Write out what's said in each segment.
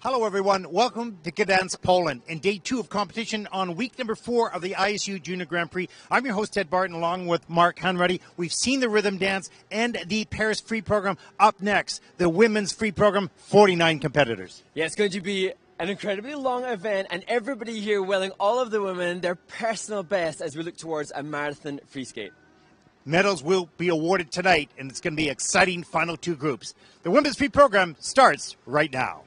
Hello, everyone. Welcome to Gdansk, Poland, and day 2 of competition on week number 4 of the ISU Junior Grand Prix. I'm your host, Ted Barton, along with Mark Hanratty. We've seen the rhythm dance and the Paris free program. Up next, the women's free program, 49 competitors. Yeah, it's going to be an incredibly long event, and everybody here willing all of the women their personal best as we look towards a marathon free skate. Medals will be awarded tonight, and it's going to be exciting final 2 groups. The women's free program starts right now.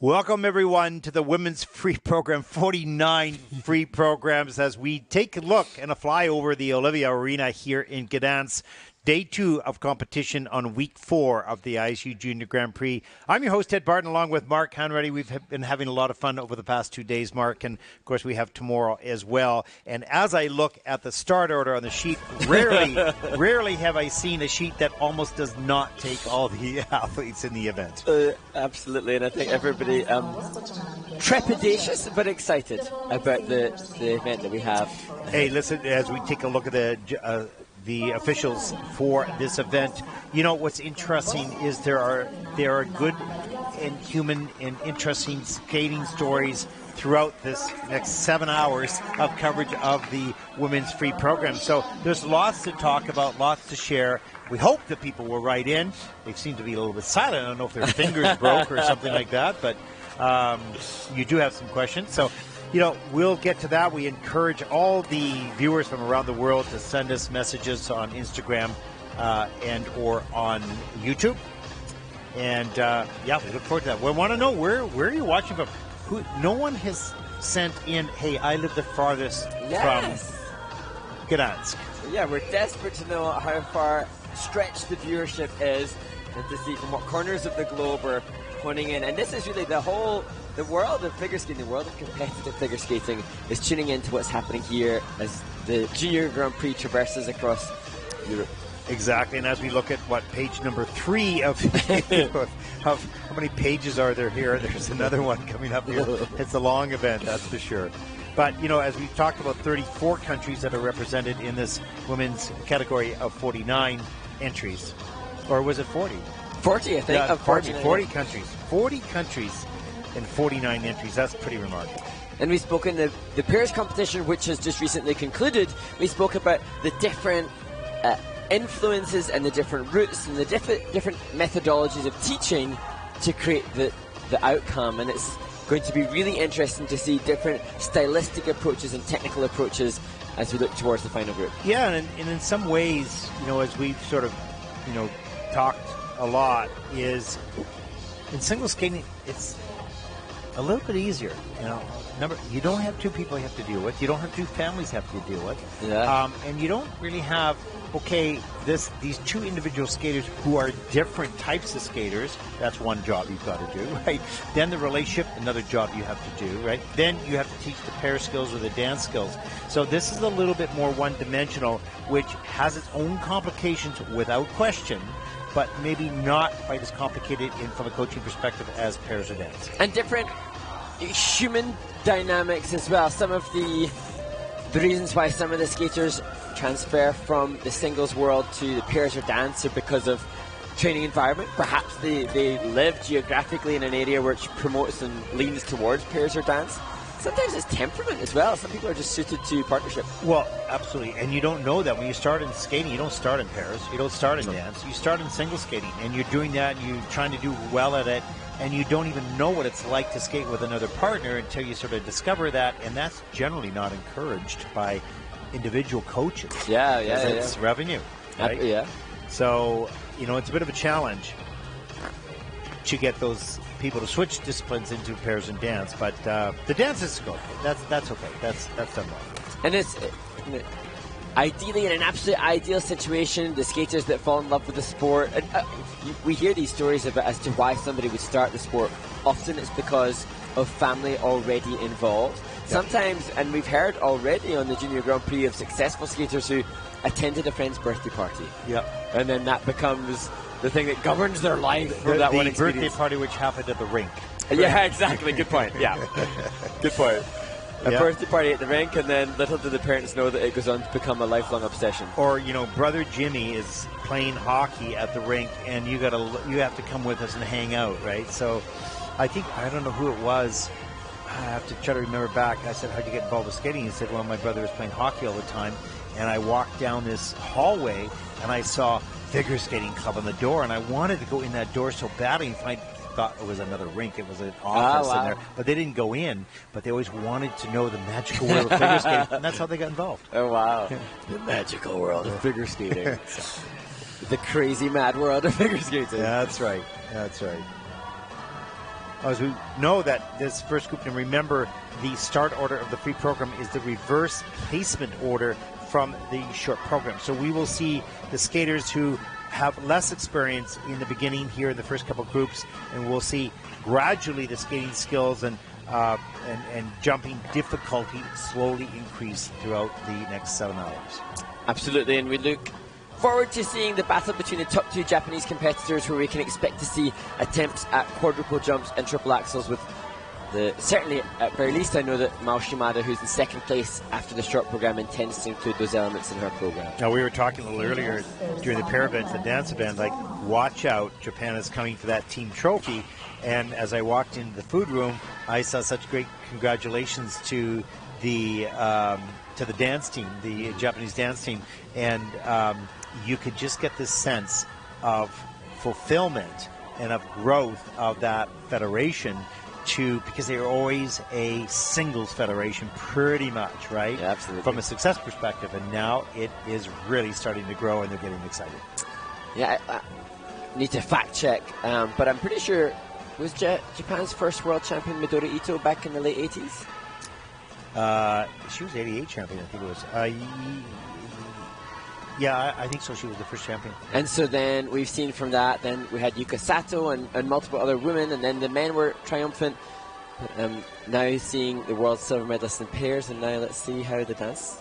Welcome, everyone, to the Women's Free Program, 49 free programs, as we take a look and a fly over the Olivia Arena here in Gdansk. Day 2 of competition on week 4 of the ISU Junior Grand Prix. I'm your host, Ted Barton, along with Mark Hanratty. We've been having a lot of fun over the past 2 days, Mark, and of course we have tomorrow as well. And as I look at the start order on the sheet, rarely have I seen a sheet that almost does not take all the athletes in the event. Absolutely, and I think everybody trepidatious but excited about the event that we have. Hey, listen, as we take a look at the officials for this event, you know what's interesting is there are good and human and interesting skating stories throughout this next 7 hours of coverage of the women's free program. So there's lots to talk about, lots to share. We hope that people will write in. They seem to be a little bit silent. I don't know if their fingers broke or something like that, but you do have some questions. So, you know, we'll get to that. We encourage all the viewers from around the world to send us messages on Instagram and or on YouTube. And, yeah, we look forward to that. We want to know where are you watching from? No one has sent in, hey, I live the farthest from Gdansk. Yeah, we're desperate to know how far stretched the viewership is and to see from what corners of the globe are pointing in. And this is really the world of figure skating, the world of competitive figure skating is tuning into what's happening here as the Junior Grand Prix traverses across Europe. Exactly, and as we look at page number 3 of how many pages are there here? There's another one coming up here. It's a long event, that's for sure. But, you know, as we've talked about, 34 countries that are represented in this women's category of 49 entries. Or was it 40? 40, I think. Yeah, 40 countries. 40 countries and 49 entries. That's pretty remarkable. And we spoke in the Paris competition, which has just recently concluded, we spoke about the different influences and the different routes and the different methodologies of teaching to create the outcome. And it's going to be really interesting to see different stylistic approaches and technical approaches as we look towards the final group. Yeah, and in some ways, you know, as we've sort of, you know, talked a lot, is in single skating, it's a little bit easier, you know. You don't have 2 people you have to deal with. You don't have 2 families you have to deal with. Yeah. And you don't really have, okay, these 2 individual skaters who are different types of skaters. That's one job you've got to do, right? Then the relationship, another job you have to do, right? Then you have to teach the pair skills or the dance skills. So this is a little bit more one-dimensional, which has its own complications without question, but maybe not quite as complicated from a coaching perspective as pairs or dance. And different human dynamics as well. Some of the reasons why some of the skaters transfer from the singles world to the pairs or dance are because of training environment. Perhaps they live geographically in an area which promotes and leans towards pairs or dance. Sometimes it's temperament as well. Some people are just suited to partnership. Well, absolutely. And you don't know that. When you start in skating, you don't start in pairs. You don't start in dance. You start in single skating. And you're doing that, and you're trying to do well at it. And you don't even know what it's like to skate with another partner until you sort of discover that. And that's generally not encouraged by individual coaches. Yeah. It's revenue, right? Yeah. So, you know, it's a bit of a challenge to get those people to switch disciplines into pairs and dance. But the dance is good. That's okay. That's done well. And it's ideally, in an absolute ideal situation, the skaters that fall in love with the sport, and we hear these stories about as to why somebody would start the sport. Often it's because of family already involved. Yep. Sometimes, and we've heard already on the Junior Grand Prix of successful skaters who attended a friend's birthday party. Yep. And then that becomes the thing that governs their life from that one experience. The birthday party which happened at the rink. Yeah, exactly. Good point. Yeah. Good point. A birthday party at the rink, and then little do the parents know that it goes on to become a lifelong obsession. Or, brother Jimmy is playing hockey at the rink, and you have to come with us and hang out, right? So I don't know who it was. I have to try to remember back. I said, how'd you get involved with skating? He said, well, my brother was playing hockey all the time, and I walked down this hallway, and I saw Figure Skating Club on the door, and I wanted to go in that door so badly, and I thought it was another rink. It was an office in there, but they didn't go in, but they always wanted to know the magical world of figure skating, and that's how they got involved. Oh, wow. The magical world of figure skating. The crazy mad world of figure skating. That's right. That's right. As we know that this first group, and remember the start order of the free program is the reverse placement order from the short program. So we will see the skaters who have less experience in the beginning here in the first couple groups, and we'll see gradually the skating skills and jumping difficulty slowly increase throughout the next 7 hours. Absolutely, and we look forward to seeing the battle between the top two Japanese competitors, where we can expect to see attempts at quadruple jumps and triple axels with certainly, at very least, I know that Mao Shimada, who's in second place after the short program, intends to include those elements in her program. Now, we were talking a little earlier during the pair event, the dance event, like, watch out, Japan is coming for that team trophy. And as I walked into the food room, I saw such great congratulations to the dance team, the Japanese dance team. And you could just get this sense of fulfillment and of growth of that federation, because they are always a singles federation pretty much, right? Yeah, absolutely. From a success perspective, and now it is really starting to grow and they're getting excited. Yeah, I need to fact check, but I'm pretty sure, was Japan's first world champion Midori Ito back in the late 80s? She was 88 champion, I think it was. Yeah, I think so. She was the first champion. And so then we've seen from that, then we had Yuka Sato and multiple other women, and then the men were triumphant. Now seeing the world silver medalists in pairs, and now let's see how the dance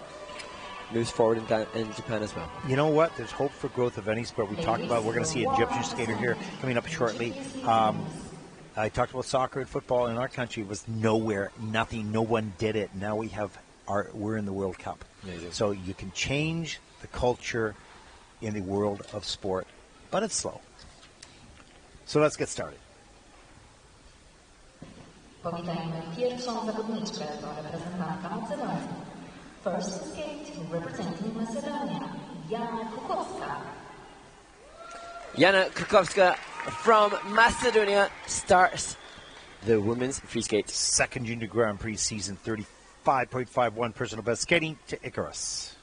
moves forward in Japan as well. You know what? There's hope for growth of any sport. We talked about, we're going to see an Egyptian skater here coming up shortly. I talked about soccer and football in our country. It was nowhere, nothing, no one did it. Now we're in the World Cup. Amazing. So you can change the culture in the world of sport, but it's slow. So let's get started. Powitajmy pierwszą zawodniczkę to reprezentantka Macedonii. First skate representing Macedonia, Jana Kukovska. Jana Kukovska from Macedonia starts the women's free skate. Second Junior Grand Prix season, 35.51 personal best, skating to Icarus.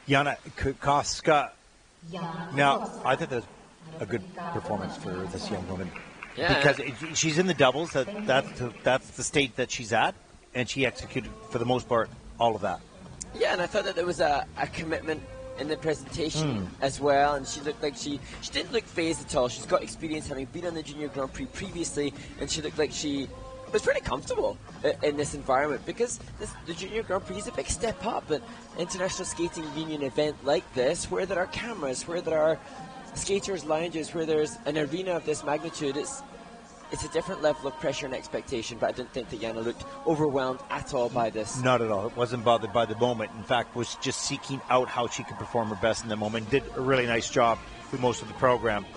Jana Kukovska. Now, I thought that was a good performance for this young woman. Yeah. Because she's in the doubles. That's the state that she's at. And she executed, for the most part, all of that. Yeah, and I thought that there was a commitment in the presentation as well, and she looked like she didn't look phased at all. She's got experience having been on the Junior Grand Prix previously, and she looked like she was pretty comfortable in this environment, because the Junior Grand Prix is a big step up. An international skating union event like this, where there are cameras, where there are skaters' lounges, where there's an arena of this magnitude, it's a different level of pressure and expectation, but I didn't think that Jana looked overwhelmed at all by this. Not at all. It wasn't bothered by the moment. In fact, was just seeking out how she could perform her best in the moment. Did a really nice job through most of the program.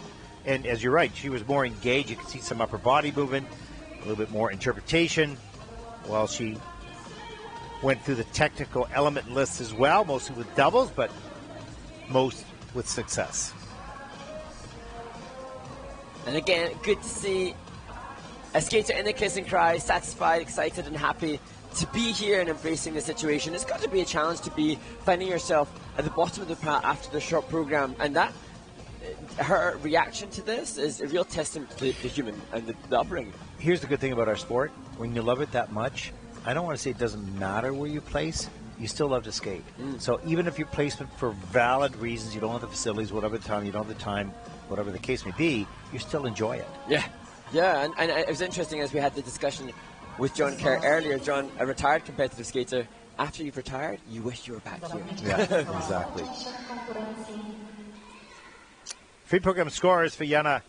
And as you're right, she was more engaged. You could see some upper body movement, a little bit more interpretation, while she went through the technical element list as well, mostly with doubles, but most with success. And again, good to see a skater in the kiss and cry, satisfied, excited and happy to be here and embracing the situation. It's got to be a challenge to be finding yourself at the bottom of the pile after the short program, and that her reaction to this is a real testament to the human and the upbringing. Here's the good thing about our sport. When you love it that much, I don't want to say it doesn't matter where you place, you still love to skate. So even if your placement for valid reasons, you don't have the facilities, whatever the time, you don't have the time, whatever the case may be, you still enjoy it. Yeah, and it was interesting as we had the discussion with John Kerr earlier. John, a retired competitive skater, after you've retired, you wish you were back here. Yeah, exactly. Free program scores for Jana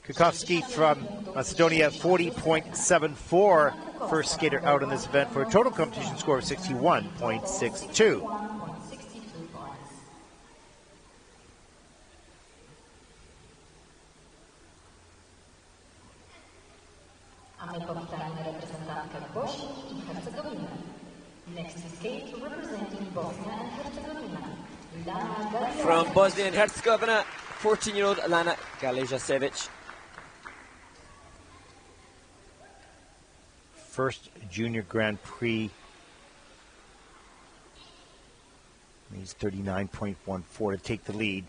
Kukovska from Macedonia, 40.74. First skater out in this event for a total competition score of 61.62. Next to skate representing Bosnia and Herzegovina, Lana Galijasevic. From Bosnia and Herzegovina, 14-year-old Lana Galijasevic. First Junior Grand Prix. He's 39.14 to take the lead.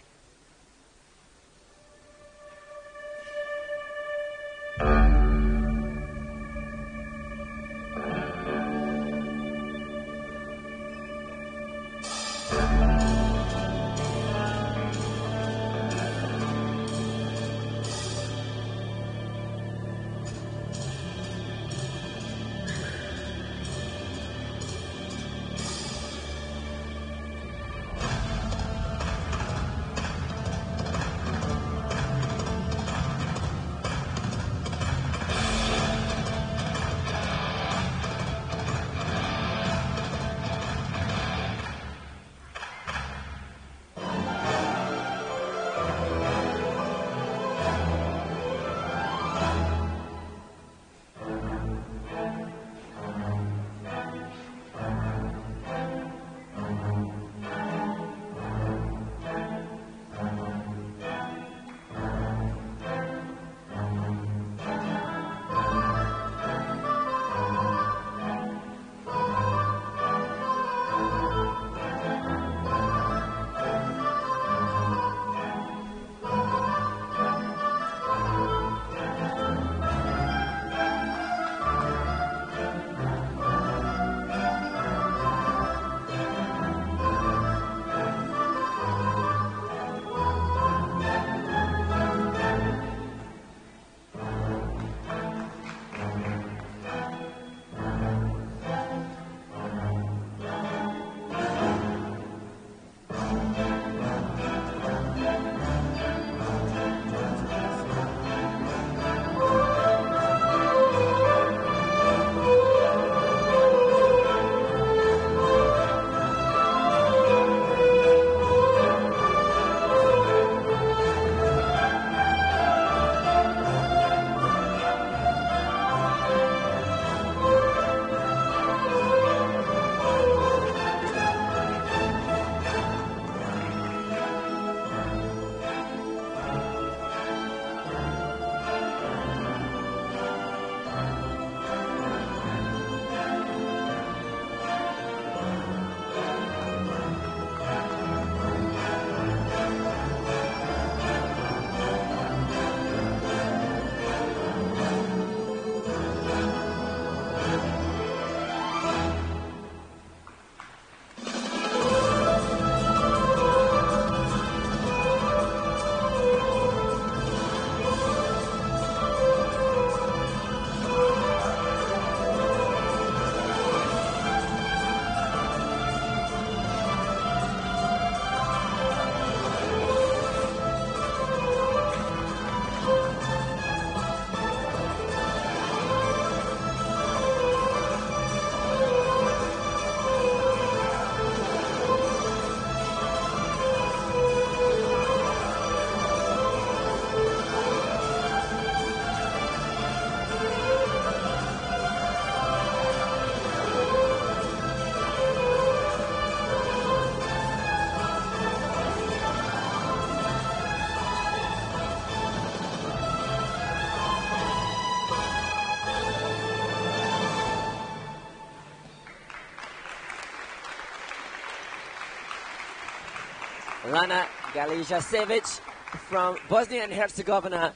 Lana Galijasevic from Bosnia and Herzegovina,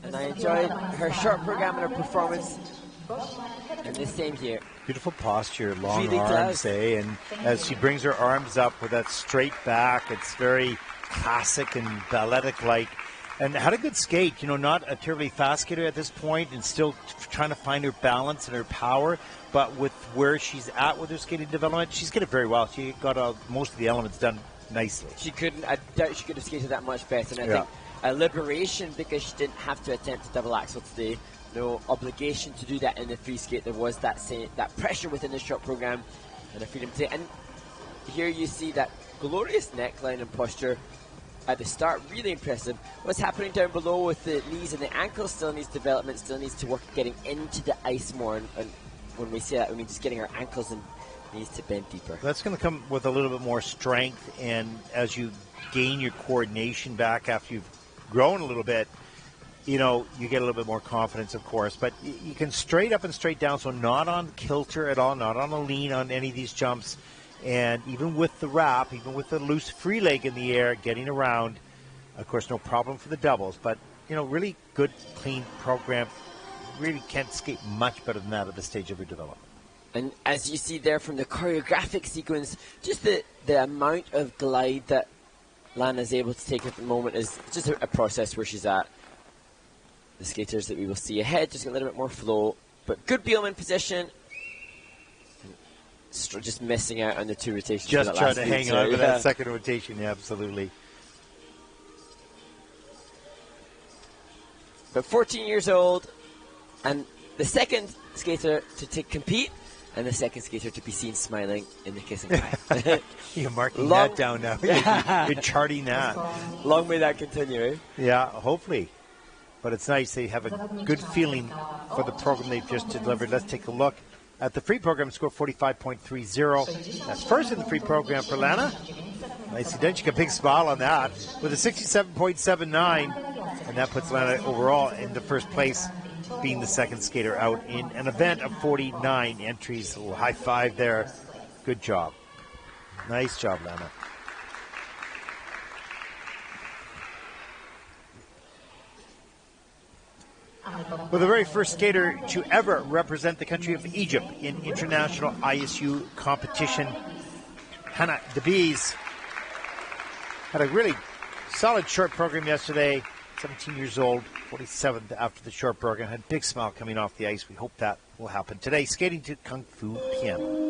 and I enjoyed her short program and her performance in the same here. Beautiful posture, long Really arms, does. and as she brings her arms up with that straight back, it's very classic and balletic-like. And had a good skate, not a terribly fast skater at this point, and still trying to find her balance and her power. But with where she's at with her skating development, she's skated very well. She got most of the elements done nicely. I doubt she could have skated that much better. And I think a liberation because she didn't have to attempt a double axel today. No obligation to do that in the free skate. There was that pressure within the short program and a freedom to. And here you see that glorious neckline and posture at the start, really impressive. What's happening down below with the knees and the ankles still needs development, still needs to work getting into the ice more. And when we say that, we mean just getting our ankles and knees to bend deeper. That's going to come with a little bit more strength, and as you gain your coordination back after you've grown a little bit, you get a little bit more confidence, of course. But you can straight up and straight down, so not on kilter at all, not on a lean on any of these jumps. And even with the wrap, even with the loose free leg in the air, getting around, of course, no problem for the doubles. But, really good, clean program. Really can't skate much better than that at this stage of her development. And as you see there from the choreographic sequence, just the amount of glide that Lana's able to take at the moment is just a process where she's at. The skaters that we will see ahead, just a little bit more flow. But good Bielman position. Just missing out on the two rotations. Just trying to hang on with that second rotation, absolutely. But 14 years old, and the second skater to compete, and the second skater to be seen smiling in the kissing eye. You're marking that down now. You're charting that. Long may that continue, eh? Yeah, hopefully. But it's nice they have a good feeling for the program they've just delivered. Let's take a look at the free program. Score 45.30. That's first in the free program for Lana. Nicely done. She got a big smile on that with a 67.79. And that puts Lana overall in the first place, being the second skater out in an event of 49 entries. A little high five there. Good job. Nice job, Lana. Well, the very first skater to ever represent the country of Egypt in international ISU competition, Hannah DeBees, had a really solid short program yesterday. 17 years old, 47th after the short program. Had a big smile coming off the ice. We hope that will happen today. Skating to Kung Fu Piano.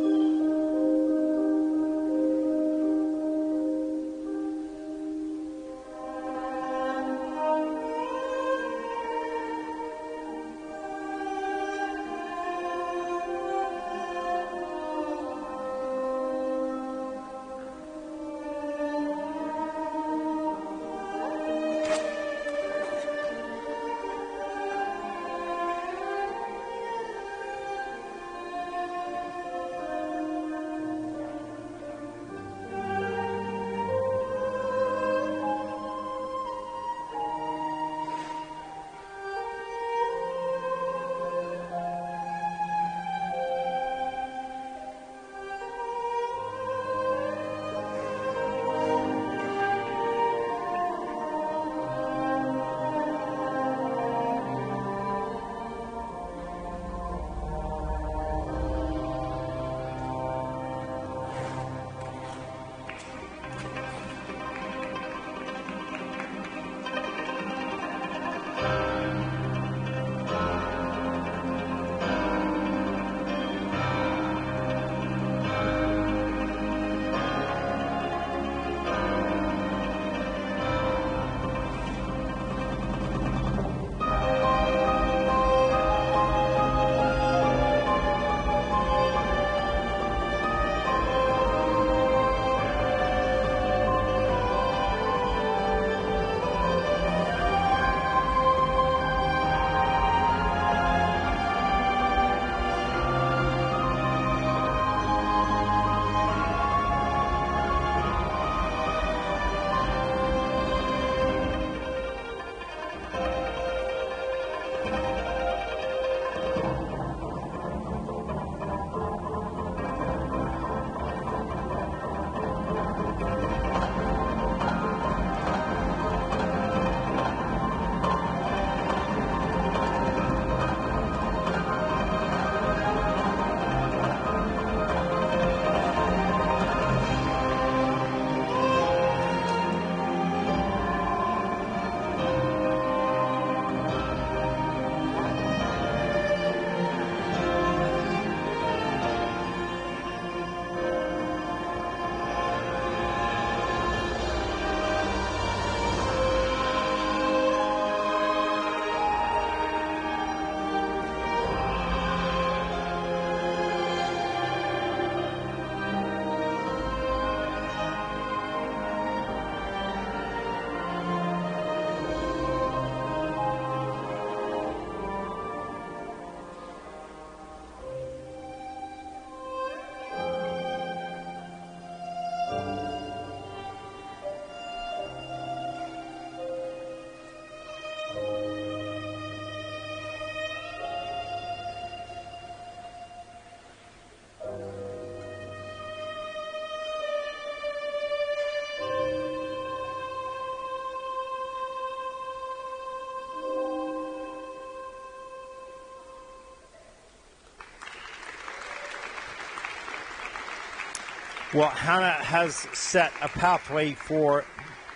Well, Hannah has set a pathway for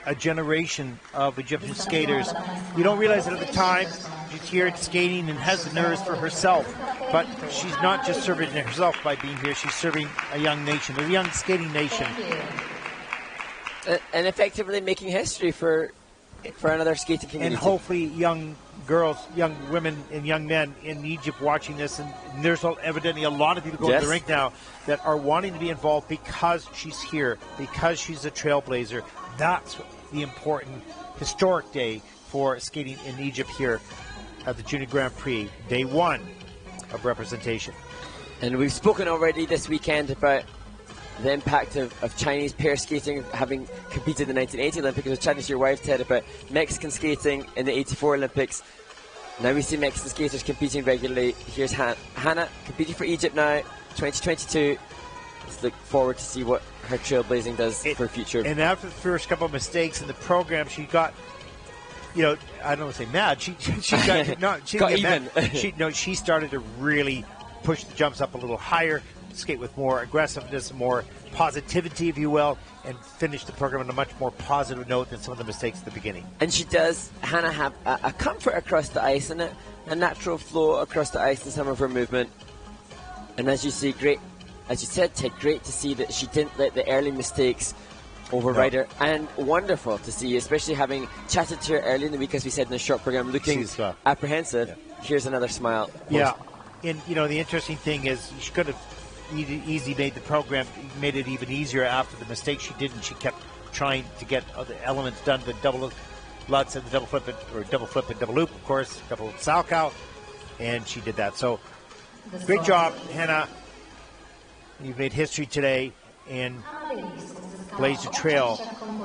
a generation of Egyptian skaters. You don't realize it at the time. She's here skating and has the nerves for herself. But she's not just serving herself by being here. She's serving a young nation, a young skating nation. And effectively making history for another skating community. And hopefully young girls, young women, and young men in Egypt watching this. And there's evidently a lot of people going to the rink now that are wanting to be involved because she's here, because she's a trailblazer. That's the important historic day for skating in Egypt here at the Junior Grand Prix, day one of representation. And we've spoken already this weekend about the impact of Chinese pair skating, having competed in the 1980 Olympics. It was chatting to your wife, Ted, about Mexican skating in the 84 Olympics. Now we see Mexican skaters competing regularly. Here's Hannah competing for Egypt now, 2022. Let's look forward to see what her trailblazing does for future. And after the first couple of mistakes in the program, she got, I don't want to say mad. She got got even. She started to really push the jumps up a little higher, skate with more aggressiveness, more positivity, if you will, and finish the program on a much more positive note than some of the mistakes at the beginning. And Hannah have a comfort across the ice and a natural flow across the ice in some of her movement. And as you see, as you said, Ted, great to see that she didn't let the early mistakes override her, and wonderful to see, especially having chatted to her early in the week, as we said in the short program, looking apprehensive. Yeah. Here's another smile. Yeah, and the interesting thing is she could have easily made the program, made it even easier after the mistake she did, and she kept trying to get other elements done, the double lutz and the double flip and double loop, of course, double salchow, and she did that. So great job, Hannah. You've made history today and blazed a trail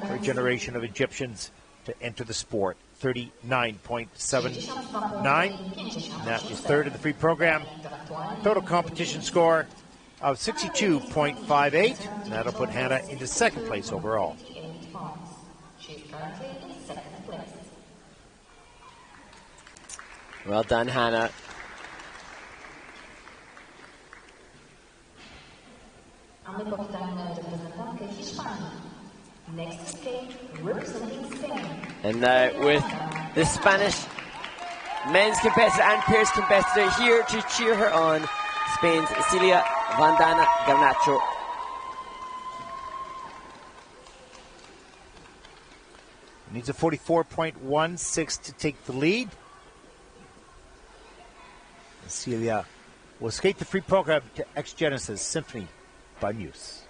for a generation of Egyptians to enter the sport. 39.79. And that is third in the free program. Total competition score of 62.58. And that'll put Hannah into second place overall. Well done, Hannah. And now with the Spanish men's competitor and pairs competitor here to cheer her on, Spain's Celia Vandhana Garnacho. Needs a 44.16 to take the lead. Celia will skate the free program to Ex Genesis Symphony by Muse.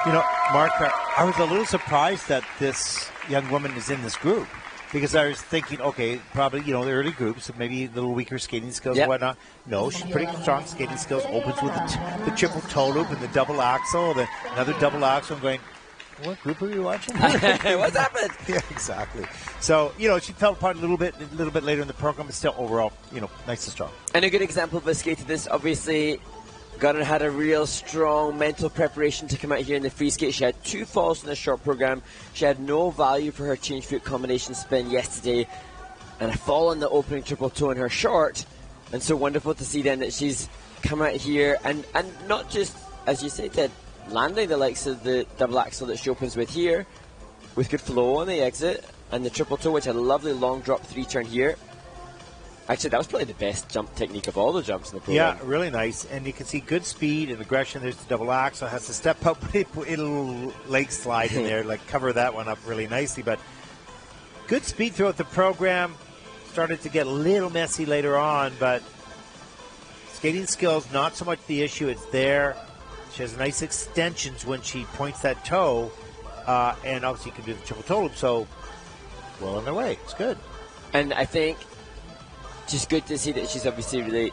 You know, Mark, I was a little surprised that this young woman is in this group because I was thinking, okay, probably, you know, the early groups, so maybe a little weaker skating skills and whatnot. No, she's pretty strong skating skills, opens with the triple toe loop and the double axel, then another double axel. I'm going, what group are you watching? What's happened? Yeah, exactly. So, you know, she fell apart a little bit later in the program, but still overall, you know, nice and strong. And a good example of a skate to this, obviously, Gunnar had a real strong mental preparation to come out here in the free skate. She had 2 falls in the short program. She had no value for her change foot combination spin yesterday, and a fall in the opening triple toe in her short. And so wonderful to see then that she's come out here and not just, as you said, landing the likes of the double axel that she opens with here, with good flow on the exit, and the triple toe, which had a lovely long drop 3-turn here. Actually, that was probably the best jump technique of all the jumps in the program. Yeah, really nice. And you can see good speed and aggression. There's the double axel. Has to step up, put a little leg slide in there, like cover that one up really nicely. But good speed throughout the program. Started to get a little messy later on, but skating skills, not so much the issue. It's there. She has nice extensions when she points that toe. And obviously you can do the triple toe loop. So, well on their way. It's good. And I think just good to see that she's obviously really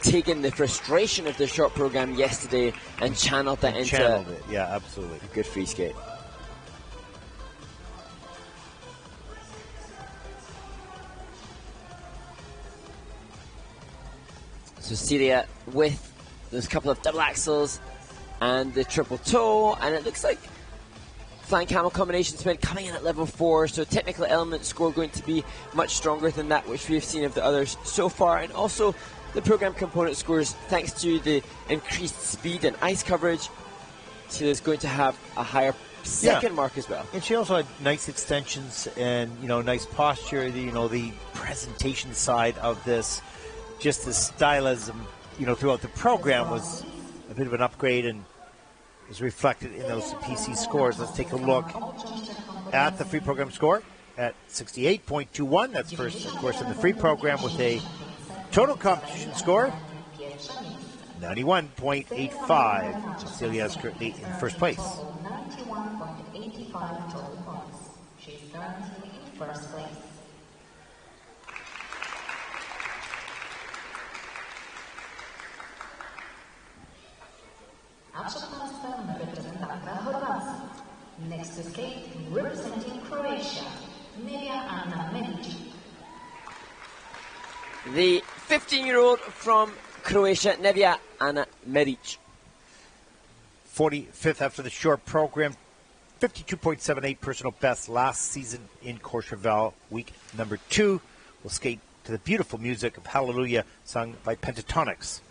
taken the frustration of the short program yesterday and channeled that into it. Yeah, absolutely. A good free skate. So Celia with those couple of double axels and the triple toe, and it looks like flying camel combination spin coming in at level 4, so technical element score going to be much stronger than that which we've seen of the others so far. And also the program component scores, thanks to the increased speed and ice coverage, Celia's going to have a higher second mark as well. And she also had nice extensions and, you know, nice posture, the presentation side of this, just the stylism, you know, throughout the program was a bit of an upgrade and is reflected in those PC scores. Let's take a look at the free program score at 68.21. That's first, of course, in the free program with a total competition score 91.85. Cecilia is currently in first place. 91.85 total points. She's currently in first place. Next to skate, representing Croatia, Nevia Ana Medic. The 15-year-old from Croatia, Nevia Ana Medic. 45th after the short program, 52.78 personal best last season in Courchevel, week number 2. We'll skate to the beautiful music of Hallelujah, sung by Pentatonics.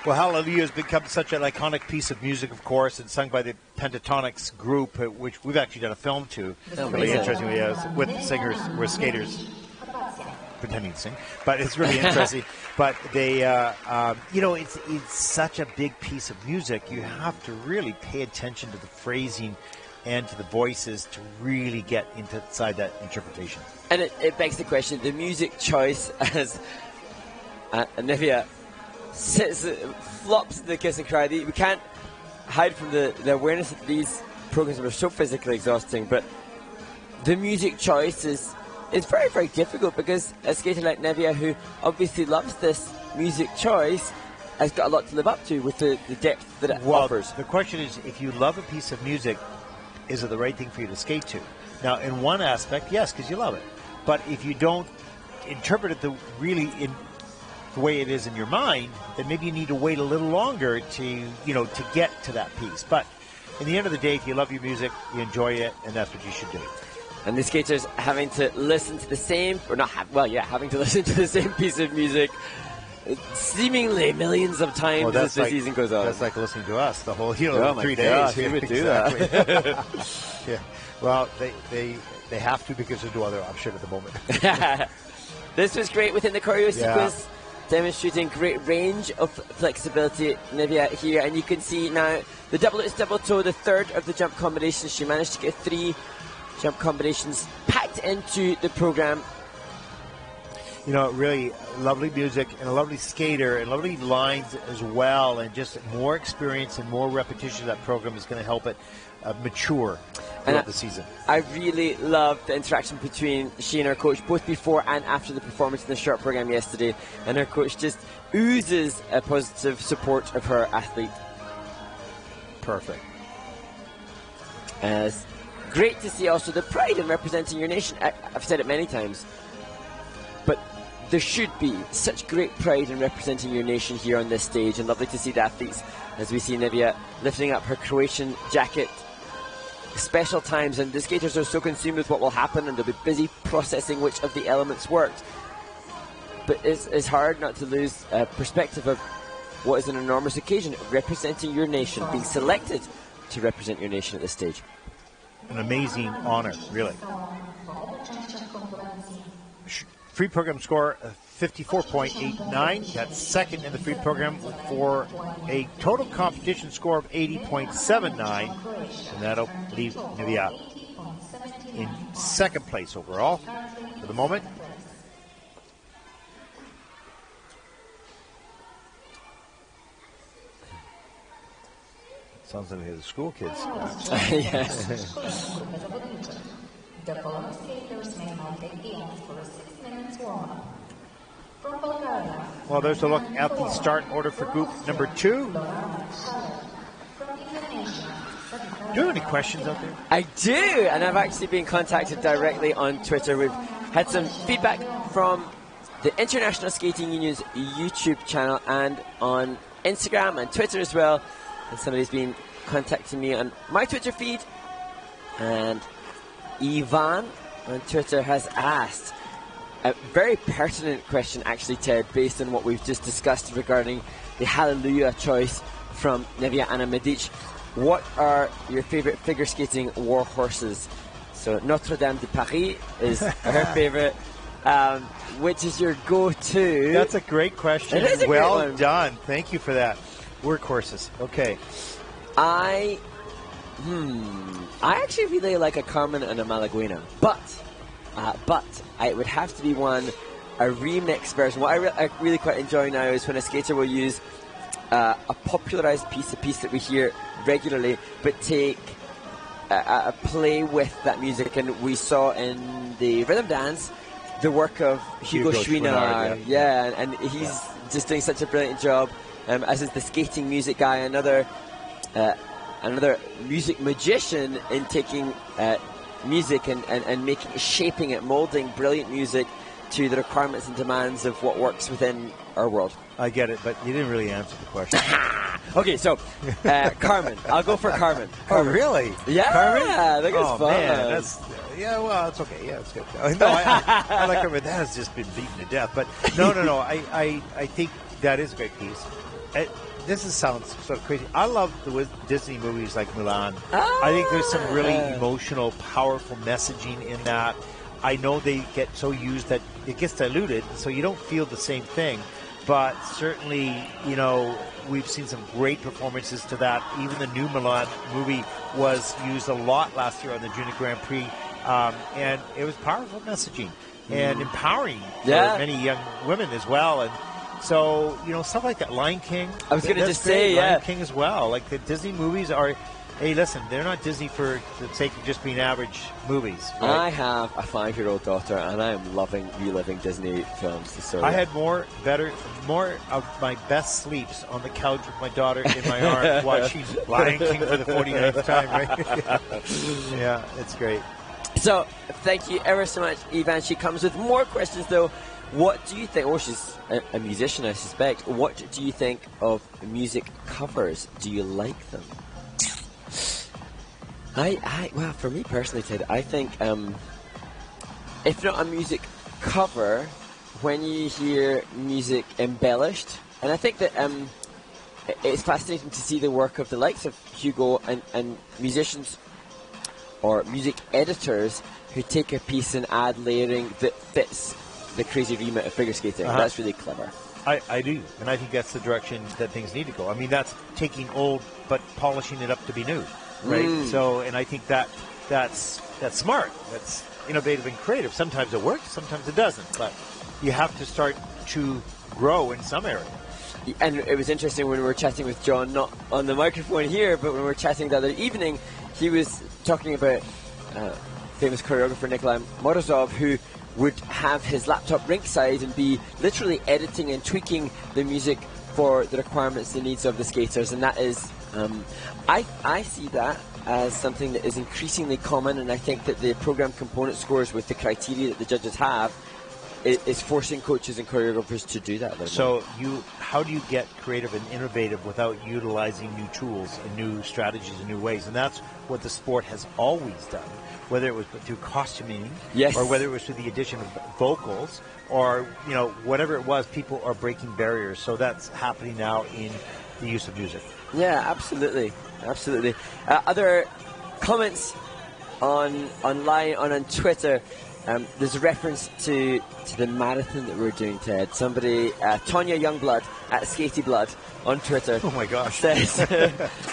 Well, Hallelujah has become such an iconic piece of music, of course, and sung by the Pentatonics group, which we've actually done a film to. Really interesting, with singers, with skaters pretending to sing, but it's really interesting. But they, it's such a big piece of music. You have to really pay attention to the phrasing and to the voices to really get inside that interpretation. And it begs the question, the music choice as Nevia flops the kiss and cry. We can't hide from the awareness that these programs are so physically exhausting, but the music choice is very, very difficult because a skater like Nevia, who obviously loves this music choice, has got a lot to live up to with the depth that it offers. The question is, if you love a piece of music, is it the right thing for you to skate to? Now, in one aspect, yes, because you love it. But if you don't interpret it the way it is in your mind, then maybe you need to wait a little longer to get to that piece. But in the end of the day, if you love your music, you enjoy it, and that's what you should do. And the skaters having to listen to the same, having to listen to the same piece of music seemingly millions of times as the season goes on. That's like listening to us the whole 3 days. Gosh, who would do that? Yeah. Well, they have to because there's no other option at the moment. This was great within the choreo sequence, demonstrating great range of flexibility, Nevia here, and you can see now the double toe, the third of the jump combinations. She managed to get 3 jump combinations packed into the program. Really lovely music and a lovely skater and lovely lines as well, and just more experience and more repetition of that program is going to help it mature throughout the season. I really loved the interaction between she and her coach, both before and after the performance in the short program yesterday, and her coach just oozes a positive support of her athlete. Perfect. It's great to see also the pride in representing your nation. I've said it many times, but there should be such great pride in representing your nation here on this stage, and lovely to see the athletes as we see Nevia lifting up her Croatian jacket. Special times, and the skaters are so consumed with what will happen, and they'll be busy processing which of the elements worked. But it's hard not to lose perspective of what is an enormous occasion, representing your nation, being selected to represent your nation at this stage. An amazing honor, really. Free program score 54.89. That's second in the free program for a total competition score of 80.79. And that'll leave Nevia in second place overall for the moment. Sounds like the school kids. Yes. The following skaters may now take the ice for a 6 minutes warm-up. From Bulgaria. Well, there's a look at the start order for group number 2. Do you have any questions out there? I do, and I've actually been contacted directly on Twitter. We've had some feedback from the International Skating Union's YouTube channel and on Instagram and Twitter as well. And somebody's been contacting me on my Twitter feed, and Ivan on Twitter has asked a very pertinent question, actually, Ted, based on what we've just discussed regarding the Hallelujah choice from Nevia Ana Medic. What are your favorite figure skating war horses? So Notre Dame de Paris is her favorite. Which is your go-to? That's a great question. It is a well great one. Done. Thank you for that. Workhorses. Okay. I actually really like a Carmen and a Malaguena, but it would have to be a remix version. What I really quite enjoy now is when a skater will use a popularized piece, a piece that we hear regularly, but take a play with that music. And we saw in the rhythm dance the work of Hugo Chouinard. Yeah, and he's just doing such a brilliant job, as is the skating music guy, another music magician in taking music and shaping it, molding brilliant music to the requirements and demands of what works within our world. I get it, but you didn't really answer the question. Okay, so Carmen. I'll go for Carmen. Oh, really? Yeah, Carmen? I think it's fun. Man, well, it's okay. Yeah, it's good. No, I like Carmen. That has just been beaten to death. But no. I think that is a great piece. this sounds sort of crazy. I love the Disney movies like Mulan. I think there's some really emotional, powerful messaging in that. I know they get so used that it gets diluted, so you don't feel the same thing. But certainly, we've seen some great performances to that. Even the new Mulan movie was used a lot last year on the Junior Grand Prix, and it was powerful messaging and empowering for many young women as well. And so, stuff like that. Lion King. I was going to just say, Lion King as well. Like the Disney movies are. Hey, listen, they're not Disney for the sake of just being average movies. Right? I have a 5-year-old daughter, and I am loving reliving Disney films. So I had more of my best sleeps on the couch with my daughter in my arms watching Lion King for the 49th time, right? Yeah, it's great. So, thank you ever so much, Ivan. She comes with more questions, though. What do you think? Oh, she's a musician, I suspect. What do you think of music covers? Do you like them? Well, for me personally, Ted, I think if not a music cover, when you hear music embellished, and I think that it's fascinating to see the work of the likes of Hugo and musicians or music editors who take a piece and add layering that fits the crazy remit of figure skating. That's really clever. I do, and I think that's the direction that things need to go. I mean, that's taking old but polishing it up to be new. Right. So, and I think that's smart. That's innovative and creative. Sometimes it works, sometimes it doesn't. But you have to start to grow in some areas. And it was interesting when we were chatting with John, not on the microphone here, but when we were chatting the other evening, he was talking about famous choreographer Nikolai Morozov, who would have his laptop ringside and be literally editing and tweaking the music for the requirements, the needs of the skaters, and that is. I see that as something that is increasingly common, and I think that the program component scores with the criteria that the judges have is forcing coaches and choreographers to do that. So how do you get creative and innovative without utilizing new tools and new strategies and new ways? And that's what the sport has always done, whether it was through costuming or whether it was through the addition of vocals or, whatever it was, people are breaking barriers. So that's happening now in the use of music. Yeah, absolutely. Other comments online on Twitter. There's a reference to the marathon that we're doing, Ted. Somebody, Tonya Youngblood at Skatey Blood on Twitter. Oh my gosh! Says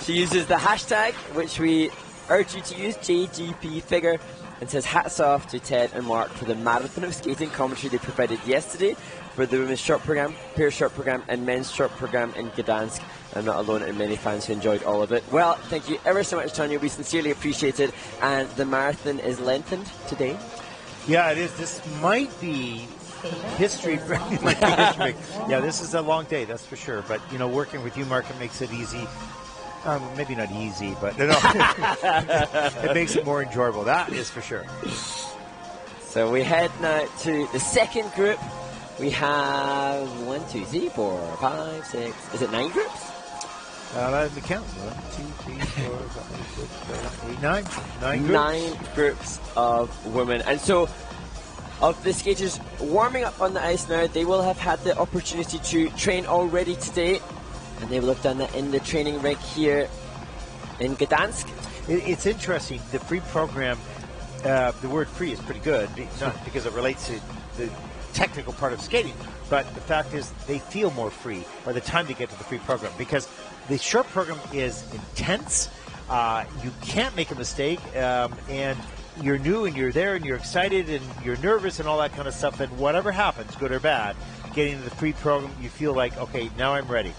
she uses the hashtag, which we urge you to use, JGP Figure, and says hats off to Ted and Mark for the marathon of skating commentary they provided yesterday for the women's short program, pair short program, and men's short program in Gdansk. I'm not alone, and many fans who enjoyed all of it. Well, thank you ever so much, Tonya. We sincerely appreciate it. And the marathon is lengthened today. Yeah, it is. This might be history. Yeah, this is a long day, that's for sure. But, working with you, Mark, it makes it easy. Maybe not easy, but it makes it more enjoyable. That is for sure. So we head now to the second group. We have 1, 2, 3, 4, 5, 6. Is it 9 groups? Let me count. 1, 2, 3, 4, 5, 6, 7, 8, 9. 9 groups. 9 groups of women. And so, of the skaters warming up on the ice now, they will have had the opportunity to train already today. And they will have done that in the training rink here in Gdansk. It's interesting. The free program, the word free is pretty good, not because it relates to the technical part of skating, but the fact is they feel more free by the time they get to the free program, because the short program is intense. You can't make a mistake, and you're new and you're there and you're excited and you're nervous and all that kind of stuff, and whatever happens, good or bad, getting into the free program, you feel like, okay, now I'm ready.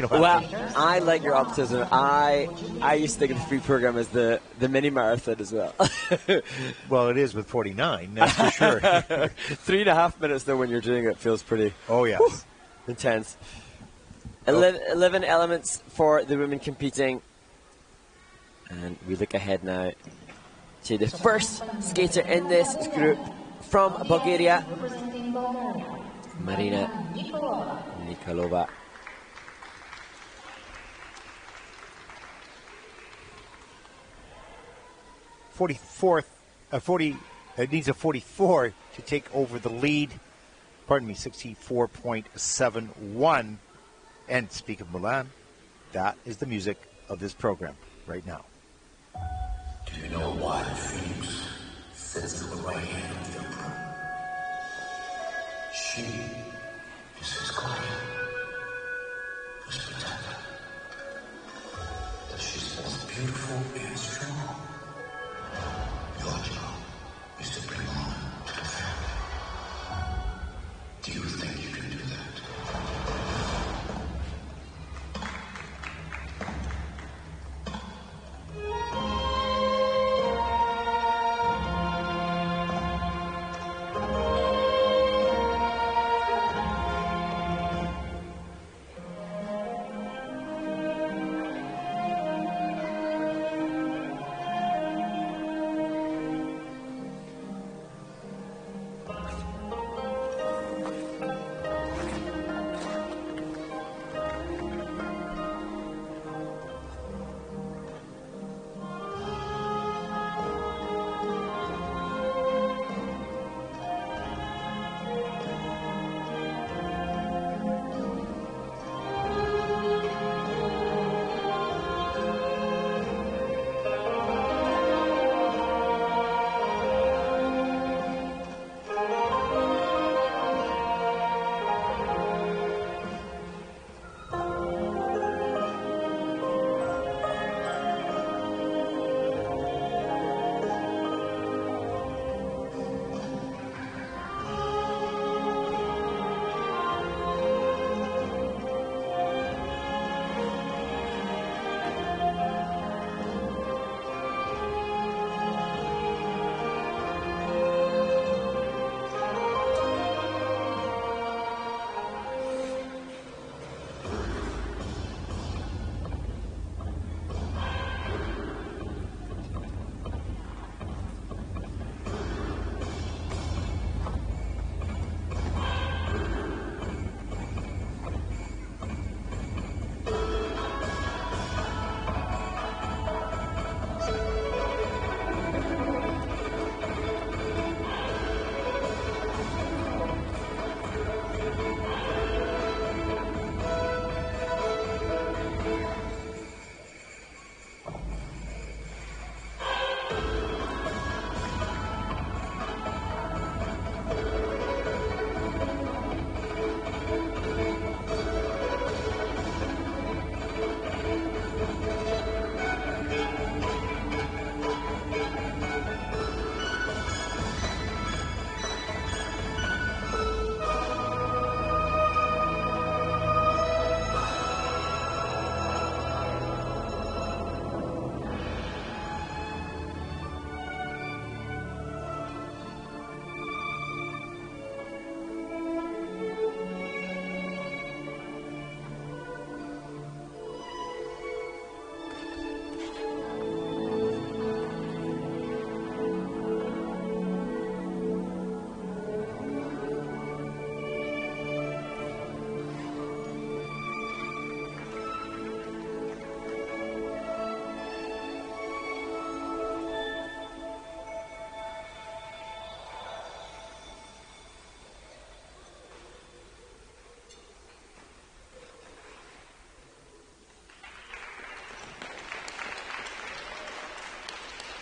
Well, I like your optimism. I used to think of the free program as the mini marathon as well. Well, it is with 49, that's for sure. 3.5 minutes, though, when you're doing it, feels pretty intense. 11 elements for the women competing. And we look ahead now to the first skater in this group from Bulgaria, Marina Nikolova. It needs a 44 to take over the lead. Pardon me, 64.71. And speak of Milan, That is the music of this program right now. Do you know why the Phoenix sits at the right hand of the Emperor? She is his client, his protector. That she's both beautiful and strong. Your job is to bring honor to the family. Do you think you can do that?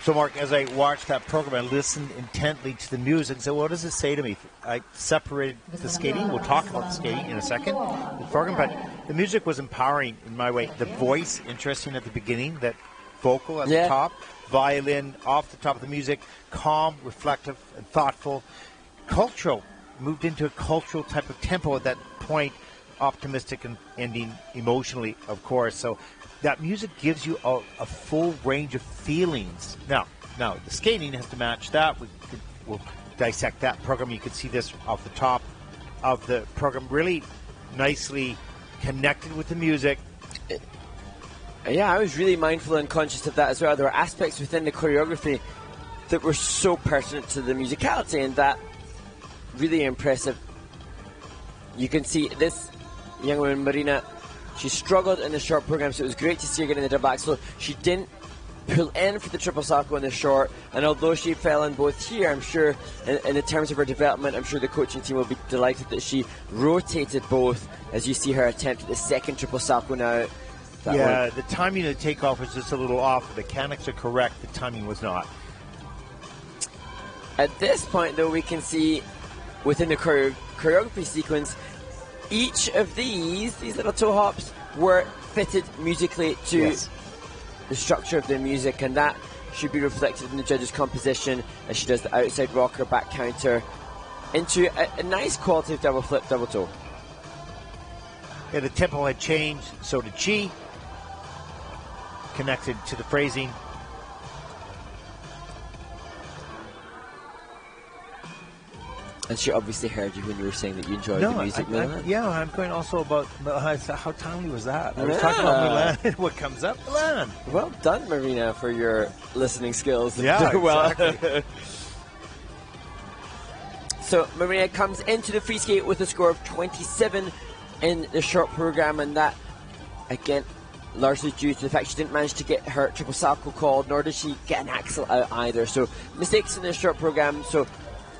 So, Mark, as I watched that program, I listened intently to the music and said, what does it say to me? I separated the skating. We'll talk about the skating in a second. The program, but the music was empowering in my way. The voice, interesting at the beginning, that vocal at the top, violin off the top of the music, calm, reflective, and thoughtful. Cultural, moved into a cultural type of tempo at that point, optimistic and ending emotionally, of course. So that music gives you a full range of feelings. Now, the skating has to match that. We'll dissect that program. You can see this off the top of the program, really nicely connected with the music. Yeah, I was really mindful and conscious of that as well. There were aspects within the choreography that were so pertinent to the musicality, and that really impressive. You can see this young woman, Marina, she struggled in the short program, so it was great to see her get in the double axel. She didn't pull in for the triple salto in the short, and although she fell in both here, I'm sure in the terms of her development, I'm sure the coaching team will be delighted that she rotated both, as you see her attempt at the second triple salto now. Yeah, the timing of the takeoff was just a little off. The mechanics are correct. The timing was not. At this point, though, we can see within the choreography sequence, each of these little toe hops were fitted musically to the structure of the music, and that should be reflected in the judges' composition as she does the outside rocker, back counter, into a nice quality of double flip, double toe. Yeah, the tempo had changed, so did she. Connected to the phrasing. And she obviously heard you when you were saying that you enjoyed the music, Milan. Yeah, I'm going also about how timely was that? I was talking about Milan. What comes up, Milan? Well done, Marina, for your listening skills. Yeah, well. exactly. So Marina comes into the free skate with a score of 27 in the short program, and that, again, largely due to the fact she didn't manage to get her triple salto called, nor did she get an axel out either. So mistakes in the short program. So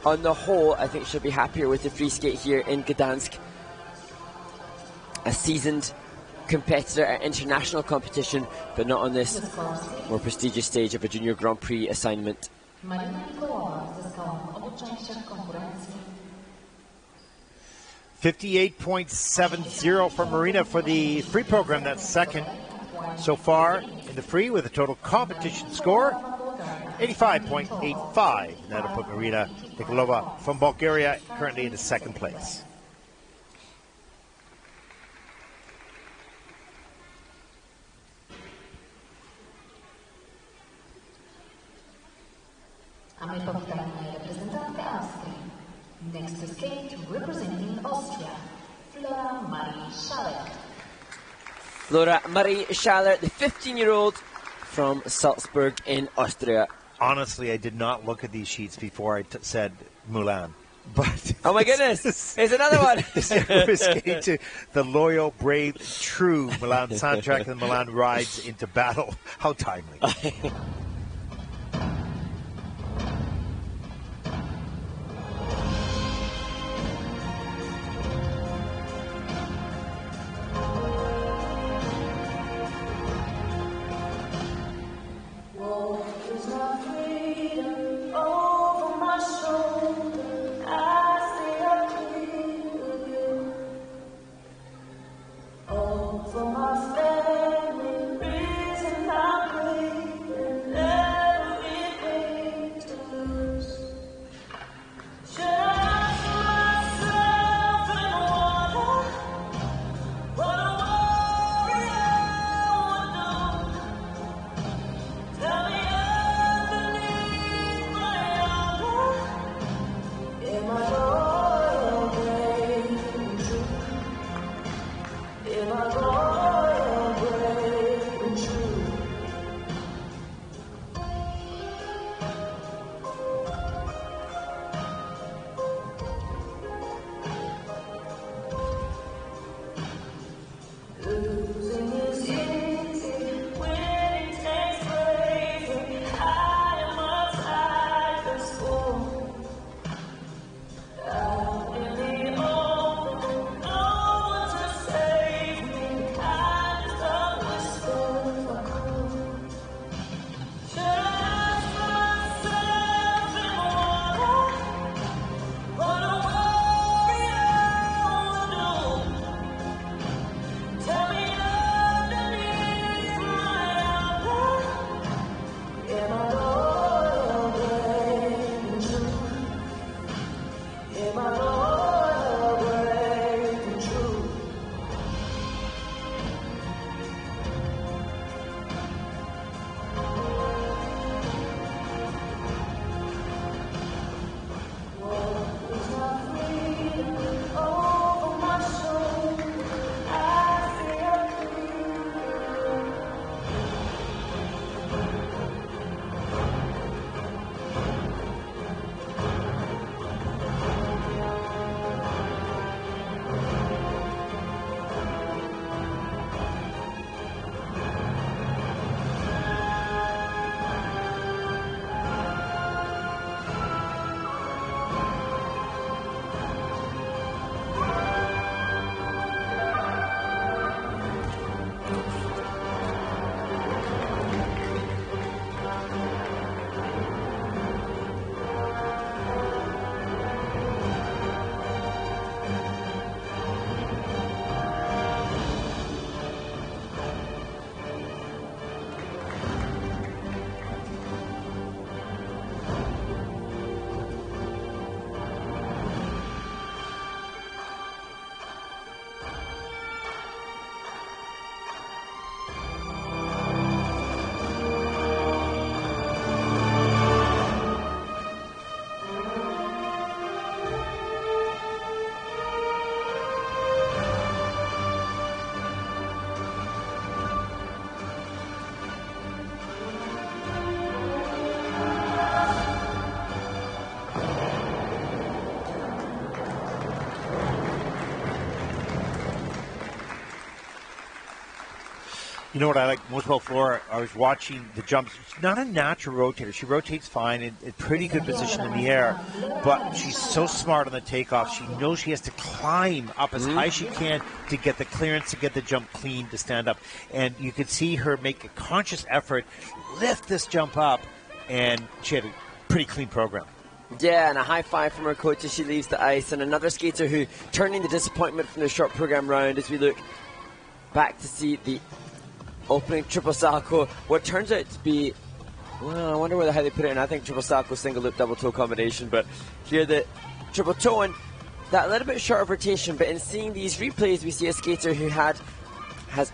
on the whole, I think she'll be happier with the free skate here in Gdansk. A seasoned competitor at international competition, but not on this more prestigious stage of a Junior Grand Prix assignment. Marina Nikolova zyskała w obu częściach konkurencji. 58.70 for Marina for the free program. That's second so far in the free with a total competition score 85.85. And that'll put Marina Nikolova from Bulgaria currently in the second place. A my powitamy reprezentantkę Austrii. Next to skate, representing Austria, Flora Marie Schaller. Flora Marie Schaller, the 15-year-old from Salzburg in Austria. Honestly, I did not look at these sheets before I said Mulan. But oh my goodness, here's another one. To the loyal, brave, true Milan soundtrack, and Milan rides into battle. How timely. You know what I like most about Flora? I was watching the jumps. She's not a natural rotator. She rotates fine in pretty good position in the air, but she's so smart on the takeoff. She knows she has to climb up as high as she can to get the clearance, to get the jump clean, to stand up. And you could see her make a conscious effort, lift this jump up, and she had a pretty clean program. Yeah, and a high five from her coach as she leaves the ice. And another skater who turning the disappointment from the short program round as we look back to see the opening triple salto, what turns out to be, well, I wonder how they put it in. I think triple salto, single loop, double toe combination, but here the triple toe and that little bit short of rotation. But in seeing these replays, we see a skater who has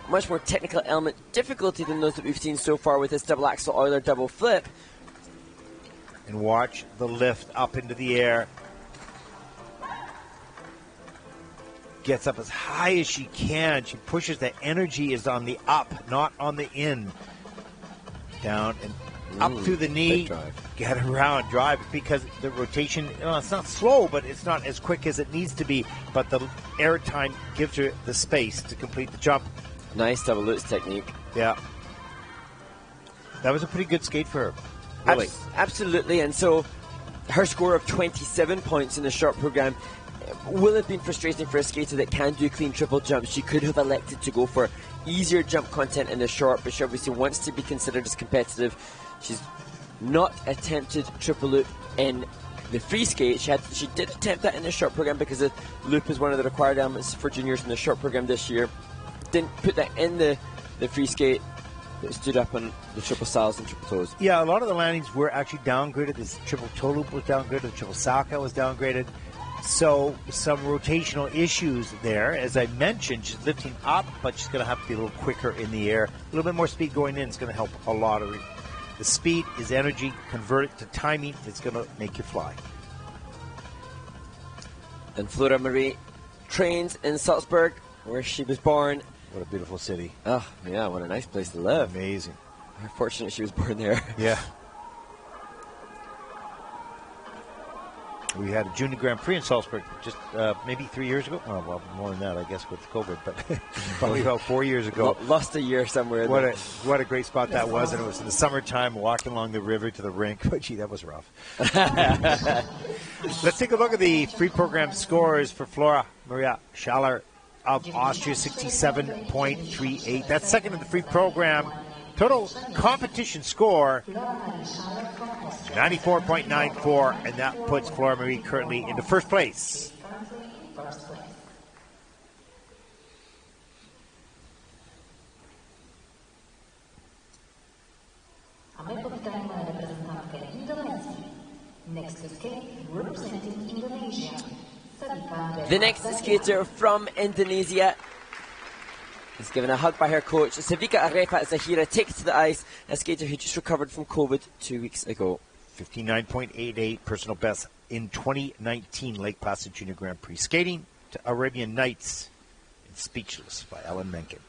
much more technical element difficulty than those that we've seen so far with this double axel Euler double flip. And watch the lift up into the air. Gets up as high as she can. She pushes. The energy is on the up, not on the in. Down and up through the knee. Get around, drive, because the rotation, it's not slow, but it's not as quick as it needs to be. But the air time gives her the space to complete the jump. Nice double lutz technique. Yeah. That was a pretty good skate for her. Really. Absolutely. And so her score of 27 points in the short program will have been frustrating for a skater that can do clean triple jumps. She could have elected to go for easier jump content in the short, but she obviously wants to be considered as competitive. She's not attempted triple loop in the free skate. She did attempt that in the short program because the loop is one of the required elements for juniors in the short program this year. Didn't put that in the free skate. It stood up on the triple saltos and triple toes. Yeah, a lot of the landings were actually downgraded. This triple toe loop was downgraded. The triple salto was downgraded. So some rotational issues there. As I mentioned, she's lifting up, but she's going to have to be a little quicker in the air. A little bit more speed going in is going to help a lot of it. The speed is energy. Convert it to timing. It's going to make you fly. And Flora Marie trains in Salzburg, where she was born. What a beautiful city. Oh, yeah, what a nice place to live. Amazing. How fortunate she was born there. Yeah. We had a Junior Grand Prix in Salzburg just maybe 3 years ago. Oh, well, more than that, I guess, with COVID, but probably about 4 years ago. Lost a year somewhere. What a great spot that was, and it was in the summertime, walking along the river to the rink. But, gee, that was rough. Let's take a look at the free program scores for Flora Marie Schaller of Austria, 67.38. That's second in the free program. Total competition score, 94.94, and that puts Flora Marie currently into first place. Next to skate, representing Indonesia, the next skater from Indonesia is given a hug by her coach. Savika Refa Zahira takes to the ice, a skater who just recovered from COVID 2 weeks ago. 59.88 personal best in 2019 Lake Placid Junior Grand Prix. Skating to Arabian Nights in Speechless by Ellen Menken.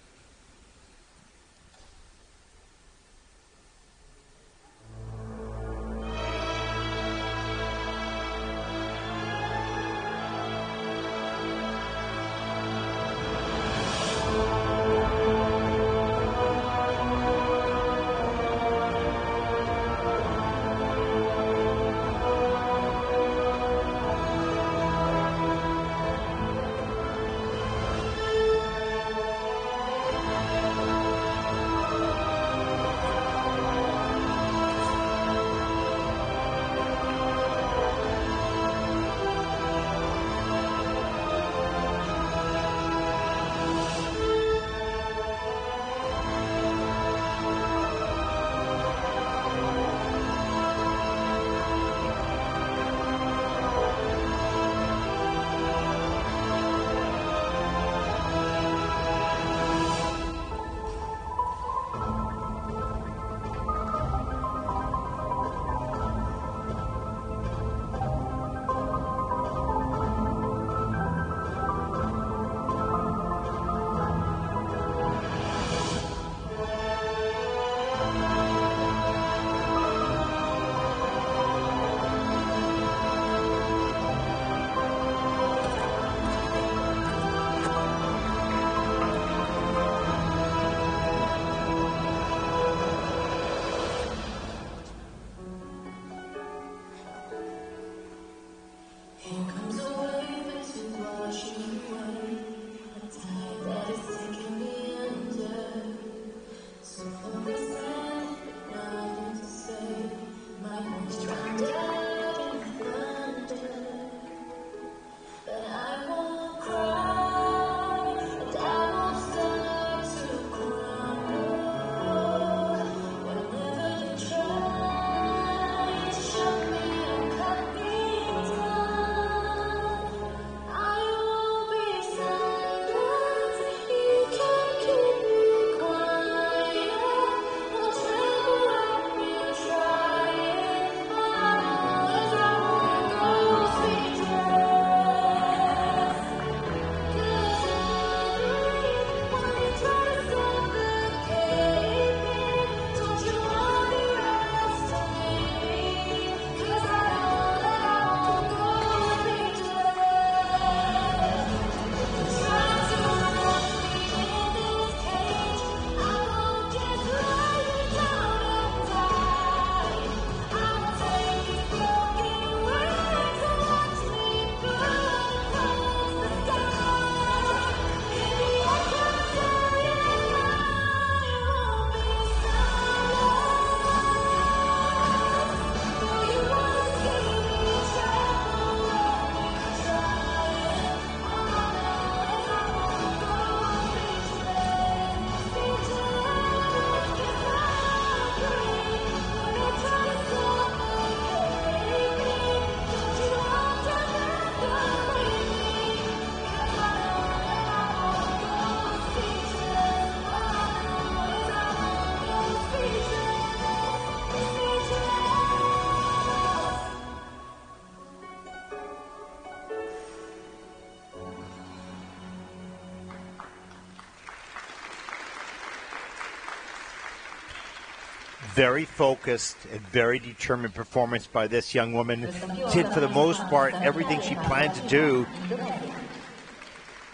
very focused and very determined performance by this young woman. Did, for the most part, everything she planned to do.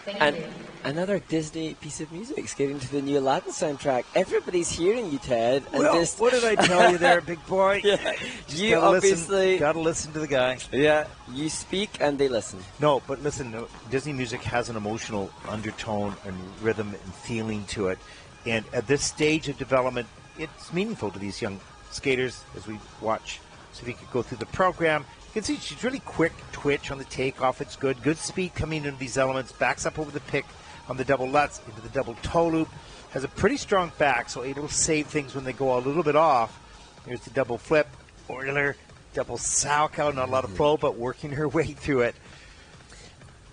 And another Disney piece of music is getting to the new Aladdin soundtrack. Everybody's hearing you, Ted. And Well, what did I tell you there, big boy? Yeah. You gotta obviously... got to listen to the guy. Yeah, you speak and they listen. No, but listen, Disney music has an emotional undertone and rhythm and feeling to it. And at this stage of development, it's meaningful to these young skaters as we watch Savika go through the program. You can see she's really quick twitch on the takeoff. It's good. Good speed coming into these elements. Backs up over the pick on the double lutz into the double toe loop. Has a pretty strong back, so able to save things when they go a little bit off. Here's the double flip. Euler, double Saukow. Not a lot of flow, but working her way through it.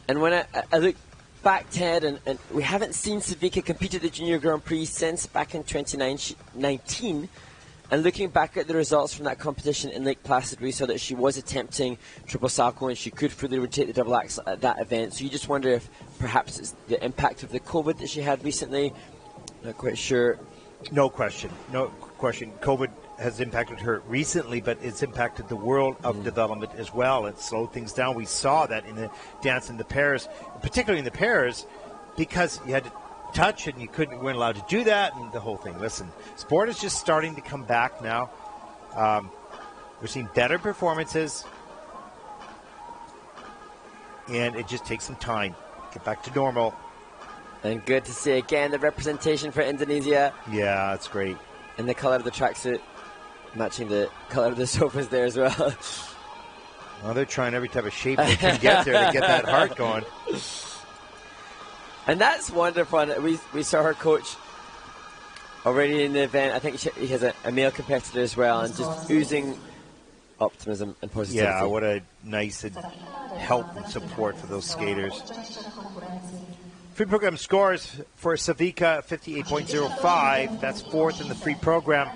And when I look back, Ted, and we haven't seen Savika compete at the Junior Grand Prix since back in 2019. And looking back at the results from that competition in Lake Placid, we saw that she was attempting triple Salchow and she could fully rotate the double axel at that event. So you just wonder if perhaps it's the impact of the COVID that she had recently. Not quite sure. No question. No question. COVID has impacted her recently, but it's impacted the world of development as well. It slowed things down. We saw that in the dance in the pairs, particularly in the pairs, because you had to touch and you weren't allowed to do that and the whole thing. Listen, sport is just starting to come back now. We're seeing better performances, and it just takes some time to get back to normal. And good to see again the representation for Indonesia. Yeah, that's great. And the color of the tracksuit matching the color of the sofas there as well. Well, they're trying every type of shape they can get there to get that heart going. And that's wonderful. We saw her coach already in the event. I think he has a male competitor as well, and just oozing optimism and positivity. Yeah, what a nice help and support for those skaters. Free program scores for Savika, 58.05. That's fourth in the free program.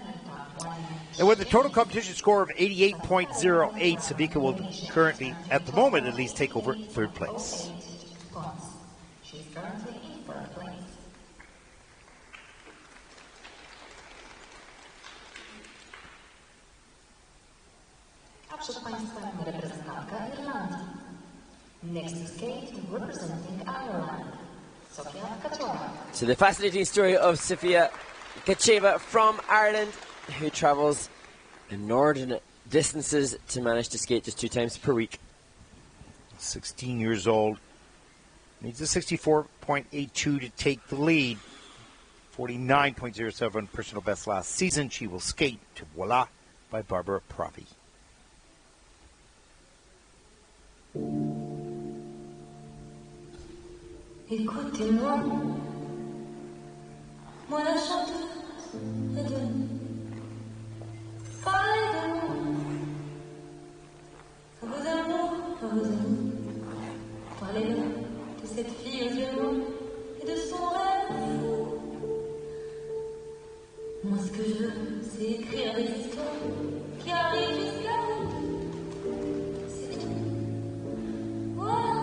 And with a total competition score of 88.08, Savika will currently, at the moment at least, take over third place. She's currently in third place. A przed Państwem reprezentantka Irlandii. Next to skate representing Ireland, Sophia Tkacheva. So the fascinating story of Sophia Tkacheva from Ireland, who travels inordinate distances to manage to skate just 2 times per week. 16 years old. Needs a 64.82 to take the lead. 49.07 personal best last season. She will skate to Voila by Barbara Pravi. Écoutez-moi, moi la chanteuse est de nous. Parlez de moi, à vos amours, à vos amis. Parlez-leur de cette fille aux yeux noirs et de son rêve fou. Moi ce que je veux, c'est écrire des histoires qui arrivent jusqu'à vous. C'est tout. Voilà.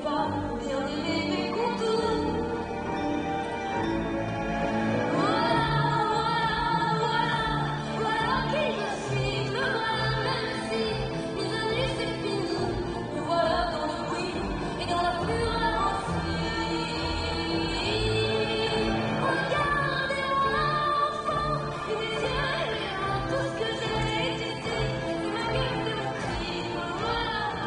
pas bien aimer mes contours. Voilà qui je suis, me voilà même si nos amis c'est fini. Me voilà dans le bruit et dans la fureur aussi. Regardez mon enfant, il est bien tout ce que j'ai ici. C'est ma gueule, c'est mon cri. Me voilà, me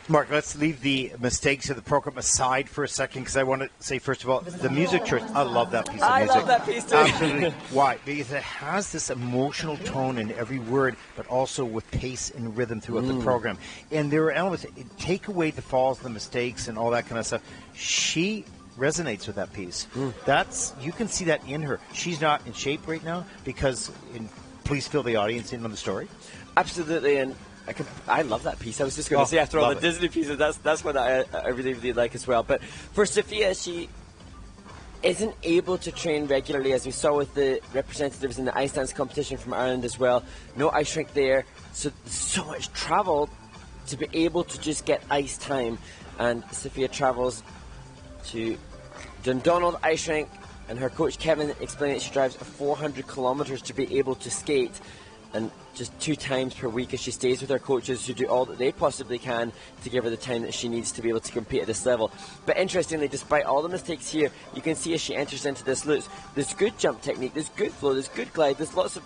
Mark, let's leave the mistakes of the program aside for a second because I want to say, first of all, the music choice. I love that piece of I music. love that piece too. Absolutely. Why? Because it has this emotional tone in every word, but also with pace and rhythm throughout the program. And there are elements, take away the falls, the mistakes, and all that kind of stuff. She resonates with that piece. That's, you can see that in her. She's not in shape right now because, please fill the audience in on the story. Absolutely, and I love that piece. I was just going to say, after all the it. Disney pieces, that's what I really, really like as well. But for Sophia, she isn't able to train regularly, as we saw with the representatives in the ice dance competition from Ireland as well. No ice rink there, so much travel to be able to just get ice time. And Sophia travels to Dundonald Ice Rink, and her coach Kevin explained that she drives 400 kilometres to be able to skate. And just 2 times per week as she stays with her coaches who do all that they possibly can to give her the time that she needs to be able to compete at this level. But interestingly, despite all the mistakes here, you can see as she enters into this loop, there's good jump technique, there's good flow, there's good glide, there's lots of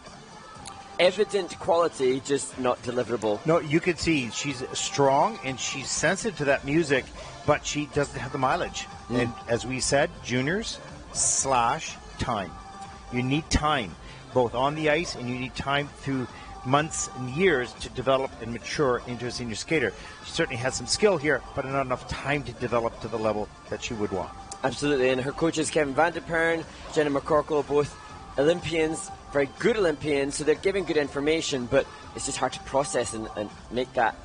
evident quality, just not deliverable. No, you can see she's strong and she's sensitive to that music, but she doesn't have the mileage. And as we said, juniors / time. You need time, both on the ice, and you need time through months and years to develop and mature into a senior skater. She certainly has some skill here, but not enough time to develop to the level that she would want. Absolutely, and her coaches Kevin Van de Pern, Jenna McCorkle, both Olympians, very good Olympians, so they're giving good information, but it's just hard to process and make that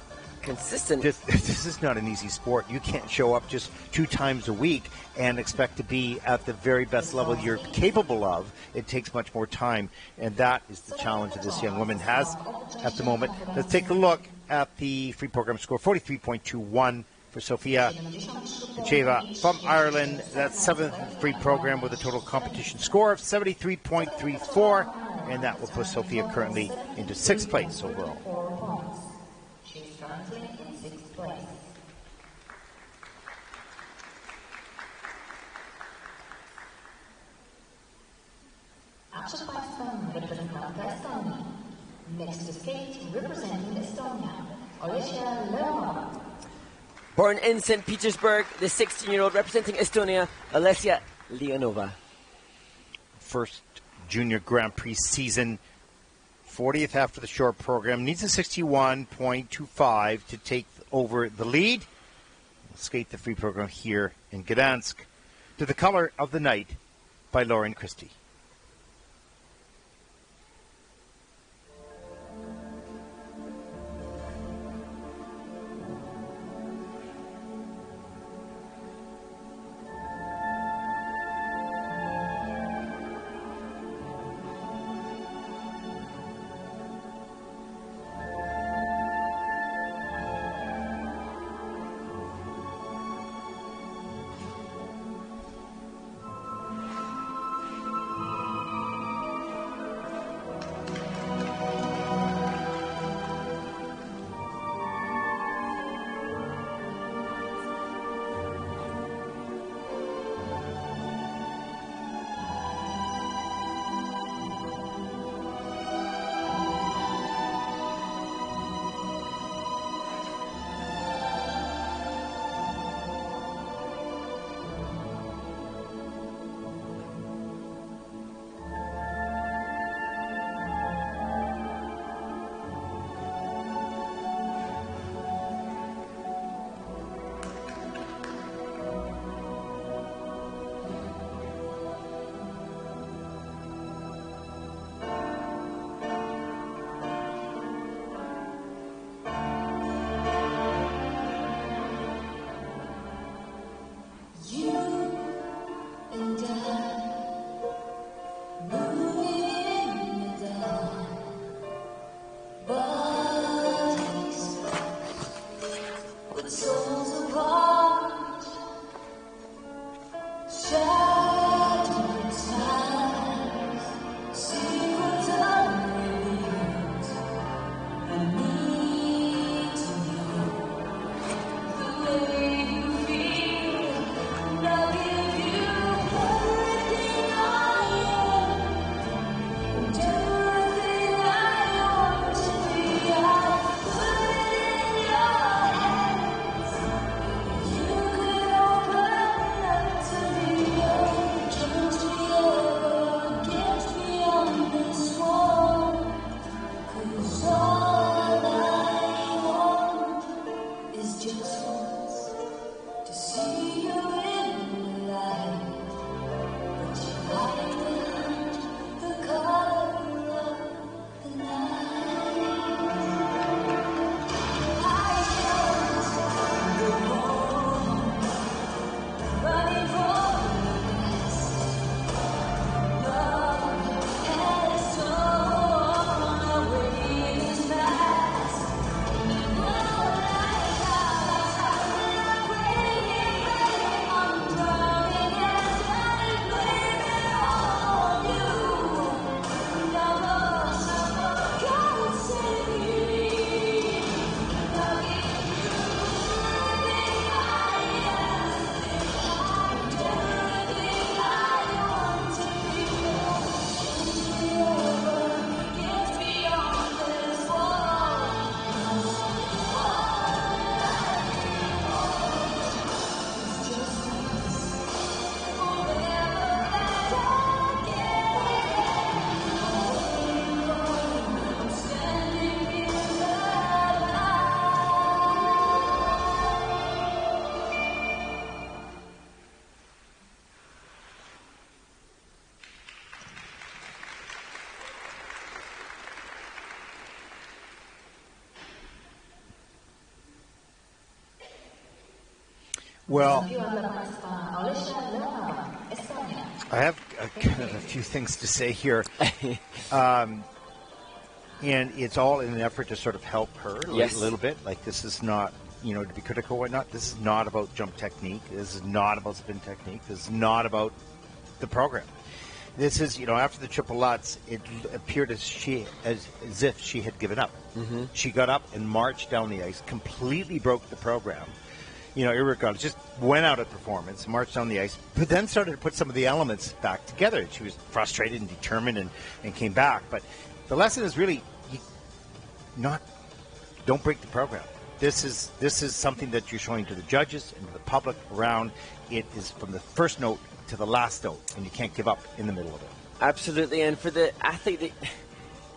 consistent. This is not an easy sport. You can't show up just 2 times a week and expect to be at the very best level you're capable of. It takes much more time, and that is the challenge that this young woman has at the moment. Let's take a look at the free program score. 43.21 for Sophia Tkacheva from Ireland. That's 7th free program with a total competition score of 73.34, and that will put Sophia currently into 6th place overall. She's currently in 6th place. Afterpastan representanta Estonia. Next to skate representing Estonia, Olesja Leonova. Born in St. Petersburg, the 16-year-old representing Estonia, Olesja Leonova. First junior Grand Prix season, 40th after the short program, needs a 61.25 to take over the lead. We'll skate the free program here in Gdansk to The Color of the Night by Lauren Christie. Well, I have a few things to say here. And it's all in an effort to sort of help her a little bit. Like, this is not, to be critical or whatnot, this is not about jump technique. This is not about spin technique. This is not about the program. This is, after the triple Lutz, it appeared as if she had given up. Mm-hmm. She got up and marched down the ice, completely broke the program. Irregardless, just went out of performance, marched down the ice, but then started to put some of the elements back together. She was frustrated and determined and came back. But the lesson is really don't break the program. This is something that you're showing to the judges and to the public around. It is from the first note to the last note, and you can't give up in the middle of it. Absolutely, and for the athlete,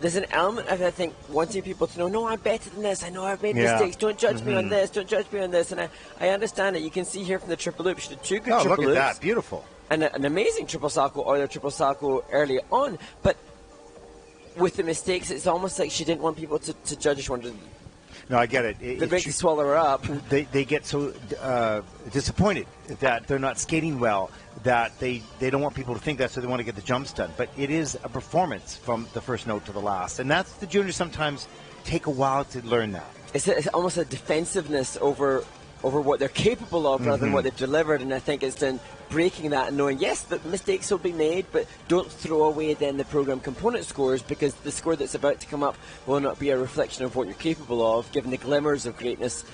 there's an element of, I think, wanting people to know, no, I'm better than this. I know I've made mistakes. Don't judge me on this. Don't judge me on this. And I understand it. You can see here from the triple loop, she did two good triple loops. Look at that. Beautiful. And an amazing triple salto or the triple salto early on. But with the mistakes, it's almost like she didn't want people to judge her. No, I get it. They make you swallow her up. They get so disappointed that they're not skating well, that they don't want people to think that, so they want to get the jumps done. But it is a performance from the first note to the last. And that's the juniors sometimes take a while to learn that. It's almost a defensiveness over what they're capable of rather than what they've delivered. And I think it's then breaking that and knowing, yes, that mistakes will be made, but don't throw away then the program component scores, because the score that's about to come up will not be a reflection of what you're capable of, given the glimmers of greatness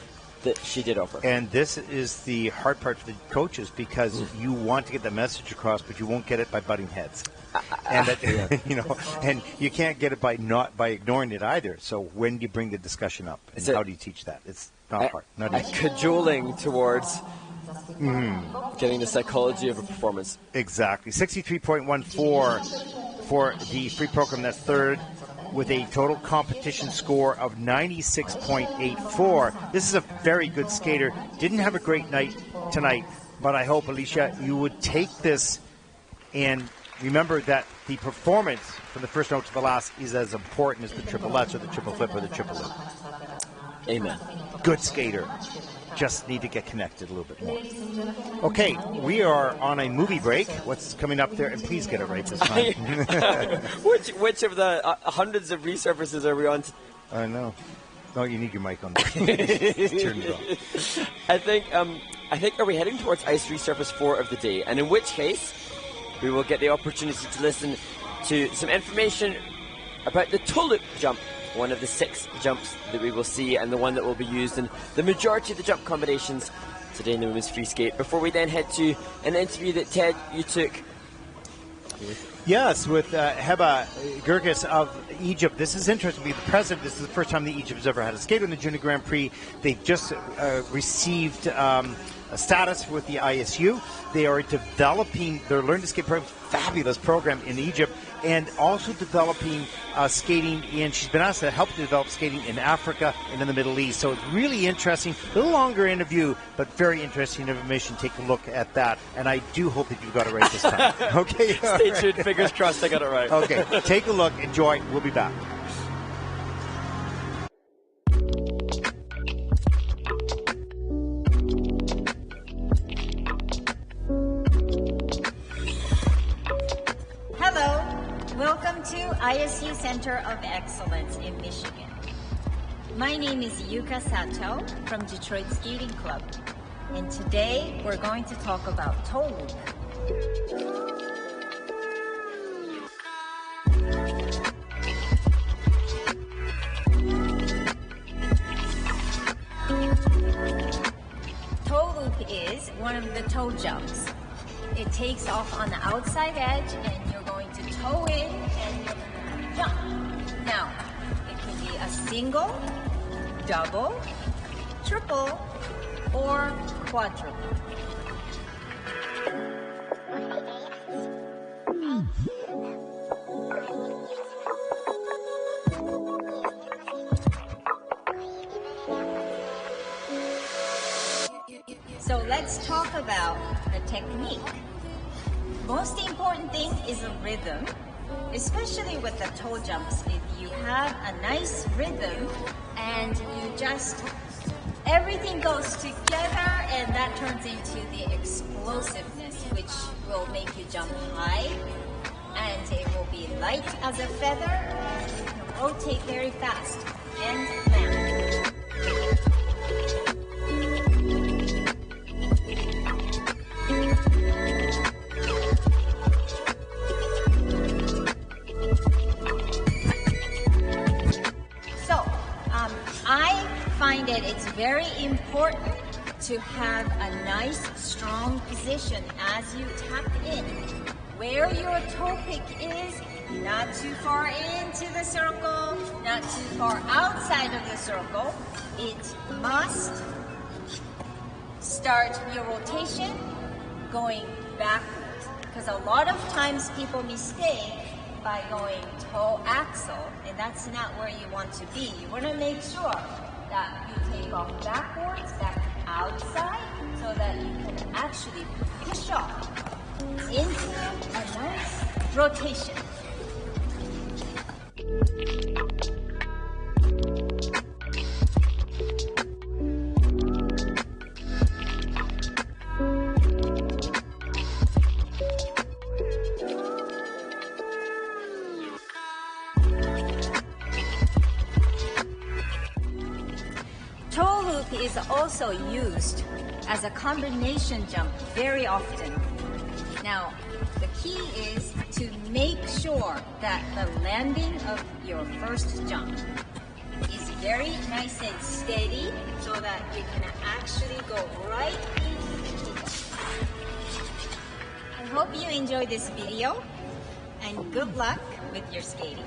that she did offer. And this is the hard part for the coaches, because you want to get the message across, but you won't get it by butting heads. And that, and you can't get it by ignoring it either. So when do you bring the discussion up, and how do you teach that? It's not hard. Not easy. Cajoling towards getting the psychology of a performance. Exactly. 63.14 for the free program. That's third, with a total competition score of 96.84. This is a very good skater. Didn't have a great night tonight, but I hope, Alicia, you would take this and remember that the performance from the first note to the last is as important as the triple Lutz or the triple flip or the triple loop. Amen. Good skater. Just need to get connected a little bit more. Okay, we are on a movie break. What's coming up there? And please get it right this time. which of the hundreds of resurfaces are we on? I know. No, you need your mic on. Turn it off. I think are we heading towards ice resurface 4 of the day? And in which case, we will get the opportunity to listen to some information about the toe loop jump, one of the 6 jumps that we will see, and the one that will be used in the majority of the jump combinations today in the women's free skate. Before we then head to an interview that, Ted, you took. Yes, with Heba Gergis of Egypt. This is interesting because the president, this is the first time that Egypt has ever had a skater in the Junior Grand Prix. They've just received a status with the ISU. They are developing their Learn to Skate program, fabulous program in Egypt, and also developing skating in, she's been asked to help develop skating in Africa and in the Middle East. So it's really interesting. A little longer interview, but very interesting information. Take a look at that. And I do hope that you got it right this time. Okay. Stay tuned. Fingers crossed I got it right. Okay. Take a look. Enjoy. We'll be back. Welcome to ISU Center of Excellence in Michigan. My name is Yuka Sato from Detroit Skating Club, and today we're going to talk about toe loop. Toe loop is one of the toe jumps. It takes off on the outside edge, and you're going to toe in and jump. Now, it can be a single, double, triple, or quadruple. So let's talk about the technique. Most important thing is the rhythm, especially with the toe jumps. If you have a nice rhythm and you just, everything goes together and that turns into the explosiveness, which will make you jump high, and it will be light as a feather, and you can rotate very fast and land. I find it's very important to have a nice, strong position as you tap in. Where your toe pick is, not too far into the circle, not too far outside of the circle. It must start your rotation going backwards, because a lot of times people mistake by going toe axle, and that's not where you want to be. You want to make sure that you take off backwards, back outside, so that you can actually push off into a nice rotation. Is also used as a combination jump very often. Now, the key is to make sure that the landing of your first jump is very nice and steady, so that you can actually go right into the kick. I hope you enjoyed this video, and good luck with your skating.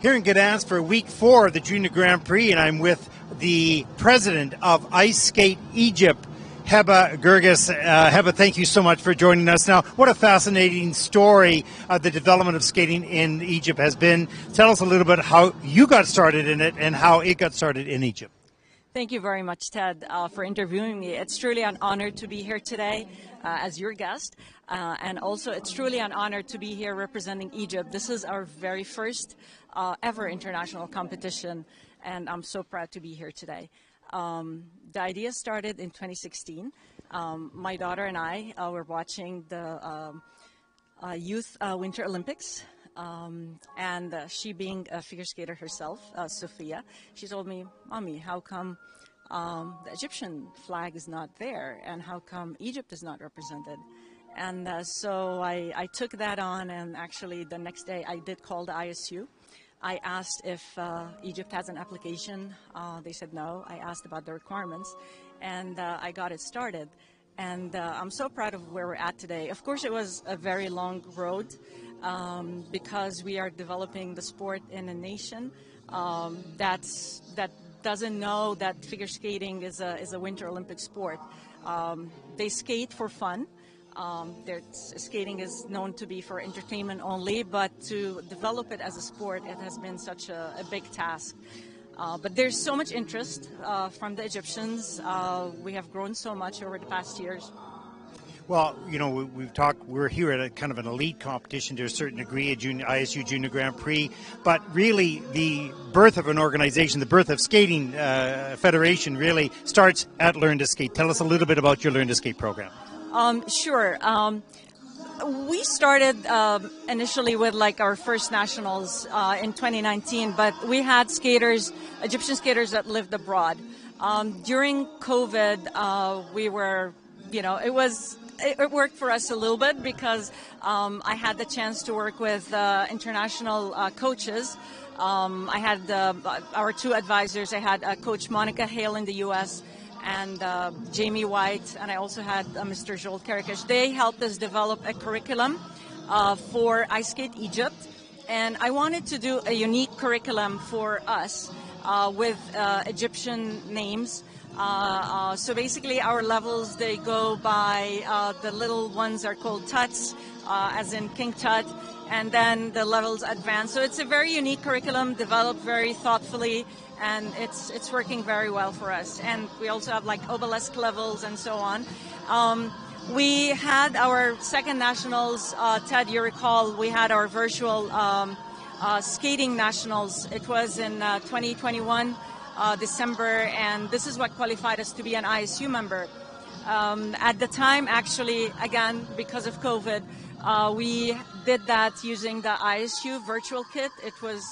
Here in Gdansk for week 4 of the Junior Grand Prix, and I'm with the president of Ice Skate Egypt, Heba Gergis. Heba, thank you so much for joining us. Now, what a fascinating story the development of skating in Egypt has been. Tell us a little bit how you got started in it and how it got started in Egypt. Thank you very much, Ted, for interviewing me. It's truly an honor to be here today as your guest. And also, it's truly an honor to be here representing Egypt. This is our very first ever international competition, and I'm so proud to be here today. The idea started in 2016. My daughter and I were watching the Youth Winter Olympics, and she being a figure skater herself, Sophia, she told me, "Mommy, how come the Egyptian flag is not there, and how come Egypt is not represented?" And so I took that on, and actually the next day I did call the ISU. I asked if Egypt has an application. They said no. I asked about the requirements, and I got it started. And I'm so proud of where we're at today. Of course, it was a very long road because we are developing the sport in a nation that doesn't know that figure skating is a Winter Olympic sport. They skate for fun. Skating is known to be for entertainment only, but to develop it as a sport, it has been such a big task. But there's so much interest from the Egyptians. We have grown so much over the past years. Well, you know, we've talked, we're here at a kind of an elite competition to a certain degree, a ISU Junior Grand Prix, but really the birth of an organization, the birth of Skating Federation really starts at Learn to Skate. Tell us a little bit about your Learn to Skate program. Sure. We started initially with like our first nationals in 2019, but we had skaters, Egyptian skaters that lived abroad. During COVID, we were, you know, it worked for us a little bit because I had the chance to work with international coaches. I had our two advisors. I had Coach Monica Hale in the U.S. and Jamie White, and I also had Mr. Joel Karakash. They helped us develop a curriculum for Ice Skate Egypt, and I wanted to do a unique curriculum for us with Egyptian names. So basically our levels, they go by, the little ones are called tuts, as in King Tut, and then the levels advance. So it's a very unique curriculum, developed very thoughtfully, and it's working very well for us. And we also have like obelisk levels and so on. We had our second nationals, Ted, you recall, we had our virtual skating nationals. It was in 2021 December, and this is what qualified us to be an ISU member. At the time, actually, again, because of COVID, we did that using the ISU virtual kit. It was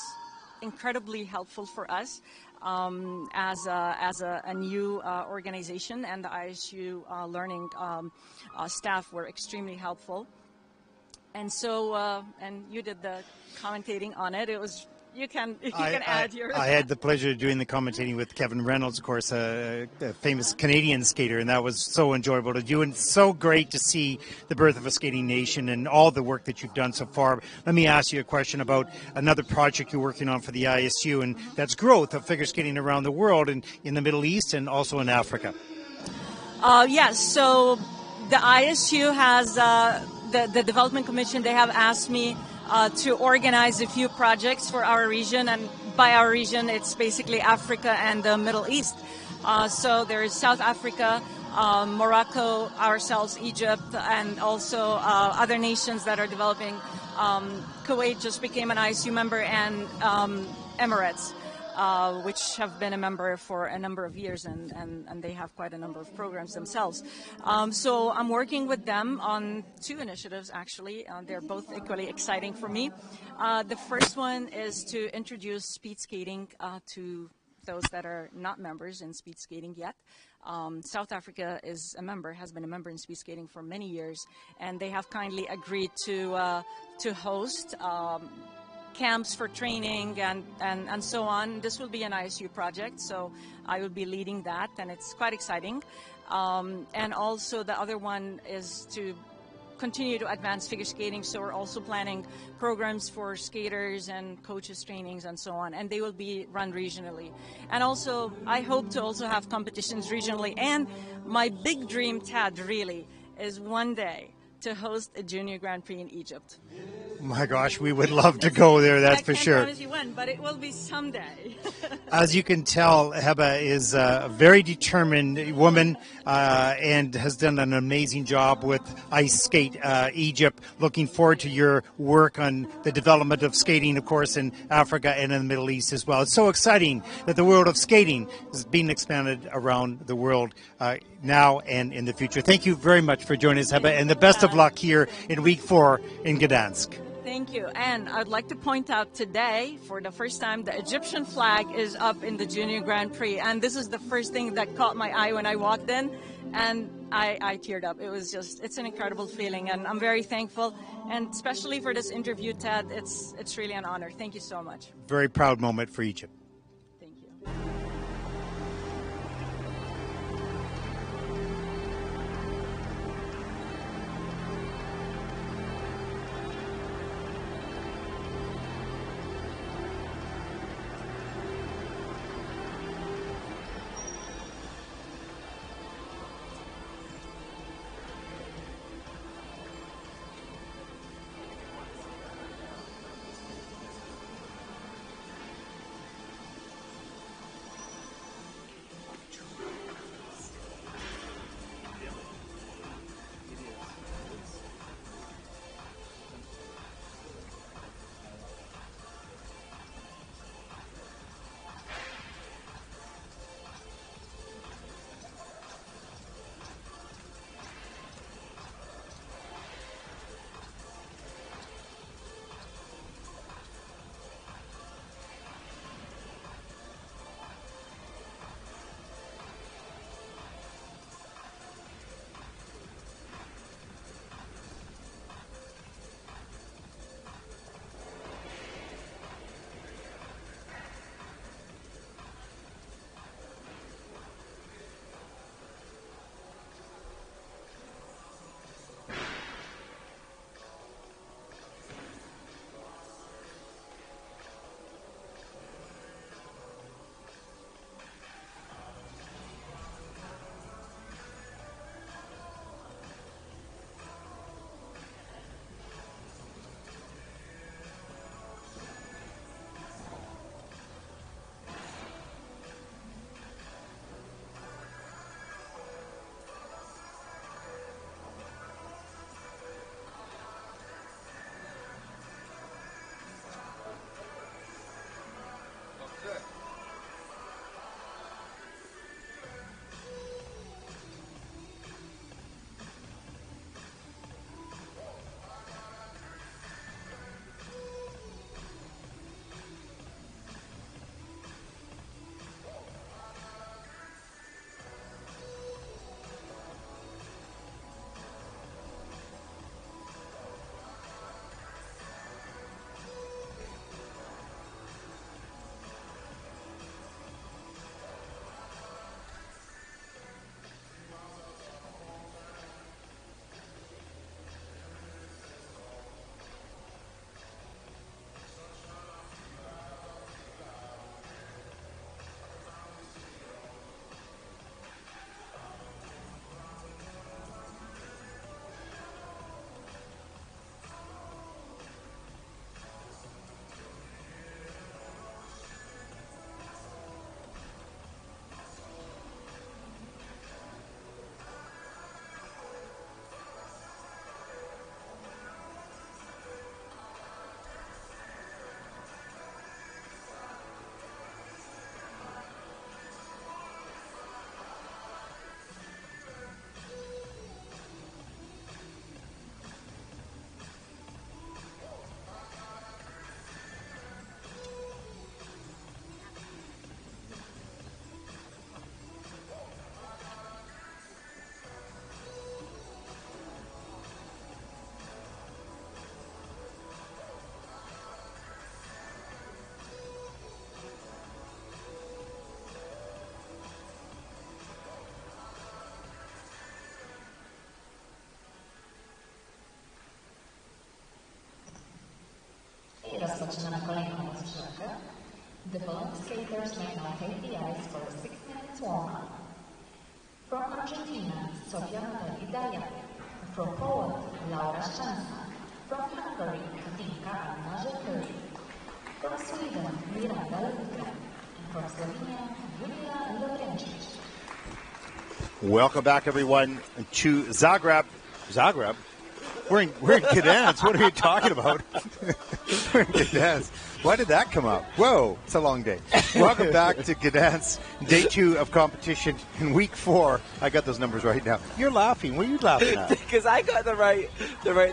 incredibly helpful for us as a new organization, and the ISU learning staff were extremely helpful. And so, and you did the commentating on it. It was. You can add your. I had the pleasure of doing the commentating with Kevin Reynolds, of course, a famous Canadian skater, and that was so enjoyable to do, and so great to see the birth of a skating nation and all the work that you've done so far. Let me ask you a question about another project you're working on for the ISU, and that's growth of figure skating around the world and in the Middle East and also in Africa. Yes, so the ISU has the Development Commission. They have asked me to organize a few projects for our region, and by our region, it's basically Africa and the Middle East. So there is South Africa, Morocco, ourselves, Egypt, and also other nations that are developing. Kuwait just became an ISU member, and Emirates, which have been a member for a number of years, and they have quite a number of programs themselves. So I'm working with them on two initiatives, actually. They're both equally exciting for me. The first one is to introduce speed skating to those that are not members in speed skating yet. South Africa is a member, has been a member in speed skating for many years, and they have kindly agreed to host camps for training and so on. This will be an ISU project, so I will be leading that, and it's quite exciting. And also the other one is to continue to advance figure skating, so we're also planning programs for skaters and coaches trainings and so on, and they will be run regionally. And also I hope to also have competitions regionally, and my big dream, Tad, really is one day to host a junior Grand Prix in Egypt. My gosh, we would love to go there, that's for sure. I can't promise you when, but it will be someday. As you can tell, Heba is a very determined woman and has done an amazing job with Ice Skate Egypt. Looking forward to your work on the development of skating, of course, in Africa and in the Middle East as well. It's so exciting that the world of skating is being expanded around the world now and in the future. Thank you very much for joining us, Heba, and the best of luck here in week 4 in Gdansk. Thank you. And I'd like to point out today, for the first time, the Egyptian flag is up in the Junior Grand Prix. And this is the first thing that caught my eye when I walked in. And I teared up. It was just, it's an incredible feeling. And I'm very thankful. And especially for this interview, Ted, it's really an honor. Thank you so much. Very proud moment for Egypt. Thank you. Zaczynamy kolejną rozgrzewkę. The following skaters may now take the ice for a 6 minutes warm-up. From Argentina, Sophia Natalie Dayan. From Poland, Laura Szczęsna. From Hungary, Katinka Anna Zsembery. From Sweden, Miranda Lundgren. And from Slovenia, Julia Sebestyen. Welcome back, everyone, to Zagreb. Zagreb? We're in Gdansk. What are you talking about? We're in Gdansk. Why did that come up? Whoa, it's a long day. Welcome back to Gdansk, day 2 of competition in week 4. I got those numbers right now. You're laughing. What are you laughing at? Because I got the right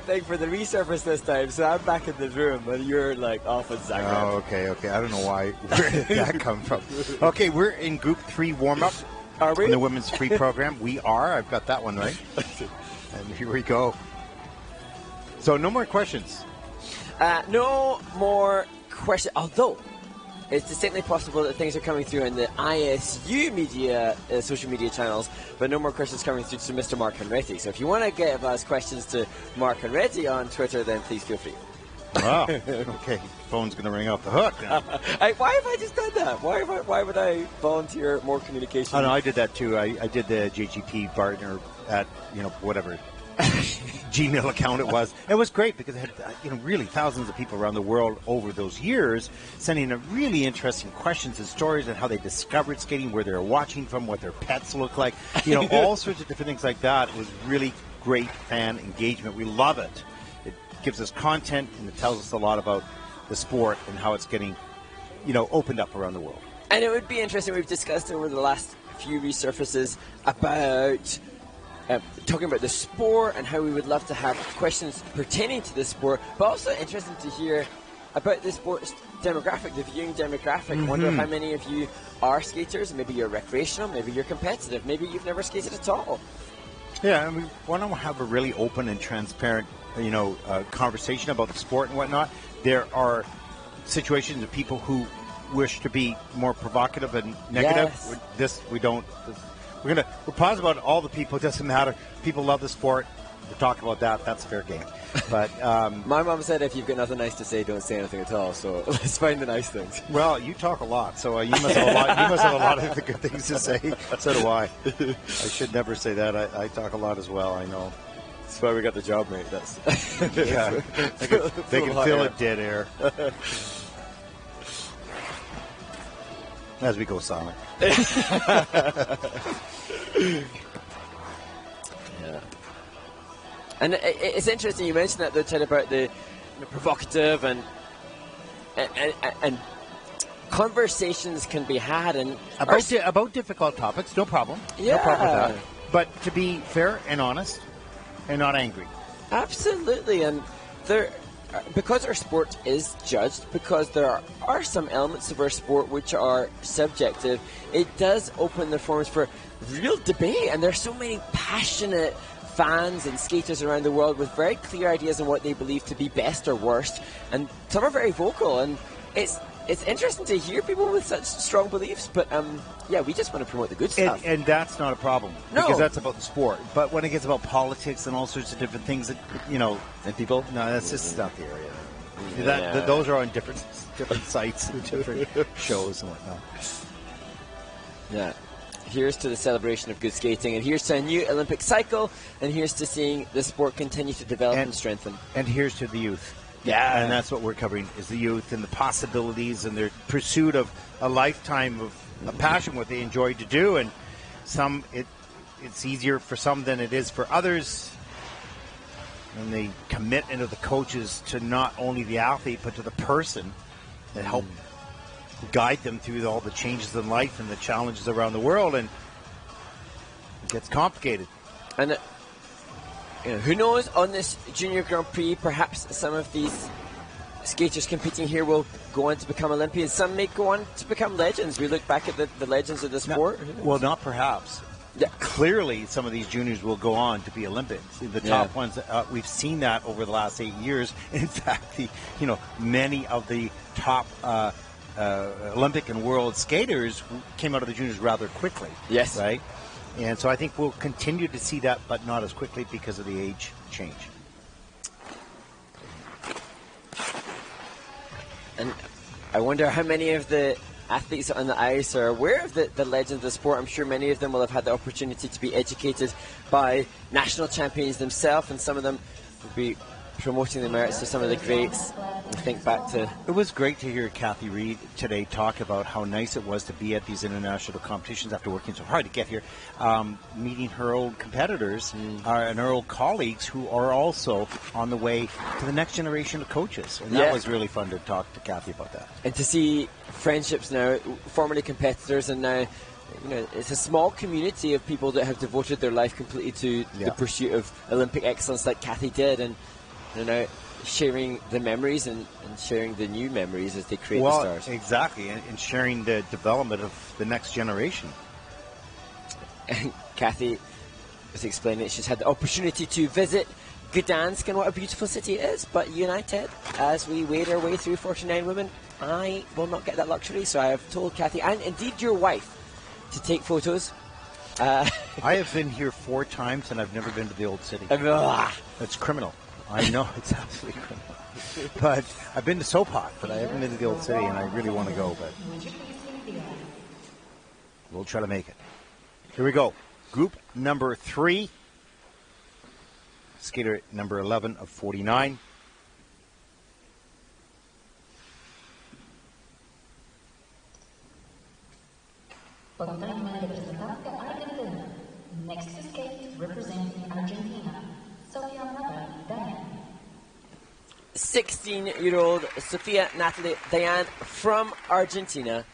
thing for the resurface this time, so I'm back in the room, and you're like off in Zagreb. Oh, okay. I don't know why. Where did that come from? Okay, we're in Group 3 warm-up. Are we? In the women's free program. We are. I've got that one right. And here we go. So no more questions. No more questions. Although it's distinctly possible that things are coming through in the ISU media, social media channels, but no more questions coming through to Mr. Mark Henretti. So if you want to give us questions to Mark Henretti on Twitter, then please feel free. Wow. Okay. Phone's going to ring off the hook now. Why have I just done that? Why would I volunteer more communication? Oh, no, I did that too. I did the JGP partner at, whatever Gmail account it was. It was great because it had, really thousands of people around the world over those years sending in really interesting questions and stories and how they discovered skating, where they were watching from, what their pets look like, all sorts of different things like that. It was really great fan engagement. We love it. It gives us content and it tells us a lot about the sport and how it's getting, opened up around the world. And it would be interesting. We've discussed over the last few resurfaces about talking about the sport and how we would love to have questions pertaining to the sport, but also interesting to hear about the sport's demographic, the viewing demographic. Mm-hmm. Wonder how many of you are skaters. Maybe you're recreational, maybe you're competitive, maybe you've never skated at all. Yeah, and we want to have a really open and transparent, conversation about the sport and whatnot. There are situations of people who wish to be more provocative and negative. Yes. We're positive about all the people. It doesn't matter. People love the sport. We talk about that. That's fair game. But my mom said if you've got nothing nice to say, don't say anything at all. So let's find the nice things. Well, you talk a lot, so you must have a lot. You must have a lot of the good things to say. So do I. I should never say that. I talk a lot as well. I know. That's why we got the job, mate. That's yeah. They can feel it dead air. As we go silent. Yeah. And it's interesting you mentioned that, though, Ted, about the provocative and conversations can be had and about difficult topics. No problem. Yeah. No problem with that. But to be fair and honest and not angry. Absolutely. And because our sport is judged, because there are some elements of our sport which are subjective, it does open the forums for real debate. And there's so many passionate fans and skaters around the world with very clear ideas on what they believe to be best or worst. And some are very vocal. And it's interesting to hear people with such strong beliefs. But, we just want to promote the good stuff. And that's not a problem. No. Because that's about the sport. But when it gets about politics and all sorts of different things that, And people? No, that's just not the area. Yeah. Those are on different sites and different shows and whatnot. Yeah. Here's to the celebration of good skating, and here's to a new Olympic cycle, and here's to seeing the sport continue to develop and strengthen. And here's to the youth. Yeah. And that's what we're covering, is the youth and the possibilities and their pursuit of a lifetime of a passion, what they enjoy to do. And it's easier for some than it is for others. And the commitment of the coaches to not only the athlete, but to the person that help guide them through all the changes in life and the challenges around the world. And it gets complicated. And who knows, on this Junior Grand Prix, perhaps some of these skaters competing here will go on to become Olympians. Some may go on to become legends. We look back at the legends of the sport. Well, not perhaps. Yeah. Clearly, some of these juniors will go on to be Olympians. The top ones, we've seen that over the last 8 years. In fact, many of the top Olympic and world skaters came out of the juniors rather quickly. Yes. Right? And so I think we'll continue to see that, but not as quickly because of the age change. And I wonder how many of the athletes on the ice are aware of the legend of the sport. I'm sure many of them will have had the opportunity to be educated by national champions themselves, and some of them will be promoting the merits of some of the greats. I think back to... It was great to hear Kathy Reed today talk about how nice it was to be at these international competitions after working so hard to get here, meeting her old competitors and her old colleagues who are also on the way to the next generation of coaches. And that was really fun to talk to Kathy about that. And to see friendships now, formerly competitors, and now, you know, it's a small community of people that have devoted their life completely to the pursuit of Olympic excellence like Kathy did, and you know, sharing the memories and sharing the new memories as they create the stars. Exactly, and sharing the development of the next generation. And Kathy was explaining that she's had the opportunity to visit Gdansk, and what a beautiful city it is. But united, as we wade our way through 49 women, I will not get that luxury, so I have told Kathy, and indeed your wife, to take photos. I have been here 4 times, and I've never been to the old city. It's criminal. I know, it's absolutely criminal. But I've been to Sopot, but I haven't been to the old city, and I really want to go, but we'll try to make it. Here we go. Group number 3. Skater number 11 of 49. Next to skate, representing Argentina, Sophia Natalie Dayan. 16-year-old Sophia Natalie Dayan from Argentina.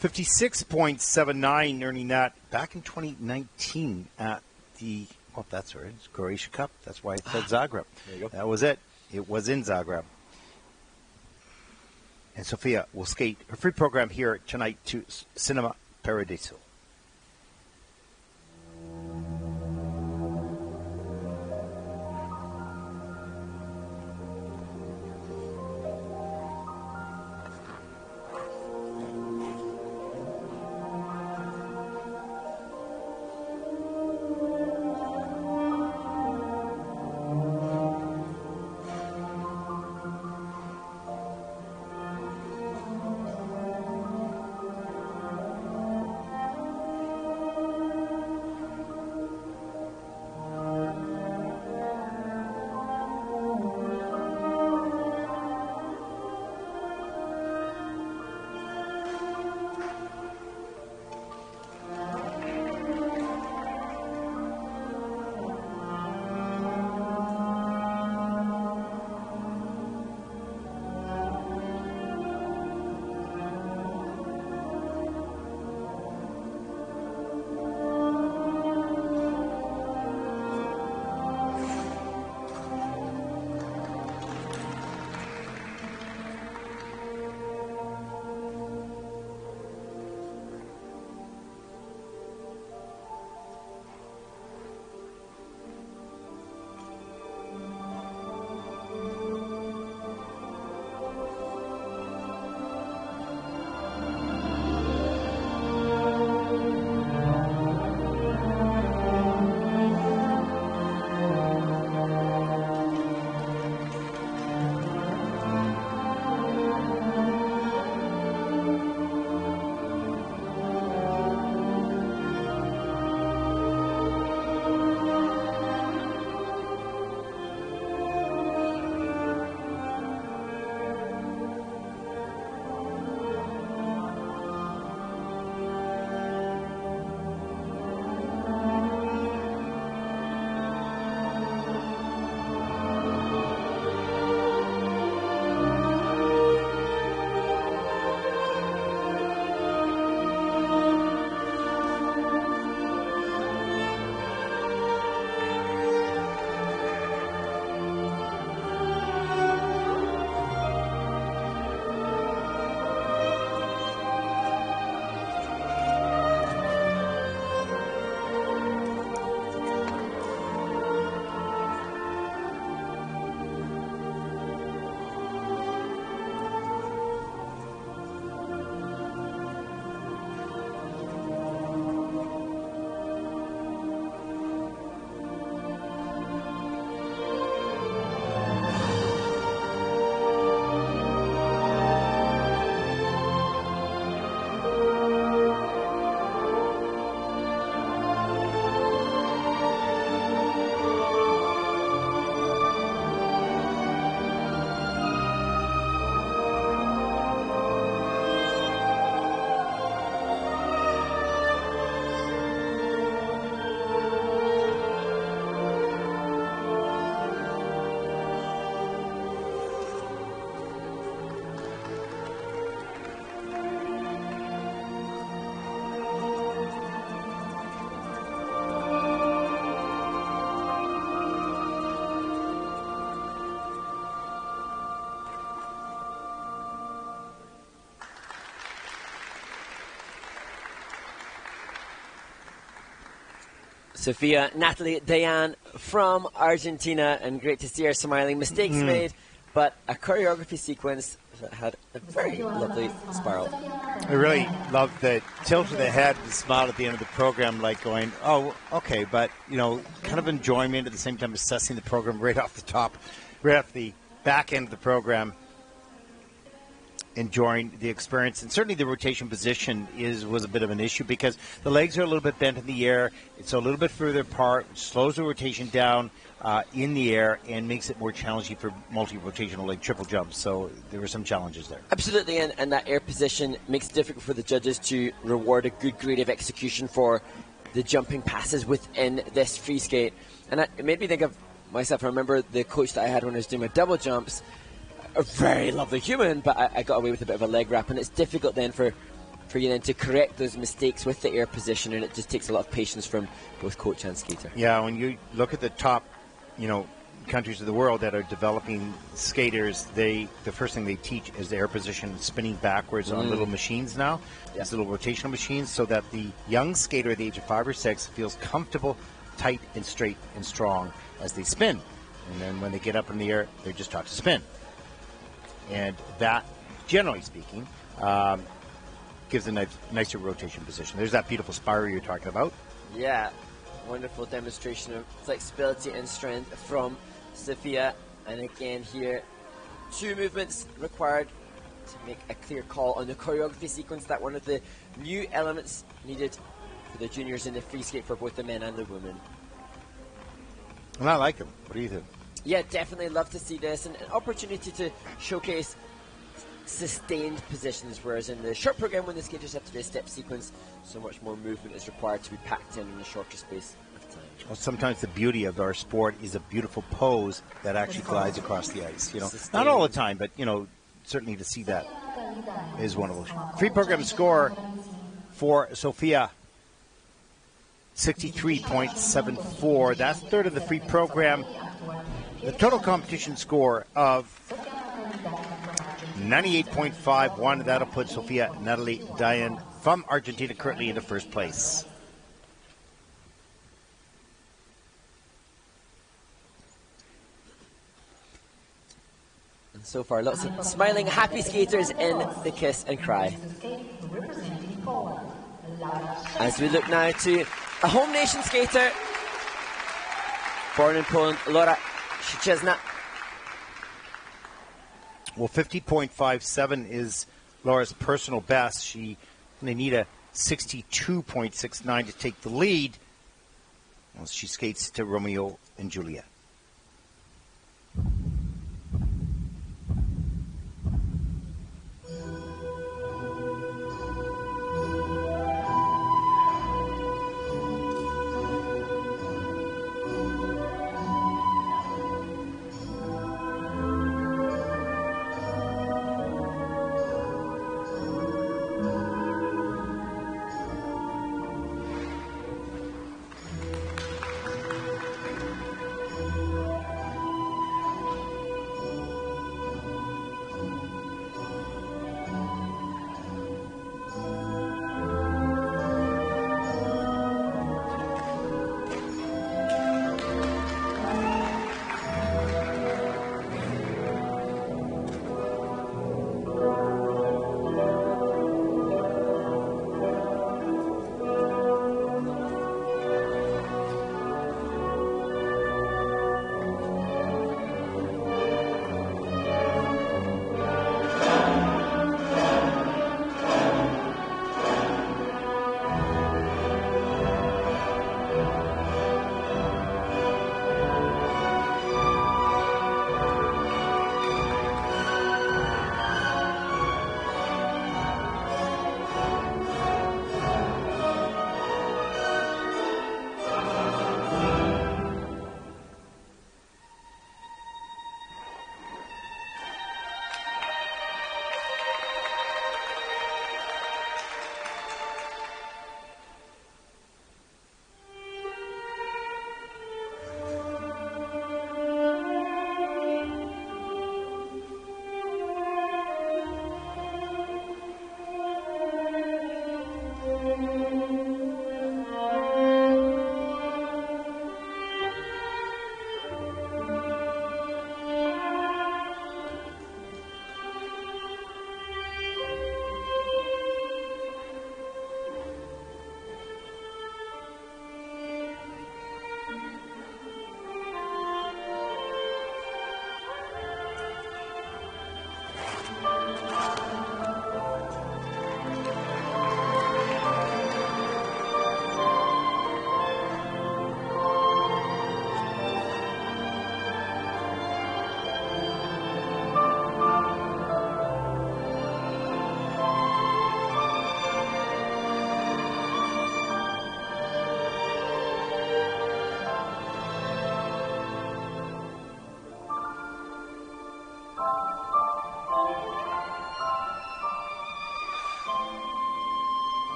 56.79, earning that back in 2019 at the, that's right, it's Croatia Cup. That's why it said Zagreb. There you go. That was it. It was in Zagreb. And Sophia will skate her free program here tonight to Cinema Paradiso. Sophia Natalie Dayan from Argentina, and great to see her smiling. Mistakes made, but a choreography sequence that had a very lovely spiral. I really loved the tilt of the head, the smile at the end of the program, like going, oh, okay, but, you know, kind of enjoyment at the same time assessing the program right off the top, right off the back end of the program, enjoying the experience. And certainly the rotation position was a bit of an issue because the legs are a little bit bent in the air. It's a little bit further apart, which slows the rotation down in the air and makes it more challenging for multi-rotational leg triple jumps. So there were some challenges there. Absolutely, and that air position makes it difficult for the judges to reward a good grade of execution for the jumping passes within this free skate. And it made me think of myself. I remember the coach that I had when I was doing my double jumps, a very lovely human, but I got away with a bit of a leg wrap, and it's difficult then for you then to correct those mistakes with the air position, and it just takes a lot of patience from both coach and skater. Yeah, when you look at the top, countries of the world that are developing skaters, the first thing they teach is the air position, spinning backwards on little machines now, these little rotational machines, so that the young skater at the age of 5 or 6 feels comfortable, tight and straight and strong as they spin. And then when they get up in the air, they're just taught to spin. And that, generally speaking, gives a nicer rotation position. There's that beautiful spiral you're talking about. Yeah, wonderful demonstration of flexibility and strength from Sophia. And again here, 2 movements required to make a clear call on the choreography sequence. That one of the new elements needed for the juniors in the free skate for both the men and the women. And I like them. What do you think? Yeah, definitely love to see this, and an opportunity to showcase sustained positions, whereas in the short program when the skaters have to do a step sequence, so much more movement is required to be packed in a shorter space of time. Well, sometimes the beauty of our sport is a beautiful pose that actually glides across the ice. Not all the time, but certainly to see that is wonderful. Free program score for Sophia, 63.74. That's third of the free program. The total competition score of 98.51. That'll put Sophia Natalie Dayan from Argentina currently into first place. And so far, lots of smiling, happy skaters in the kiss and cry. As we look now to a home nation skater, born in Poland, Flora Marie. Well, 50.57 is Laura's personal best. They need a 62.69 to take the lead as she skates to Romeo and Juliet.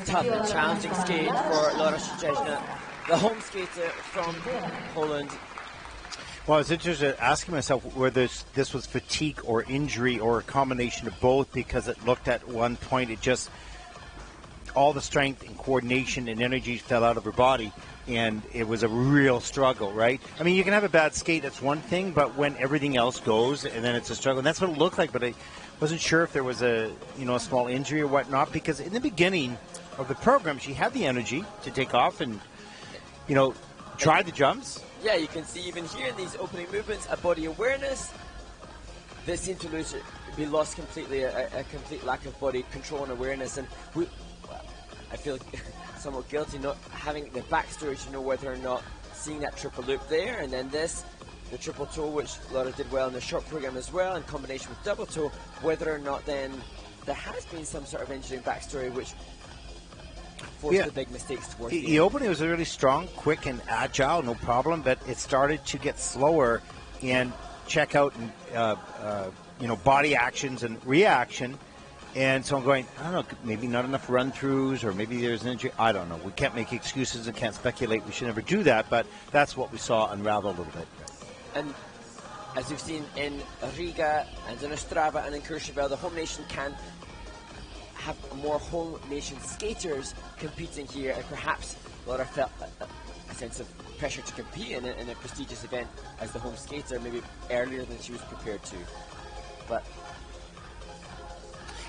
tough and challenging skate for Laura Szczęsna, the home skater from Poland. Well, I was interested in asking myself whether this was fatigue or injury or a combination of both, because it looked at one point, it just, all the strength and coordination and energy fell out of her body, and it was a real struggle, right? I mean, you can have a bad skate, that's one thing, but when everything else goes, and then it's a struggle, and that's what it looked like, but I wasn't sure if there was a small injury or whatnot, because in the beginning of the program, she had the energy to take off and, try the jumps. Yeah, you can see even here in these opening movements, a body awareness. They seem to be lost completely, a complete lack of body control and awareness. And I feel somewhat guilty not having the backstory to know whether or not seeing that triple loop there, and then the triple toe, which Laura did well in the short program as well, in combination with double toe, whether or not then there has been some sort of engineering backstory which forced the big mistakes towards the The opening was really strong, quick, and agile, no problem, but it started to get slower and check out and body actions and reaction. And so I'm going, I don't know, maybe not enough run-throughs, or maybe there's an injury. I don't know. We can't make excuses and can't speculate. We should never do that, but that's what we saw unravel a little bit. And as you've seen in Riga and in Ostrava and in Courchevel, the home nation can have more home nation skaters competing here, and perhaps Laura felt a sense of pressure to compete in a prestigious event as the home skater maybe earlier than she was prepared to. But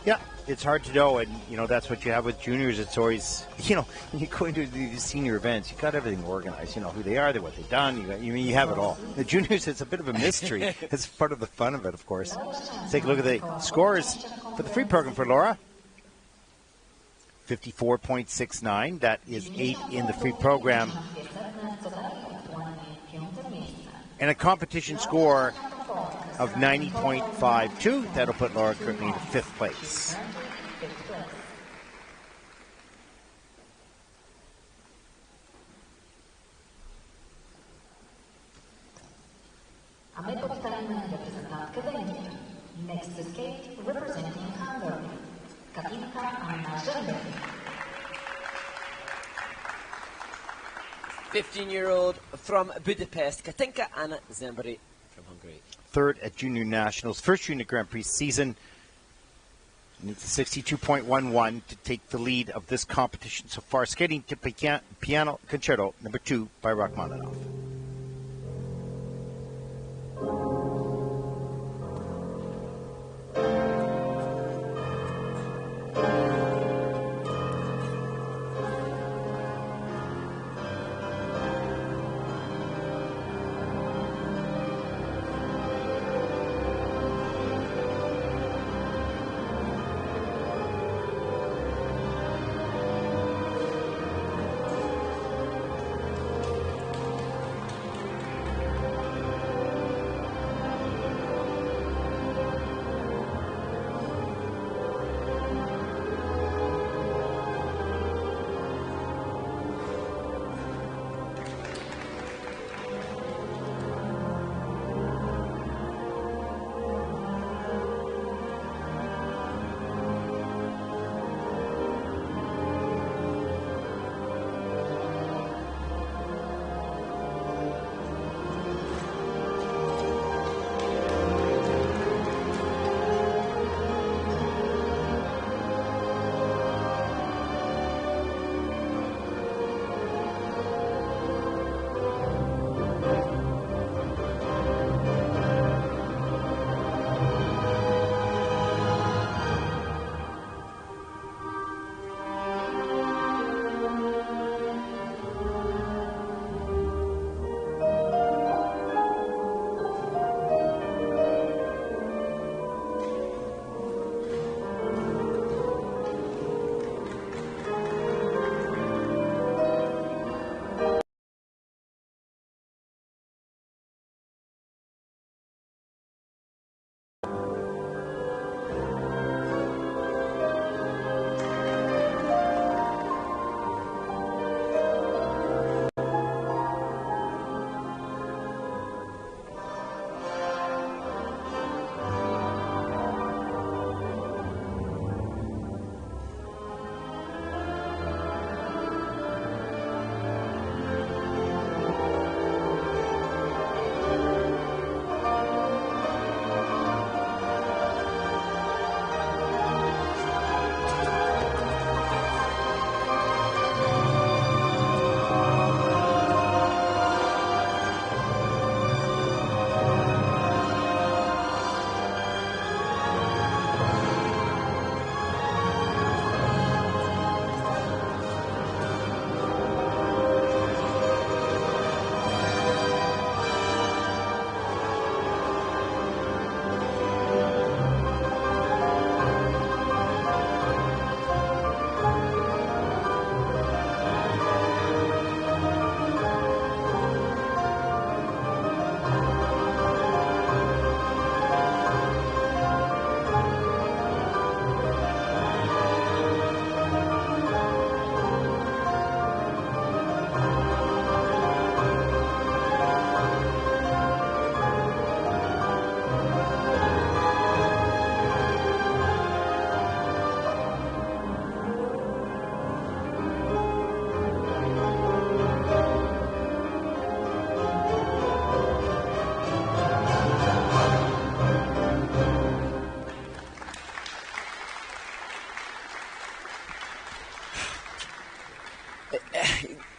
yeah, it's hard to know, and that's what you have with juniors. It's always, when you go into these senior events, you've got everything organized. You know who they are, what they've done. You have it all. The juniors, it's a bit of a mystery. It's part of the fun of it, of course. Let's take a look at the scores for the free program for Laura. 54.69. That is 8 in the free program, and a competition score of 90.52. That'll put Laura currently in 5th place. Next to skate, representing Hungary, Katinka Anna Zsembery. 15-year-old from Budapest, Katinka Anna Zsembery from Hungary. 3rd at Junior Nationals, first Junior Grand Prix season. Needs a 62.11 to take the lead of this competition so far. Skating to Piano Concerto, number 2 by Rachmaninoff.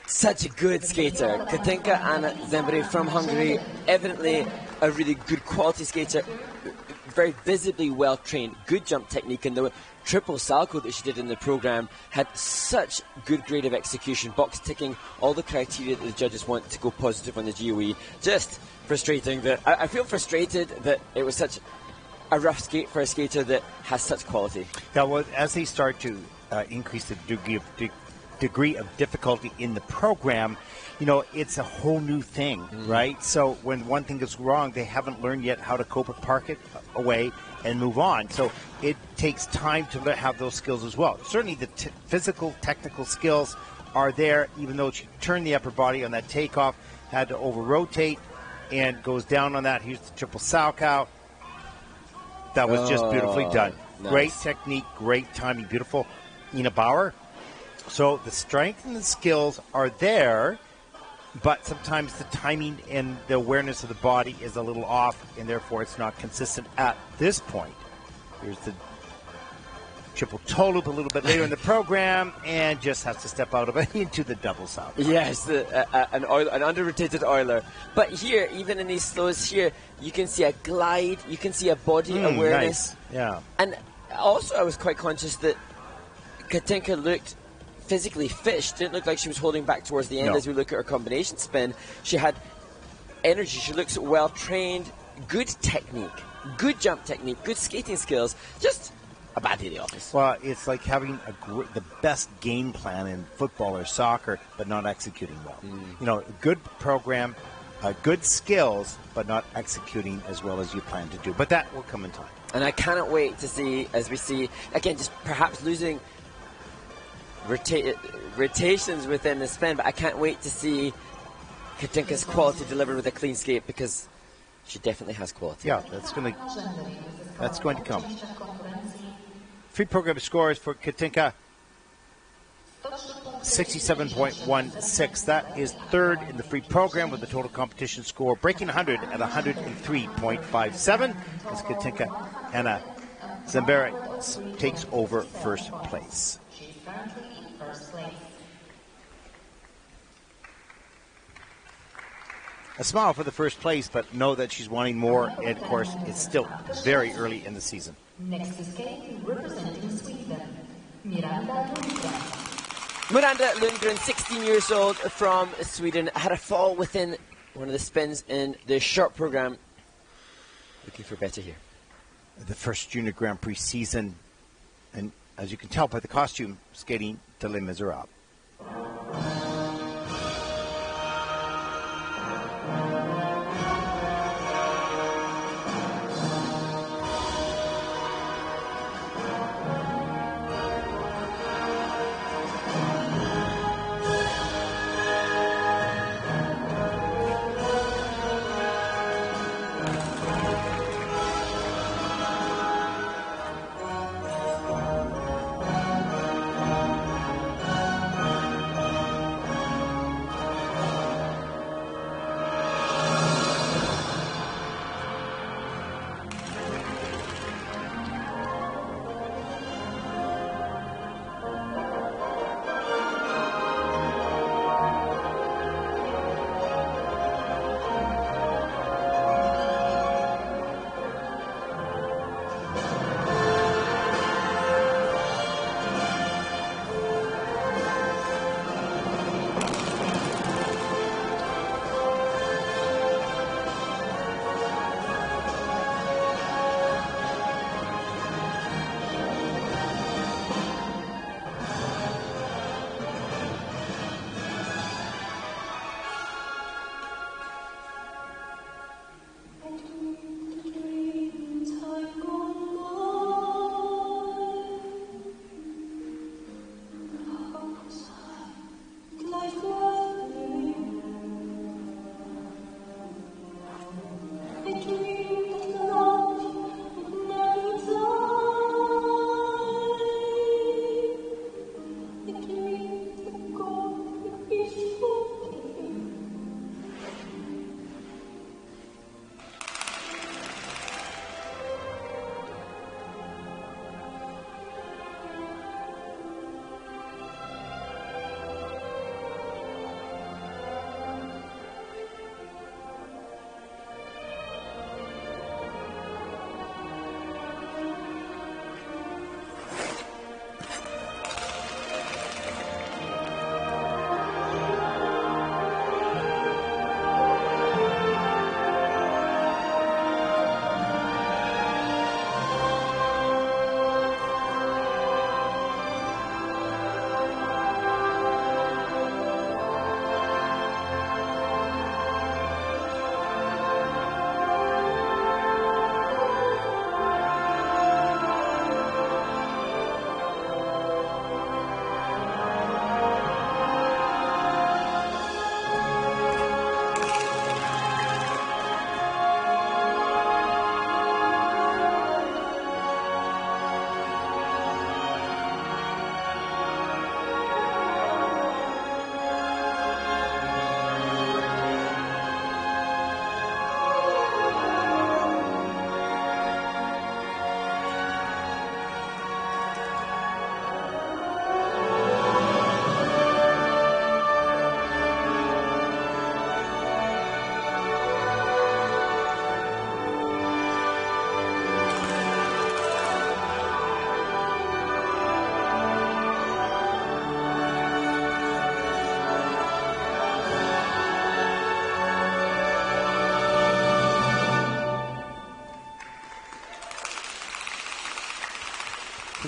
Such a good skater. Katinka Anna Zsembery from Hungary, evidently a really good quality skater, very visibly well trained, good jump technique, and the triple salto that she did in the program had such good grade of execution, box ticking all the criteria that the judges want to go positive on the GOE. Just frustrating that I feel frustrated that it was such a rough skate for a skater that has such quality. Yeah, well, as they start to increase the degree of difficulty in the program, you know, it's a whole new thing, right? So when one thing goes wrong, they haven't learned yet how to cope with, park it away, and move on. So it takes time to have those skills as well. Certainly the physical, technical skills are there, even though she turned the upper body on that takeoff, had to over-rotate, and goes down on that. Here's the triple salchow. That was just beautifully done. Nice. Great technique, great timing, beautiful. Ina Bauer. So the strength and the skills are there, but sometimes the timing and the awareness of the body is a little off, and therefore it's not consistent at this point. Here's the triple toe loop a little bit later in the program, and just has to step out of it into the double salto. Yes, an under-rotated Euler. But here, even in these slows here, you can see a glide, you can see a body awareness. Nice. Yeah. And also I was quite conscious that Katinka looked physically fit. She didn't look like she was holding back towards the end. No. As we look at her combination spin, she had energy. She looks well trained, good technique, good jump technique, good skating skills. Just a bad day at the office. Well, it's like having the best game plan in football or soccer, but not executing well. You know, a good program, good skills, but not executing as well as you plan to do. But that will come in time. And I cannot wait to see, as we see, again, just perhaps losing rotations within the spin, but I can't wait to see Katinka's quality delivered with a clean skate, because she definitely has quality. Yeah, that's going to come. Free program scores for Katinka: 67.16. That is third in the free program with the total competition score breaking 100 at 103.57. As Katinka Anna Zsembery takes over first place. She's currently in first place. A smile for the first place, but know that she's wanting more. And of course, it's still very early in the season. Next to skate, representing Sweden, Miranda Lundgren. Miranda Lundgren, 16 years old, from Sweden, had a fall within one of the spins in the short program. Looking for better here. The first Junior Grand Prix season, and as you can tell by the costume, skating to Les Miserables.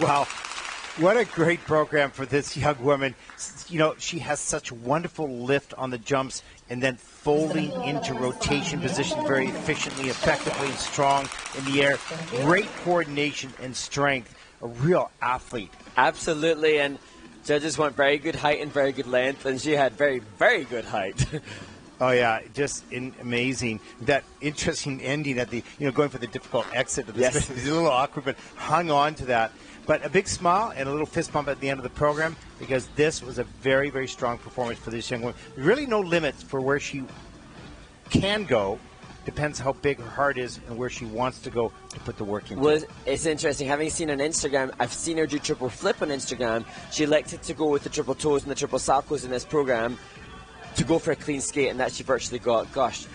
Well, what a great program for this young woman. You know, she has such wonderful lift on the jumps and then folding into rotation position very efficiently, effectively, and strong in the air. Great coordination and strength. A real athlete. Absolutely, and judges want very good height and very good length, and she had very, very good height. Oh, yeah, just amazing. That interesting ending at the, going for the difficult exit of this. Yes. It's a little awkward, but hung on to that. But a big smile and a little fist bump at the end of the program because this was a very, very strong performance for this young woman. Really no limits for where she can go. Depends how big her heart is and where she wants to go to put the work into. Well, it's interesting. Having seen on Instagram, I've seen her do triple flip on Instagram. She elected to go with the triple toes and the triple salchows in this program to go for a clean skate, and that she virtually got. Gosh,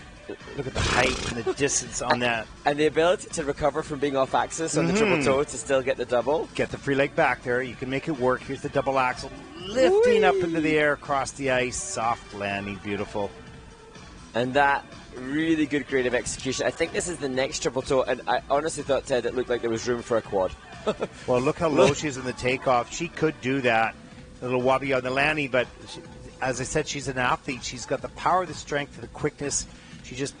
look at the height and the distance on that. And the ability to recover from being off axis on the triple toe to still get the double. Get the free leg back there. You can make it work. Here's the double axel. Lifting up into the air across the ice. Soft landing. Beautiful. And that really good creative execution. I think this is the next triple toe, and I honestly thought, Ted, it looked like there was room for a quad. Well, look how low she is in the takeoff. She could do that. A little wobbly on the landing, but as I said, she's an athlete. She's got the power, the strength, the quickness. She just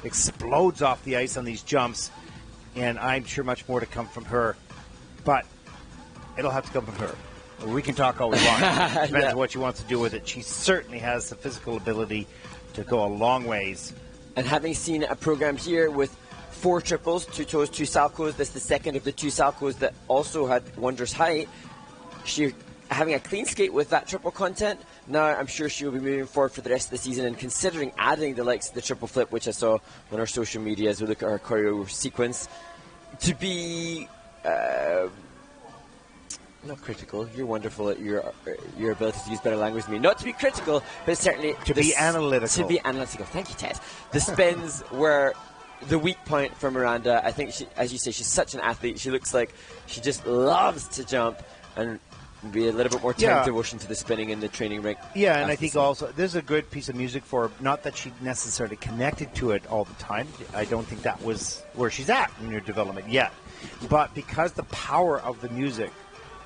explodes off the ice on these jumps, and I'm sure much more to come from her. But it'll have to come from her. We can talk all we want. Depends on what she wants to do with it. She certainly has the physical ability to go a long ways. And having seen a program here with 4 triples, 2 toes, 2 salchows, that's the second of the 2 salchows that also had wondrous height. She having a clean skate with that triple content. Now I'm sure she will be moving forward for the rest of the season and considering adding the likes of the triple flip, which I saw on our social media as we look at her choreo sequence, to be not critical. You're wonderful at your ability to use better language than me. Not to be critical, but certainly to be analytical. To be analytical. Thank you, Ted. The spins were the weak point for Miranda. I think she, as you say, she's such an athlete. She looks like she just loves to jump and be a little bit more time devotion to the spinning in the training ring. Yeah, and I think also this is a good piece of music for her. Not that she necessarily connected to it all the time. I don't think that was where she's at in her development yet. But because the power of the music,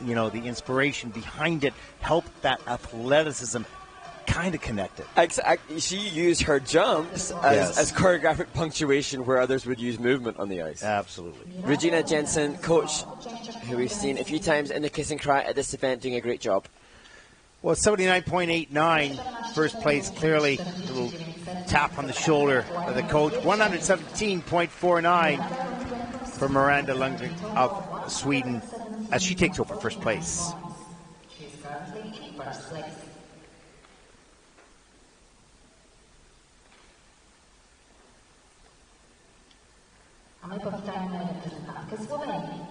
the inspiration behind it helped that athleticism kind of connect it. She used her jumps as choreographic punctuation where others would use movement on the ice. Absolutely. Regina Jensen, coach, who we've seen a few times in the Kiss and Cry at this event, doing a great job. Well, 79.89, first place clearly. A little tap on the shoulder for the coach. 117.49 for Miranda Lundgren of Sweden as she takes over first place. She's currently in first place. A my powitamy reprezentantkę Słowenii.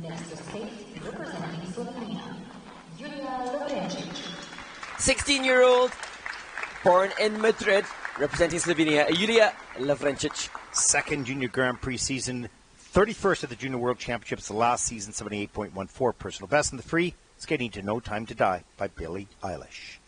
Next to skate, representing Slovenia, Julia Sebestyen. 16-year-old, born in Madrid, representing Slovenia, Ayuria La France. Second Junior Grand Prix season, 31st of the Junior World Championships, the last season, 78.14 personal best in the free, skating to No Time to Die by Billie Eilish.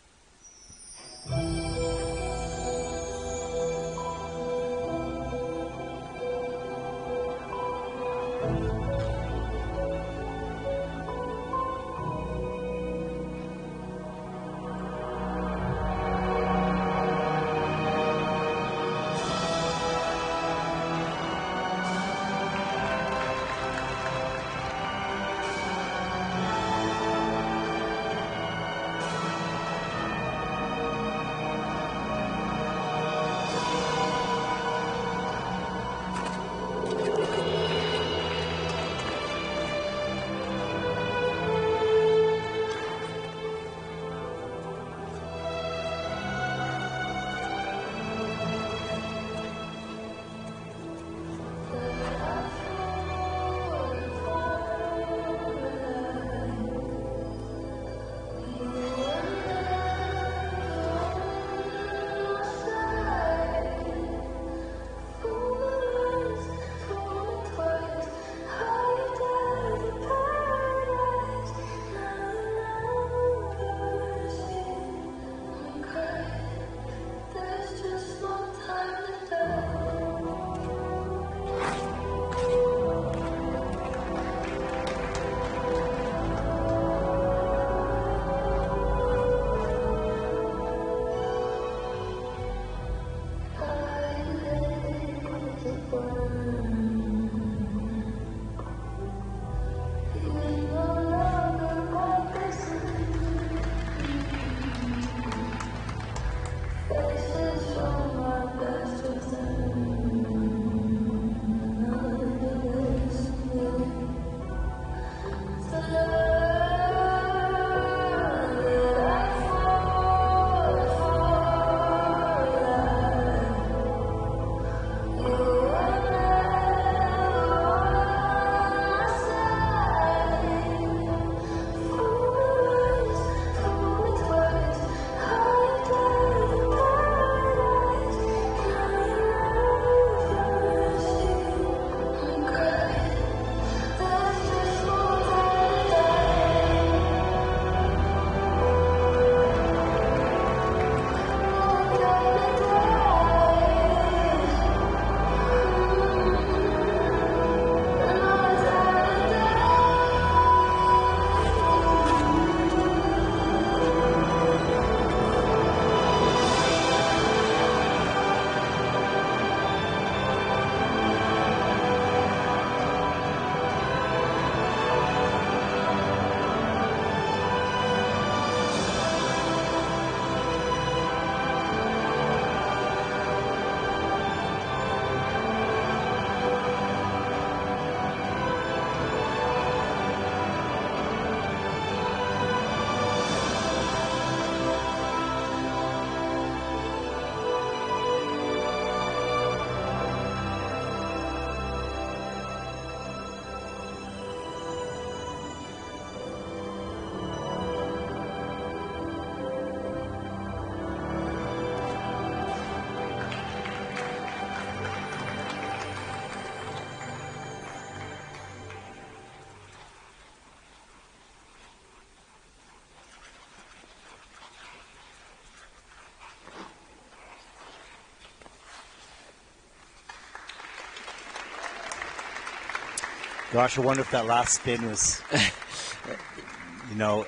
Gosh, I wonder if that last spin was,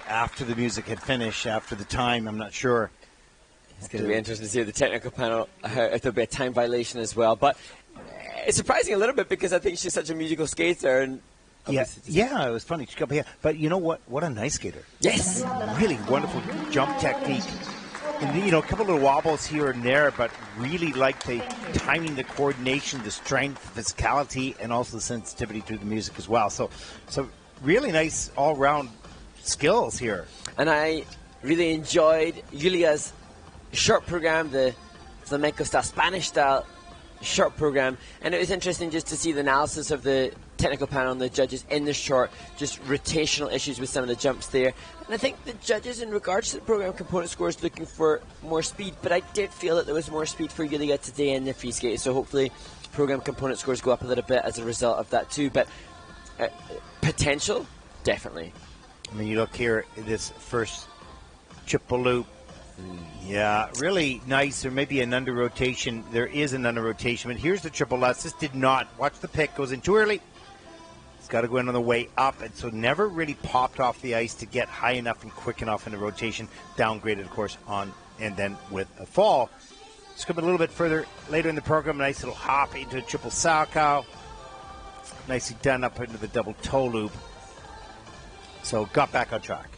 after the music had finished, after the time. I'm not sure. It's going to be interesting to see the technical panel, if there'll be a time violation as well. But it's surprising a little bit because I think she's such a musical skater. And yeah, it was funny. She got here. But you know what? What a nice skater. Yes. Really wonderful jump technique. And, a couple of wobbles here and there, but really like the timing, the coordination, the strength, physicality, and also the sensitivity to the music as well. So really nice all-round skills here. And I really enjoyed Julia's short program, the flamenco-style, Spanish-style short program. And it was interesting just to see the analysis of the technical panel and the judges in the short, just rotational issues with some of the jumps there. And I think the judges, in regards to the program component scores, looking for more speed, but I did feel that there was more speed for Julia today in the free skate, so hopefully program component scores go up a little bit as a result of that too. But potential, definitely. I mean, you look here, this first triple loop. Yeah, really nice. There may be an under rotation. There is an under rotation, but here's the triple S. This did not. Watch the pick. Goes in too early. It's got to go in on the way up, and so never really popped off the ice to get high enough and quick enough in the rotation. Downgraded, of course, and then with a fall. Let's come a little bit further later in the program. Nice little hop into a triple Salchow. Nicely done up into the double toe loop. So got back on track.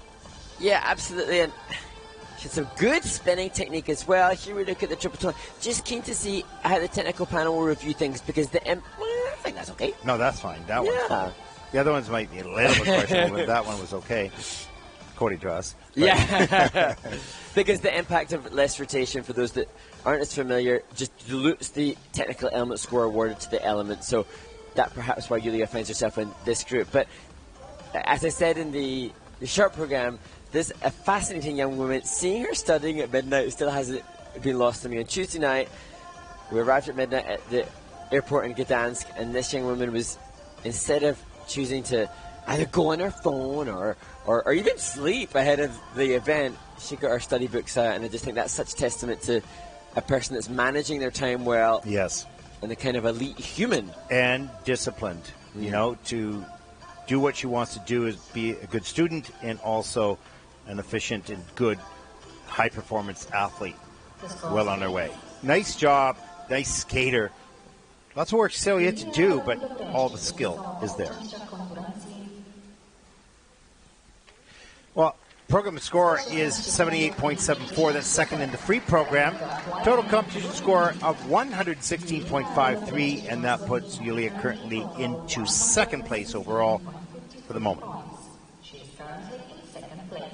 Yeah, absolutely. And she had some good spinning technique as well. Here we look at the triple toe. Just keen to see how the technical panel will review things because I think that's okay. No, that's fine. That one's fine. The other ones might be a little bit questionable, but that one was okay, according to us. But yeah, because the impact of less rotation, for those that aren't as familiar, just dilutes the technical element score awarded to the element. So that perhaps why Julia finds herself in this group. But as I said in the short program, this a fascinating young woman. Seeing her studying at midnight still hasn't been lost to me. On Tuesday night, we arrived at midnight at the airport in Gdansk, and this young woman was, instead of choosing to either go on her phone or even sleep ahead of the event, she got her study books out, and I just think that's such testament to a person that's managing their time well. Yes. And the kind of elite human. And disciplined, to do what she wants to do is be a good student and also an efficient and good high-performance athlete. Well on her way. Nice job. Nice skater. Lots of work still yet to do, but all the skill is there. Well, program score is 78.74. That's second in the free program. Total competition score of 116.53, and that puts Julia currently into second place overall for the moment. She is currently in second place.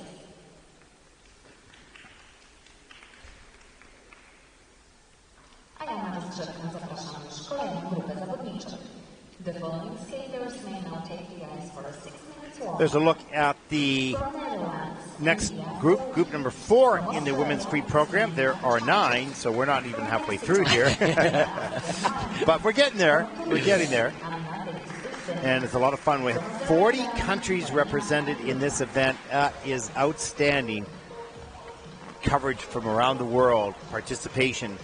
A ja na rozgrzewkę zapraszam już kolejną grupę zawodniczych. The following skaters may now take the ice for a 6-minute walk. There's a look at the next group number 4 in the women's free program. There are 9, so we're not even halfway through here. But we're getting there. We're getting there. And it's a lot of fun. We have 40 countries represented in this event. That is outstanding coverage from around the world, participation,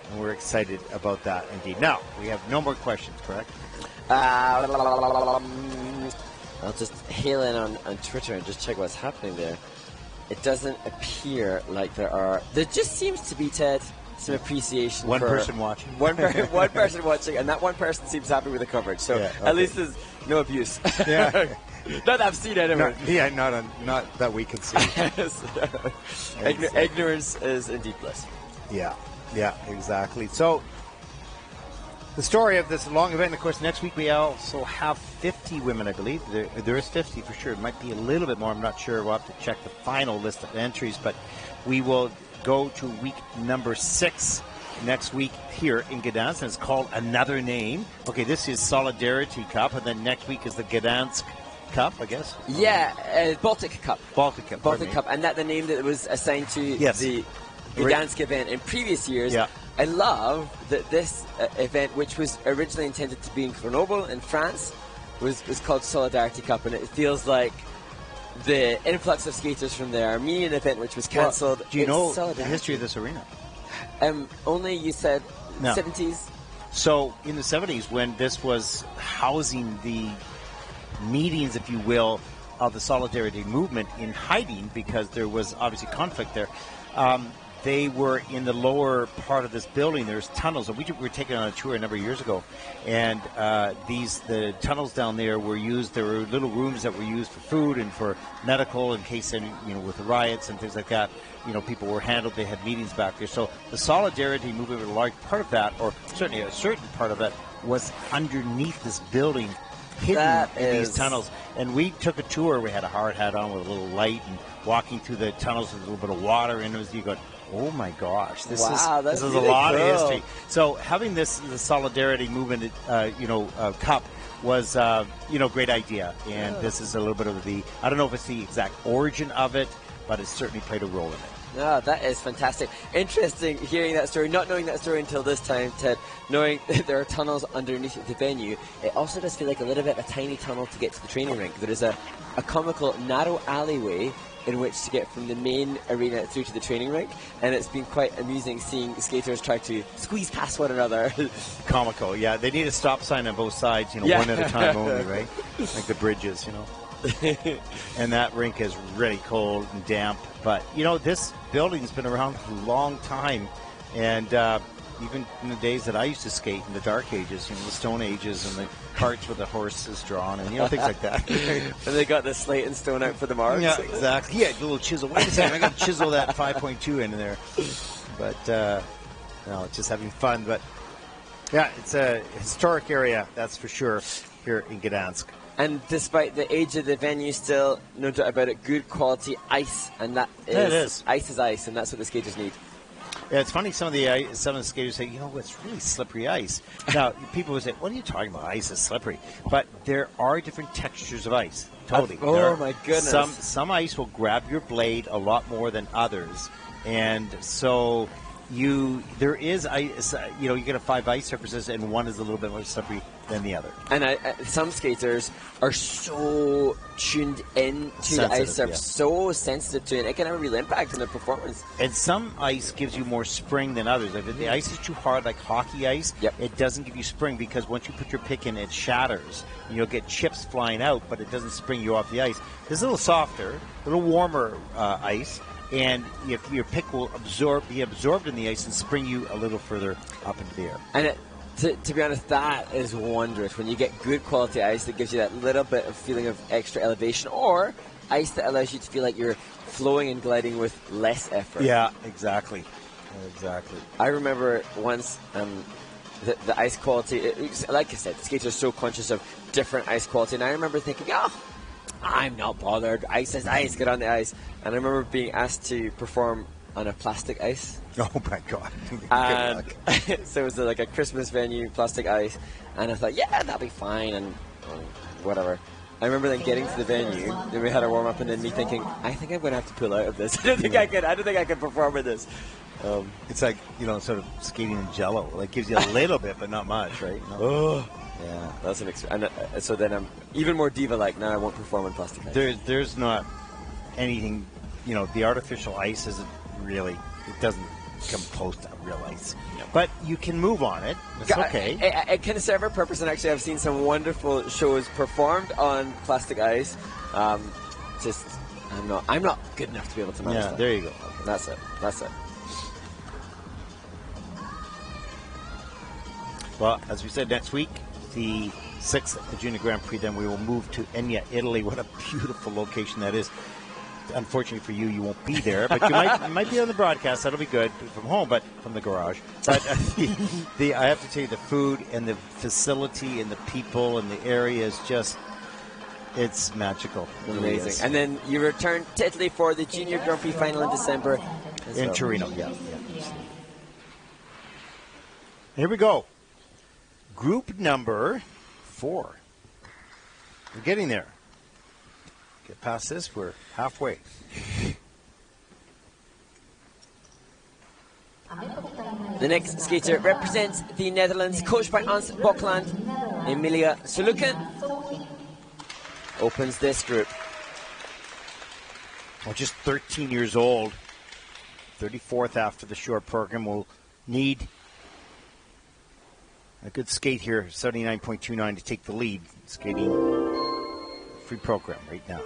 and we're excited about that indeed. Now, we have no more questions, correct? I'll just hail in on Twitter and just check what's happening there. It doesn't appear like there are. There just seems to be, Ted, some appreciation. One for person watching. One person watching, and that one person seems happy with the coverage. So at least there's no abuse. Yeah. Not that I've seen anyway. Not that we can see. Ignorance is indeed bliss. Yeah, exactly. So the story of this long event, of course, next week we also have 50 women, I believe. There is 50 for sure. It might be a little bit more. I'm not sure. We'll have to check the final list of entries, but we will go to week number 6 next week here in Gdansk, and it's called another name. Okay, this is Solidarity Cup, and then next week is the Gdansk Cup, I guess. Yeah, Baltic Cup. Baltic Cup, and that the name that was assigned to the Gdansk event in previous years. Yeah. I love that this event, which was originally intended to be in Grenoble in France, was called Solidarity Cup, and it feels like the influx of skaters from the Armenian event, which was cancelled. Do you know the history of this arena? Only you said No. 70s. So in the 70s, when this was housing the meetings, if you will, of the Solidarity movement in hiding because there was obviously conflict there. They were in the lower part of this building. There's tunnels. We were taken on a tour a number of years ago, and the tunnels down there were used. There were little rooms that were used for food and for medical in case any, with the riots and things like that. People were handled. They had meetings back there. So the Solidarity movement, a large part of that, or certainly a certain part of it, was underneath this building, hidden in these tunnels. And we took a tour. We had a hard hat on with a little light and walking through the tunnels with a little bit of water in it. You go, oh my gosh, this is really a lot cool. of history. So having the Solidarity movement, cup was, great idea. And this is a little bit of I don't know if it's the exact origin of it, but it certainly played a role in it. No, that is fantastic. Interesting hearing that story, not knowing that story until this time, Ted, knowing that there are tunnels underneath the venue. It also does feel like a little bit of a tiny tunnel to get to the training rink. There is a comical narrow alleyway in which to get from the main arena through to the training rink, and it's been quite amusing seeing skaters try to squeeze past one another. Comical, yeah. They need a stop sign on both sides, one at a time only, right? Like the bridges, And that rink is really cold and damp. But, this building's been around for a long time. And even in the days that I used to skate in the dark ages, the Stone Ages and the carts with the horses drawn and, things like that. And they got the slate and stone out for the marks. Yeah, exactly. Yeah, a little chisel. Wait a second, I got to chisel that 5.2 in there. But, it's just having fun. But, yeah, it's a historic area, that's for sure, here in Gdansk. And despite the age of the venue, still, no doubt about it, good quality ice, and that is ice is ice, and that's what the skaters need. Yeah, it's funny. Some of the skaters say, it's really slippery ice. Now, people would say, "What are you talking about? Ice is slippery." But there are different textures of ice. Totally. My goodness. Some ice will grab your blade a lot more than others, and so there is ice. You get a 5 ice surfaces, and one is a little bit more slippery than the other. And some skaters are so tuned in to the ice surface, so sensitive to it. It can have a real impact on their performance. And some ice gives you more spring than others. If the ice is too hard, like hockey ice, it doesn't give you spring because once you put your pick in, it shatters. You'll get chips flying out, but it doesn't spring you off the ice. This is a little softer, a little warmer ice. And if your pick will be absorbed in the ice and spring you a little further up into the air. And to be honest, that is wondrous. When you get good quality ice that gives you that little bit of feeling of extra elevation, or ice that allows you to feel like you're flowing and gliding with less effort. Yeah, exactly. I remember once the ice quality, like I said, the skaters are so conscious of different ice quality. And I remember thinking, I'm not bothered. Ice is ice. Get on the ice. And I remember being asked to perform on a plastic ice. Oh my God! And so it was like a Christmas venue, plastic ice, and I thought, that'll be fine, and whatever. I remember then getting to the venue, then we had a warm up, and then me thinking, I think I'm going to have to pull out of this. I don't think I can perform with this. It's like sort of skating in Jello. Like gives you a little bit, but not much, right? No. Yeah, that's an and so then I'm even more diva-like now. I won't perform on plastic ice. There's not anything, the artificial ice isn't really. It doesn't come close to real ice, but you can move on it. It's okay. It can serve a purpose, and actually, I've seen some wonderful shows performed on plastic ice. I'm not good enough to be able to manage that. Yeah, there you go. Okay, that's it. Well, as we said, next week, the 6th Junior Grand Prix, then we will move to Enya, Italy. What a beautiful location that is. Unfortunately for you, you won't be there, but you might be on the broadcast. That'll be good from home, but from the garage. But I have to tell you, the food and the facility and the people and the area is just, it's magical. Amazing. And then you return to Italy for the Junior Grand Prix final in December. In Torino, yeah. Here we go. Group number 4. We're getting there. Get past this, we're halfway. The next skater represents the Netherlands, coached by Ans Bokland. Emilia Soloukhin opens this group. Well, just 13 years old, 34th after the short program, will need a good skate here, 79.29 to take the lead. Skating free program right now.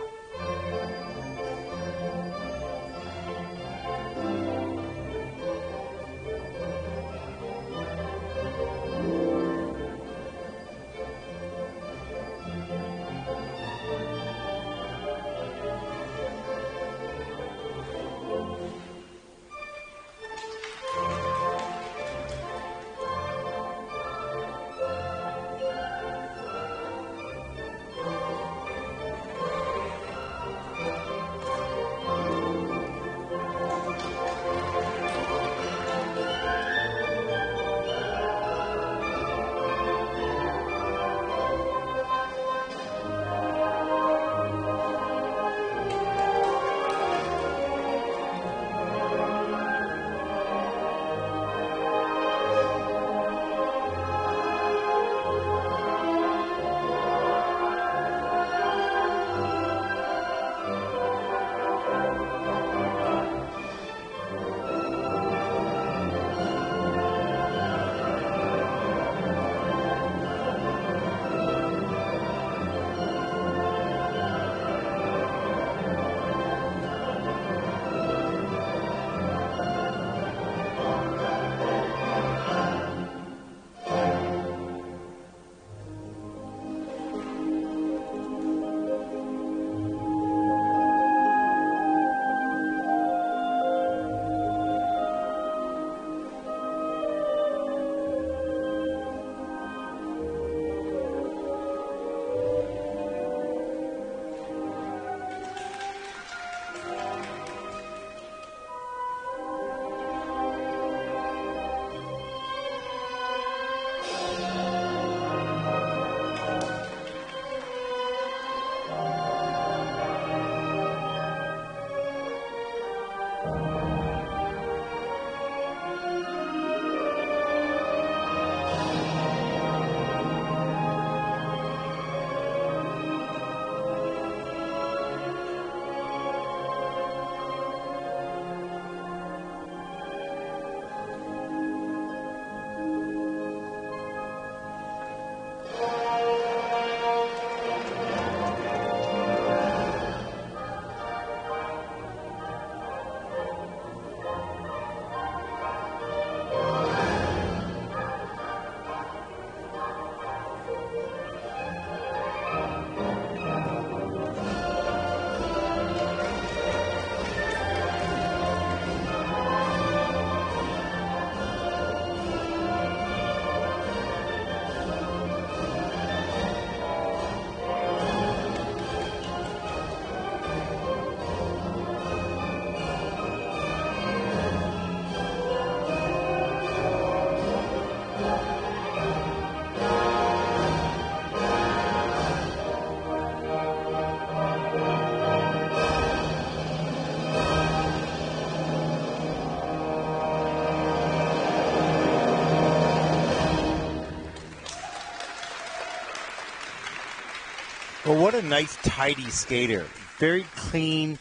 Well, what a nice, tidy skater. Very clean,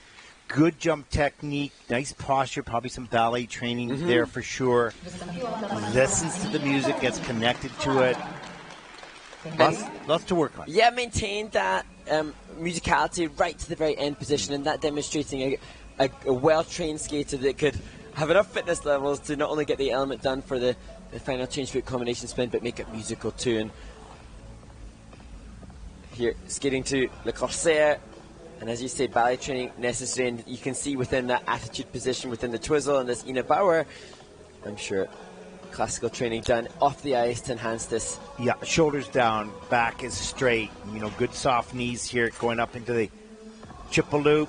good jump technique, nice posture, probably some ballet training there for sure. Listens to the music, gets connected to it. Lots to work on. Yeah, maintained that musicality right to the very end position, and that demonstrating a well-trained skater that could have enough fitness levels to not only get the element done for the final change foot combination spin, but make it musical too. And here, skating to Le Corsaire, and as you say, ballet training necessary, and you can see within that attitude position, within the twizzle and this Ina Bauer, I'm sure classical training done off the ice to enhance this. Yeah, shoulders down, back is straight, good soft knees here, going up into the Chipaloop.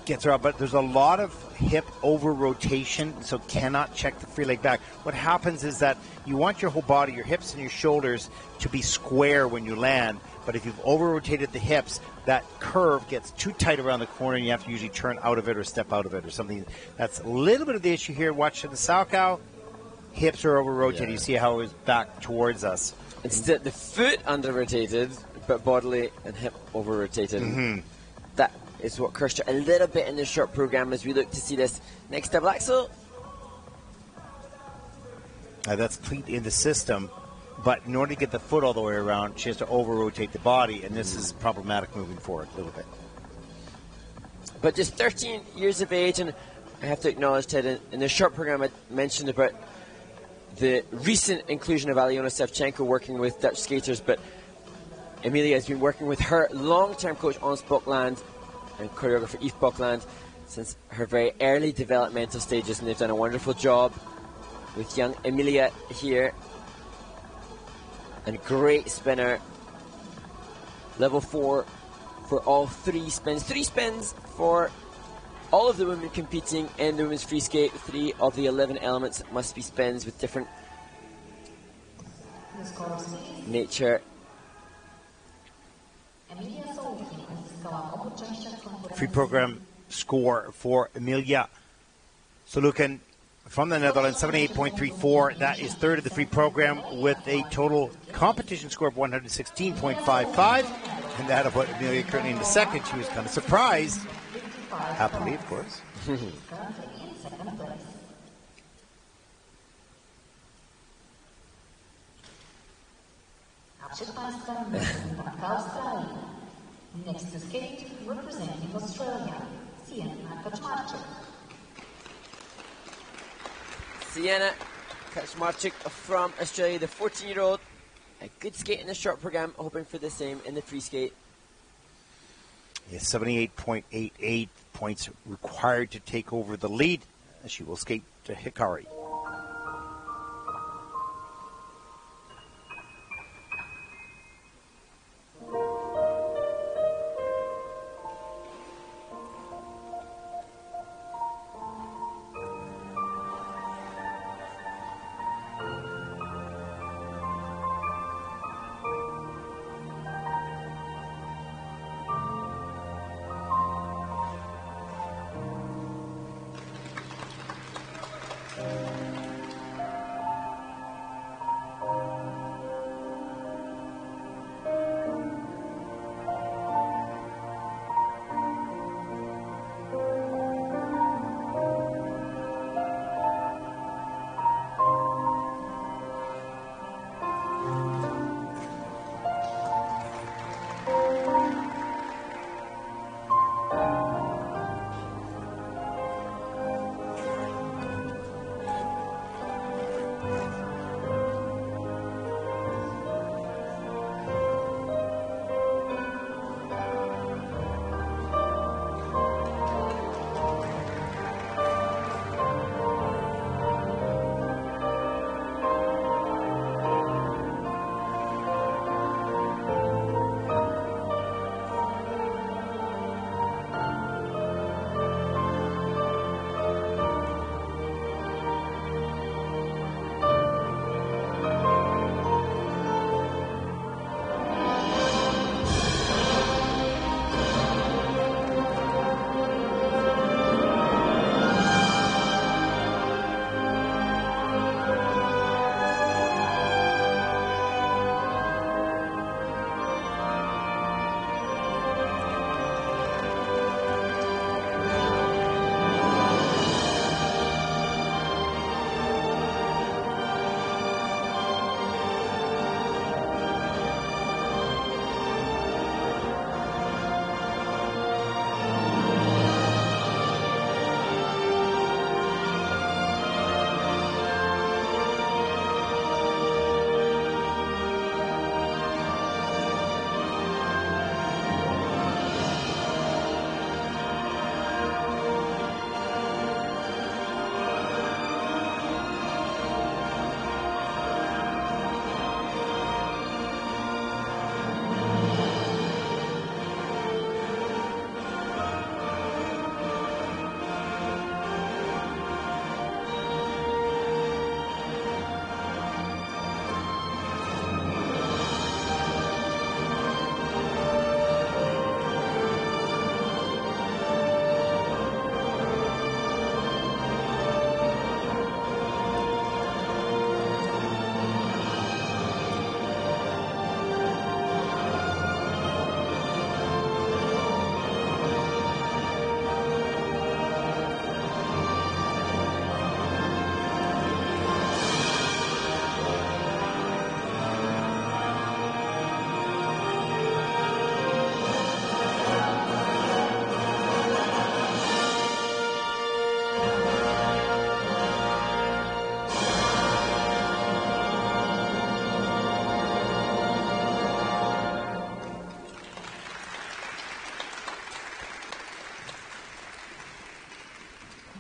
Gets her up, but there's a lot of hip over rotation, so cannot check the free leg back. What happens is that you want your whole body, your hips and your shoulders, to be square when you land, but if you've over rotated the hips, that curve gets too tight around the corner and you have to usually turn out of it or step out of it or something. That's a little bit of the issue here. Watch the Salchow. Hips are over rotated. Yeah. You see how it was back towards us. It's the foot under rotated, but bodily and hip over rotated. That is what cursed her a little bit in the short program as we look to see this next double axel. That's cleat in the system. but in order to get the foot all the way around, she has to over-rotate the body, and this is problematic moving forward a little bit. But just 13 years of age, and I have to acknowledge, Ted, in the short program I mentioned about the recent inclusion of Alyona Sevchenko working with Dutch skaters, but Emilia has been working with her long-term coach Ons Bokland and choreographer Yves Bokland since her very early developmental stages, and they've done a wonderful job with young Emilia here. And great spinner. Level 4 for all 3 spins. 3 spins for all of the women competing in the women's free skate. 3 of the 11 elements must be spins with different nature. Free program score for Emilia Soloukhin from the Netherlands, 78.34. That is third of the free program with a total competition score of 116.55. And that of what Emilia currently in the second. She was kind of surprised. Happily, of course. Next to skate, representing Australia, Sienna Kaczmarczyk. Sienna Kaczmarczyk from Australia, the 14-year-old. A good skate in the short program, hoping for the same in the free skate. Yes, 78.88 points required to take over the lead. She will skate to Hikari.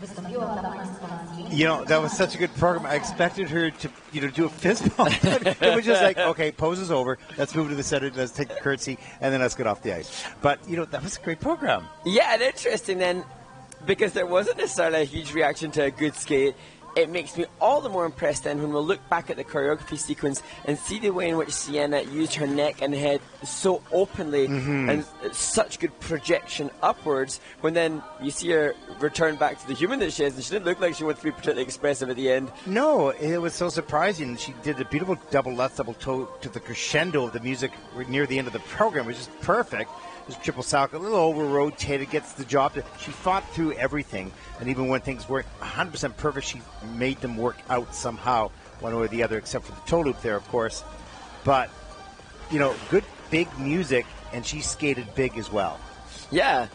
Wystąpiła dla Państwa zdjęcie. You know, that was such a good program. I expected her to, do a fist bump. It was just like, okay, pose is over. Let's move to the center. Let's take the curtsy, and then let's get off the ice. But, that was a great program. Yeah, and interesting then, because there wasn't necessarily a huge reaction to a good skate. It makes me all the more impressed then when we'll look back at the choreography sequence and see the way in which Sienna used her neck and head so openly and such good projection upwards, when then you see her return back to the human that she is, and she didn't look like she wanted to be particularly expressive at the end. No, it was so surprising. She did a beautiful double lutz, double toe to the crescendo of the music near the end of the program, which is perfect. Just triple sock, a little over-rotated, gets the job. She fought through everything, and even when things weren't 100% perfect, she made them work out somehow, one way or the other, except for the toe loop there, of course. But, good big music, and she skated big as well. Yeah,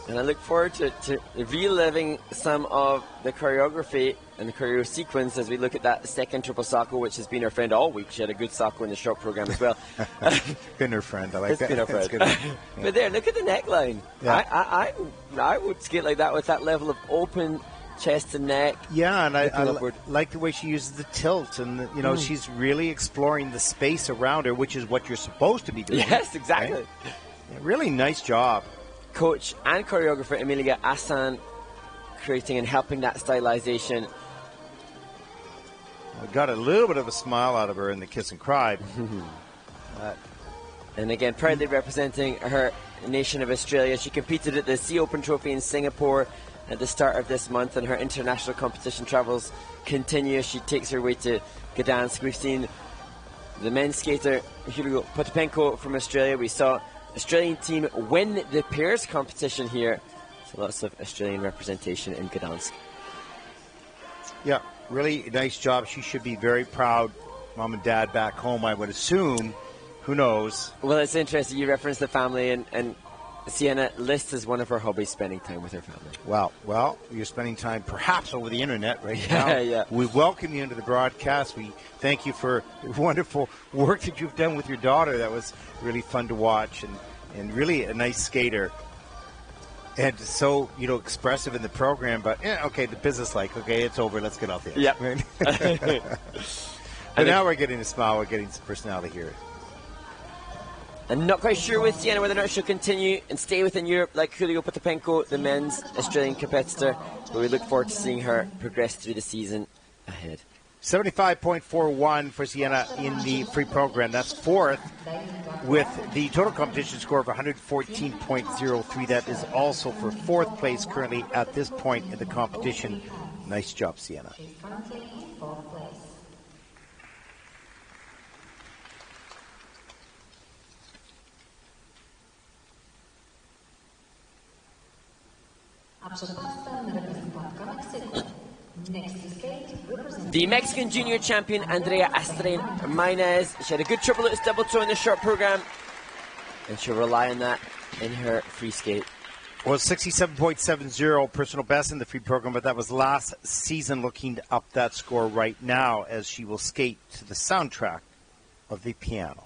and I look forward to reliving some of the choreography and the choreo sequence as we look at that second triple socko, which has been our friend all week. She had a good socko in the short program as well. Been her friend, I like that. Been her friend. Yeah. But there, look at the neckline. Yeah. I would skate like that with that level of open chest and neck. Yeah, and I like the way she uses the tilt, and she's really exploring the space around her, which is what you're supposed to be doing. Yes, exactly. Right? Yeah, really nice job. Coach and choreographer Emilia Astrain creating and helping that stylization. I got a little bit of a smile out of her in the kiss and cry. And again, proudly representing her nation of Australia. She competed at the Sea Open Trophy in Singapore at the start of this month, and her international competition travels continue as she takes her way to Gdansk. We've seen the men's skater Hugo Potapenko from Australia. We saw Australian team win the pairs competition here. So lots of Australian representation in Gdansk. Yeah, really nice job. She should be very proud. Mom and Dad back home, I would assume. Who knows? Well, it's interesting. You referenced the family, and Sienna lists as one of her hobbies spending time with her family. Well, you're spending time perhaps over the internet right now. Yeah. We welcome you into the broadcast. We thank you for the wonderful work that you've done with your daughter. That was really fun to watch, and really a nice skater. And so, expressive in the program, but okay, the business it's over, let's get off the ice. Yep. But now we're getting a smile, we're getting some personality here. I'm not quite sure with Sienna whether or not she'll continue and stay within Europe like Julio Potapenko, the men's Australian competitor, but we look forward to seeing her progress through the season ahead. 75.41 for Sienna in the free program. That's fourth with the total competition score of 114.03. That is also for fourth place currently at this point in the competition. Nice job, Sienna. She's currently in fourth place. A przed Państwem reprezentantka Meksyku. Next to skate representing The Mexican junior champion Andrea Astrain Maynez. She had a good triple lutz double toe in the short program, and she'll rely on that in her free skate. Well, 67.70 personal best in the free program, but that was last season. Looking up that score right now as she will skate to the soundtrack of the piano.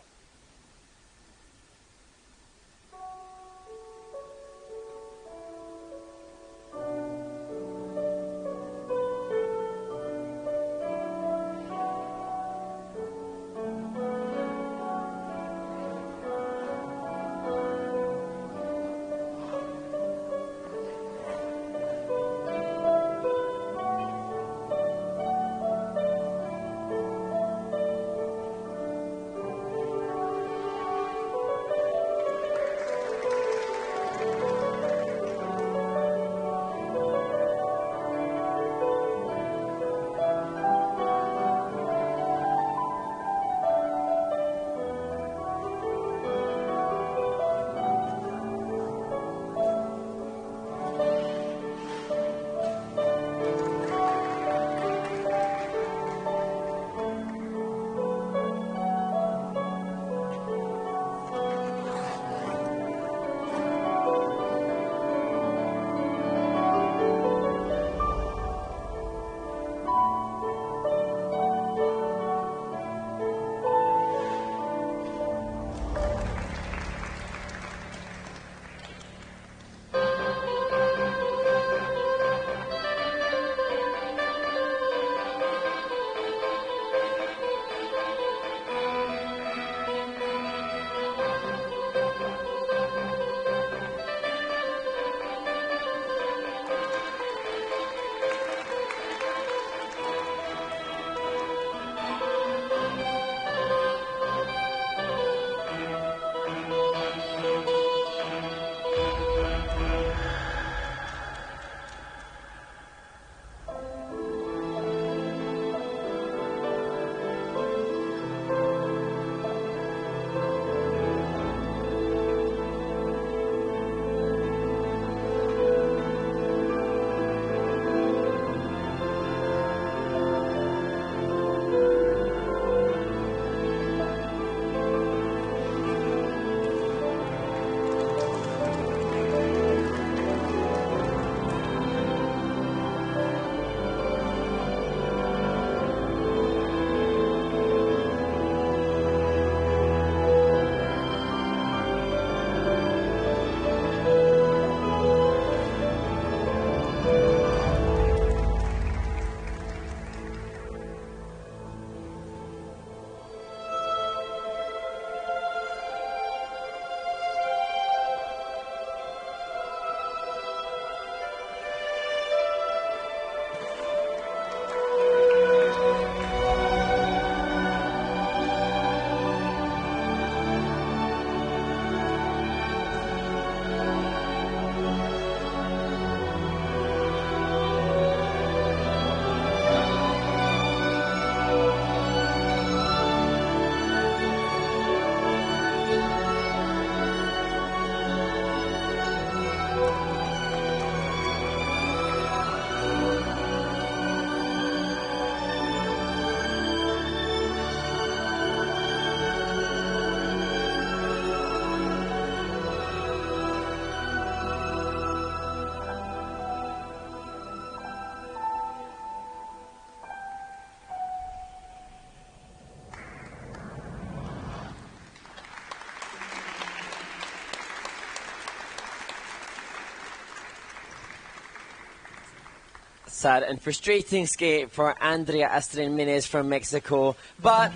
Sad and frustrating skate for Andrea Astrain Maynez from Mexico, but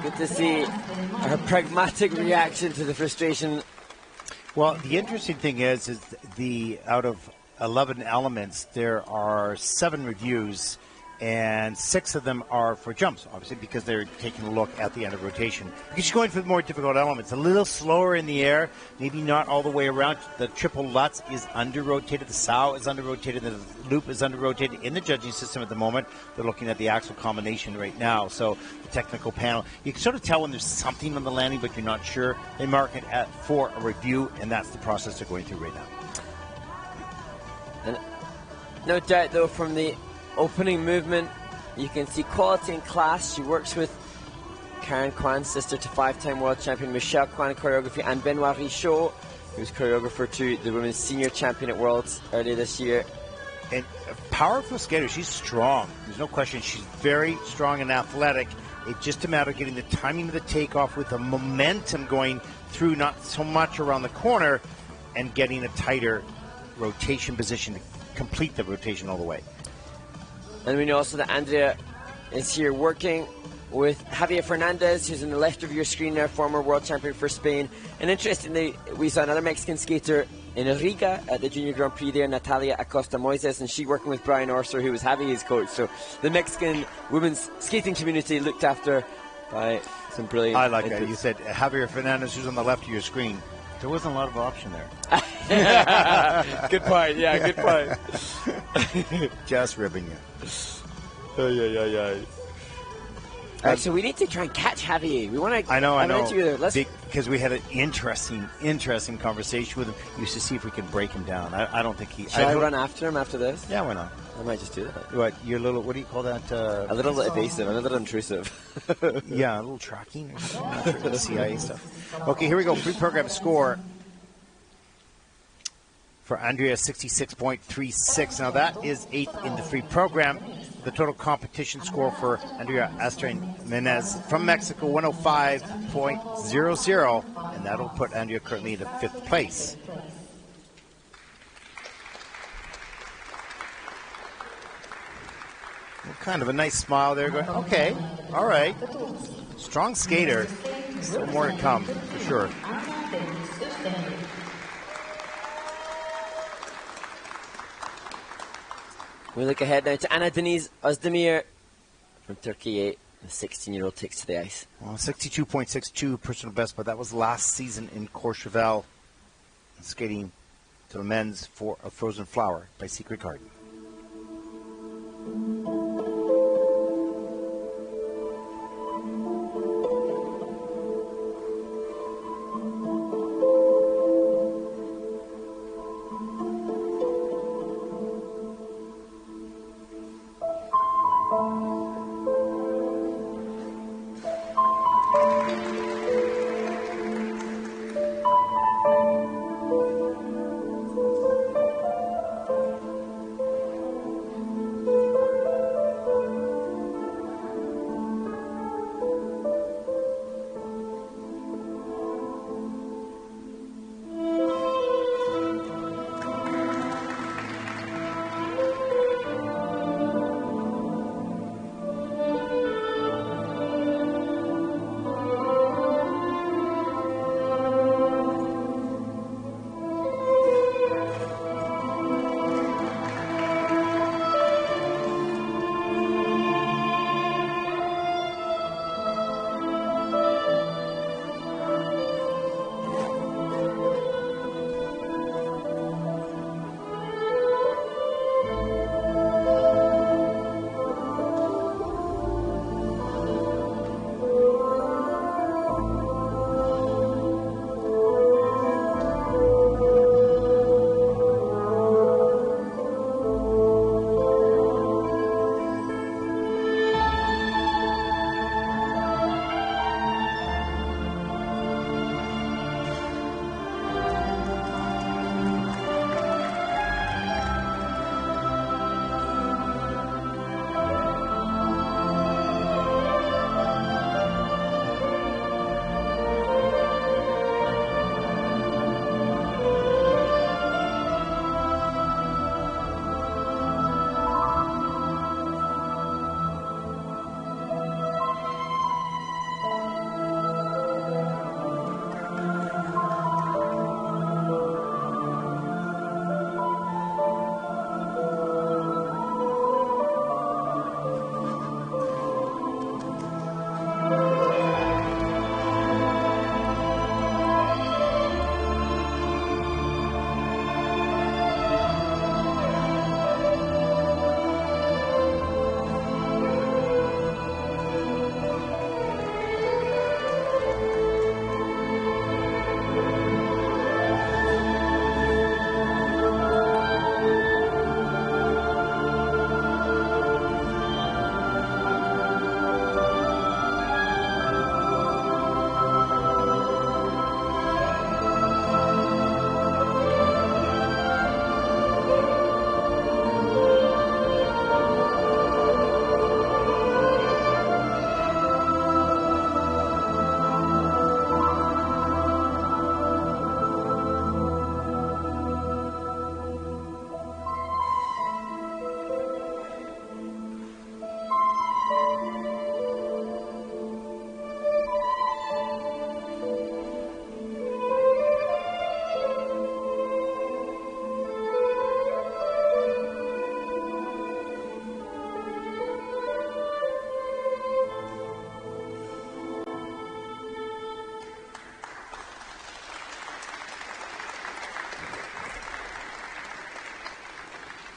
good to see her pragmatic reaction to the frustration. Well, the interesting thing is the out of 11 elements, there are 7 reviews, and 6 of them are for jumps, obviously, because they're taking a look at the end of rotation. Because she's going for the more difficult elements, a little slower in the air, maybe not all the way around. The triple Lutz is under-rotated, the sow is under-rotated, the loop is under-rotated in the judging system at the moment. They're looking at the axle combination right now, so the technical panel. You can sort of tell when there's something on the landing, but you're not sure. They mark it for a review, and that's the process they're going through right now. And no doubt, though, from the opening movement, you can see quality and class. She works with Karen Kwan's sister to 5-time world champion Michelle Kwan in choreography, and Benoit Richaud, who's choreographer to the women's senior champion at Worlds earlier this year. And a powerful skater. She's strong. There's no question. She's very strong and athletic. It's just a matter of getting the timing of the takeoff with the momentum going through, not so much around the corner, and getting a tighter rotation position to complete the rotation all the way. And we know also that Andrea is here working with Javier Fernandez, who's on the left of your screen there, former world champion for Spain. And interestingly, we saw another Mexican skater in Riga at the Junior Grand Prix there, Natalia Acosta Moises, and she working with Brian Orser, who was Javier's coach. So the Mexican women's skating community looked after by some brilliant... I like that. You said Javier Fernandez, who's on the left of your screen. There wasn't a lot of option there. Good point, yeah, good point. Just ribbing you. Alright, so we need to try and catch Javier. We want to. I know. Let's because we had an interesting conversation with him. We used to see if we could break him down. I don't think he. Should I run after him after this? Yeah, why not? I might just do that. What your little? What do you call that? A little evasive, a little intrusive. Yeah, a little tracking or something. I'm not sure, the CIA stuff. Okay, here we go. Pre-program score for Andrea, 66.36. Now that is 8th in the free program. The total competition score for Andrea Astrain Maynez from Mexico, 105.00, and that'll put Andrea currently in 5th place. Kind of a nice smile there going, okay, all right. Strong skater. Still more to come, for sure. We look ahead now to Deniz Ozdemir from Turkey. The 16-year-old takes to the ice. Well, 62.62 personal best, but that was last season in Courchevel, skating to the men's for a Frozen Flower by Secret Garden.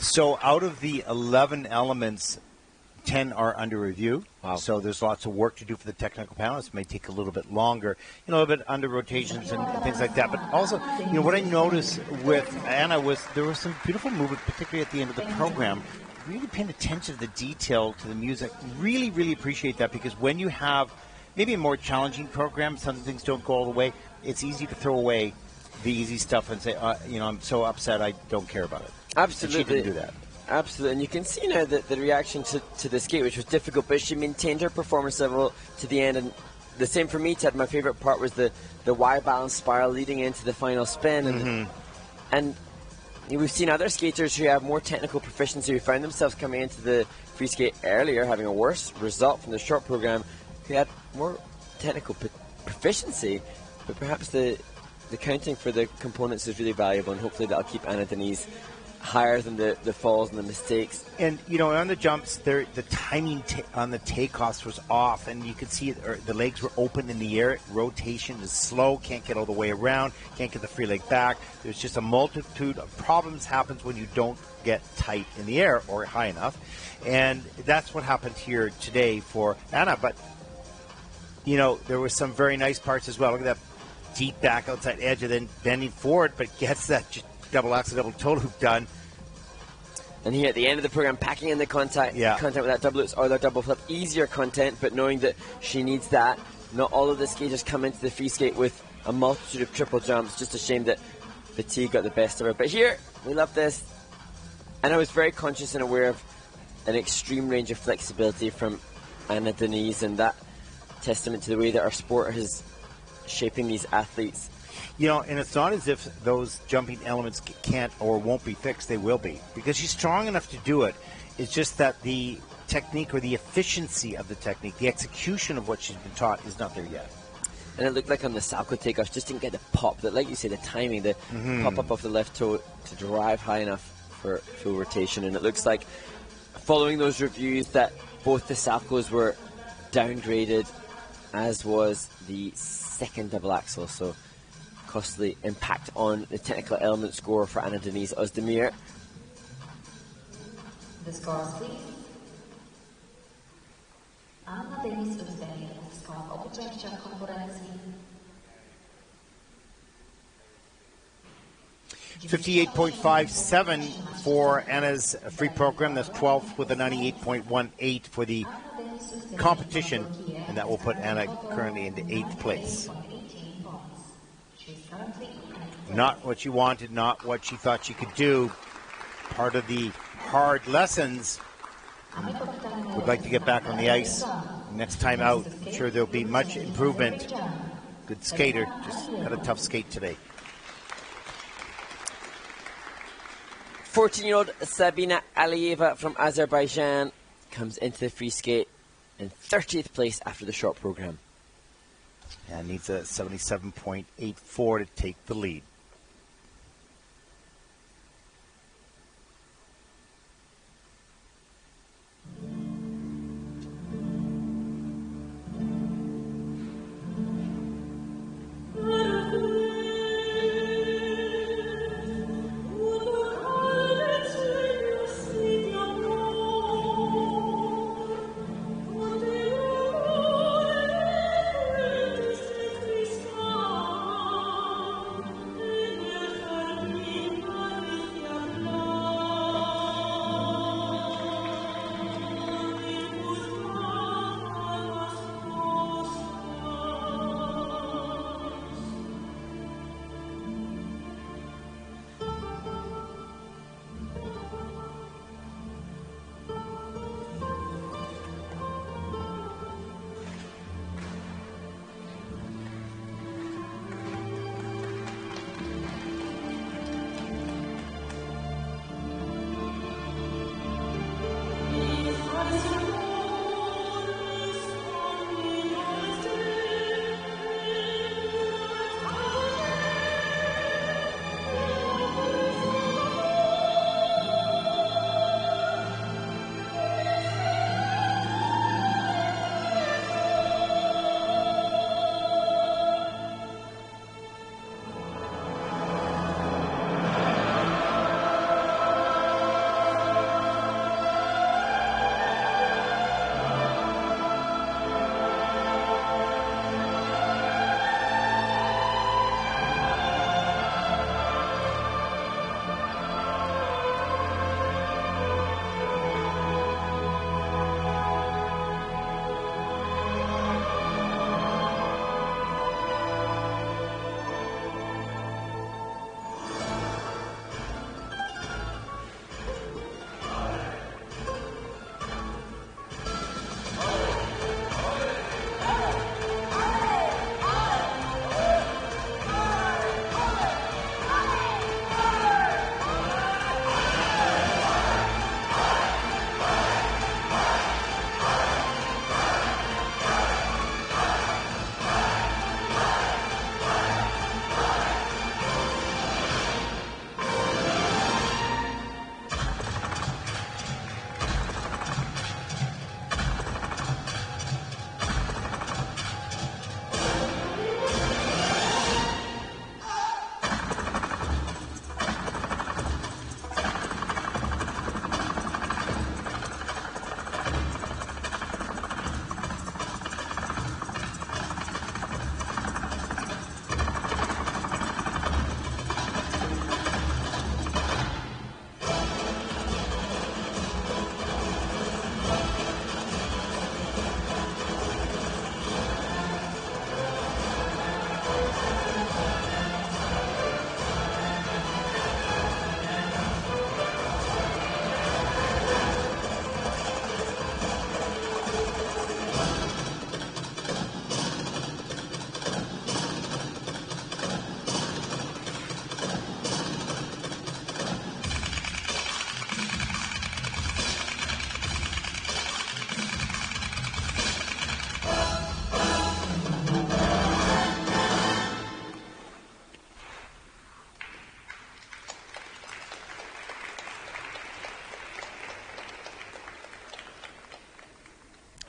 So out of the 11 elements, 10 are under review. Wow. So there's lots of work to do for the technical panel. It may take a little bit longer, a little bit under rotations and things like that. But also, what I noticed with Anna was there was some beautiful movement, particularly at the end of the program. Really paying attention to the detail, to the music. Really, really appreciate that, because when you have maybe a more challenging program, some things don't go all the way, it's easy to throw away the easy stuff and say, I'm so upset I don't care about it. Absolutely. And she didn't do that. Absolutely, and you can see now that the reaction to the skate, which was difficult, but she maintained her performance level to the end. And the same for me, Ted. My favorite part was the Y balance spiral leading into the final spin. And we've seen other skaters who have more technical proficiency who found themselves coming into the free skate earlier, having a worse result from the short program, who had more technical proficiency, but perhaps the counting for the components is really valuable, and hopefully that'll keep Anna Deniz higher than the falls and the mistakes. And, on the jumps, the timing on the takeoffs was off, and you could see the legs were open in the air. Rotation is slow, can't get all the way around, can't get the free leg back. There's just a multitude of problems happens when you don't get tight in the air or high enough. And that's what happened here today for Anna. But, there were some very nice parts as well. Look at that deep back outside edge and then bending forward, but gets that double axel, double toe loop done. And here at the end of the program, packing in the content with that double loops or that double flip, easier content, but knowing that she needs that. Not all of the skaters come into the free skate with a multitude of triple jumps. Just a shame that fatigue got the best of her. But here, we love this. And I was very conscious and aware of an extreme range of flexibility from Anna Deniz, and that testament to the way that our sport is shaping these athletes. And it's not as if those jumping elements can't or won't be fixed. They will be, because she's strong enough to do it. It's just that the technique or the efficiency of the technique, the execution of what she's been taught, is not there yet. And it looked like on the Salchow takeoff, just didn't get the pop. That, like you say, the timing, the pop up off the left toe to drive high enough for full rotation. And it looks like, following those reviews, that both the Salchows were downgraded, as was the second double axel. So costly impact on the technical element score for Anna Deniz Ozdemir. The scores, please. Anna Deniz Ozdemir scored obu częściach konkurencji 58.57 for Anna's free program. That's 12th with a 98.18 for the competition, and that will put Anna currently into 8th place. Not what she wanted, not what she thought she could do. Part of the hard lessons. Would like to get back on the ice next time out. I'm sure there'll be much improvement. Good skater, just had a tough skate today. 14-year-old Sabina Aliyeva from Azerbaijan comes into the free skate in 30th place after the short program. And needs a 77.84 to take the lead.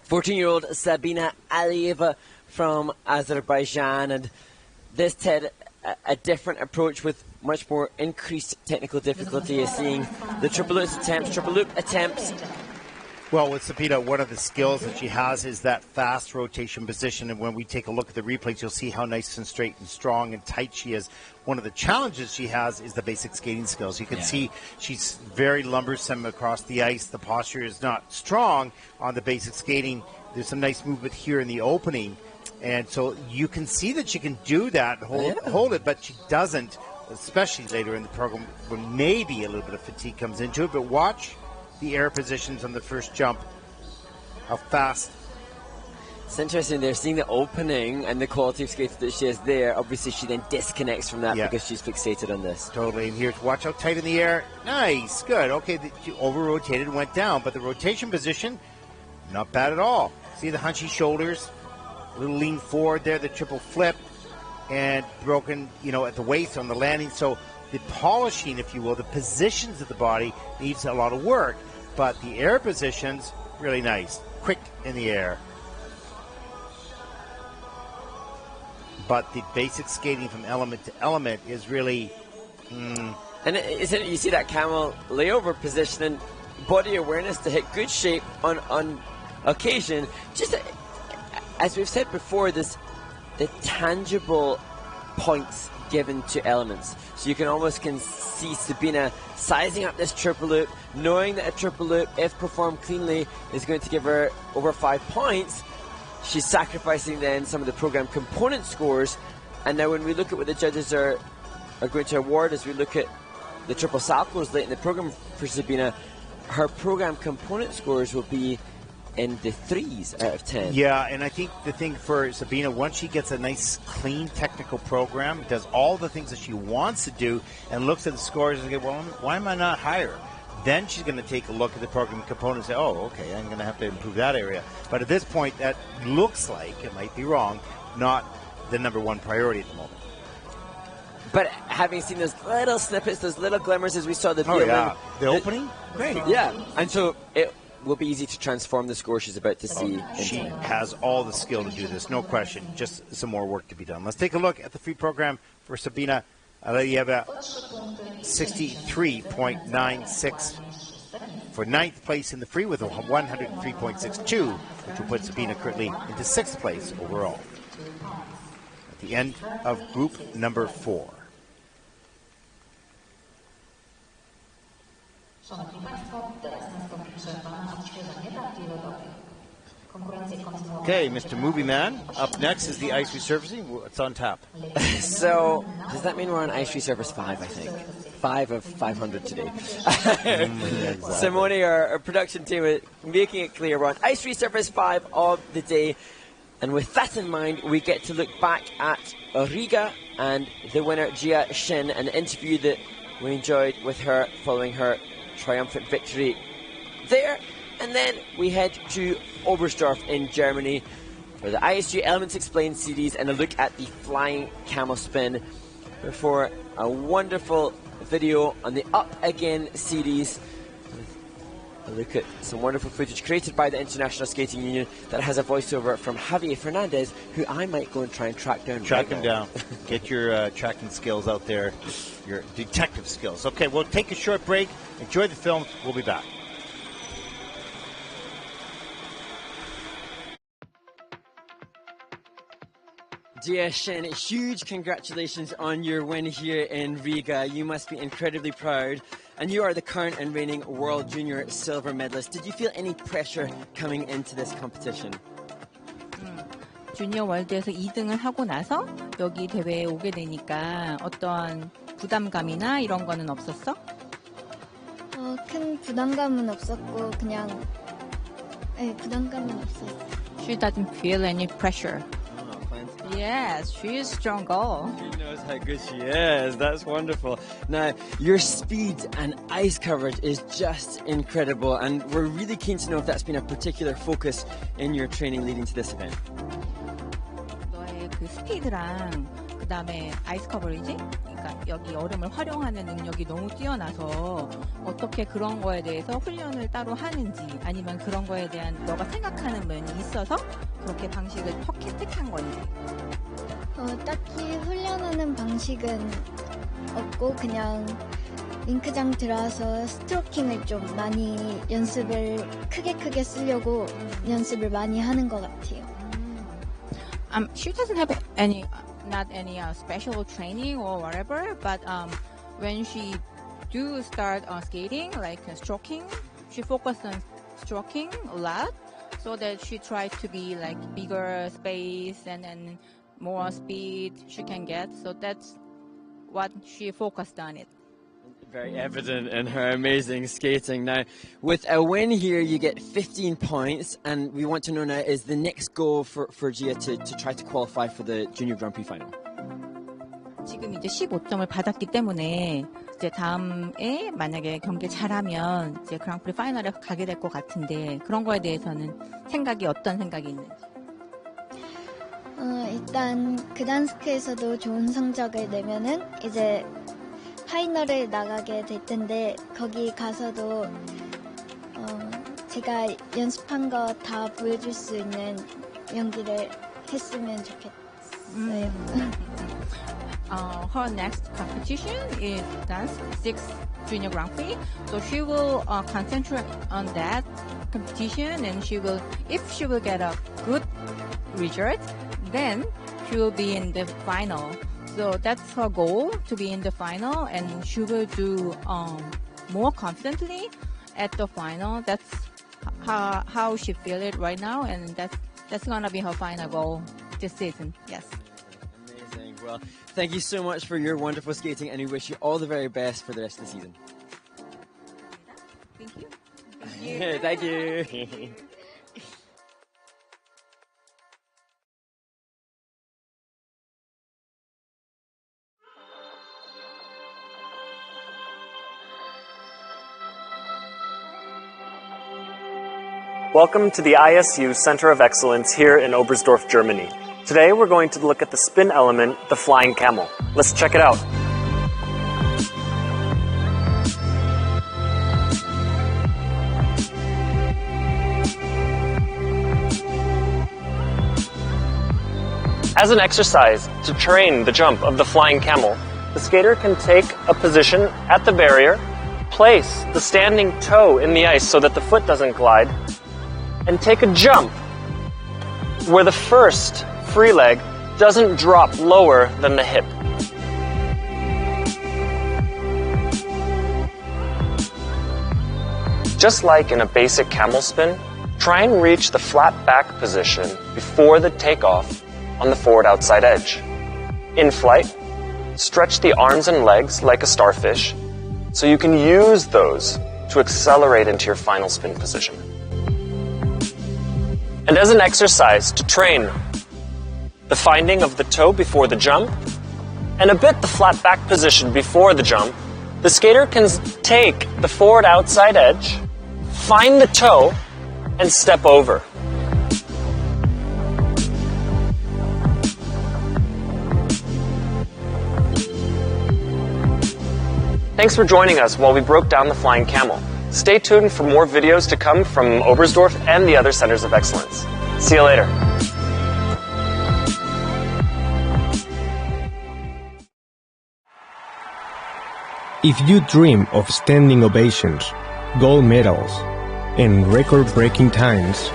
14-year-old Sabina Aliyeva from Azerbaijan, and this, Ted, a different approach with much more increased technical difficulty is seeing the triple loop attempts. Well, with Sabina, one of the skills that she has is that fast rotation position, and when we take a look at the replays, you'll see how nice and straight and strong and tight she is. One of the challenges she has is the basic skating skills. You can see she's very lumbersome across the ice. The posture is not strong on the basic skating. There's some nice movement here in the opening, and so you can see that she can do that, hold it, but she doesn't, especially later in the program when maybe a little bit of fatigue comes into it. But watch the air positions on the first jump, how fast. It's interesting, they're seeing the opening and the quality of skating that she has there. Obviously, she then disconnects from that because she's fixated on this. Totally, and here's, watch how tight in the air. Nice, good. Okay, she over-rotated and went down, but the rotation position, not bad at all. See the hunchy shoulders, a little lean forward there, the triple flip, and broken, at the waist on the landing. So the polishing, if you will, the positions of the body needs a lot of work, but the air positions, really nice, quick in the air. But the basic skating from element to element is really... And you see that camel layover position and body awareness to hit good shape on occasion. Just as we've said before, the tangible points given to elements. So you can almost see Sabina sizing up this triple loop, knowing that a triple loop, if performed cleanly, is going to give her over 5 points. She's sacrificing then some of the program component scores, and now when we look at what the judges are going to award, as we look at the triple saltos late in the program for Sabina, her program component scores will be in the 3s out of 10. Yeah, and I think the thing for Sabina, once she gets a nice, clean technical program, does all the things that she wants to do, and looks at the scores and goes, well, why am I not higher? Then she's going to take a look at the program component and say, oh, okay, I'm going to have to improve that area. But at this point, that looks like, it might be wrong, not the number one priority at the moment. But having seen those little snippets, those little glimmers as we saw the the opening, great. Yeah, and so it will be easy to transform the score she's about to see. She has all the skill to do this, no question. Just some more work to be done. Let's take a look at the free program for Sabina Aliyeva, 63.96 for 9th place in the free with a 103.62, which will put Sabina currently into 6th place overall. At the end of group number 4. Okay, Mr. Movie Man, up next is the ice resurfacing. What's on tap? So, does that mean we're on ice resurface 5, I think? 5 of 500 today. Exactly. Simone, our production team, is making it clear we're on ice resurface 5 of the day. And with that in mind, we get to look back at Riga and the winner, Jia-Shin, and the interview that we enjoyed with her following her triumphant victory there. And then we head to Oberstdorf in Germany for the ISG Elements Explained series and a look at the flying camel spin before a wonderful video on the Up Again series. A look at some wonderful footage created by the International Skating Union that has a voiceover from Javier Fernandez, who I might go and try and track down. Track him down. Get your tracking skills out there, your detective skills. Okay, we'll take a short break. Enjoy the film. We'll be back. Jia-Shin, huge congratulations on your win here in Riga. You must be incredibly proud. And you are the current and reigning World Junior silver medalist. Did you feel any pressure coming into this competition? 주니어 월드에서 2등을 하고 나서 여기 대회에 오게 되니까 어떤 부담감이나 이런 거는 없었어? 큰 부담감은 없었고 그냥 부담감은 없었어. She doesn't feel any pressure. Yes, she is strong girl. She knows how good she is. That's wonderful. Now, your speed and ice coverage is just incredible, and we're really keen to know if that's been a particular focus in your training leading to this event. 너의 그 스피드랑 그다음에 아이스 커버리지, 그러니까 여기 얼음을 활용하는 능력이 너무 뛰어나서 어떻게 그런 거에 대해서 훈련을 따로 하는지 아니면 그런 거에 대한 너가 생각하는 면이 있어서 그렇게 방식을 택한 건지. 딱히 훈련하는 방식은 없고 그냥 링크장 들어와서 스트로킹을 좀 많이 연습을 크게 쓰려고 연습을 많이 하는 것 같아요. She doesn't have not any special training or whatever, but when she do start skating, like stroking, she focused on stroking a lot, so that she tries to be like bigger space and then more speed she can get. So that's what she focused on it. Very evident in her amazing skating. Now, with a win here, you get 15 points, and we want to know now, is the next goal for Gia to try to qualify for the Junior Grand Prix final? 지금 이제 15점을 받았기 때문에 이제 다음에 만약에 경기 잘하면 이제 그랑프리 파이널에 가게 될 것 같은데 그런 거에 대해서는 어떤 생각이 있는지? 일단 그단스크에서도 좋은 성적을 내면은 이제 파이널에 나가게 될 텐데 거기 가서도 제가 연습한 거 다 보여줄 수 있는 연기를 했으면 좋겠어요. Her next competition is Gdansk 6th Junior Grand Prix, so she will concentrate on that competition, and if she will get a good result, then she will be in the final. So that's her goal, to be in the final, and she will do more confidently at the final. That's how she feels it right now, and that's gonna be her final goal this season. Yes. Amazing. Well, thank you so much for your wonderful skating, and we wish you all the very best for the rest of the season. Thank you. Thank you. Welcome to the ISU Center of Excellence here in Oberstdorf, Germany. Today we're going to look at the spin element, the flying camel. Let's check it out. As an exercise to train the jump of the flying camel, the skater can take a position at the barrier, place the standing toe in the ice so that the foot doesn't glide, and take a jump where the first free leg doesn't drop lower than the hip. Just like in a basic camel spin, try and reach the flat back position before the takeoff on the forward outside edge. In flight, stretch the arms and legs like a starfish so you can use those to accelerate into your final spin position. And as an exercise to train the finding of the toe before the jump, and a bit the flat back position before the jump, the skater can take the forward outside edge, find the toe, and step over. Thanks for joining us while we broke down the flying camel. Stay tuned for more videos to come from Oberstdorf and the other centers of excellence. See you later. If you dream of standing ovations, gold medals, and record-breaking times,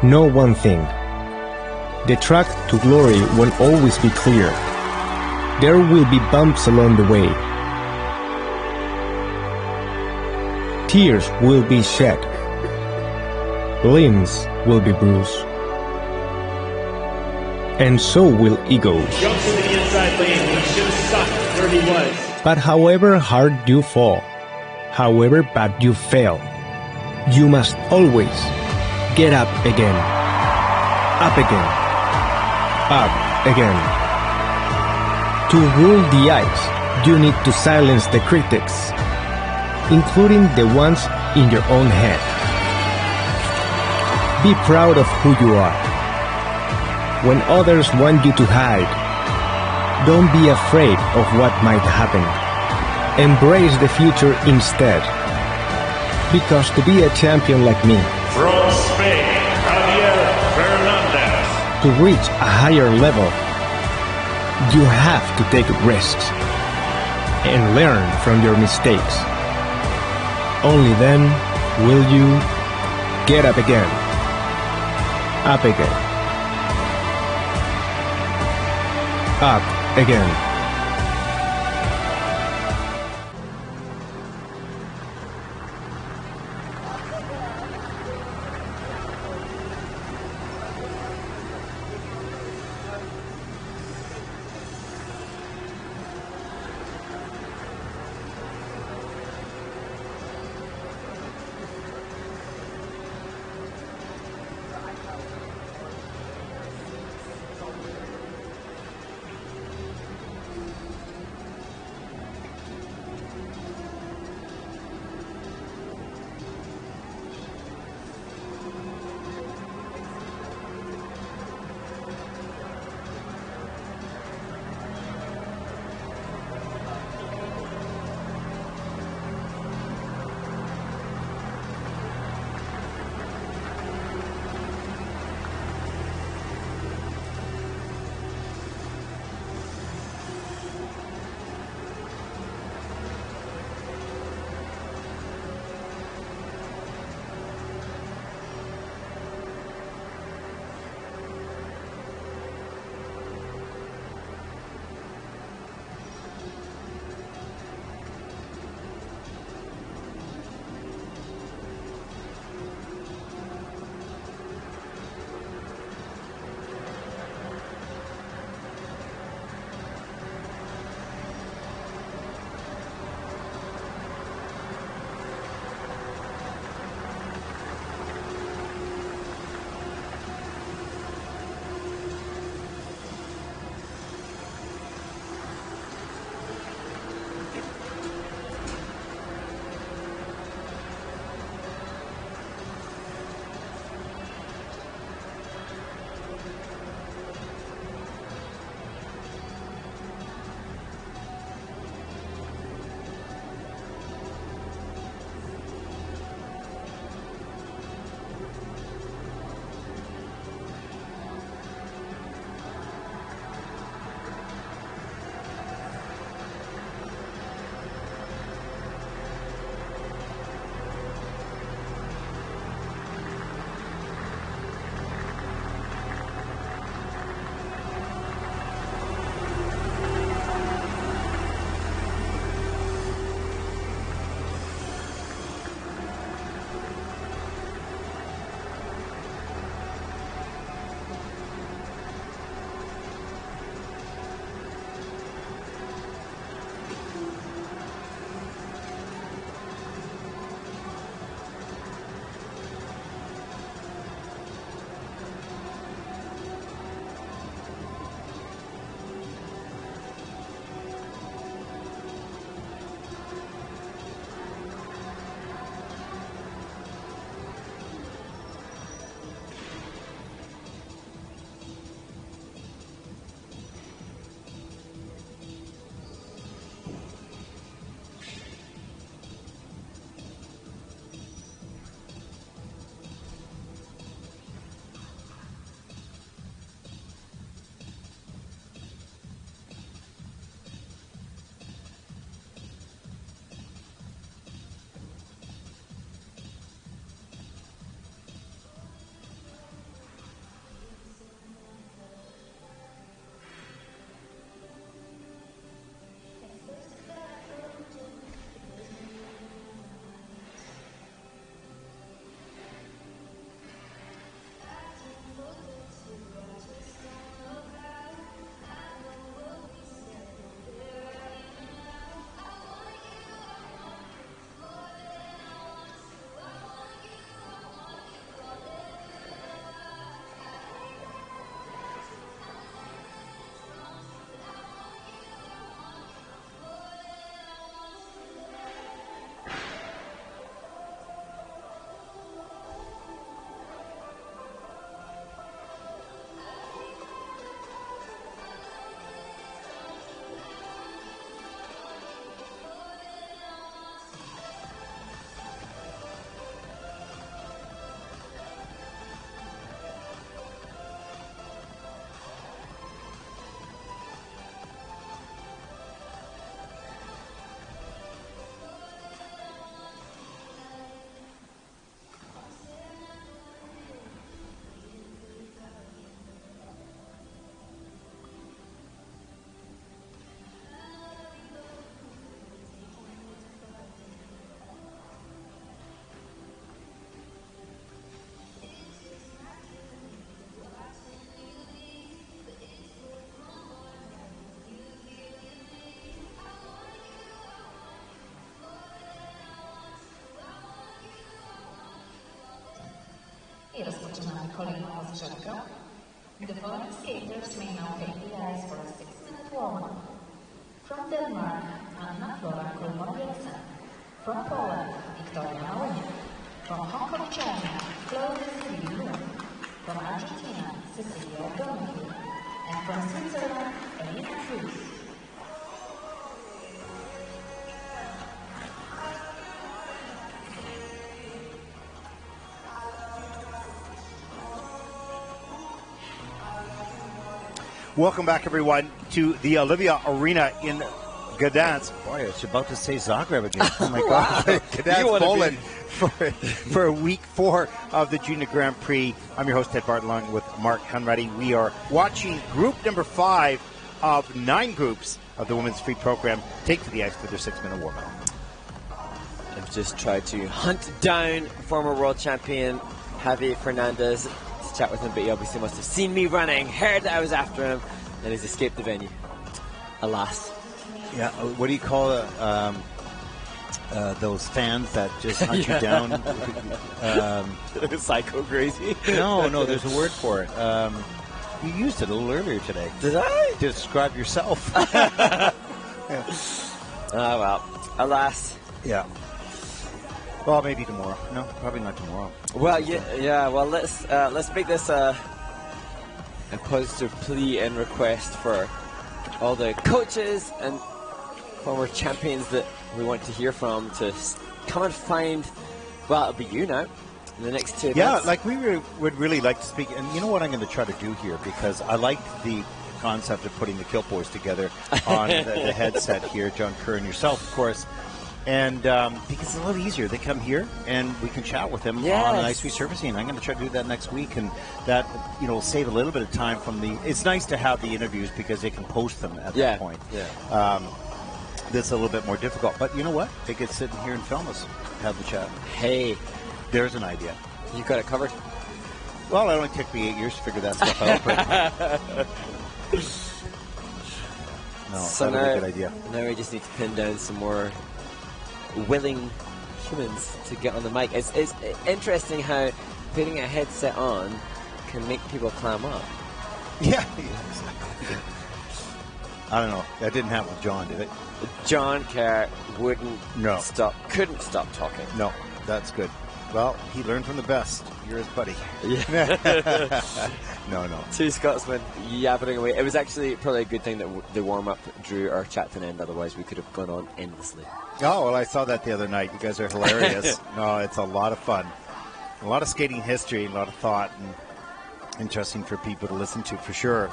know one thing. The track to glory won't always be clear. There will be bumps along the way. Tears will be shed. Limbs will be bruised. And so will egos. Jumps in the inside lane. He should have sucked where he was. But however hard you fall, however bad you fail, you must always get up again. Up again. Up again. To rule the ice, you need to silence the critics, including the ones in your own head. Be proud of who you are. When others want you to hide, Don't be afraid of what might happen. Embrace the future instead. Because to be a champion like me, From Spain, Javier Fernandez. to reach a higher level, you have to take risks and learn from your mistakes. Only then will you get up again. Up again. Up again. Marina Nikolova. The following skaters may now take the ice for a 6-minute warm-up. From Denmark, Flora Marie Schaller. From Poland, Wiktoria Malyniak. From Hong Kong, China, Desiree Leung. From Argentina, Cecilia Donahue. And from Switzerland, Emilia Soloukhin. Welcome back, everyone, to the Olivia Arena in Gdansk. Boy, I was about to say Zagreb again. Oh, my God. Gdansk, Poland, for week 4 of the Junior Grand Prix. I'm your host, Ted Barton, along with Mark Hunruddy. We are watching group number 5 of 9 groups of the women's free program take to the ice for their 6-minute warm-up. I've just tried to hunt down former world champion Javi Fernandez to chat with him, but he obviously must have seen me running, heard that I was after him, and he's escaped the venue. Alas. Yeah, what do you call those fans that just hunt you down? Psycho crazy? No, there's a word for it. You used it a little earlier today. Did I? To describe yourself. Yeah. Oh, well. Alas. Yeah. Well, maybe tomorrow. No, probably not tomorrow. Well, yeah. Well, let's make this a positive plea and request for all the coaches and former champions that we want to hear from to come and find. Well, it'll be you now in the next 2 events. Yeah, like we would really like to speak. And you know what I'm going to try to do here, because I like the concept of putting the Kilt Boys together on the headset here, John Kerr and yourself, of course. And because it's a little easier, they come here and we can chat with them on an ice resurfacing. I'm going to try to do that next week, and that will save a little bit of time from the. It's nice to have the interviews because they can post them at that point. Yeah. That's a little bit more difficult, but you know what? They could sit in here and film us, have the chat. Hey, there's an idea. You got it covered. Well, it only took me 8 years to figure that stuff out. But no, so that would be a good idea. Now we just need to pin down some more willing humans to get on the mic. It's interesting how putting a headset on can make people clam up. Yeah, exactly. I don't know. That didn't happen with John, did it? John Kerr couldn't stop talking. No, that's good. Well, he learned from the best. You're his buddy. Yeah. No. 2 Scotsmen yapping away. It was actually probably a good thing that the warm-up drew our chat to an end. Otherwise, we could have gone on endlessly. Oh, well, I saw that the other night. You guys are hilarious. No, it's a lot of fun. A lot of skating history, a lot of thought, and interesting for people to listen to, for sure.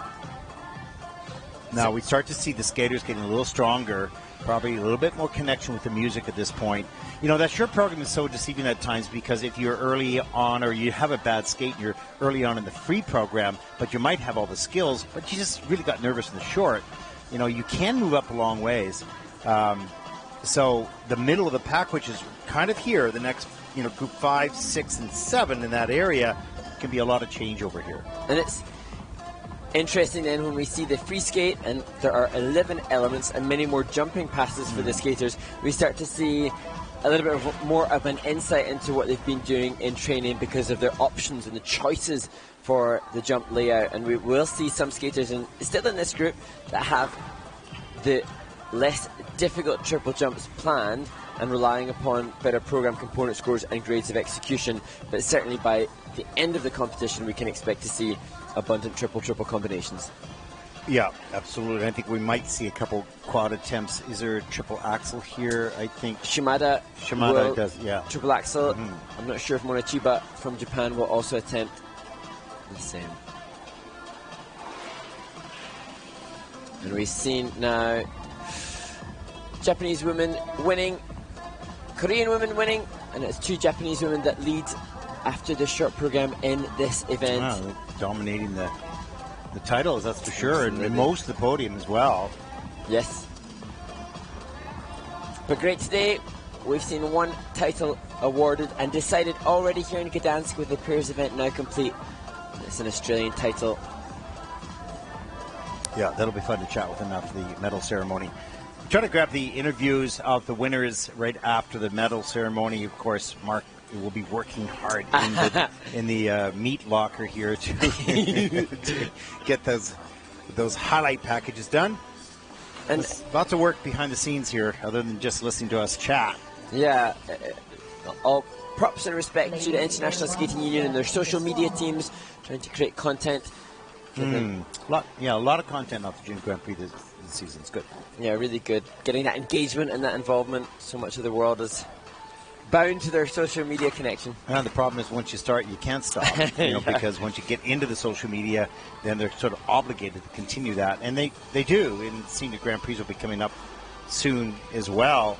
Now, we start to see the skaters getting a little stronger, probably a little bit more connection with the music at this point. You know, that short program is so deceiving at times, because if you're early on or you have a bad skate and you're early on in the free program, but you might have all the skills, but you just really got nervous in the short, you know, you can move up a long ways. So the middle of the pack, which is kind of here, the next, group 5, 6, and 7 in that area, can be a lot of change over here. And it's interesting then when we see the free skate, and there are 11 elements and many more jumping passes for the skaters, we start to see a little bit more of an insight into what they've been doing in training because of their options and the choices for the jump layout. And we will see some skaters still in this group that have the less difficult triple jumps planned and relying upon better program component scores and grades of execution. But certainly by the end of the competition, we can expect to see abundant triple combinations. Yeah, absolutely. I think we might see a couple quad attempts. Is there a triple axel here? I think Shimada does, yeah. Triple axel. I'm not sure if Monachiba from Japan will also attempt the same. And we've seen now Japanese women winning, Korean women winning, and it's 2 Japanese women that lead after the short program in this event. Wow, dominating the titles, that's for sure, and most of the podium as well. Yes. But great today. We've seen 1 title awarded and decided already here in Gdansk with the pairs event now complete. It's an Australian title. Yeah, that'll be fun to chat with them after the medal ceremony. Try to grab the interviews of the winners right after the medal ceremony. Of course, Mark will be working hard in the meat locker here to get those highlight packages done. And lots of work behind the scenes here, other than just listening to us chat. Yeah, all props and respect to the International Skating Union and their social media teams trying to create content. A lot of content off the Junior Grand Prix this season. It's good. Yeah, really good. Getting that engagement and that involvement. So much of the world is bound to their social media connection. And the problem is once you start, you can't stop. Because once you get into the social media, then they're sort of obligated to continue that. And they do. And Senior Grand Prix will be coming up soon as well.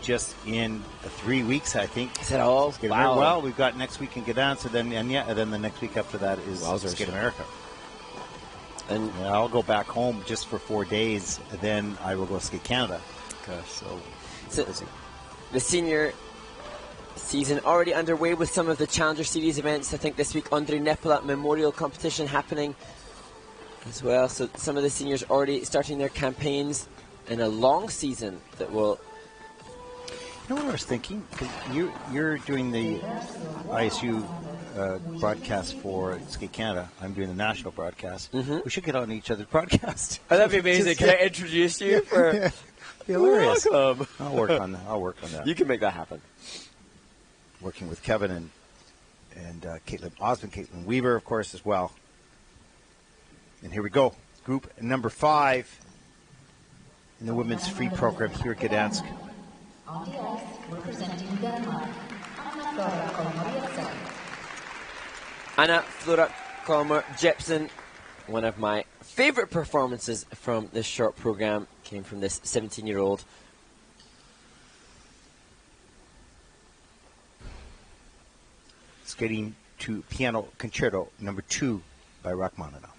Just in 3 weeks, I think. Is that all? Wow. Well, we've got next week in Gdansk, and then the next week after that is Skate America. And I'll go back home just for 4 days, and then I will go skate Canada. Gosh, so busy. The senior season already underway with some of the Challenger Series events. I think this week Andrei Nepola Memorial Competition happening as well. So some of the seniors already starting their campaigns in a long season that will... You know what I was thinking? 'Cause you're doing the ISU broadcast for Skate Canada. I'm doing the national broadcast. We should get on each other's broadcast. Oh, that'd be amazing. Can I introduce you? Be hilarious. Welcome. I'll work on that. You can make that happen. Working with Kevin and Caitlin Osmond, Caitlin Weaver, of course, as well. And here we go. Group number 5 in the women's free program here at Gdansk. On the ice, representing Denmark, Anna Flora Jepsen, one of my favorite performances from this short program, came from this 17-year-old. Skating to Piano Concerto number 2 by Rachmaninoff.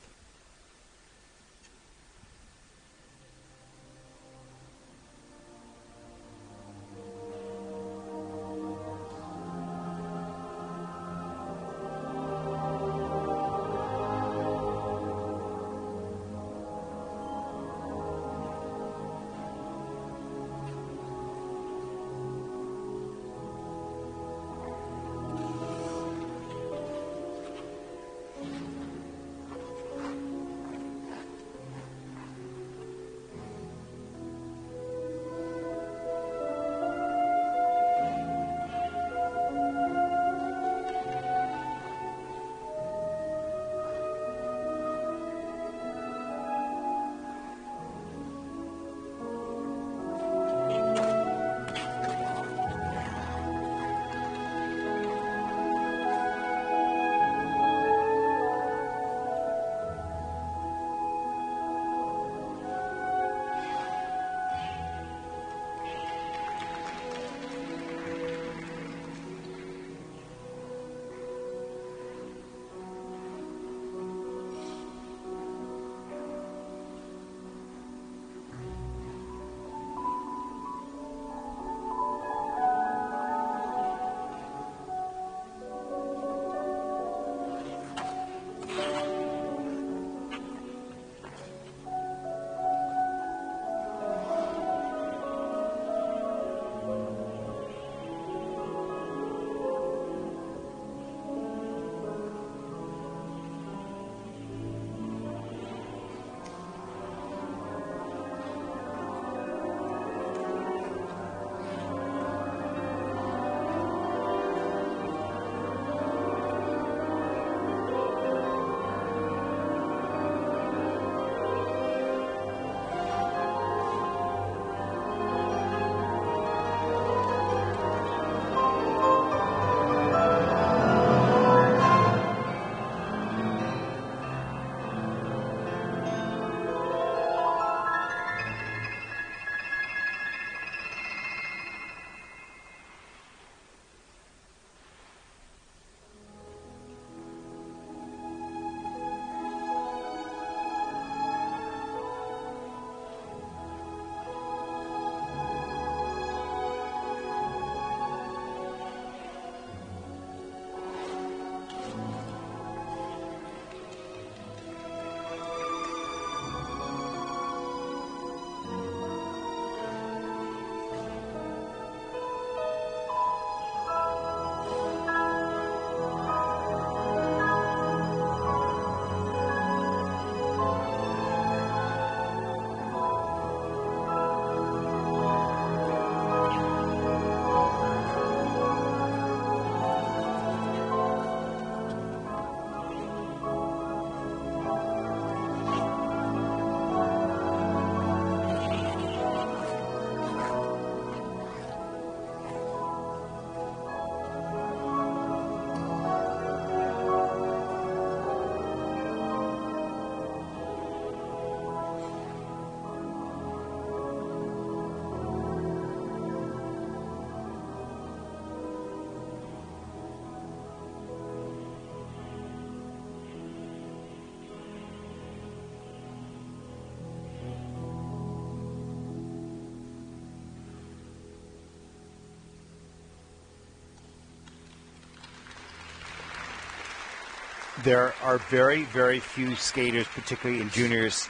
There are very, very few skaters, particularly in juniors,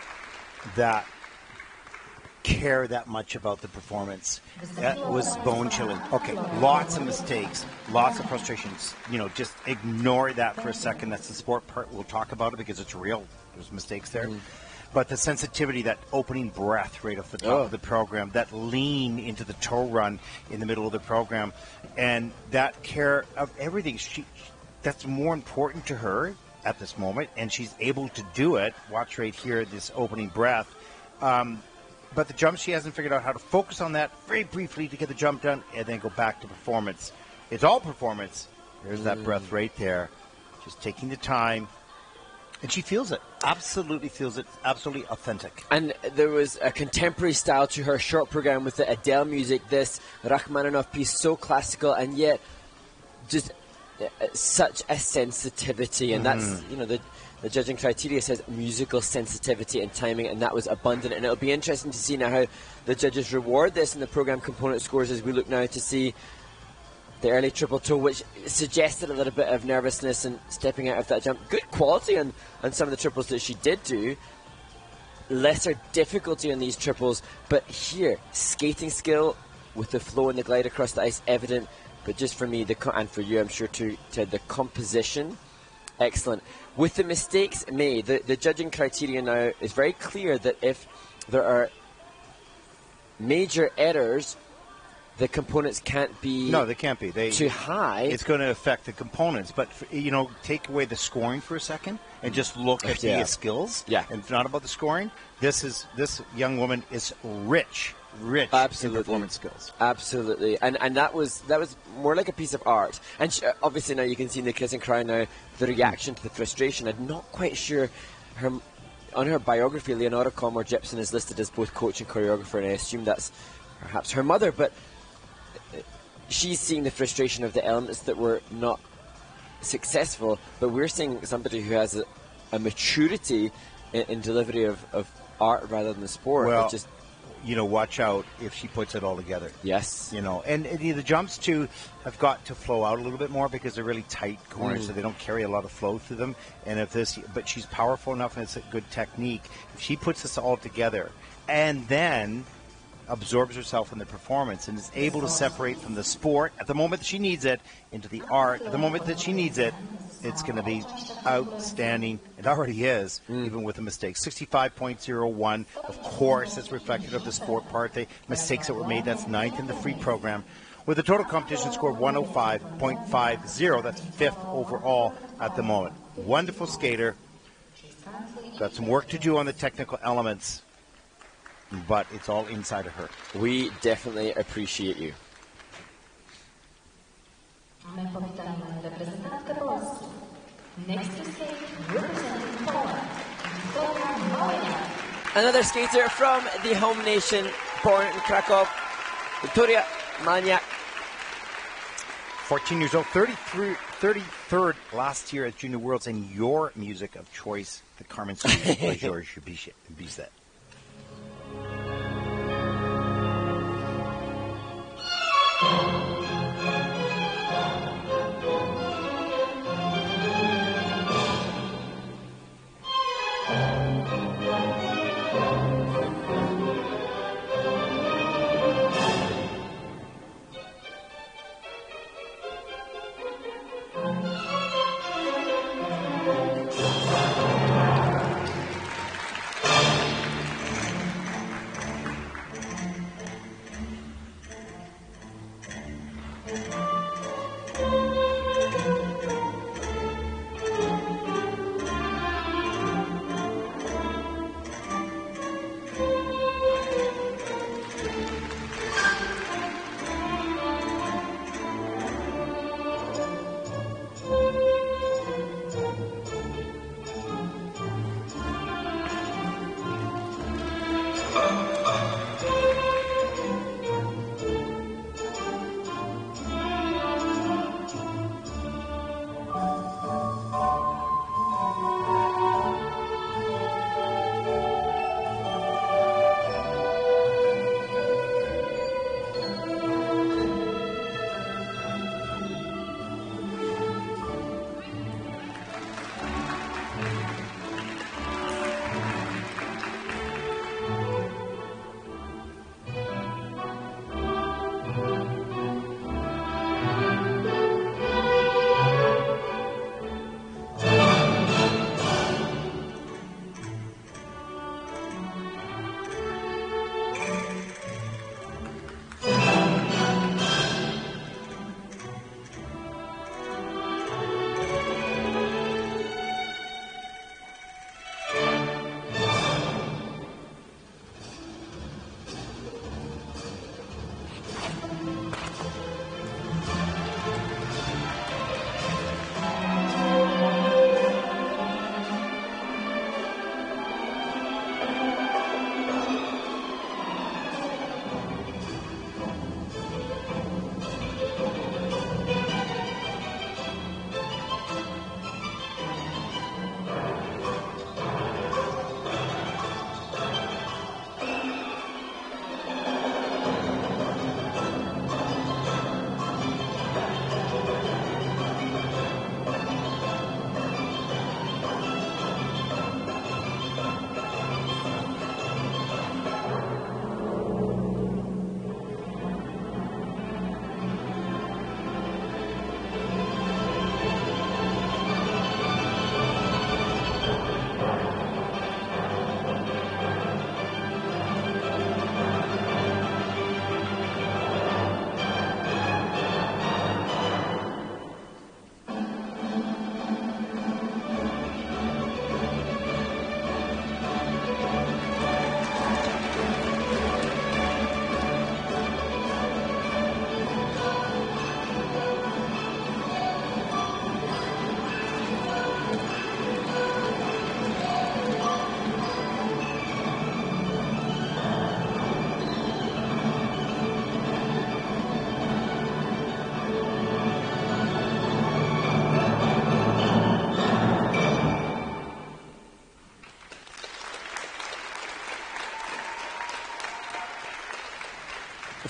that care that much about the performance. That was bone-chilling. Okay, lots of mistakes, lots of frustrations. Just ignore that for a second. That's the sport part. We'll talk about it because it's real. There's mistakes there. But the sensitivity, that opening breath right off the top of the program, that lean into the toe run in the middle of the program, and that care of everything. That's more important to her at this moment, and she's able to do it. Watch right here, this opening breath. But the jump, she hasn't figured out how to focus on that very briefly to get the jump done and then go back to performance. It's all performance. There's that breath right there. Just taking the time. And she feels it. Absolutely feels it. Absolutely authentic. And there was a contemporary style to her short program with the Adele music. This Rachmaninoff piece, so classical and yet just such a sensitivity. And that's, the judging criteria says musical sensitivity and timing, and that was abundant. And it'll be interesting to see now how the judges reward this in the program component scores as we look now to see the early triple toe, which suggested a little bit of nervousness and stepping out of that jump. Good quality on some of the triples that she did do. Lesser difficulty on these triples, but here, skating skill with the flow and the glide across the ice evident. But just for me, and for you, I'm sure too, Ted, the composition, excellent. With the mistakes made, the judging criteria now is very clear that if there are major errors, the components can't be. No, they can't be. Too high. It's going to affect the components. But, take away the scoring for a second and just look at the skills. Yeah. And it's not about the scoring. This young woman is rich Absolutely. in performance skills. Absolutely. And that was more like a piece of art. And obviously now you can see in the kiss and cry now the reaction to the frustration. I'm not quite sure on her biography, Leonora Komor-Jepsen is listed as both coach and choreographer, and I assume that's perhaps her mother, but she's seeing the frustration of the elements that were not successful, but we're seeing somebody who has a maturity in delivery of art rather than the sport. Well, watch out if she puts it all together. Yes. And the jumps, too, have got to flow out a little bit more because they're really tight corners, so they don't carry a lot of flow through them. And but she's powerful enough and it's a good technique. If she puts this all together and then absorbs herself in the performance and is able to separate from the sport at the moment that she needs it into the art at the moment that she needs it, it's going to be outstanding. It already is, even with the mistakes. 65.01, of course, that's reflective of the sport part. The mistakes that were made, that's 9th in the free program. With a total competition score of 105.50, that's 5th overall at the moment. Wonderful skater. Got some work to do on the technical elements, but it's all inside of her. We definitely appreciate you. Next to skate, representing Poland, Flora Malyniak. Another skater from the home nation, born in Krakow, Wiktoria Malyniak. 14 years old, 33rd last year at Junior Worlds, and your music of choice, the Carmen Suite by Georges Bizet.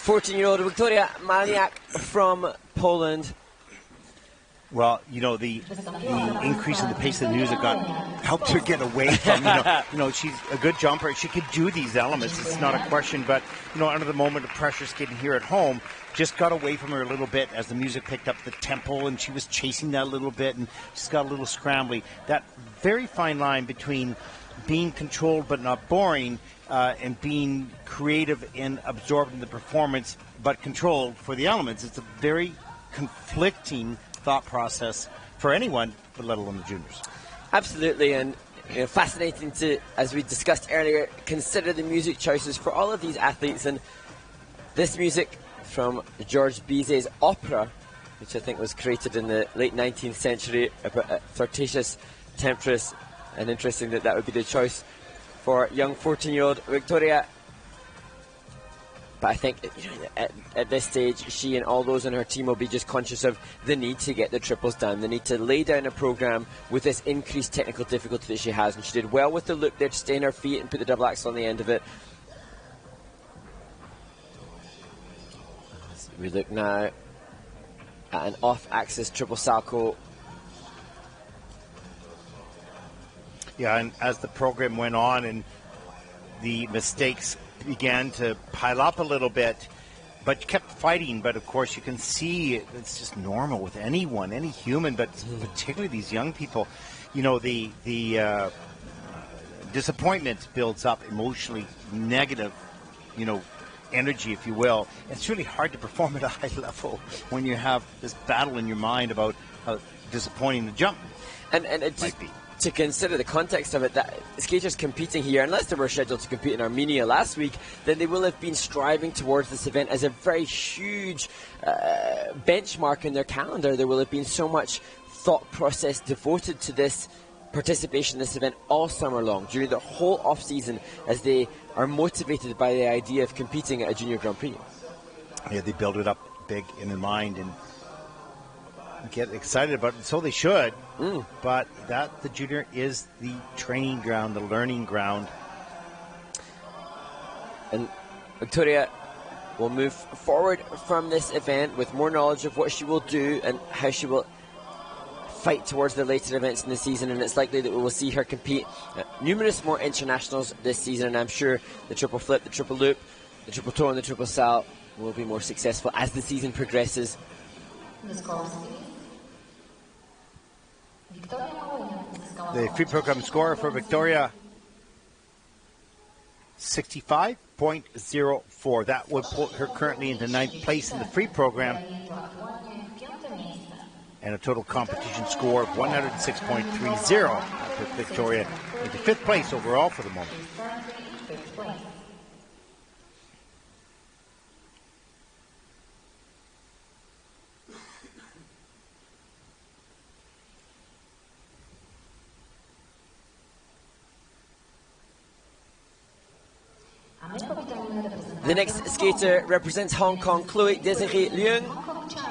14-year-old Wiktoria Malyniak from Poland. Well, you know, the increase in the pace of the music helped her get away from, she's a good jumper. She could do these elements. It's not a question. But, under the moment of pressure skating here at home, just got away from her a little bit as the music picked up the tempo, and she was chasing that a little bit, and just got a little scrambly. That very fine line between being controlled but not boring and being creative and absorbed in the performance but controlled for the elements. It's a very conflicting thought process for anyone, but let alone the juniors. Absolutely, and fascinating to, as we discussed earlier, consider the music choices for all of these athletes. And this music from George Bizet's opera, which I think was created in the late 19th century, about flirtatious temptress, and interesting that would be the choice for young 14-year-old Wiktoria. But I think at this stage, she and all those on her team will be just conscious of the need to get the triples done, the need to lay down a program with this increased technical difficulty that she has. And she did well with the loop there to stay on her feet and put the double axel on the end of it. We look now at an off-axis triple salchow. Yeah, and as the program went on and the mistakes began to pile up a little bit, but kept fighting. But of course, you can see it's just normal with anyone, any human, but particularly these young people. The disappointment builds up emotionally, negative, energy, if you will. It's really hard to perform at a high level when you have this battle in your mind about how disappointing the jump might be. To consider the context of it, that skaters competing here, unless they were scheduled to compete in Armenia last week, then they will have been striving towards this event as a very huge benchmark in their calendar. There will have been so much thought process devoted to this participation in this event all summer long, during the whole off-season, as they are motivated by the idea of competing at a Junior Grand Prix. Yeah, they build it up big in their mind and get excited about it, so they should. But the junior is the training ground, the learning ground. And Wiktoria will move forward from this event with more knowledge of what she will do and how she will fight towards the later events in the season, and it's likely that we will see her compete at numerous more internationals this season, and I'm sure the triple flip, the triple loop, the triple toe and the triple sal will be more successful as the season progresses. The free program score for Wiktoria, 65.04. That would put her currently into 9th place in the free program, and a total competition score of 106.30. That put Wiktoria into 5th place overall for the moment. The next skater represents Hong Kong, Chloe Desiree Leung,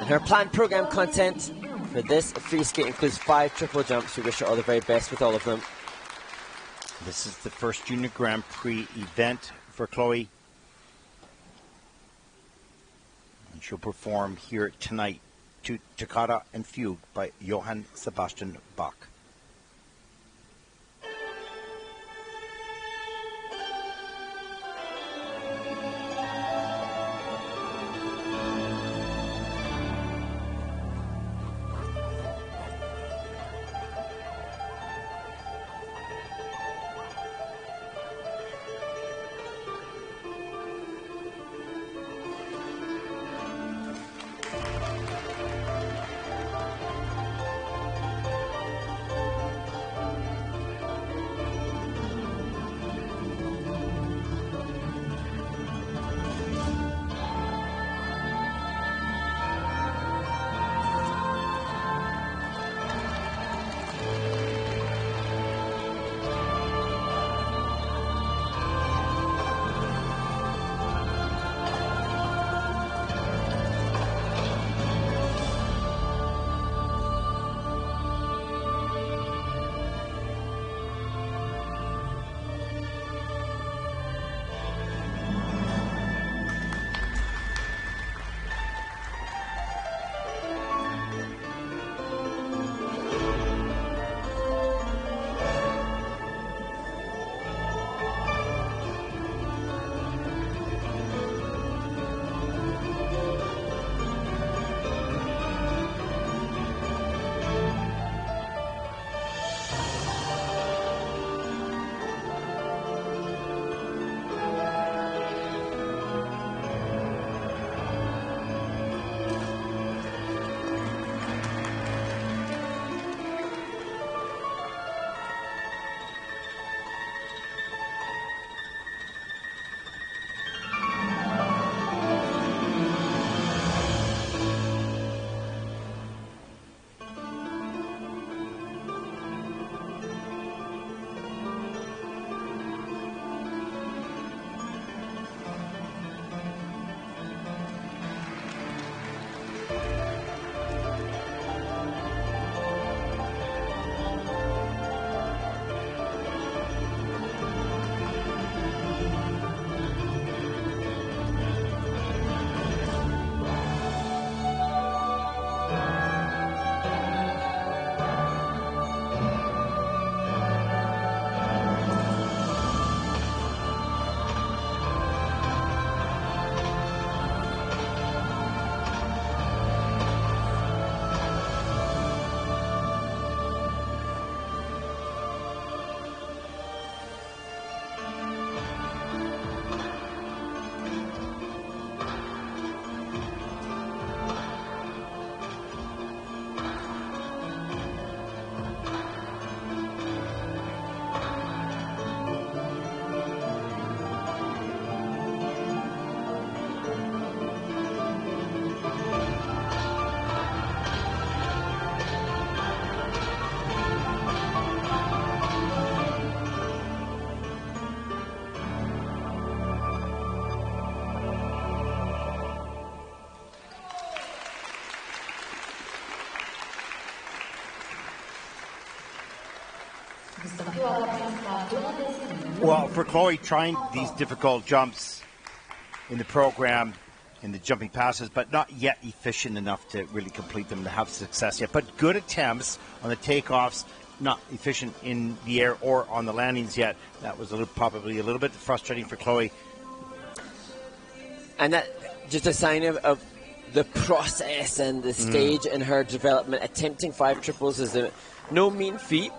and her planned program content for this free skate includes 5 triple jumps. We wish her all the very best with all of them. This is the first Junior Grand Prix event for Chloe, and she'll perform here tonight to Toccata and Fugue by Johann Sebastian Bach. Well, for Chloe, trying these difficult jumps in the program, in the jumping passes, but not yet efficient enough to really complete them to have success yet. But good attempts on the takeoffs, not efficient in the air or on the landings yet. That was probably a little bit frustrating for Chloe. And that just a sign of the process and the stage in her development. Attempting 5 triples is no mean feat.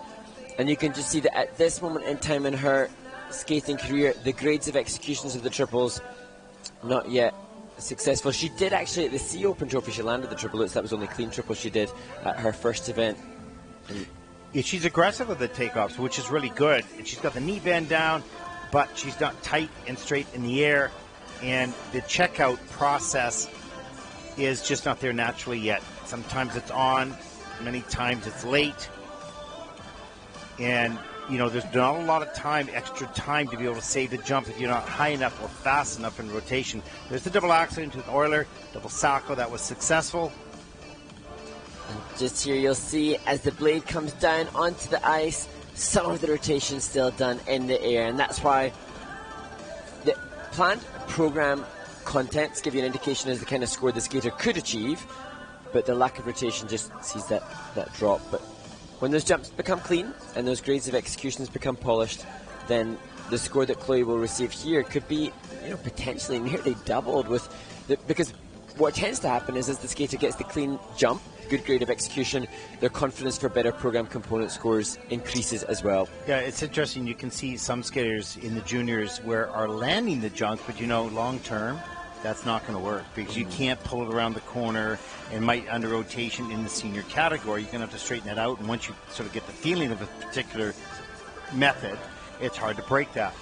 And you can just see that at this moment in time in her skating career, the grades of executions of the triples, not yet successful. She did actually at the Sea Open Trophy, she landed the triplets. That was the only clean triple she did at her first event. Yeah, she's aggressive with the takeoffs, which is really good. And she's got the knee bend down, but she's not tight and straight in the air. And the checkout process is just not there naturally yet. Sometimes it's on, many times it's late. And, you know, there's not a lot of time, extra time to be able to save the jump if you're not high enough or fast enough in rotation. There's the double accident with Euler, double Sacco, that was successful. Just here you'll see as the blade comes down onto the ice, some of the rotation still done in the air, and that's why the planned program contents give you an indication as the kind of score the skater could achieve, but the lack of rotation just sees that drop. But when those jumps become clean and those grades of executions become polished, then the score that Chloe will receive here could be, you know, potentially nearly doubled with because what tends to happen is as the skater gets the clean jump, good grade of execution, their confidence for better program component scores increases as well. Yeah, it's interesting. You can see some skaters in the juniors where are landing the jumps, but you know, long term, that's not going to work because you can't pull it around the corner and might under rotation in the senior category. You're going to have to straighten it out, and once you sort of get the feeling of a particular method, it's hard to break that.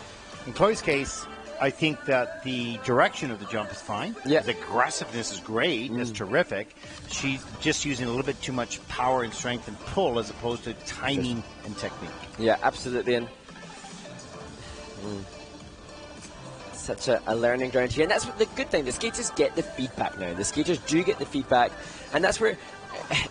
In Chloe's case, I think that the direction of the jump is fine. Yeah. The aggressiveness is great. It's terrific. She's just using a little bit too much power and strength and pull as opposed to timing and technique. Yeah, absolutely. And such a learning ground here. And that's what the good thing. The skaters get the feedback now. The skaters do get the feedback. And that's where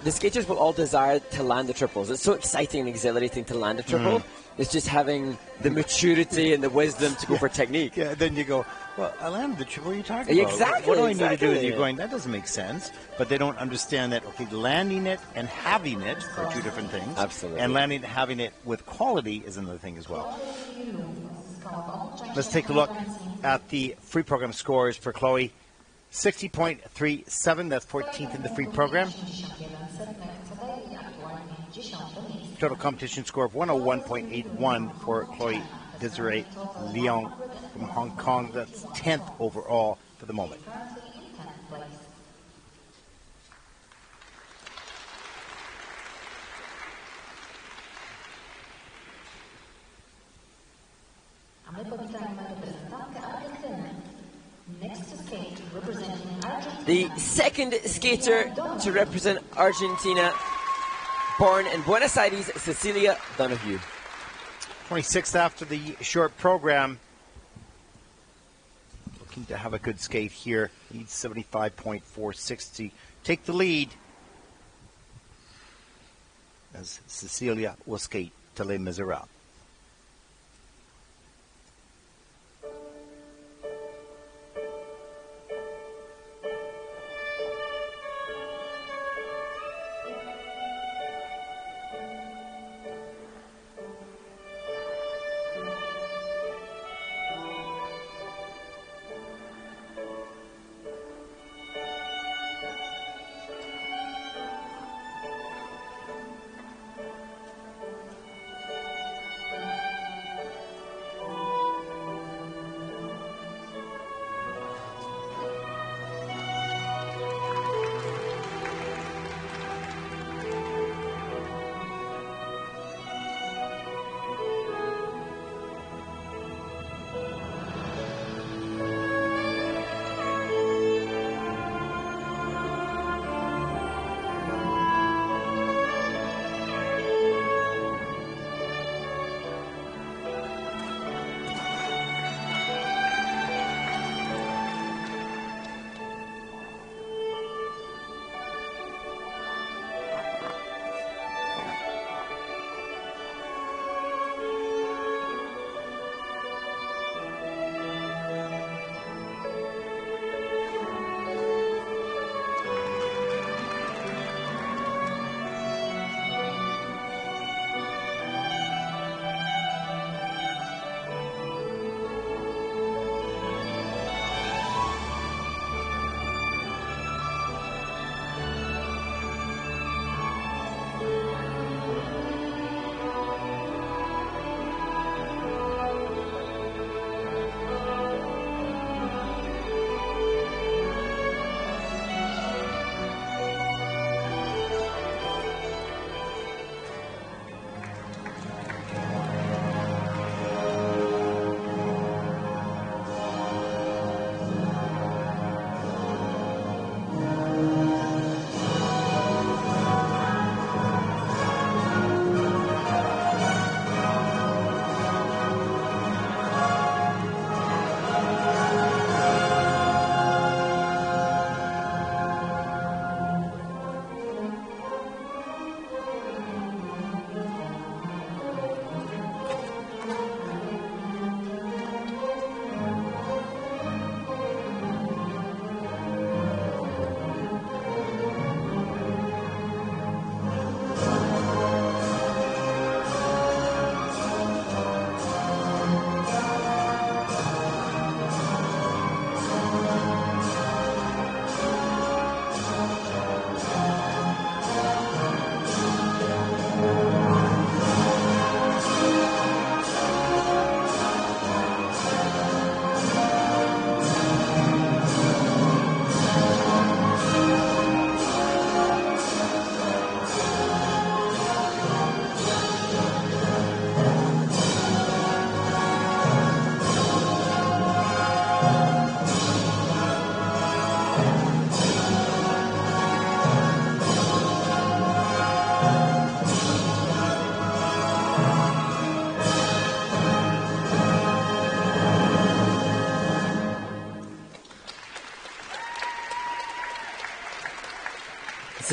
the skaters will all desire to land the triples. It's so exciting and exhilarating to land a triple. It's just having the maturity and the wisdom to go for technique. Yeah, then you go, well, I landed the triple. What are you talking about? Exactly. What do I need to do? And you're going, that doesn't make sense. But they don't understand that, okay, landing it and having it are two different things. Absolutely. And landing and having it with quality is another thing as well. Let's take a look at the free program scores for Chloe. 60.37, that's 14th in the free program. Total competition score of 101.81 for Chloe Desiree Leung from Hong Kong. That's 10th overall for the moment. The second skater to represent Argentina, born in Buenos Aires, Cecilia Donahue. 26th after the short program. Looking to have a good skate here. Needs 75.460. Take the lead as Cecilia will skate to Les Miserables.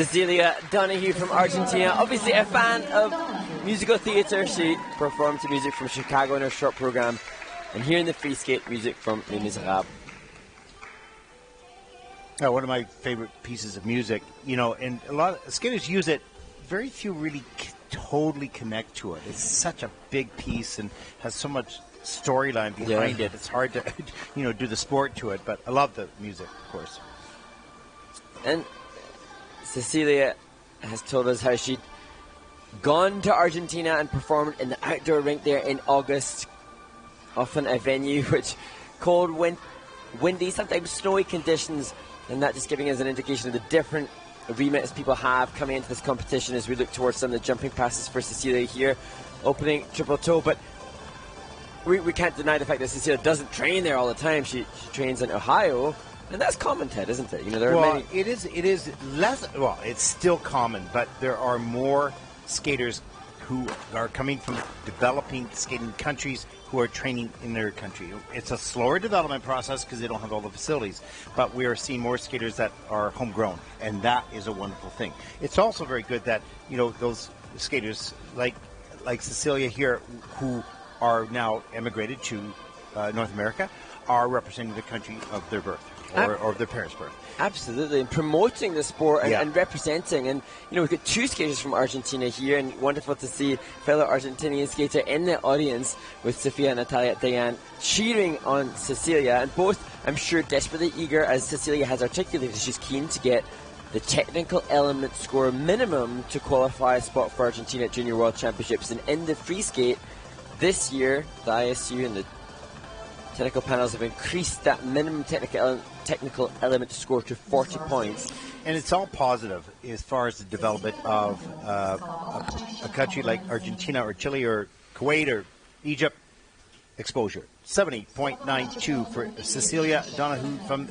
Cecilia Donahue from Argentina, obviously a fan of musical theatre. She performed to music from Chicago in her short program, and here in the free skate, music from Les Miserables. One of my favorite pieces of music, and a lot of skaters use it. Very few really totally connect to it. It's such a big piece and has so much storyline behind it. It's hard to, do the sport to it, but I love the music, of course. And Cecilia has told us how she'd gone to Argentina and performed in the outdoor rink there in August, often a venue which cold, windy, sometimes snowy conditions, and that just giving us an indication of the different remits people have coming into this competition as we look towards some of the jumping passes for Cecilia here, opening triple toe. But we can't deny the fact that Cecilia doesn't train there all the time. She trains in Ohio, and that's common, Ted, isn't it? There are many. It is less. Well, it's still common, but there are more skaters who are coming from developing skating countries who are training in their country. It's a slower development process because they don't have all the facilities, but we are seeing more skaters that are homegrown, and that is a wonderful thing. It's also very good that those skaters like Cecilia here, who are now emigrated to North America, are representing the country of their birth or of their parents' birth. Absolutely, and promoting the sport and representing. And we've got two skaters from Argentina here, and wonderful to see fellow Argentinian skater in the audience with Sophia Natalie Dayan cheering on Cecilia, and both, I'm sure, desperately eager, as Cecilia has articulated. She's keen to get the technical element score minimum to qualify a spot for Argentina at Junior World Championships. And in the free skate this year, the ISU and the technical panels have increased that minimum technical element score to 40 points. And it's all positive as far as the development of a country like Argentina or Chile or Kuwait or Egypt. Exposure 70.92 for Cecilia Donahue from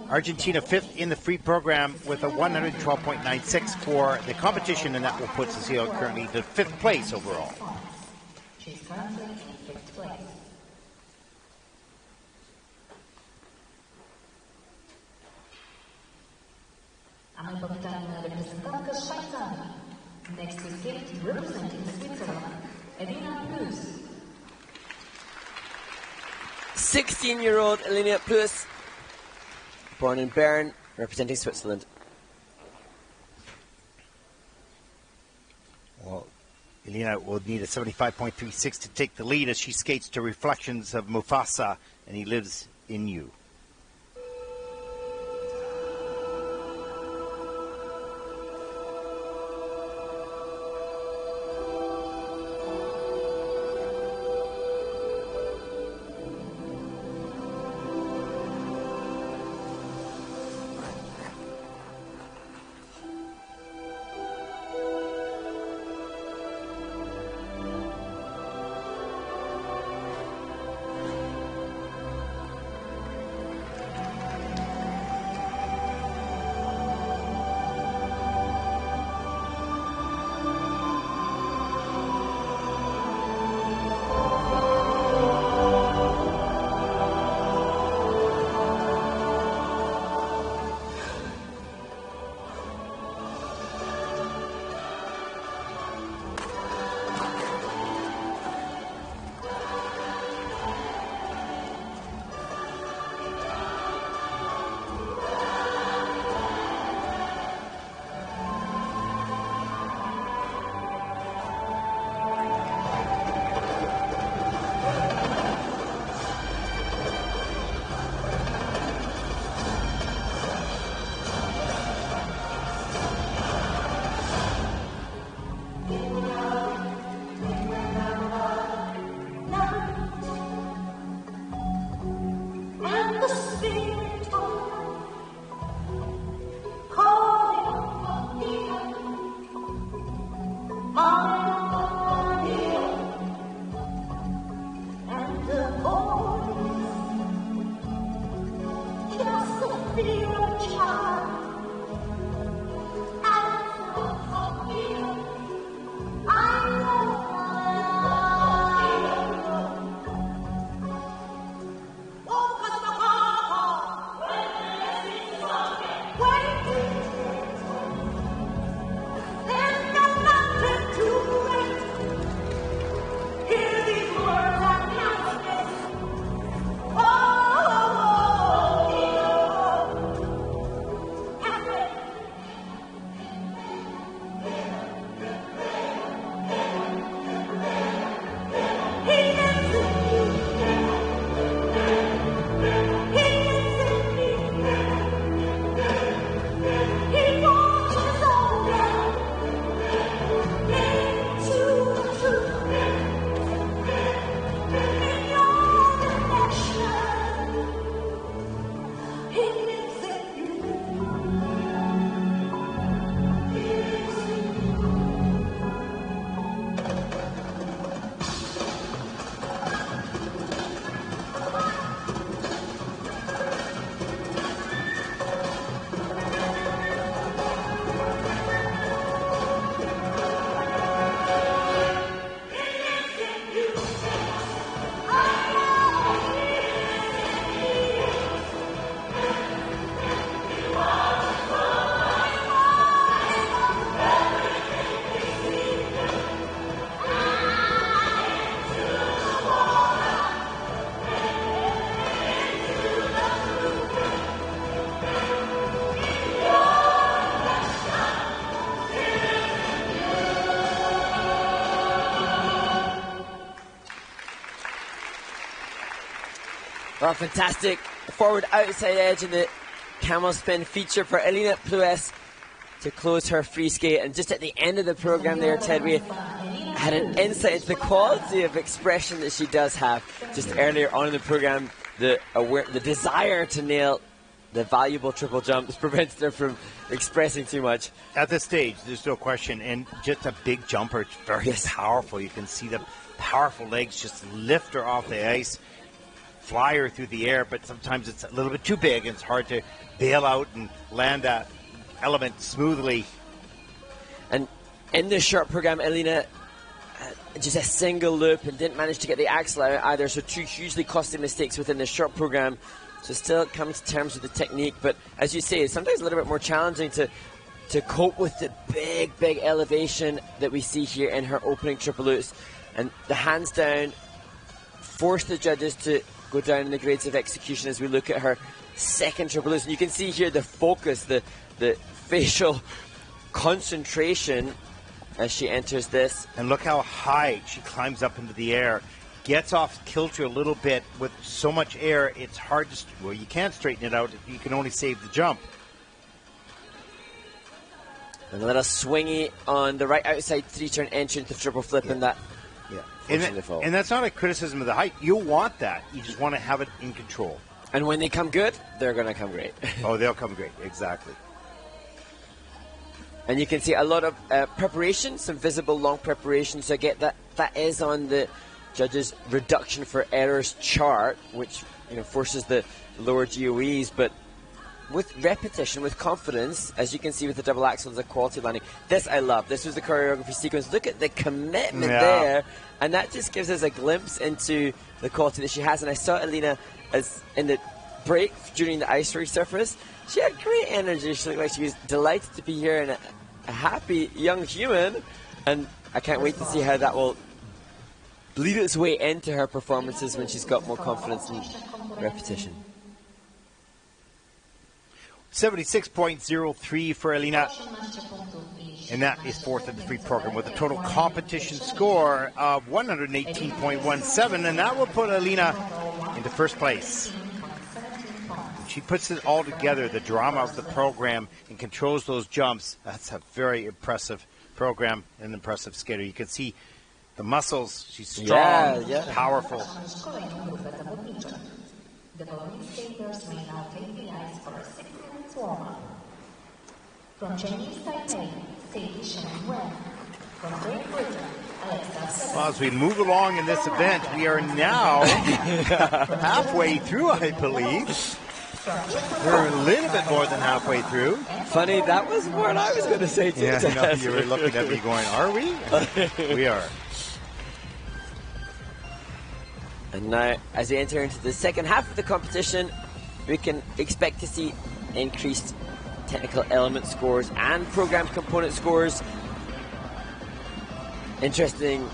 Argentina, fifth in the free program with a 112.96 for the competition, and that will put Cecilia currently to fifth place overall. She's currently in fifth place. A my powitanie reprezentantka z Szwajcarii. Next is skate representing Switzerland, Elina Plus. 16-year-old Elina Plus, born in Bern, representing Switzerland. Well, Elina will need a 75.36 to take the lead as she skates to Reflections of Mufasa, and He Lives in You. Well, fantastic forward outside edge in the camel spin feature for Elina Plues to close her free skate. And just at the end of the program there, Ted, we had an insight into the quality of expression that she does have. Just earlier on in the program, the desire to nail the valuable triple jumps prevented her from expressing too much. At this stage, there's no question, and just a big jumper, it's very powerful. You can see the powerful legs just lift her off the ice, fly her through the air, but sometimes it's a little bit too big and it's hard to bail out and land that element smoothly. And in this short program, Elina just a single loop and didn't manage to get the axle out either, so two hugely costly mistakes within this short program. So still coming to terms with the technique, but as you say, it's sometimes a little bit more challenging to cope with the big elevation that we see here in her opening triple loops. And the hands down forced the judges to go down in the grades of execution as we look at her second triple loops. And you can see here the focus, the facial concentration as she enters this. And look how high she climbs up into the air. Gets off kilter a little bit with so much air, it's hard to, well, you can't straighten it out. You can only save the jump. And a little swingy on the right outside three-turn entry into triple flip and that. Yeah. And that's not a criticism of the height. You want that. You just want to have it in control. And when they come good, they're going to come great. Oh, they'll come great. Exactly. And you can see a lot of preparation, some visible long preparation. So I get that is on the judges' reduction for errors chart, which forces the lower GOEs, but with repetition, with confidence, as you can see with the double axel, the quality landing. This I love. This was the choreography sequence. Look at the commitment there, and that just gives us a glimpse into the quality that she has. And I saw Elina as in the break during the ice resurface. She had great energy. She looked like she was delighted to be here and a happy young human, and I can't wait to see how that will lead its way into her performances when she's got more confidence and repetition. 76.03 for Elina, and that is fourth in the free program with a total competition score of 118.17, and that will put Elina into first place. She puts it all together, the drama of the program, and controls those jumps. That's a very impressive program and impressive skater. You can see the muscles. She's strong, powerful. The following skaters may now take the ice for a 6-minute warm-up. From Chinese Taipei, Sadie Shen-Wen. From Great Britain, Olesja. Well, as we move along in this event, we are now halfway through, I believe. We're a little bit more than halfway through. Funny, that was what I was going to say too. Yeah, no, you were looking at me going, are we? We are. And now, as we enter into the second half of the competition, we can expect to see increased technical element scores and program component scores. Interesting,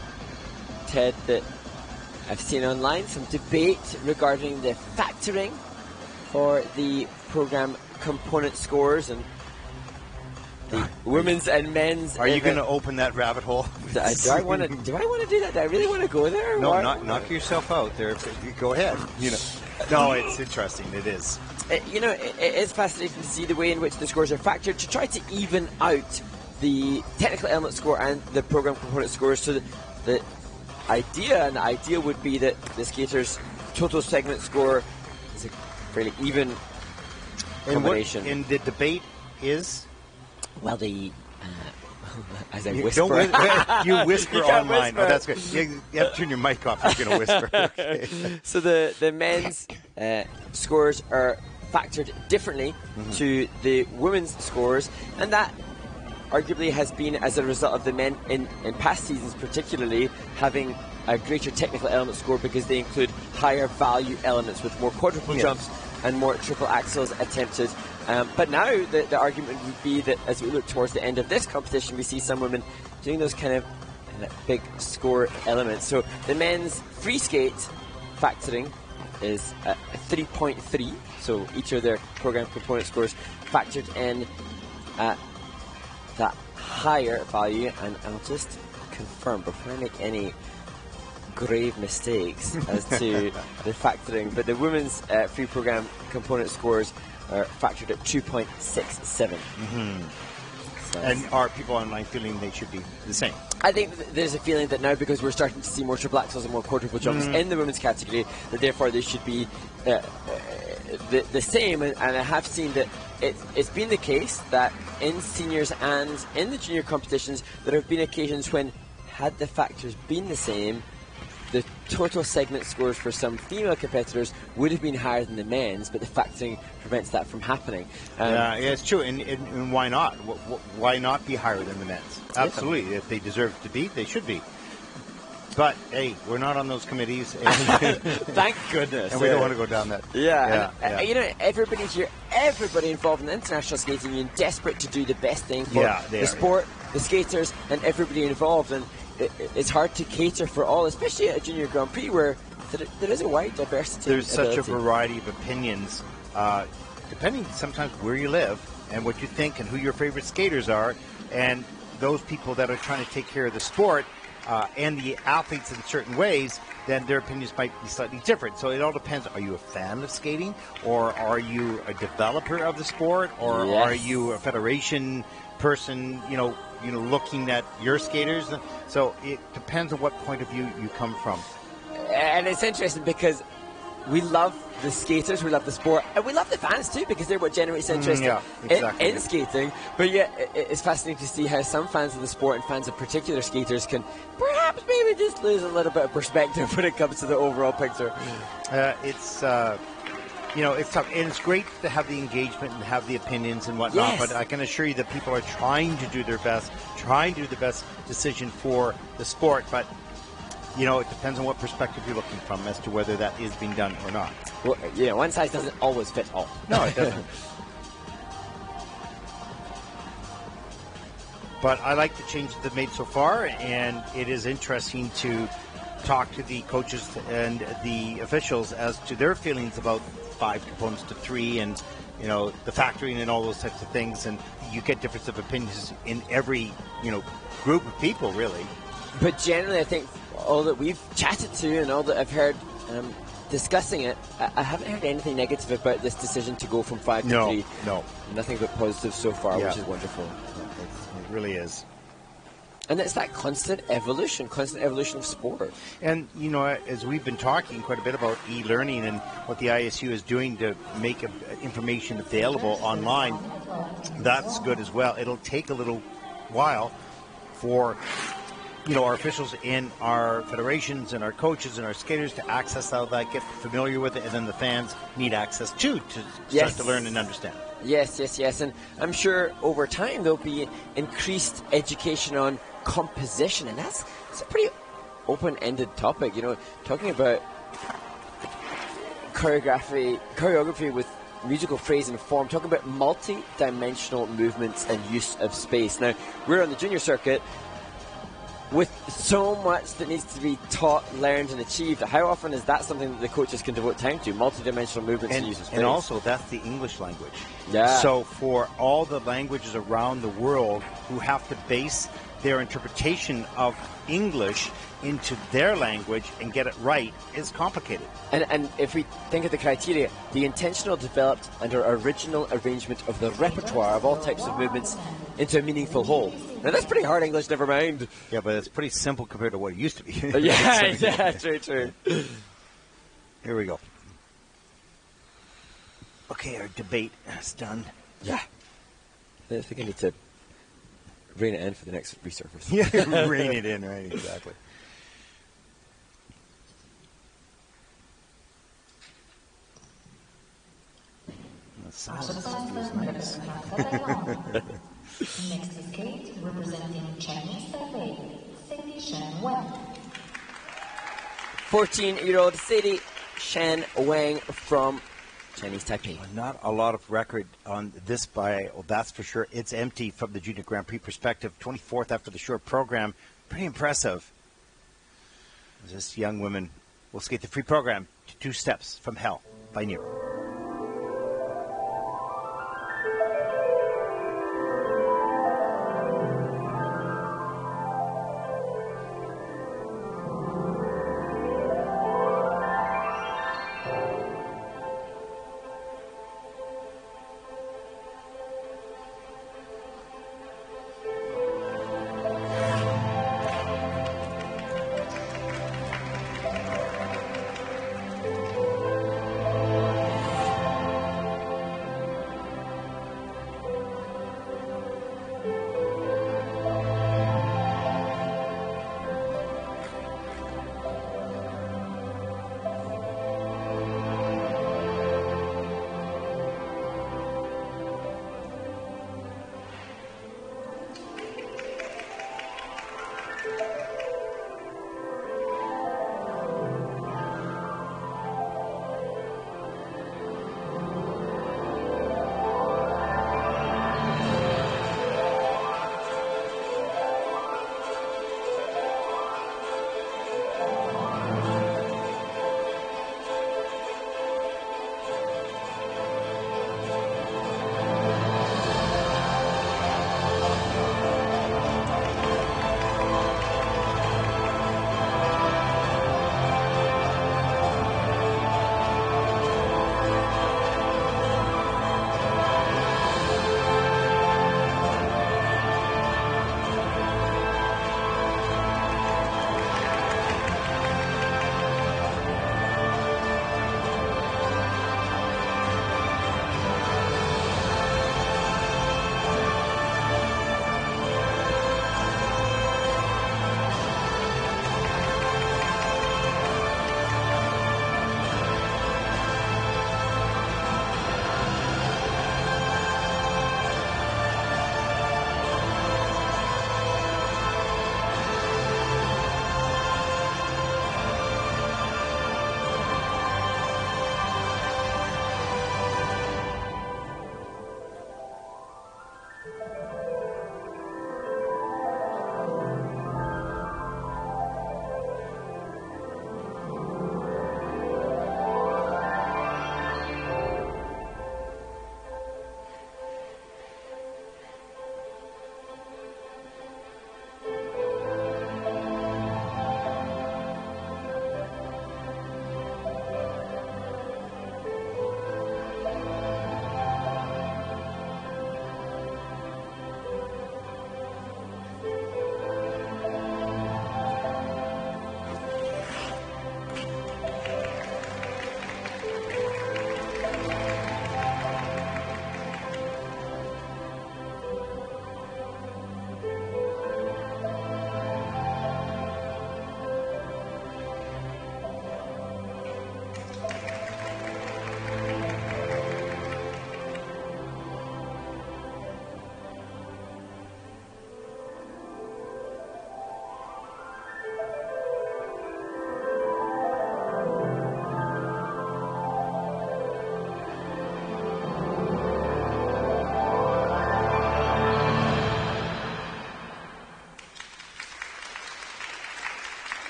Ted, that I've seen online some debate regarding the factoring for the program component scores and the women's and men's. Are you going to open that rabbit hole? Do I want to do that? Do I really want to go there? No, knock yourself out there. Go ahead. No, it's interesting. It is. It is fascinating to see the way in which the scores are factored to try to even out the technical element score and the program component scores. So the idea would be that the skater's total segment score is a fairly even combination. And the debate is? Well, as I whisper. You whisper online. Oh, that's good. You have to turn your mic off if you're going to whisper. Okay. So the men's scores are factored differently to the women's scores, and that arguably has been as a result of the men in past seasons particularly having a greater technical element score because they include higher value elements with more quadruple jumps and more triple axels attempted. But now the argument would be that as we look towards the end of this competition, we see some women doing those kind of big score elements. So the men's free skate factoring is 3.3. So each of their program component scores factored in at that higher value. And I'll just confirm before I make any grave mistakes as to the factoring. But the women's free program component scores are factored at 2.67. And are people online feeling they should be the same? I think there's a feeling that now, because we're starting to see more triple axels and more quadruple jumps in the women's category, that therefore they should be the same. And I have seen that it's been the case that in seniors and in the junior competitions, there have been occasions when, had the factors been the same, the total segment scores for some female competitors would have been higher than the men's, but the factoring prevents that from happening. Yeah, it's true. And why not? Why not be higher than the men's? Absolutely. If they deserve to be, they should be. But, hey, we're not on those committees. Thank goodness. And we don't want to go down that. Yeah. You know, everybody here, everybody involved in the International Skating Union, desperate to do the best thing for the sport, the skaters, and everybody involved. And it's hard to cater for all, especially at a junior Grand Prix where there is a wide diversity. There's such a variety of opinions, depending sometimes where you live and what you think and who your favorite skaters are, and those people that are trying to take care of the sport and the athletes in certain ways, then their opinions might be slightly different. So it all depends. Are you a fan of skating, or are you a developer of the sport, or are you a federation person, looking at your skaters? So it depends on what point of view you come from. And it's interesting because we love the skaters, we love the sport, and we love the fans too, because they're what generates interest in skating. But yeah, it's fascinating to see how some fans of the sport and fans of particular skaters can perhaps maybe just lose a little bit of perspective when it comes to the overall picture. It's tough, and it's great to have the engagement and have the opinions and whatnot. But I can assure you that people are trying to do their best, trying to do the best decision for the sport. But it depends on what perspective you're looking from as to whether that is being done or not. Well, one size doesn't always fit all. No, it doesn't. But I like the changes they've made so far, and it is interesting to talk to the coaches and the officials as to their feelings about 5 components to 3, and the factoring and all those types of things. And you get difference of opinions in every group of people, really. But generally, I think all that we've chatted to and all that I've heard discussing it, I haven't heard anything negative about this decision to go from 5 to 3. No. Nothing but positive so far, which is wonderful. It really is. And it's that constant evolution of sport. And, as we've been talking quite a bit about e-learning and what the ISU is doing to make information available online, that's good as well. It'll take a little while for our officials in our federations and our coaches and our skaters to access all that, get familiar with it, and then the fans need access to start to learn and understand. Yes. And I'm sure over time there'll be increased education on composition, and that's a pretty open-ended topic. Talking about choreography with musical phrase and form, talking about multi-dimensional movements and use of space. Now, we're on the junior circuit with so much that needs to be taught, learned, and achieved. How often is that something that the coaches can devote time to? Multi-dimensional movements and use of space. And also, that's the English language. Yeah. So for all the languages around the world who have to base their interpretation of English into their language and get it right is complicated. And if we think of the criteria, the intentional, developed, and original arrangement of the repertoire of all types of movements into a meaningful whole. Now that's pretty hard English, never mind. Yeah, but it's pretty simple compared to what it used to be. Yeah, true. Here we go. Okay, our debate is done. Yeah. I think I need to rein it in for the next resurface. Yeah, rein it in, right, exactly. Nice. Next is Kate, representing Chinese Taipei, Sadie Shen Wang. 14-year-old Sadie Shen Wang from Chinese Taipei. Not a lot of record on this that's for sure. It's empty from the Junior Grand Prix perspective. 24th after the short program. Pretty impressive. This young woman will skate the free program to 2 steps from hell by Nero.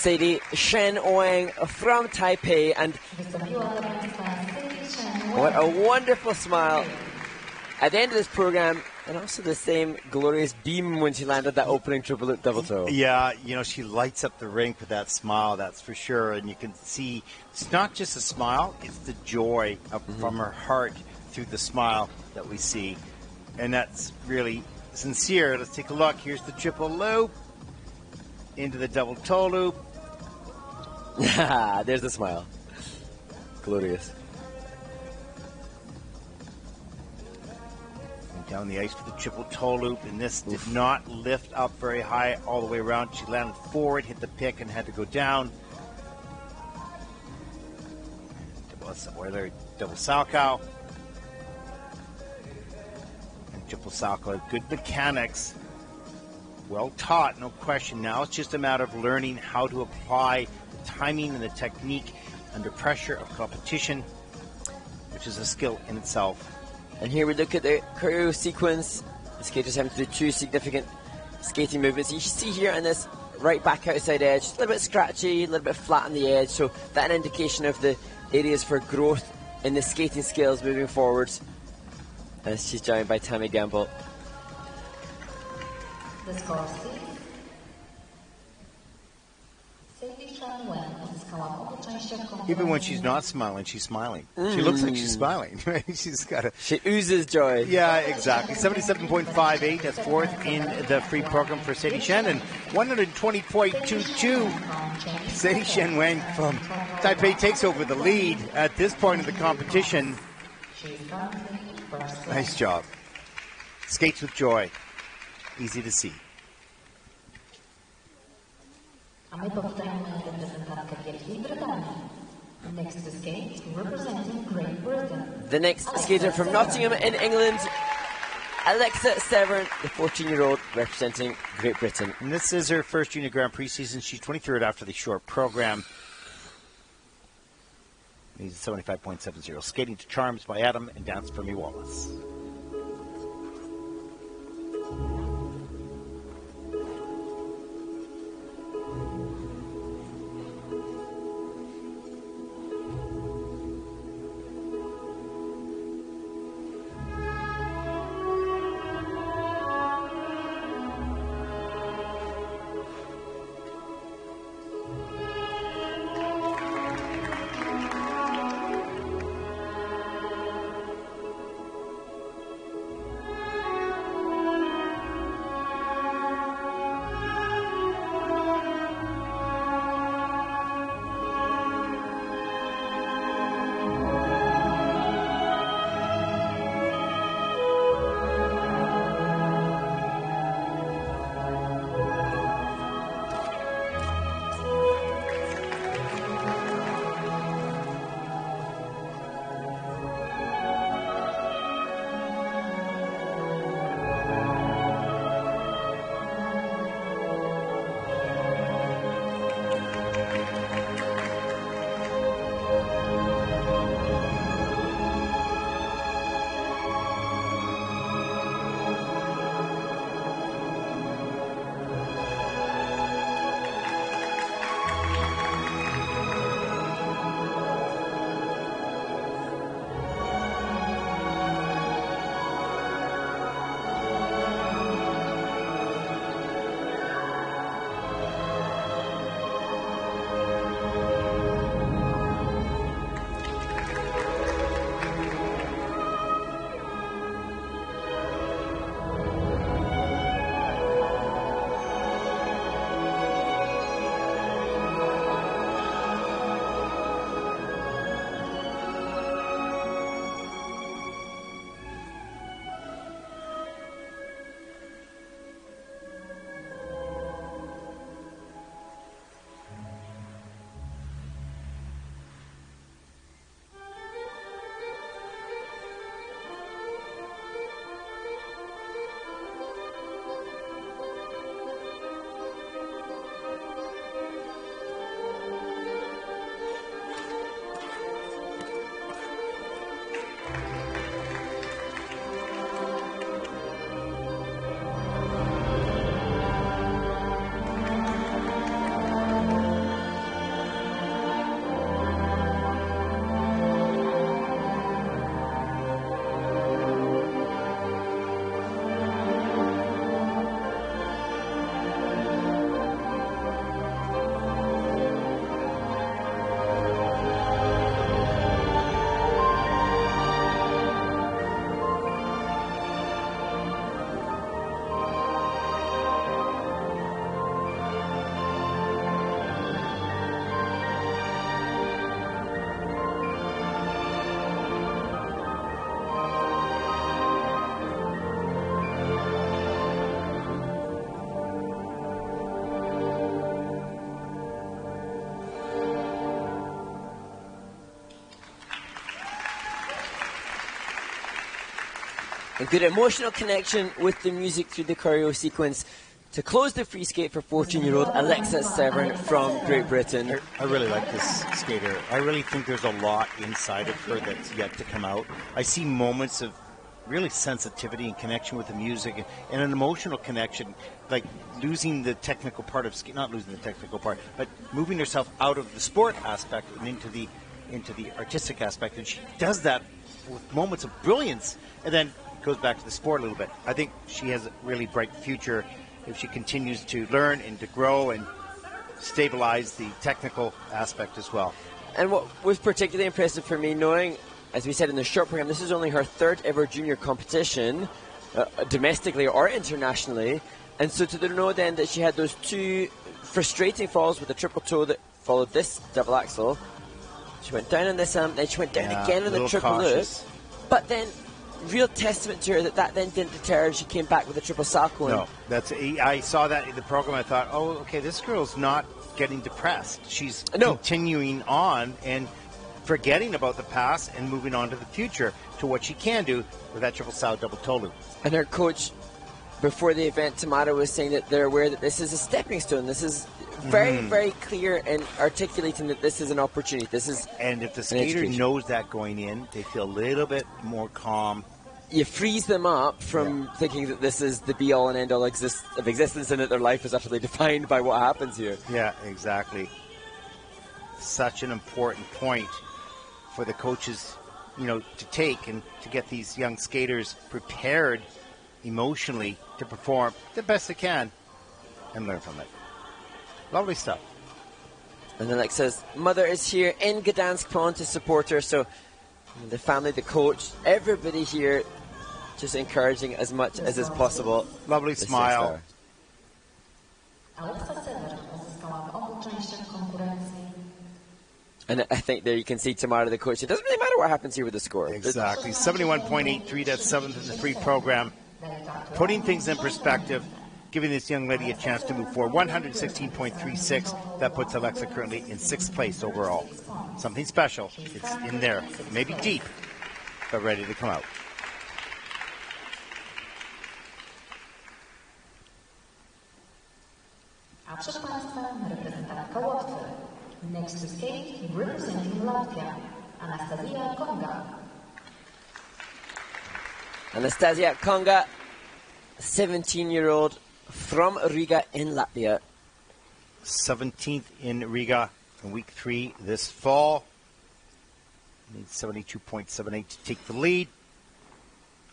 Sadie Shen Wang from Taipei, and what a wonderful smile at the end of this program, and also the same glorious beam when she landed that opening triple loop double toe. Yeah, she lights up the rink with that smile, that's for sure. And you can see it's not just a smile, it's the joy from her heart through the smile that we see. And that's really sincere. Let's take a look. Here's the triple loop into the double toe loop. There's the smile. Glorious. Down the ice for the triple toe loop, and this did not lift up very high all the way around. She landed forward, hit the pick, and had to go down. Double Salchow. And triple Salchow, good mechanics. Well taught, no question. Now it's just a matter of learning how to apply the timing and the technique under pressure of competition, which is a skill in itself. And here we look at the choreo sequence. The skaters having to do two significant skating movements. You see here on this right back outside edge, a little bit scratchy, a little bit flat on the edge. So that's an indication of the areas for growth in the skating skills moving forwards. And she's joined by Tammy Gamble. The score is Even when she's not smiling, she's smiling. She looks like she's smiling. She's got a. She oozes joy. Yeah, exactly. 77.58. That's fourth in the free program for Sadie Shen, and 120.22. Sadie Shen Wang from Taipei takes over the lead at this point of the competition. Nice job. Skates with joy. Easy to see. Next to skate, representing Great Britain. The next skater from Nottingham in England, Alexa Severn, the 14-year-old representing Great Britain. And this is her first Junior Grand Prix season. She's 23rd after the short program. He's 75.70. Skating to Charms by Adam and Dance for Me Wallace. good emotional connection with the music through the choreo sequence to close the free skate for 14-year-old Alexa Severn from Great Britain. I really like this skater. I really think there's a lot inside of her that's yet to come out. I see moments of really sensitivity and connection with the music and an emotional connection, like losing the technical part of not losing the technical part, but moving herself out of the sport aspect and into the artistic aspect. And she does that with moments of brilliance and then goes back to the sport a little bit. I think she has a really bright future if she continues to learn and to grow and stabilize the technical aspect as well. And what was particularly impressive for me, knowing, as we said in the short program, this is only her third ever junior competition, domestically or internationally. And so to know then that she had those two frustrating falls with the triple toe that followed this double axel. She went down on this then she went down again on the triple loop. But then, real testament to her that then didn't deter her. She came back with a triple salchow. No, I saw that in the program. I thought, oh, okay, this girl's not getting depressed. She's continuing on and forgetting about the past and moving on to the future to what she can do with that triple salchow double toe loop. And her coach, before the event, Tamara, was saying that they're aware that this is a stepping stone. This is very, very clear and articulating that this is an opportunity. And if the skater knows that going in, they feel a little bit more calm. You freeze them up from thinking that this is the be-all and end-all of existence and that their life is utterly defined by what happens here. Yeah, exactly. Such an important point for the coaches, to take and to get these young skaters prepared emotionally to perform the best they can and learn from it. Lovely stuff. And Alexa's mother is here in Gdansk, Poland to support her. So the family, the coach, everybody here just encouraging as much as is possible. Lovely smile. And I think there you can see Tamara, the coach. It doesn't really matter what happens here with the score. Exactly. 71.83, that's seventh in the free program. Putting things in perspective, giving this young lady a chance to move forward. 116.36, that puts Alexa currently in 6th place overall. Something special. It's in there, maybe deep, but ready to come out. Next to skate, representing Latvia, Anastasia Konga. Anastasia Konga, 17-year-old from Riga in Latvia. 17th in Riga in week 3 this fall. Needs 72.78 to take the lead.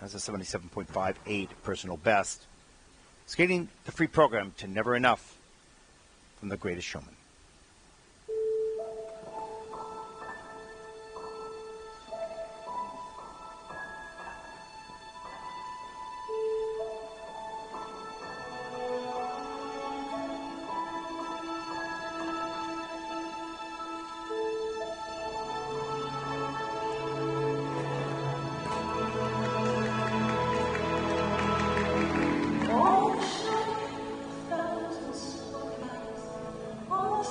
Has a 77.58 personal best. Skating the free program to Never Enough from The Greatest Showman. Oh,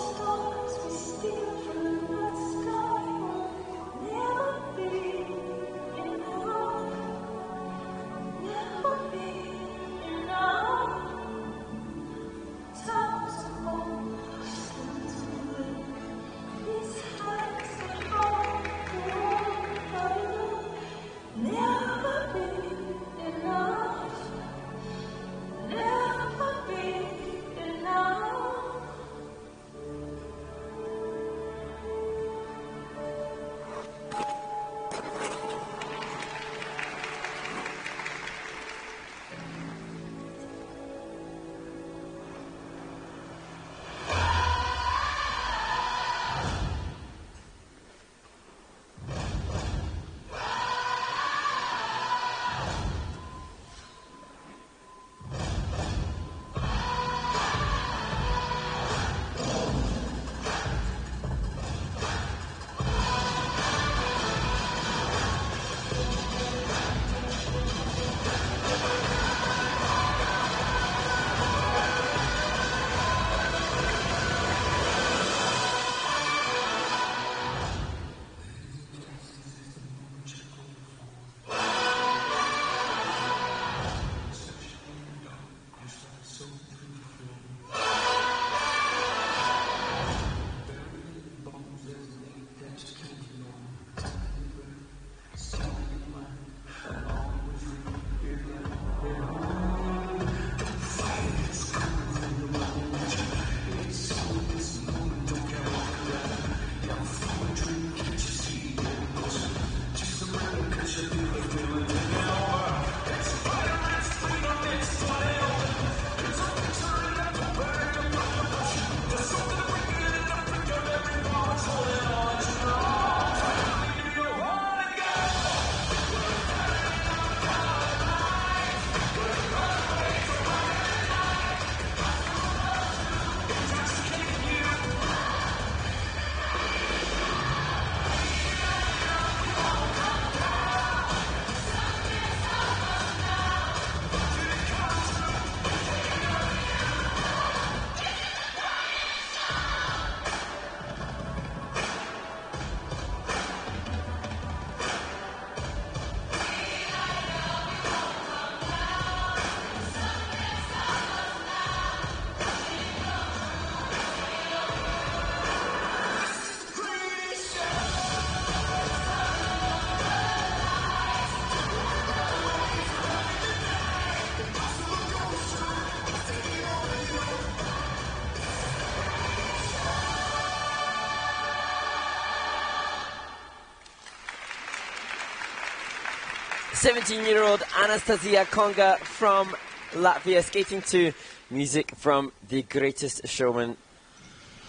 17-year-old Anastasia Konga from Latvia skating to music from The Greatest Showman.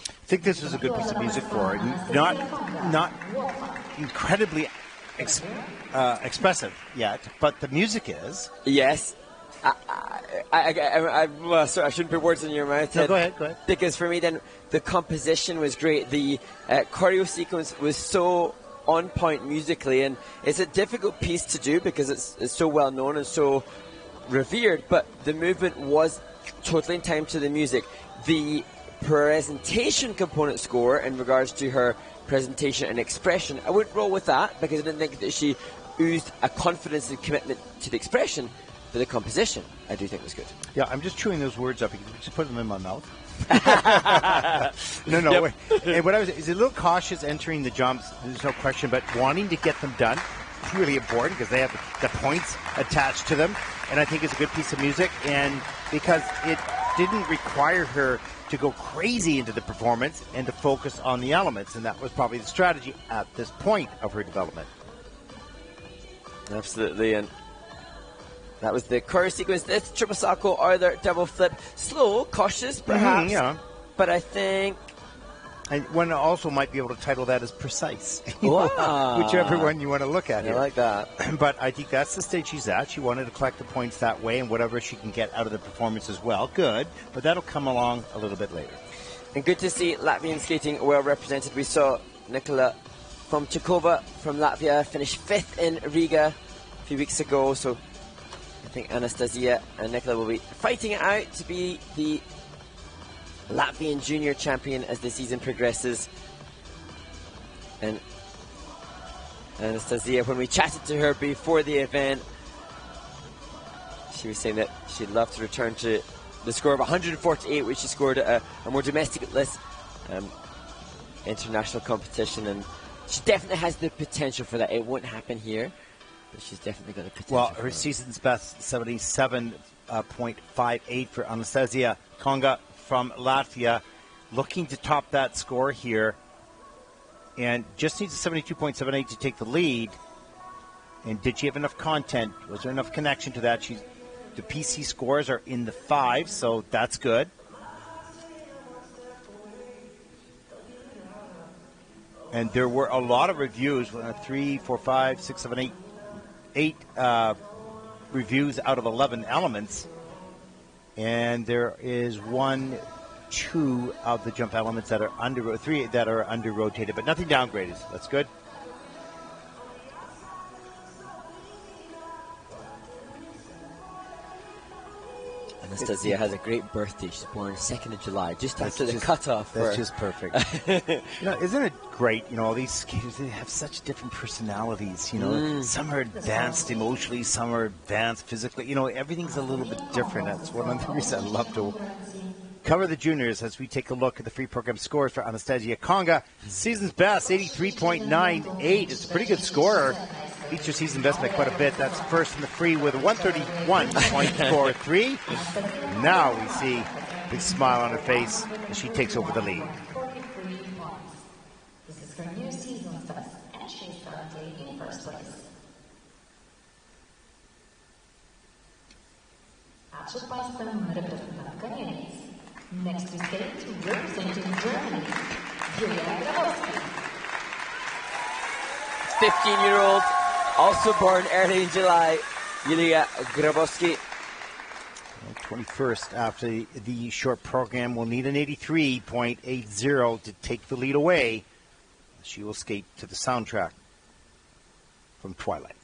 I think this was a good piece of music for her. Not incredibly expressive yet, but the music is. Yes. Sorry, I shouldn't put words in your mouth. No, go ahead. Because for me, then, the composition was great. The choreo sequence was so on point musically, and it's a difficult piece to do because it's so well known and so revered, but the movement was totally in time to the music. The presentation component score in regards to her presentation and expression, I wouldn't roll with that because I didn't think that she oozed a confidence and commitment to the expression, but the composition I do think was good. Yeah, I'm just chewing those words up. You can just put them in my mouth. No. Yep. And what I was is a little cautious entering the jumps. There's no question, but wanting to get them done is really important because they have the points attached to them. And I think it's a good piece of music, and because it didn't require her to go crazy into the performance and to focus on the elements, and that was probably the strategy at this point of her development. Absolutely, and that was the choreo sequence. This triple salto or the double flip, slow, cautious, perhaps. Yeah. But I think. And one also might be able to title that as precise. Wow. Whichever one you want to look at. I like that. But I think that's the stage she's at. She wanted to collect the points that way and whatever she can get out of the performance as well. Good. But that'll come along a little bit later. And good to see Latvian skating well represented. We saw Nikola Fomchikova from Latvia finish 5th in Riga a few weeks ago. So I think Anastasia and Nikola will be fighting it out to be the Latvian junior champion as the season progresses. And Anastasia, when we chatted to her before the event, she was saying that she'd love to return to the score of 148, which she scored at a more domestic-less international competition, and she definitely has the potential for that. It won't happen here, but she's definitely got the potential. Well, her season's best 77.58 for Anastasia Konga from Latvia, looking to top that score here, and just needs a 72.78 to take the lead. And did she have enough content? Was there enough connection to that? The PC scores are in the 5s, so that's good. And there were a lot of reviews, 3, 4, 5, 6, 7, 8 reviews out of 11 elements. And there is 1, 2 of the jump elements that are 3 that are under rotated, but nothing downgraded. That's good. Anastasia has a great birthday. She's born 2nd of July, just after the cutoff. That's just perfect. Isn't it great? All these skaters, they have such different personalities. Some are advanced emotionally, some are advanced physically. Everything's a little bit different. That's one of the reasons I love to cover the juniors as we take a look at the free program scores for Anastasia Konga. Season's best, 83.98. It's a pretty good scorer. Beats her season best by quite a bit. That's first in the free with a 131.43. Now we see a big smile on her face as she takes over the lead. This is her new season's best, and she's currently in first place. Отшельпастом reprezentantka Niemiec. Next to skate, representing Germany, Julia Grabowski. 15-year-old, also born early in July, Julia Grabowski. 21st after the short program will need an 83.80 to take the lead away. She will skate to the soundtrack from Twilight.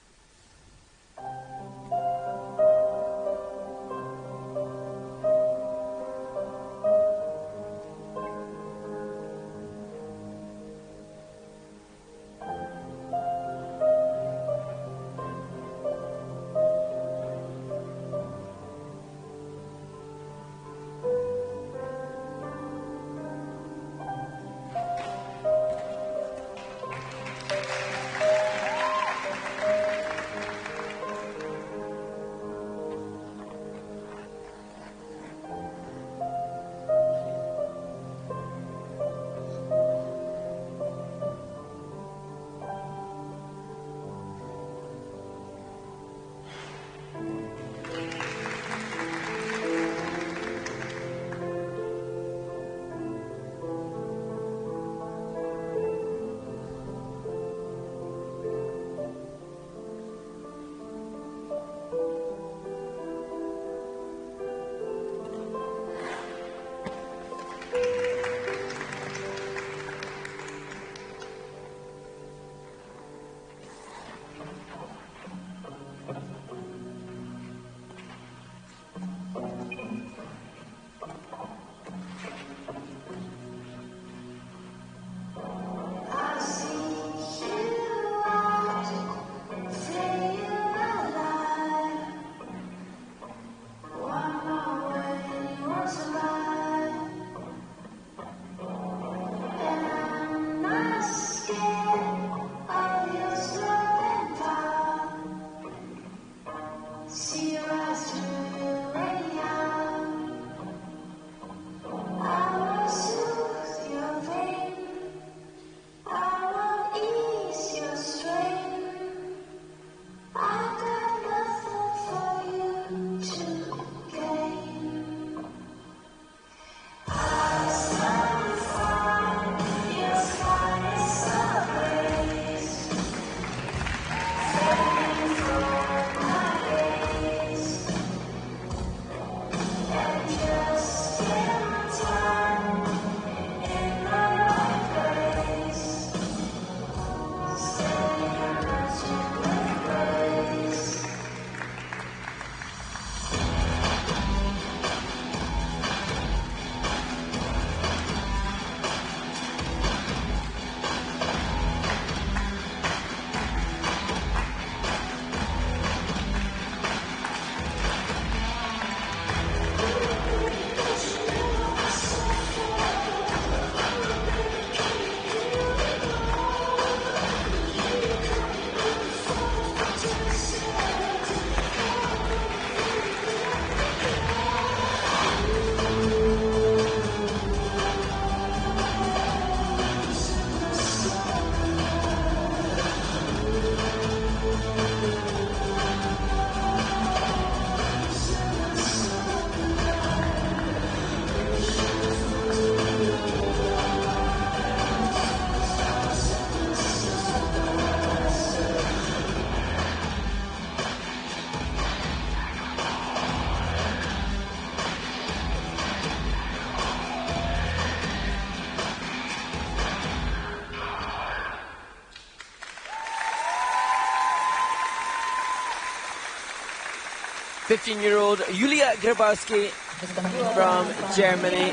15-year-old Julia Grabowski from Germany.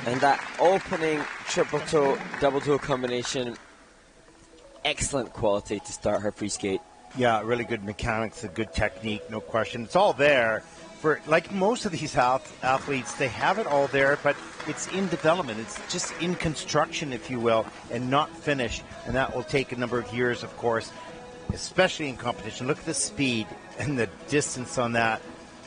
And that opening triple toe, double toe combination, excellent quality to start her free skate. Yeah, really good mechanics, a good technique, no question. It's all there. For like most of these athletes, they have it all there, but it's in development. It's just in construction, if you will, and not finished. And that will take a number of years, of course, especially in competition. Look at the speed and the distance on that.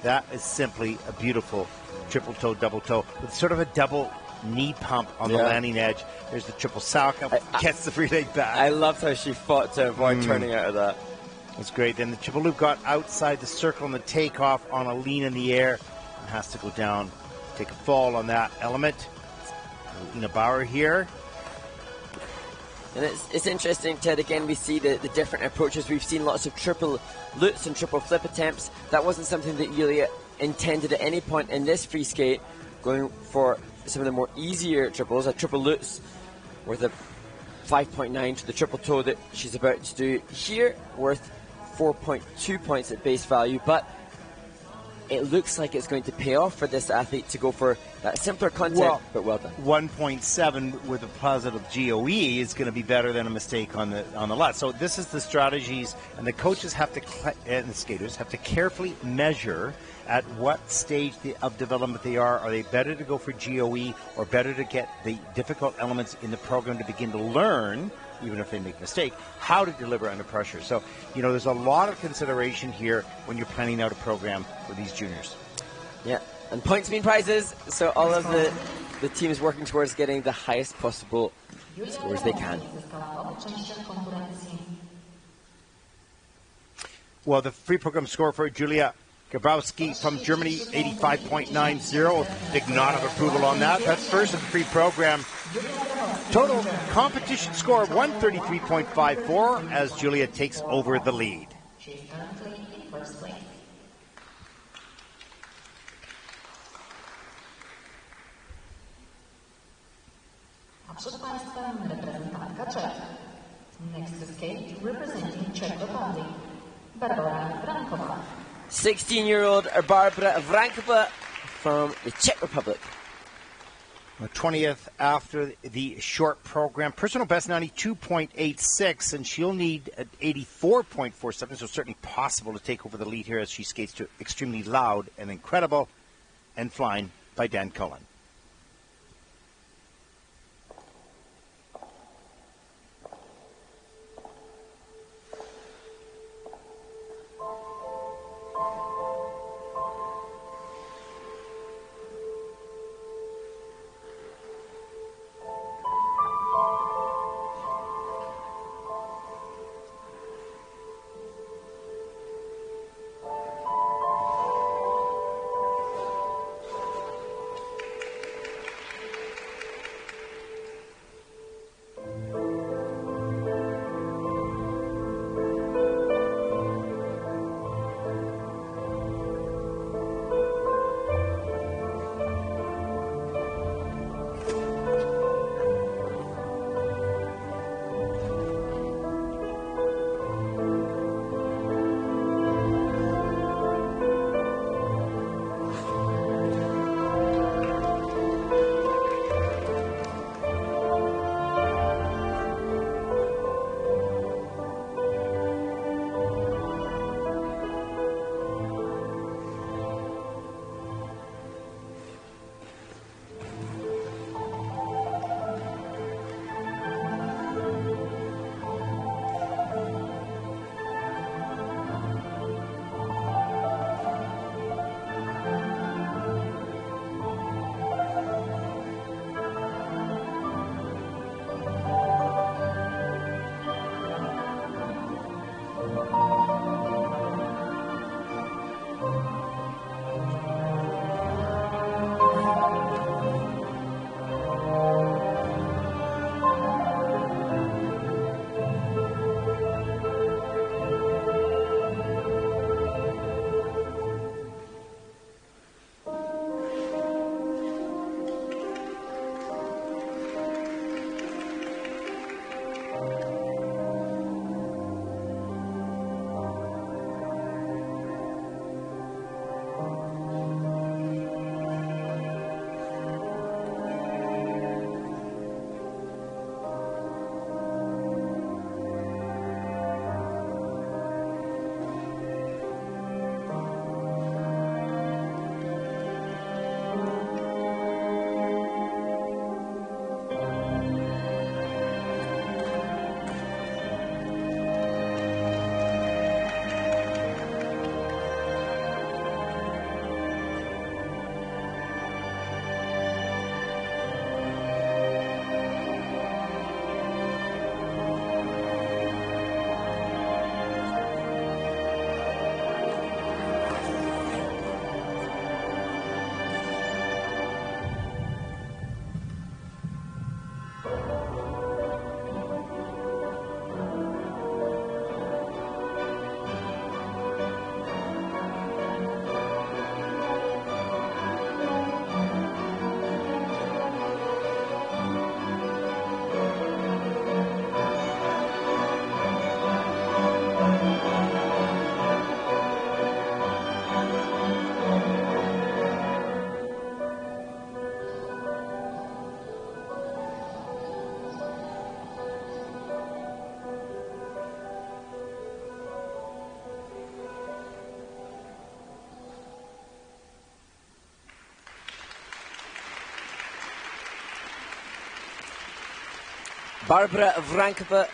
That is simply a beautiful triple toe, double toe with sort of a double knee pump on the landing edge. There's the triple salchow, gets the free leg back. I loved how she fought to avoid turning out of that. That's great. Then the triple loop got outside the circle on the takeoff on a lean in the air and has to go down, take a fall on that element. Ina Bauer here. And it's interesting, Ted, again, we see the different approaches. We've seen lots of triple lutz and triple flip attempts. That wasn't something that Julia intended at any point in this free skate, going for some of the more easier triples, a triple lutz worth a 5.9 to the triple toe that she's about to do here, worth 4.2 points at base value, but it looks like it's going to pay off for this athlete to go for that simpler content, but well done. 1.7 with a positive GOE is going to be better than a mistake on the LUT. So this is the strategies, and the coaches have to, and the skaters have to carefully measure at what stage of development they are. Are they better to go for GOE or better to get the difficult elements in the program to begin to learn, even if they make a mistake, how to deliver under pressure? So, you know, there's a lot of consideration here when you're planning out a program for these juniors. Yeah, and points mean prizes, so all of the teams working towards getting the highest possible scores they can. Well, the free program score for Julia Grabowski from Germany, 85.90. Big nod of approval on that. That's first of the free program. Total competition score of 133.54 as Julia takes over the lead. She's currently in first place. A przed Państwem reprezentantka Czech. Next to skate, representing Czech Republic, Barbara Vrankova. 16-year-old Barbara Vrankova from the Czech Republic. 20th after the short program. Personal best 92.86, and she'll need 84.47, so certainly possible to take over the lead here as she skates to extremely loud and incredible and flying by Dan Cullen. Barbara Vrankova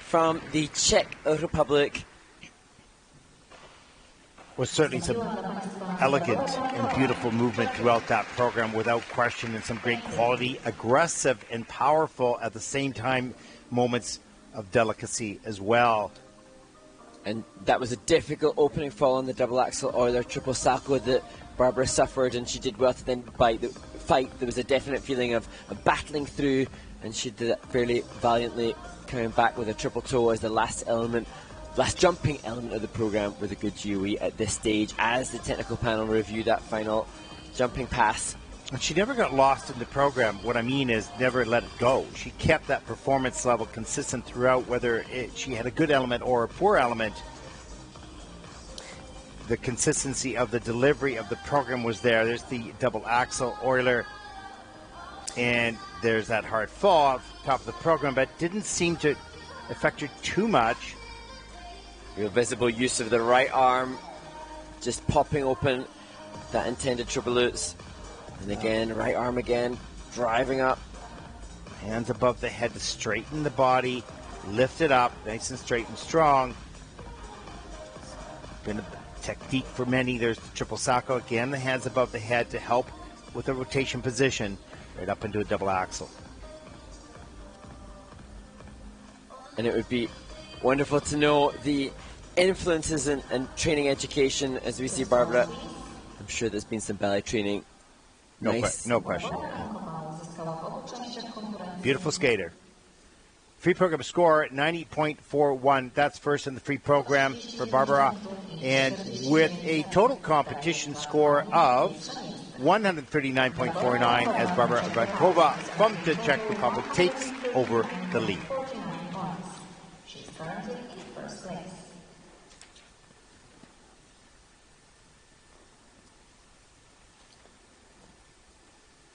from the Czech Republic. Was certainly some elegant and beautiful movement throughout that program, without question, and some great quality, aggressive and powerful at the same time, moments of delicacy as well. And that was a difficult opening fall on the double axel Euler triple salto that Barbara suffered, and she did well to then fight. There was a definite feeling of battling through, and she did that fairly valiantly, coming back with a triple toe as the last jumping element of the program with a good GOE at this stage as the technical panel reviewed that final jumping pass. And she never got lost in the program. What I mean is never let it go. She kept that performance level consistent throughout, whether she had a good element or a poor element. The consistency of the delivery of the program was there. There's the double axel Euler, and there's that hard fall off top of the program, but didn't seem to affect her too much. Real visible use of the right arm, just popping open that intended triple lutz. And again, right arm again, driving up. Hands above the head to straighten the body, lift it up, nice and straight and strong. Been a technique for many. There's the triple salto. Again, the hands above the head to help with the rotation position, right up into a double axel. And it would be wonderful to know the influences and training education as we see Barbara. I'm sure there's been some ballet training. No question. Beautiful skater. Free program score 90.41. That's first in the free program for Barbara. And with a total competition score of 139.49 as Barbara Vrankova from the Czech Republic takes over the lead. She's currently in first place.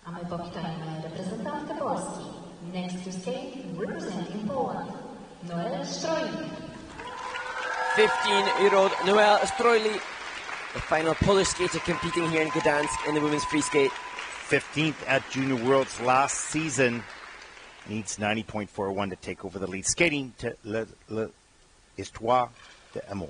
A my powitamy reprezentantkę Polski. Next to skate, representing Poland, Noelle Strojli. 15-year-old Noelle Strojli, the final Polish skater competing here in Gdansk in the women's free skate. 15th at Junior Worlds last season. Needs 90.41 to take over the lead. Skating to l'Histoire d'amour.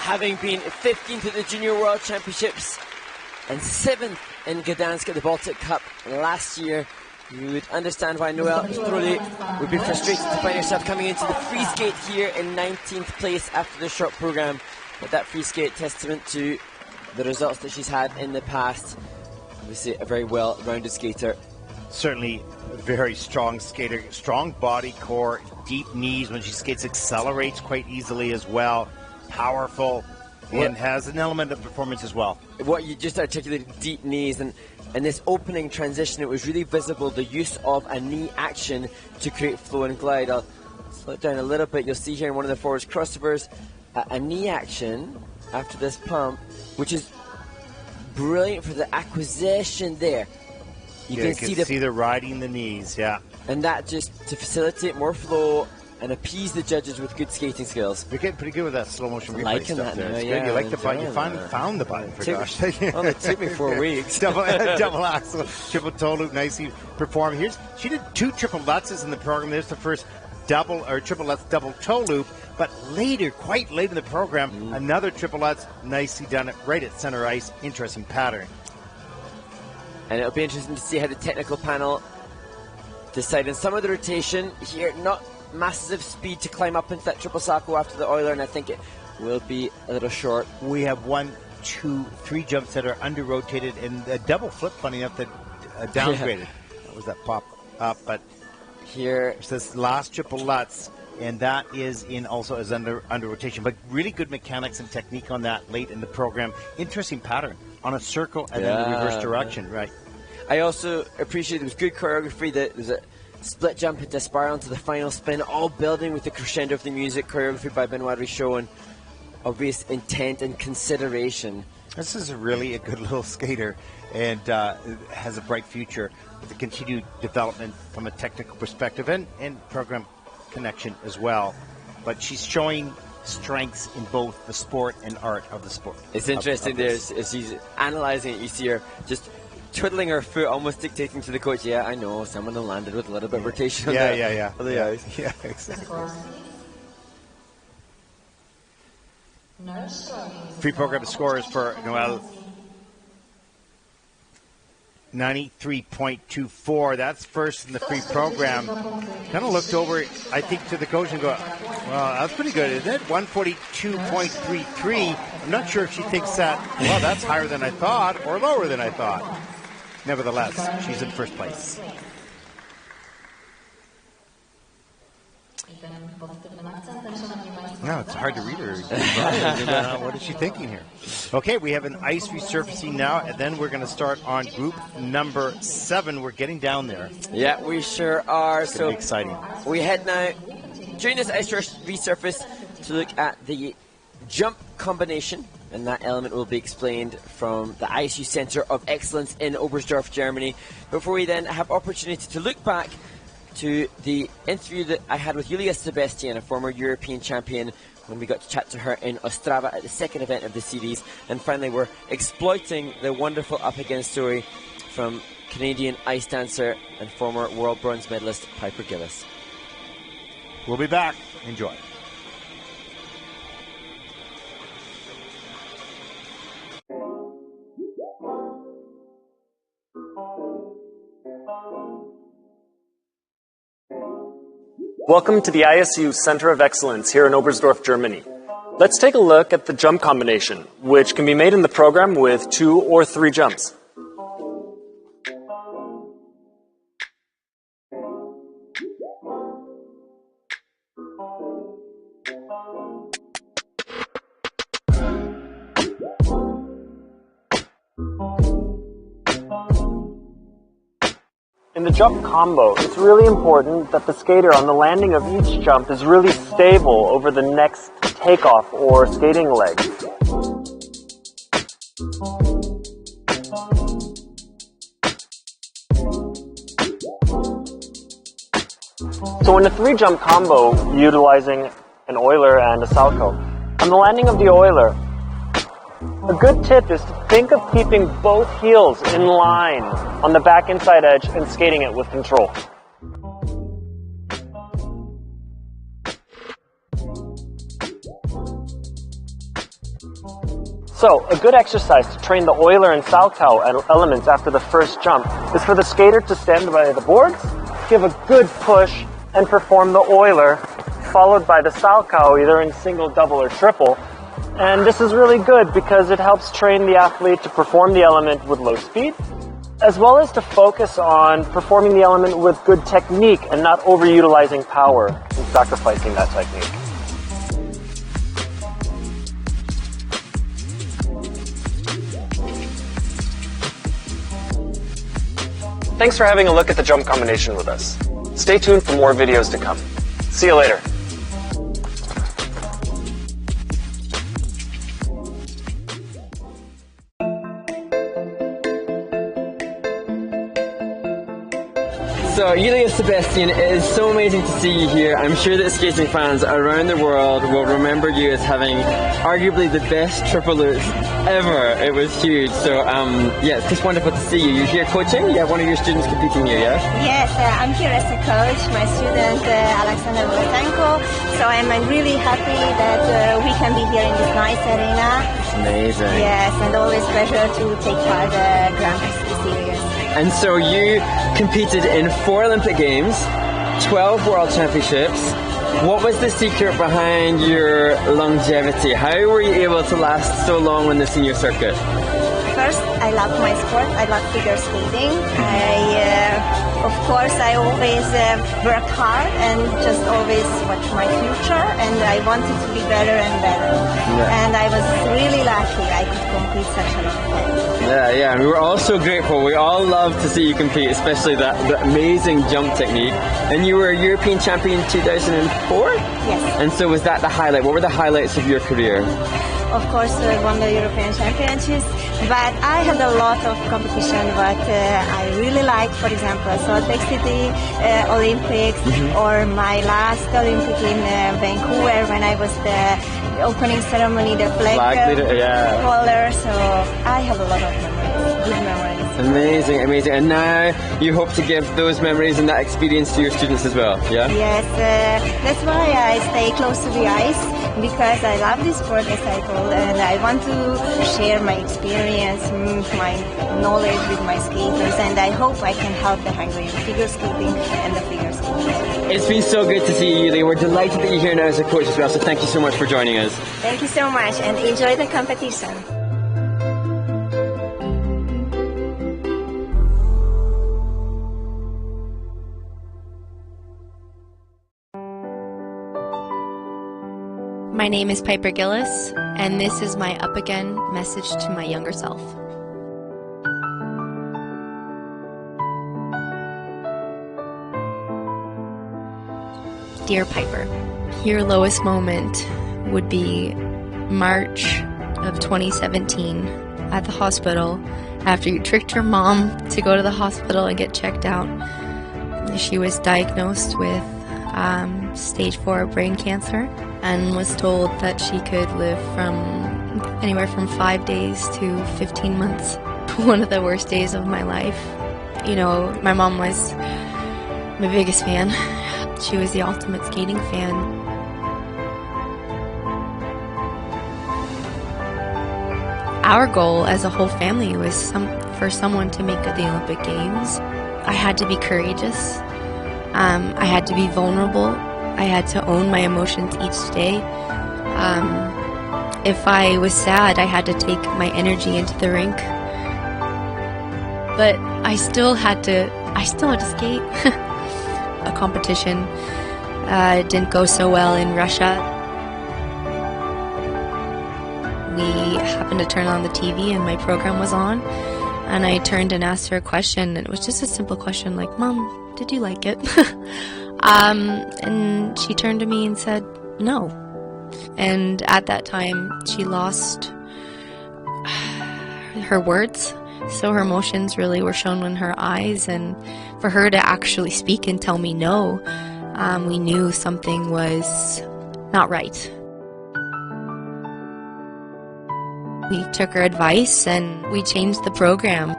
having been 15th at the Junior World Championships and 7th in Gdansk at the Baltic Cup last year. You would understand why Noelle Stroli would be frustrated to find herself coming into the free skate here in 19th place after the short programme. But that free skate, testament to the results that she's had in the past. Obviously a very well-rounded skater. Certainly a very strong skater, strong body core, deep knees when she skates, accelerates quite easily as well, powerful, and has an element of performance as well. What you just articulated, deep knees, and this opening transition, it was really visible, the use of a knee action to create flow and glide. I'll slow it down a little bit. You'll see here in one of the forwards crossovers, a knee action after this pump, which is brilliant for the acquisition there. You can see the riding the knees, yeah. And that just to facilitate more flow and appease the judges with good skating skills. You're getting pretty good with that slow motion replay liking stuff that there. now, It's yeah, good. You like the button. You enjoying found the button, for gosh sake. Well, it took me 4 weeks. double axel, triple toe loop, nicely performed. She did 2 triple lutzes in the program. There's the first triple lutz double toe loop. But later, quite late in the program, another triple lutz, nicely done right at center ice. Interesting pattern. And it'll be interesting to see how the technical panel decide on some of the rotation here. Not massive speed to climb up into that triple sacco after the Euler, and I think it will be a little short. We have 1, 2, 3 jumps that are under rotated, and a double flip, funny enough, that downgraded. That was that pop up, but here it's this last triple lutz, and that is also as under rotation. But really good mechanics and technique on that late in the program. Interesting pattern on a circle and then the reverse direction, right? I also appreciate there was good choreography. There's a split jump into spiral into the final spin, all building with the crescendo of the music, choreography by Benoit Richaud, and obvious intent and consideration. This is really a good little skater, and has a bright future with the continued development from a technical perspective and program connection as well. But she's showing strengths in both the sport and art of the sport. It's interesting there as she's analysing it, you see her just twiddling her foot, almost dictating to the coach, yeah, I know, someone landed with a little bit of rotation on the ice. Yeah, exactly. Free program scores for Noelle, 93.24. That's first in the free program. Kind of looked over, I think, to the coach and go, well, that's pretty good, isn't it? 142.33. I'm not sure if she thinks that, well, that's higher than I thought or lower than I thought. Nevertheless, she's in first place. No, it's hard to read her. What is she thinking here? Okay, we have an ice resurfacing now, and then we're going to start on group number 7. We're getting down there. Yeah, we sure are. It's going to be exciting. We head now during this ice resurface to look at the jump combination, and that element will be explained from the ISU Center of Excellence in Oberstdorf, Germany. Before we then have opportunity to look back to the interview that I had with Julia Sebestyen, a former European champion, when we got to chat to her in Ostrava at the second event of the series. And finally, we're exploiting the wonderful Up Again story from Canadian ice dancer and former world bronze medalist Piper Gillis. We'll be back. Enjoy. Welcome to the ISU Center of Excellence here in Oberstdorf, Germany. Let's take a look at the jump combination, which can be made in the program with 2 or 3 jumps. In the jump combo, it's really important that the skater on the landing of each jump is really stable over the next takeoff or skating leg. So in a 3-jump combo, utilizing an Euler and a Salchow, on the landing of the Euler, a good tip is to think of keeping both heels in line on the back inside edge and skating it with control. So, a good exercise to train the Euler and Salchow elements after the first jump is for the skater to stand by the boards, give a good push, and perform the Euler, followed by the Salchow either in single, double, or triple. And this is really good because it helps train the athlete to perform the element with low speed, as well as to focus on performing the element with good technique and not overutilizing power and sacrificing that technique. Thanks for having a look at the jump combination with us. Stay tuned for more videos to come. See you later. So, Julia Sebestyen, it is so amazing to see you here. I'm sure that skating fans around the world will remember you as having arguably the best triple loops ever. It was huge. So, yeah, it's just wonderful to see you. You're here coaching? You have one of your students competing here, yeah? Yes, I'm here as a coach, my student Alexander Voltenko. So I'm really happy that we can be here in this nice arena. Amazing. Yes, and always pleasure to take part in the Grand Prix series. And so you competed in 4 Olympic Games, 12 World Championships. What was the secret behind your longevity? How were you able to last so long on the senior circuit? First, I love my sport. I love figure skating. Of course, I always work hard and just always watch my future, and I wanted to be better and better. Yeah. And I was really lucky I could compete such a long time. Yeah, and we were all so grateful. We all love to see you compete, especially that amazing jump technique. And you were European champion in 2004? Yes. And so was that the highlight? What were the highlights of your career? Of course, I won the European Championships, but I had a lot of competition. But I really liked, for example, Salt Lake City Olympics, or my last Olympic in Vancouver when I was the opening ceremony, the flag holder. So I have a lot of memories, good memories. Amazing, amazing. And now you hope to give those memories and that experience to your students as well, yeah? Yes, that's why I stay close to the ice, because I love this sport, as I told, and I want to share my experience, my knowledge with my skaters, and I hope I can help the Hungarian figure skating and the figure skating. It's been so good to see you, Julia. We're delighted that you're here now as a coach as well, so thank you so much for joining us. Thank you so much, and enjoy the competition. My name is Piper Gillis, and this is my Up Again message to my younger self. Dear Piper, your lowest moment would be March of 2017 at the hospital after you tricked your mom to go to the hospital and get checked out. She was diagnosed with stage 4 brain cancer and was told that she could live from anywhere from 5 days to 15 months. One of the worst days of my life. You know, my mom was my biggest fan. She was the ultimate skating fan. Our goal as a whole family was for someone to make the Olympic Games. I had to be courageous. I had to be vulnerable. I had to own my emotions each day. If I was sad, I had to take my energy into the rink. But I still had to skate. A competition didn't go so well in Russia. We happened to turn on the TV and my program was on, and I turned and asked her a question, and it was just a simple question like, "Mom, did you like it?" And she turned to me and said, "No." And at that time, she lost her words, so her emotions really were shown in her eyes, and for her to actually speak and tell me no, we knew something was not right. We took her advice and we changed the program.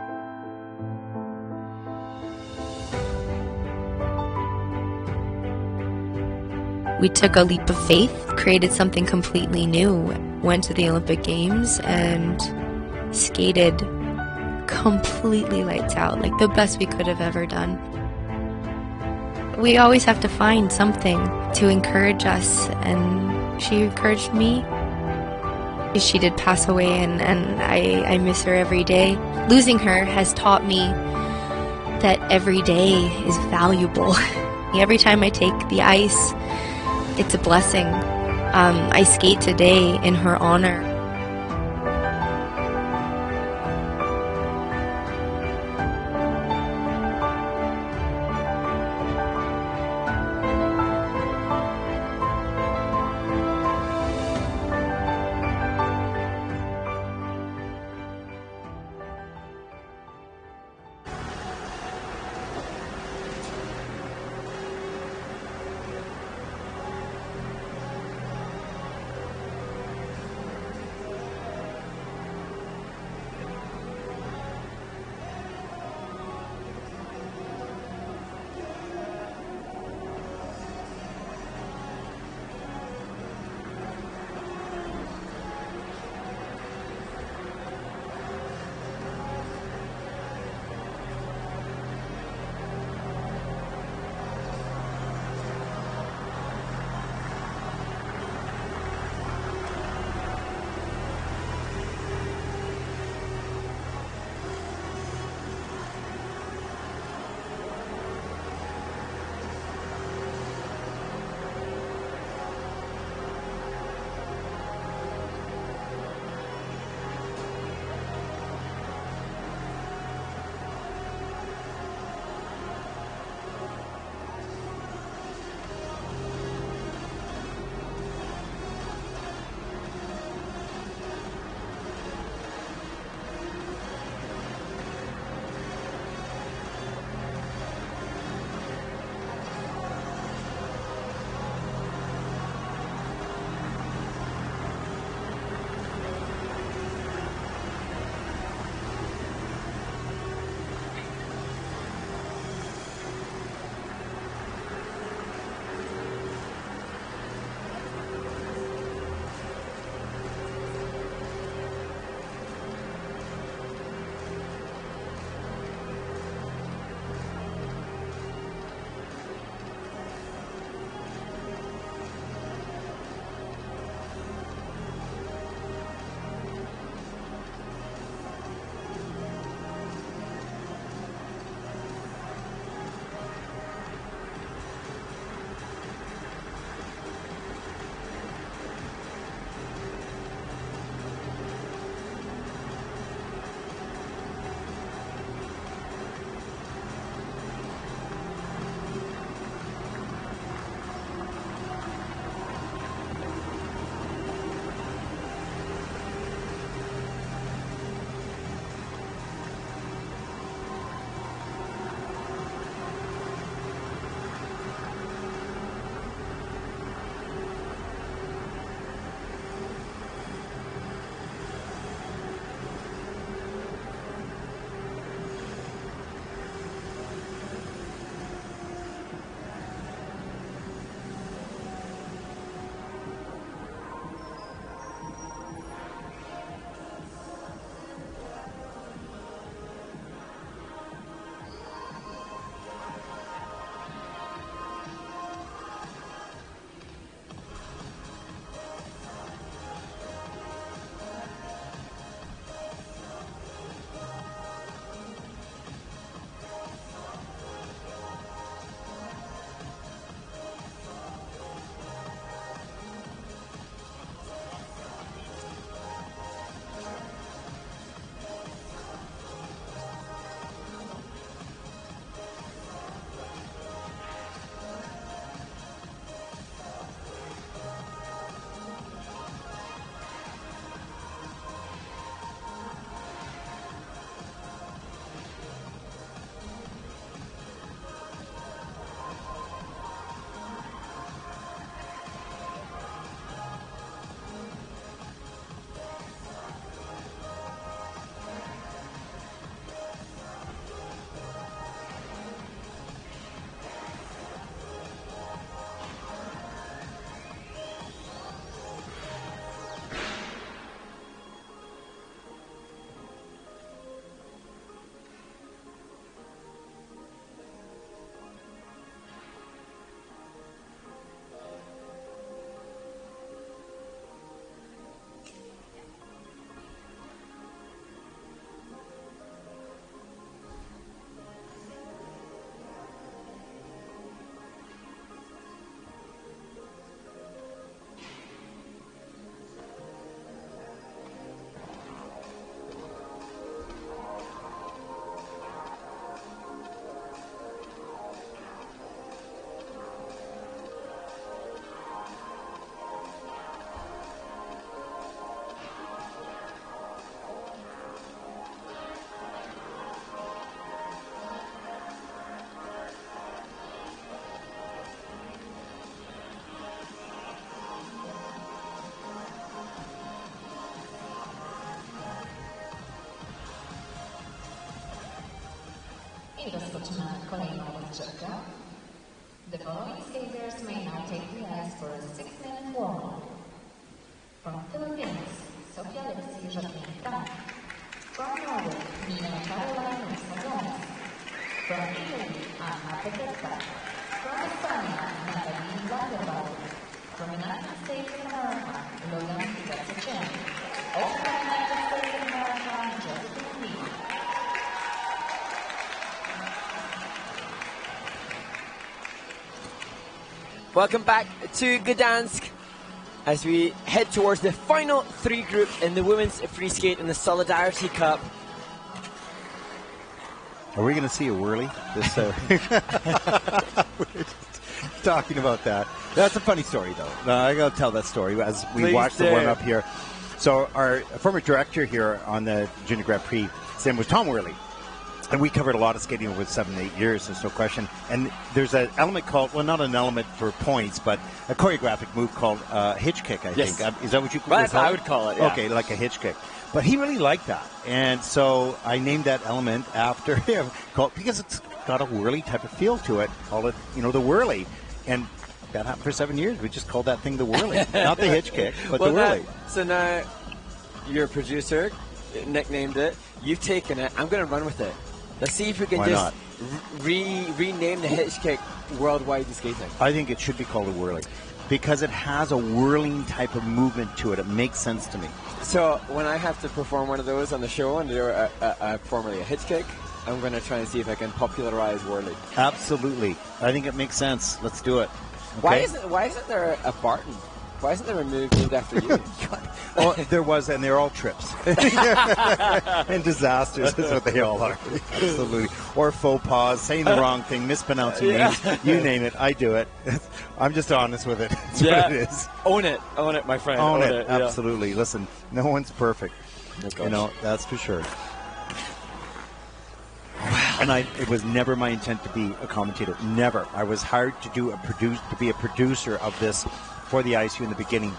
We took a leap of faith, created something completely new, went to the Olympic Games and skated completely lights out, like the best we could have ever done. We always have to find something to encourage us, and she encouraged me. She did pass away, and I miss her every day. Losing her has taught me that every day is valuable. Every time I take the ice, it's a blessing. I skate today in her honor. I rozpoczynamy kolejną rozgrzewkę. The following skaters may now take the ice for a 6-minute warm-up. From Philippines, Sophia Tkacheva. From Norway, Caroline Risa Gomez. From Italy, Anna Kukovska. From Estonia, Nataly Langerbaur. From United States of America, Logan Higase-Chen. Also from United States of America, Josephine Lee. Welcome back to Gdansk as we head towards the final three group in the women's free skate in the Solidarity Cup. Are we going to see a whirly? We're just talking about that. That's a funny story, though. I got to tell that story as we Please watch do. the warm-up here. So our former director here on the Junior Grand Prix, his name was Tom Whirly. And we covered a lot of skating over 7 to 8 years, there's no question. And there's an element called, well, not an element for points, but a choreographic move called hitch kick, I Yes. think. Is that what you Well, call it? I would call it, yeah. Okay, like a hitch kick. But he really liked that. And so I named that element after him, because it's got a whirly type of feel to it. Call it, the whirly. And that happened for 7 years. We just called that thing the whirly. Not the hitch kick, but the whirly. So now your producer nicknamed it. You've taken it. I'm going to run with it. Let's see if we can Why just not? rename the hitch kick worldwide in skating. I think it should be called a whirly because it has a whirling type of movement to it. It makes sense to me. So when I have to perform one of those on the show and do formerly a hitch kick, I'm going to try and see if I can popularize whirly. Absolutely. I think it makes sense. Let's do it. Why Okay? isn't there a Barton? Why isn't there a move named after you? Oh, there was, and they're all trips. And disasters is what they all are. Absolutely. Or faux pas, saying the wrong thing, mispronouncing names. You name it, I do it. I'm just honest with it. That's what it is. Own it, my friend. Own it. yeah. Absolutely. Listen, no one's perfect. That's for sure. And it was never my intent to be a commentator. Never. I was hired to be a producer of this for the ISU in the beginning,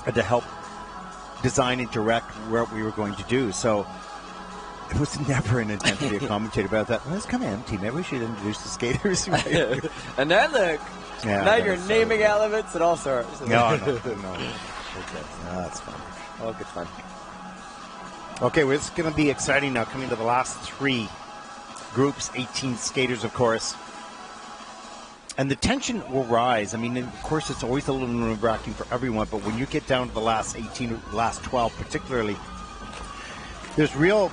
and to help design and direct what we were going to do. So it was never an intent to be a commentator. But I thought, well, it's kind of empty. Maybe we should introduce the skaters. And then look, now you're naming elements and all sorts. No. That's fun. All good fun. Okay, well, it's going to be exciting now, coming to the last three groups, 18 skaters, of course. And the tension will rise. I mean, of course, it's always a little nerve-wracking for everyone, but when you get down to the last 18, last 12 particularly, there's real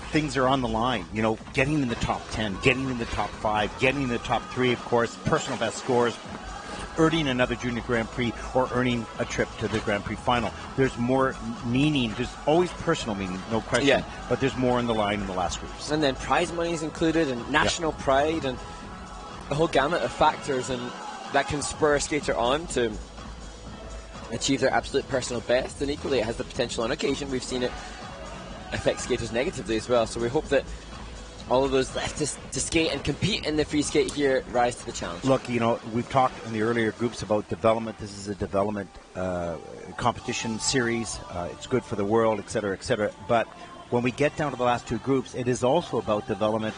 things are on the line. Getting in the top 10, getting in the top 5, getting in the top 3, of course, personal best scores, earning another Junior Grand Prix, or earning a trip to the Grand Prix final. There's more meaning. There's always personal meaning, no question. Yeah. But there's more in the line in the last groups. And then prize money is included, and national pride, and a whole gamut of factors, and that can spur a skater on to achieve their absolute personal best. And equally, it has the potential on occasion. We've seen it affect skaters negatively as well. So we hope that all of those left to skate and compete in the free skate here rise to the challenge. Look, we've talked in the earlier groups about development. This is a development competition series. It's good for the world, et cetera, et cetera. But when we get down to the last two groups, it is also about development,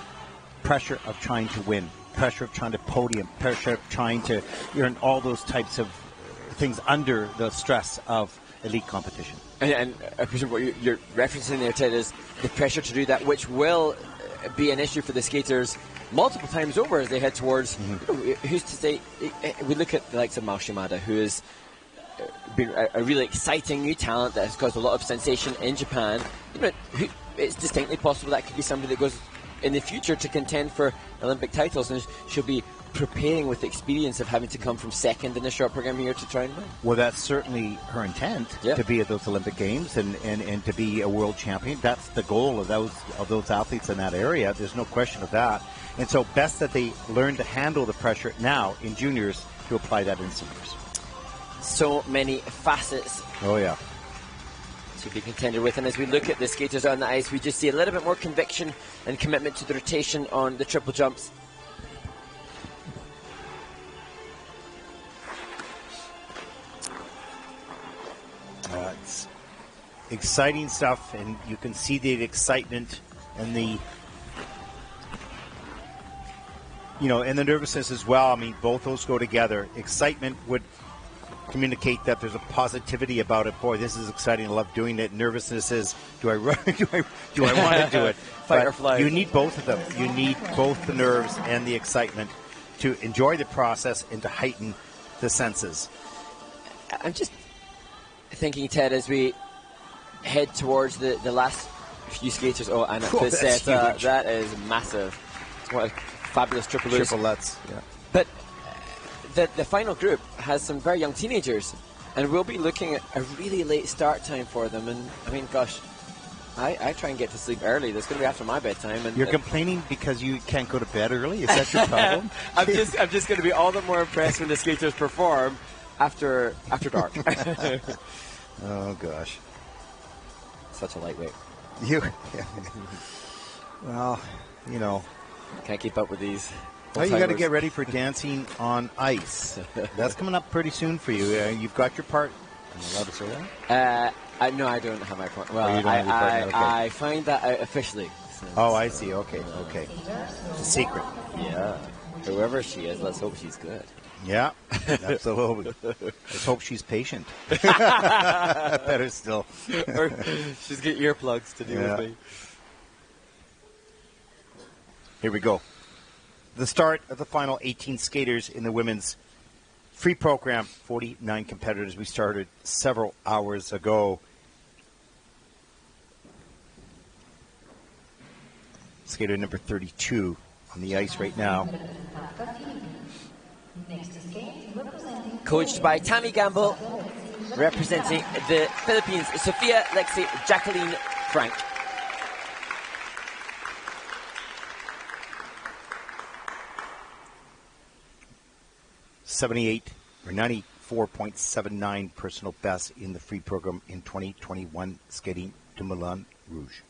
pressure of trying to win, pressure of trying to podium, pressure of trying to earn all those types of things under the stress of elite competition. And I presume what you're referencing there, Ted, is the pressure to do that, which will be an issue for the skaters multiple times over as they head towards, who's to say, we look at the likes of Mao Shimada, who has been a really exciting new talent that has caused a lot of sensation in Japan. It's distinctly possible that could be somebody that goes in the future to contend for Olympic titles, and she'll be preparing with the experience of having to come from second in the short program here to try and win. Well, that's certainly her intent, to be at those Olympic Games and to be a world champion. That's the goal of those athletes in that area. There's no question of that. And so best that they learn to handle the pressure now in juniors to apply that in seniors. So many facets. Oh, yeah. To be contended with, and as we look at the skaters on the ice, we just see a little bit more conviction and commitment to the rotation on the triple jumps. It's exciting stuff, and you can see the excitement and the and the nervousness as well. I mean, both those go together. Excitement would communicate that there's a positivity about it. Boy, this is exciting. I love doing it. Nervousness is, do I want to do it? Fight or flight. You need both of them. You need both the nerves and the excitement to enjoy the process and to heighten the senses. I'm just thinking, Ted, as we head towards the last few skaters. Oh, and that is massive. What a fabulous triplets. Yeah. But the final group has some very young teenagers, and we'll be looking at a really late start time for them. And I mean, gosh, I try and get to sleep early. That's going to be after my bedtime. And you're complaining because you can't go to bed early? Is that your problem? I'm just going to be all the more impressed when the skaters perform after dark. Oh gosh, such a lightweight. Well, can't keep up with these. Well, you got to get ready for dancing on ice. That's coming up pretty soon for you. You've got your part. Am I allowed to say that? No, I don't have my part. Well, I find that out officially. Oh, I see. Okay. It's a secret. Yeah. Whoever she is, let's hope she's good. Yeah, absolutely. Let's hope she's patient. Better still. Or she's got earplugs to deal with me. Here we go. The start of the final 18 skaters in the women's free program. 49 competitors. We started several hours ago. Skater number 32 on the ice right now. Coached by Tammy Gamble, representing the Philippines, Sophia, Lexi, Jacqueline, Frank. or 94.79 personal best in the free program in 2021, skating to Moulin Rouge.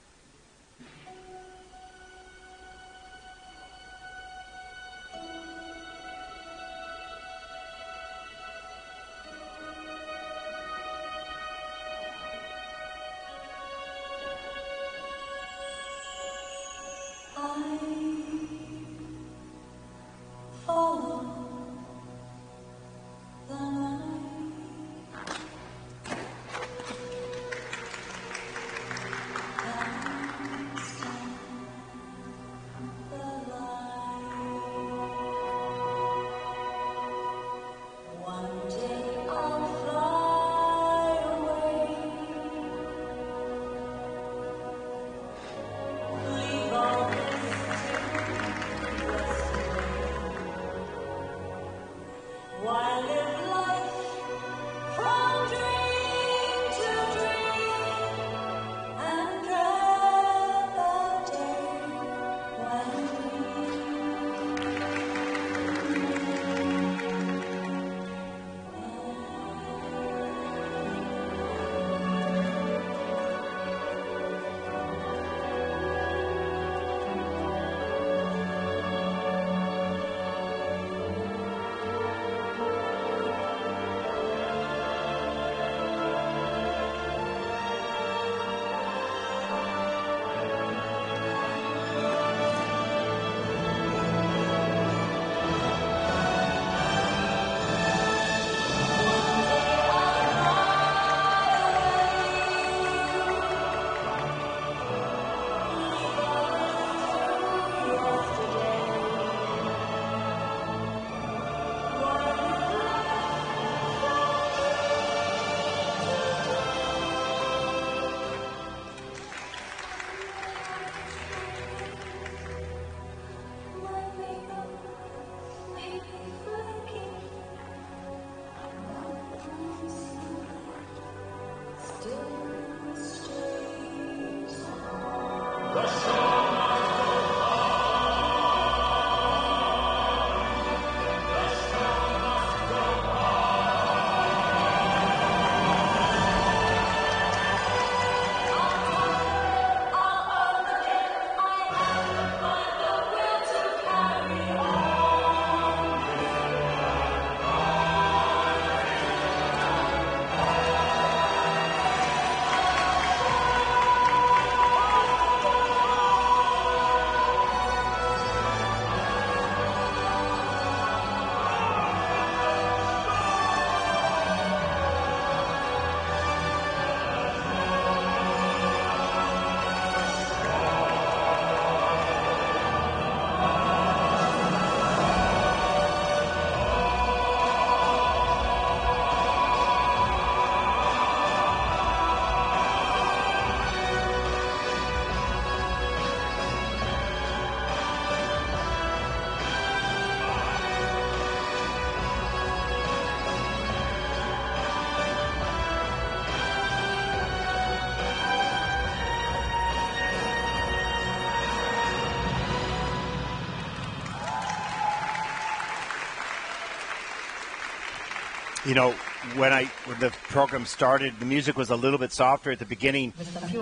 You know, when the program started, the music was a little bit softer at the beginning.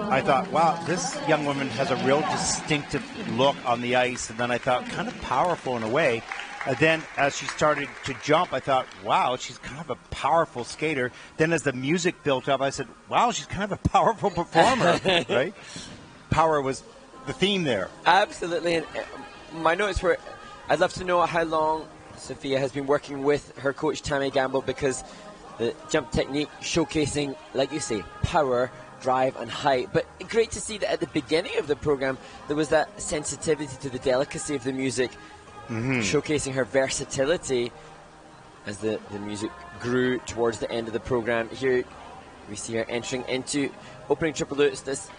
I thought, wow, this young woman has a real distinctive look on the ice. And then I thought, kind of powerful in a way. And then as she started to jump, I thought, wow, she's kind of a powerful skater. Then as the music built up, I said, wow, she's kind of a powerful performer, right? Power was the theme there. Absolutely. And my notes were, I'd love to know how long Sophia has been working with her coach, Tammy Gamble, because the jump technique showcasing, like you say, power, drive and height. But great to see that at the beginning of the program, there was that sensitivity to the delicacy of the music, showcasing her versatility as the music grew towards the end of the program. Here we see her entering into opening triple lutz. This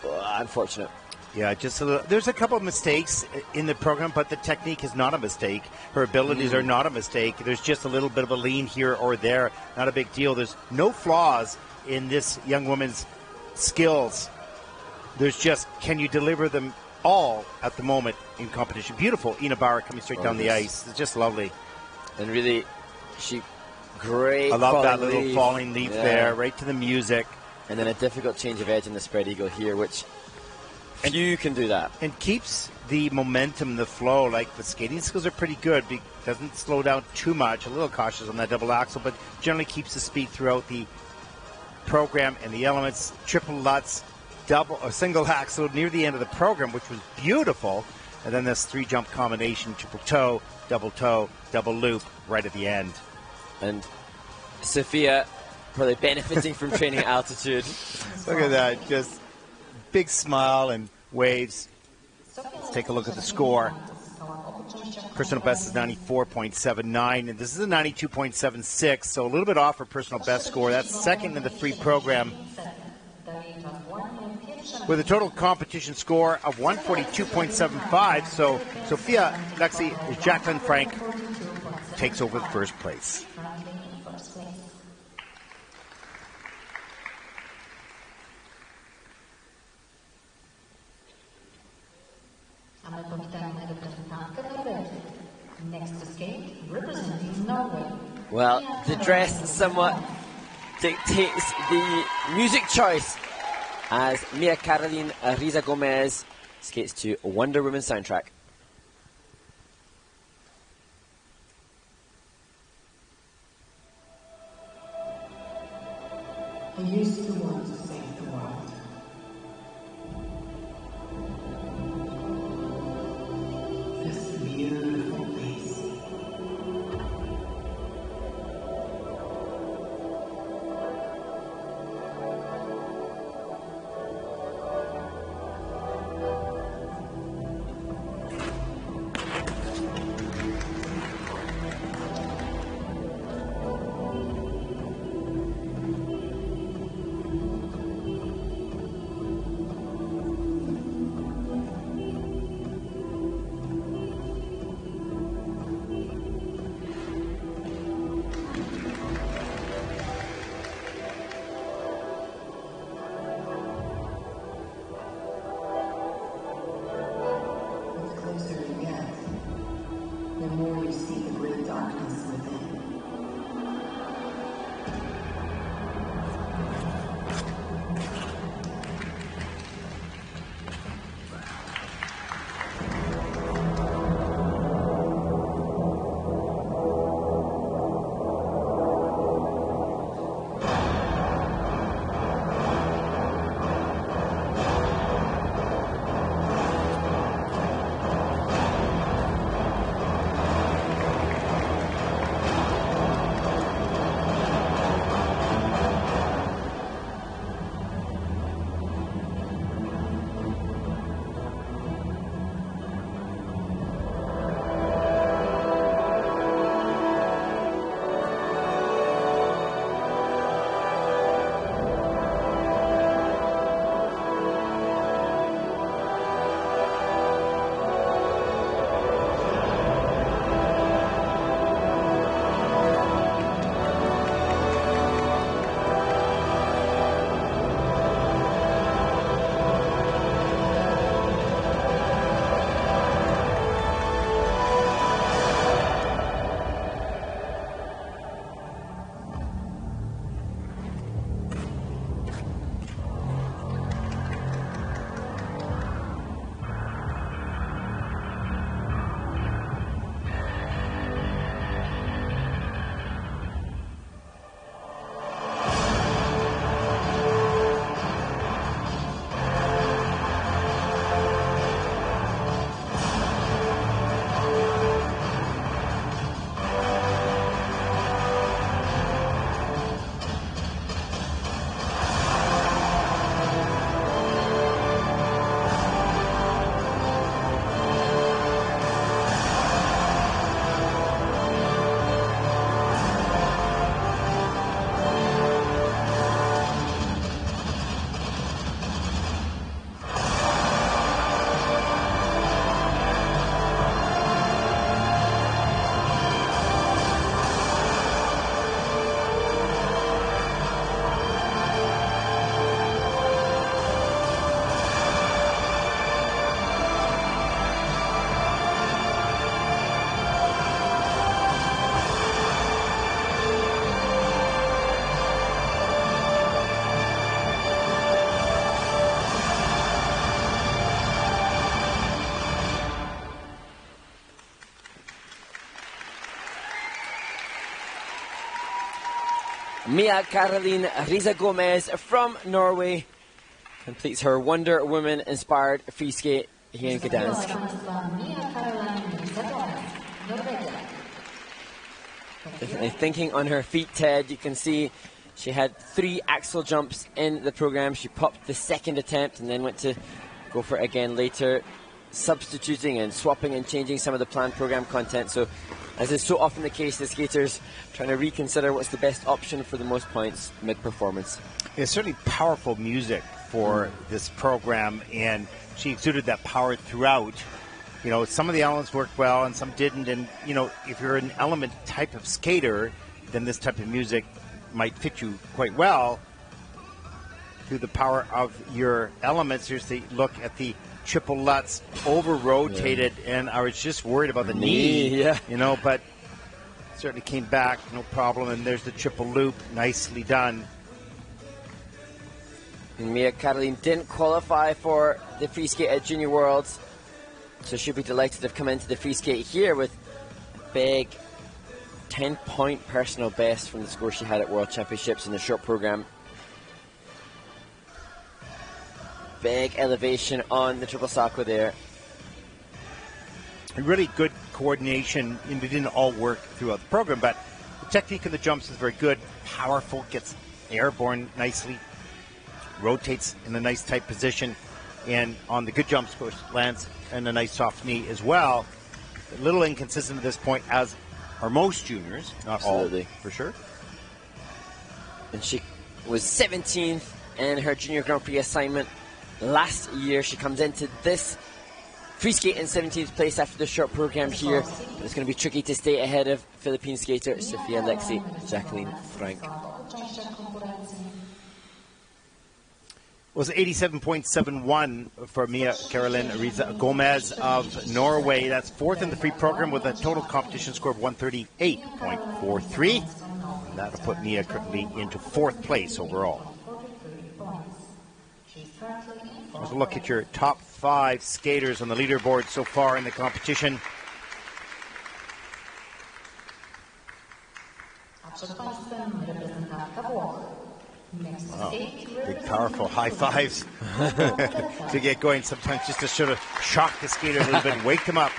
unfortunate. Yeah, just a little. There's a couple of mistakes in the program, but the technique is not a mistake. Her abilities are not a mistake. There's just a little bit of a lean here or there. Not a big deal. There's no flaws in this young woman's skills. There's just, can you deliver them all at the moment in competition? Beautiful. Ina Bauer coming straight down the ice. It's just lovely. And really, great. I love that little falling leap there, right to the music. And then a difficult change of edge in the spread eagle here, which few can do that. And keeps the momentum, the flow. Like, the skating skills are pretty good. Doesn't slow down too much. A little cautious on that double axel, but generally keeps the speed throughout the program and the elements. Triple lutz, double or single axel near the end of the program, which was beautiful. And then this 3-jump combination, triple toe, double loop right at the end. And Sophia probably benefiting from training at altitude. Look at that, just big smile and waves. Let's take a look at the score. Personal best is 94.79, and this is a 92.76, so a little bit off her personal best score. That's second in the free program, with a total competition score of 142.75. So Sophia Jacqueline Frank takes over the first place. Next to skate, representing Norway. Well, the dress somewhat dictates the music choice as Caroline Risa Gomez skates to Wonder Woman soundtrack. I used to want to save the world. This beautiful place. Mia Caroline Risa Gomez from Norway completes her Wonder Woman-inspired free skate here in Gdansk. Definitely thinking on her feet, Ted. You can see she had 3 axel jumps in the program. She popped the second attempt and then went to go for it again later, substituting and swapping and changing some of the planned program content. So, as is so often the case, the skaters trying to reconsider what's the best option for the most points mid-performance. It's certainly powerful music for this program, and she exuded that power throughout. You know, some of the elements worked well and some didn't, and, you know, if you're an element type of skater, then this type of music might fit you quite well. Through the power of your elements, here's the look at the triple lutz over-rotated, and I was just worried about the knee, you know, but certainly came back, no problem, and there's the triple loop, nicely done. And Mia Caroline didn't qualify for the free skate at Junior Worlds, so she'll be delighted to have come into the free skate here with a big 10-point personal best from the score she had at World Championships in the short program. Big elevation on the triple sacco there. Really good coordination, and it didn't all work throughout the program, but the technique of the jumps is very good, powerful, gets airborne nicely, rotates in a nice tight position, and on the good jumps, of course, lands in a nice soft knee as well. A little inconsistent at this point, as are most juniors, not Absolutely. all, for sure. And she was 17th in her Junior Grand Prix assignment last year. She comes into this free skate in 17th place after the short program here. But it's going to be tricky to stay ahead of Philippine skater Sophia Alexi Jacqueline Frank. Was 87.71 for Mia Caroline Risa Gomez of Norway. That's 4th in the free program with a total competition score of 138.43. That'll put Mia currently into 4th place overall. Let's look at your top 5 skaters on the leaderboard so far in the competition. Wow. Big, powerful high fives to get going. Sometimes just to sort of shock the skater a little bit and wake them up.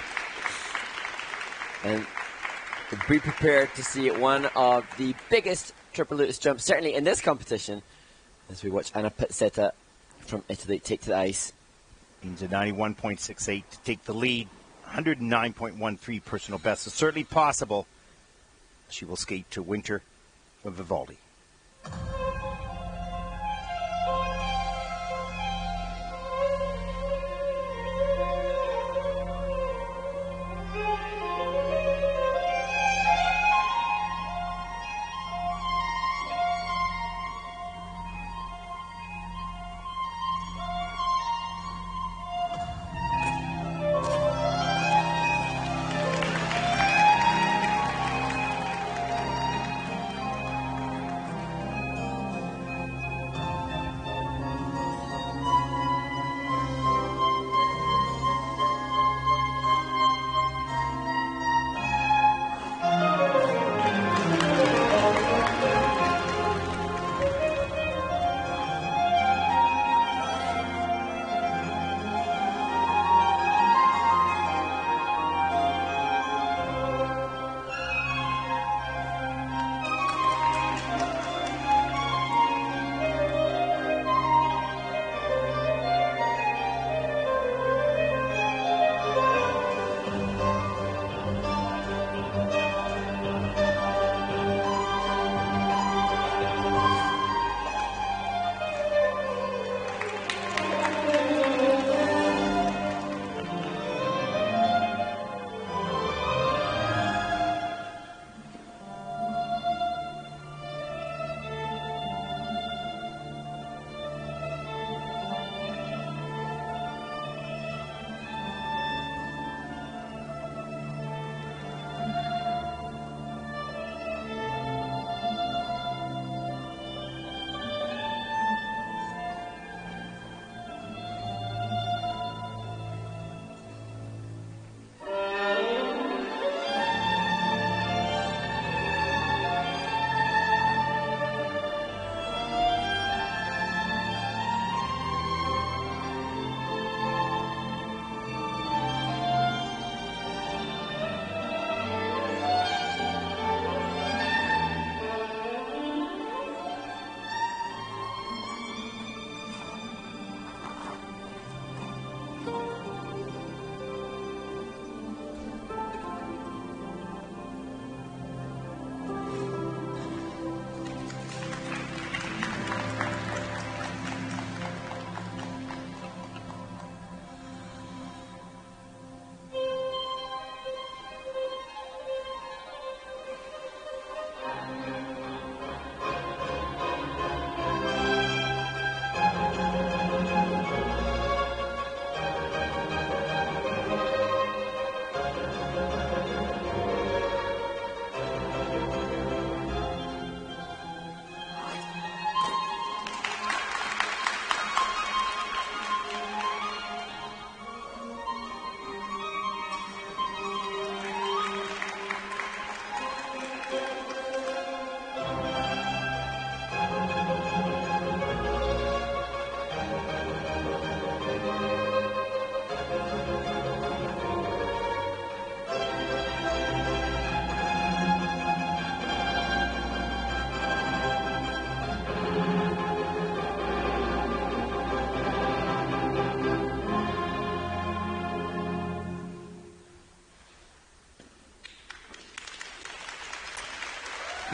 And be prepared to see one of the biggest triple lutz jumps, certainly in this competition, as we watch Anna Pizzetta from Italy take to the ice. Means a 91.68 to take the lead. 109.13 personal best. It's certainly possible. She will skate to Winter of Vivaldi.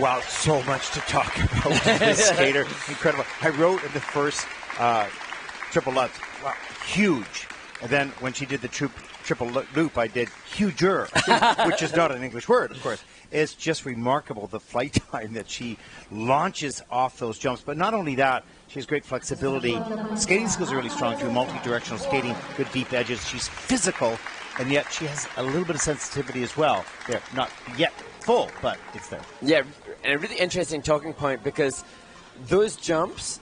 Wow, so much to talk about with this skater. Incredible. I wrote in the first triple lutz, wow, huge. And then when she did the triple loop, I did huger, which is not an English word, of course. It's just remarkable, the flight time that she launches off those jumps. But not only that, she has great flexibility. Skating skills are really strong, too. Multi-directional skating, good deep edges. She's physical, and yet she has a little bit of sensitivity as well. They're not yet full, but it's there. Yeah, and a really interesting talking point, because those jumps,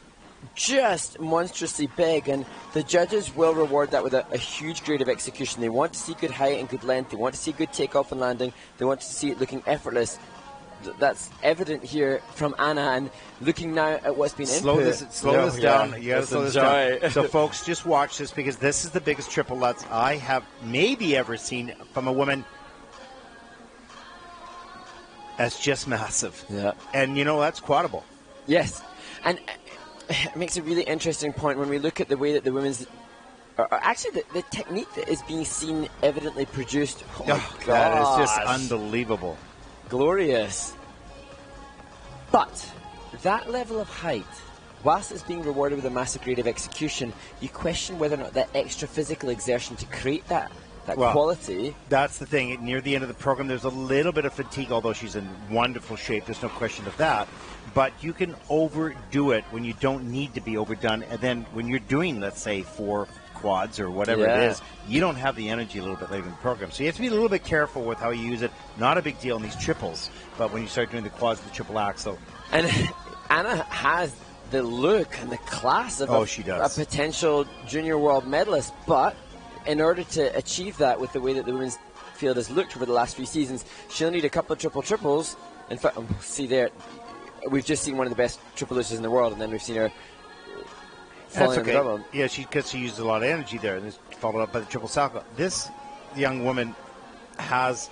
just monstrously big, and the judges will reward that with a huge grade of execution. They want to see good height and good length. They want to see good takeoff and landing. They want to see it looking effortless. That's evident here from Anna, and looking now at what's been slow input. this down. You got to slow this down. So, folks, just watch this, because this is the biggest triple lutz I have maybe ever seen from a woman. That's just massive. Yeah. And, that's quadable. Yes. And it makes a really interesting point when we look at the way that the women's... actually, the technique that is being seen evidently produced. Oh, my God. That is just unbelievable. Glorious. But that level of height, whilst it's being rewarded with a massive grade of execution, you question whether or not that extra physical exertion to create that quality. That's the thing. Near the end of the program, there's a little bit of fatigue, although she's in wonderful shape. There's no question of that. But you can overdo it when you don't need to be overdone. And then when you're doing, let's say, 4 quads or whatever it is, you don't have the energy a little bit later in the program. So you have to be a little bit careful with how you use it. Not a big deal in these triples, but when you start doing the quads, the triple axel. And Anna has the look and the class of a potential junior world medalist, but in order to achieve that with the way that the women's field has looked over the last few seasons, she'll need a couple of triples. In fact, see there, we've just seen one of the best triple looses in the world, and then we've seen her falling on the double. Yeah, because she used a lot of energy there, and it's followed up by the triple salchow. This young woman has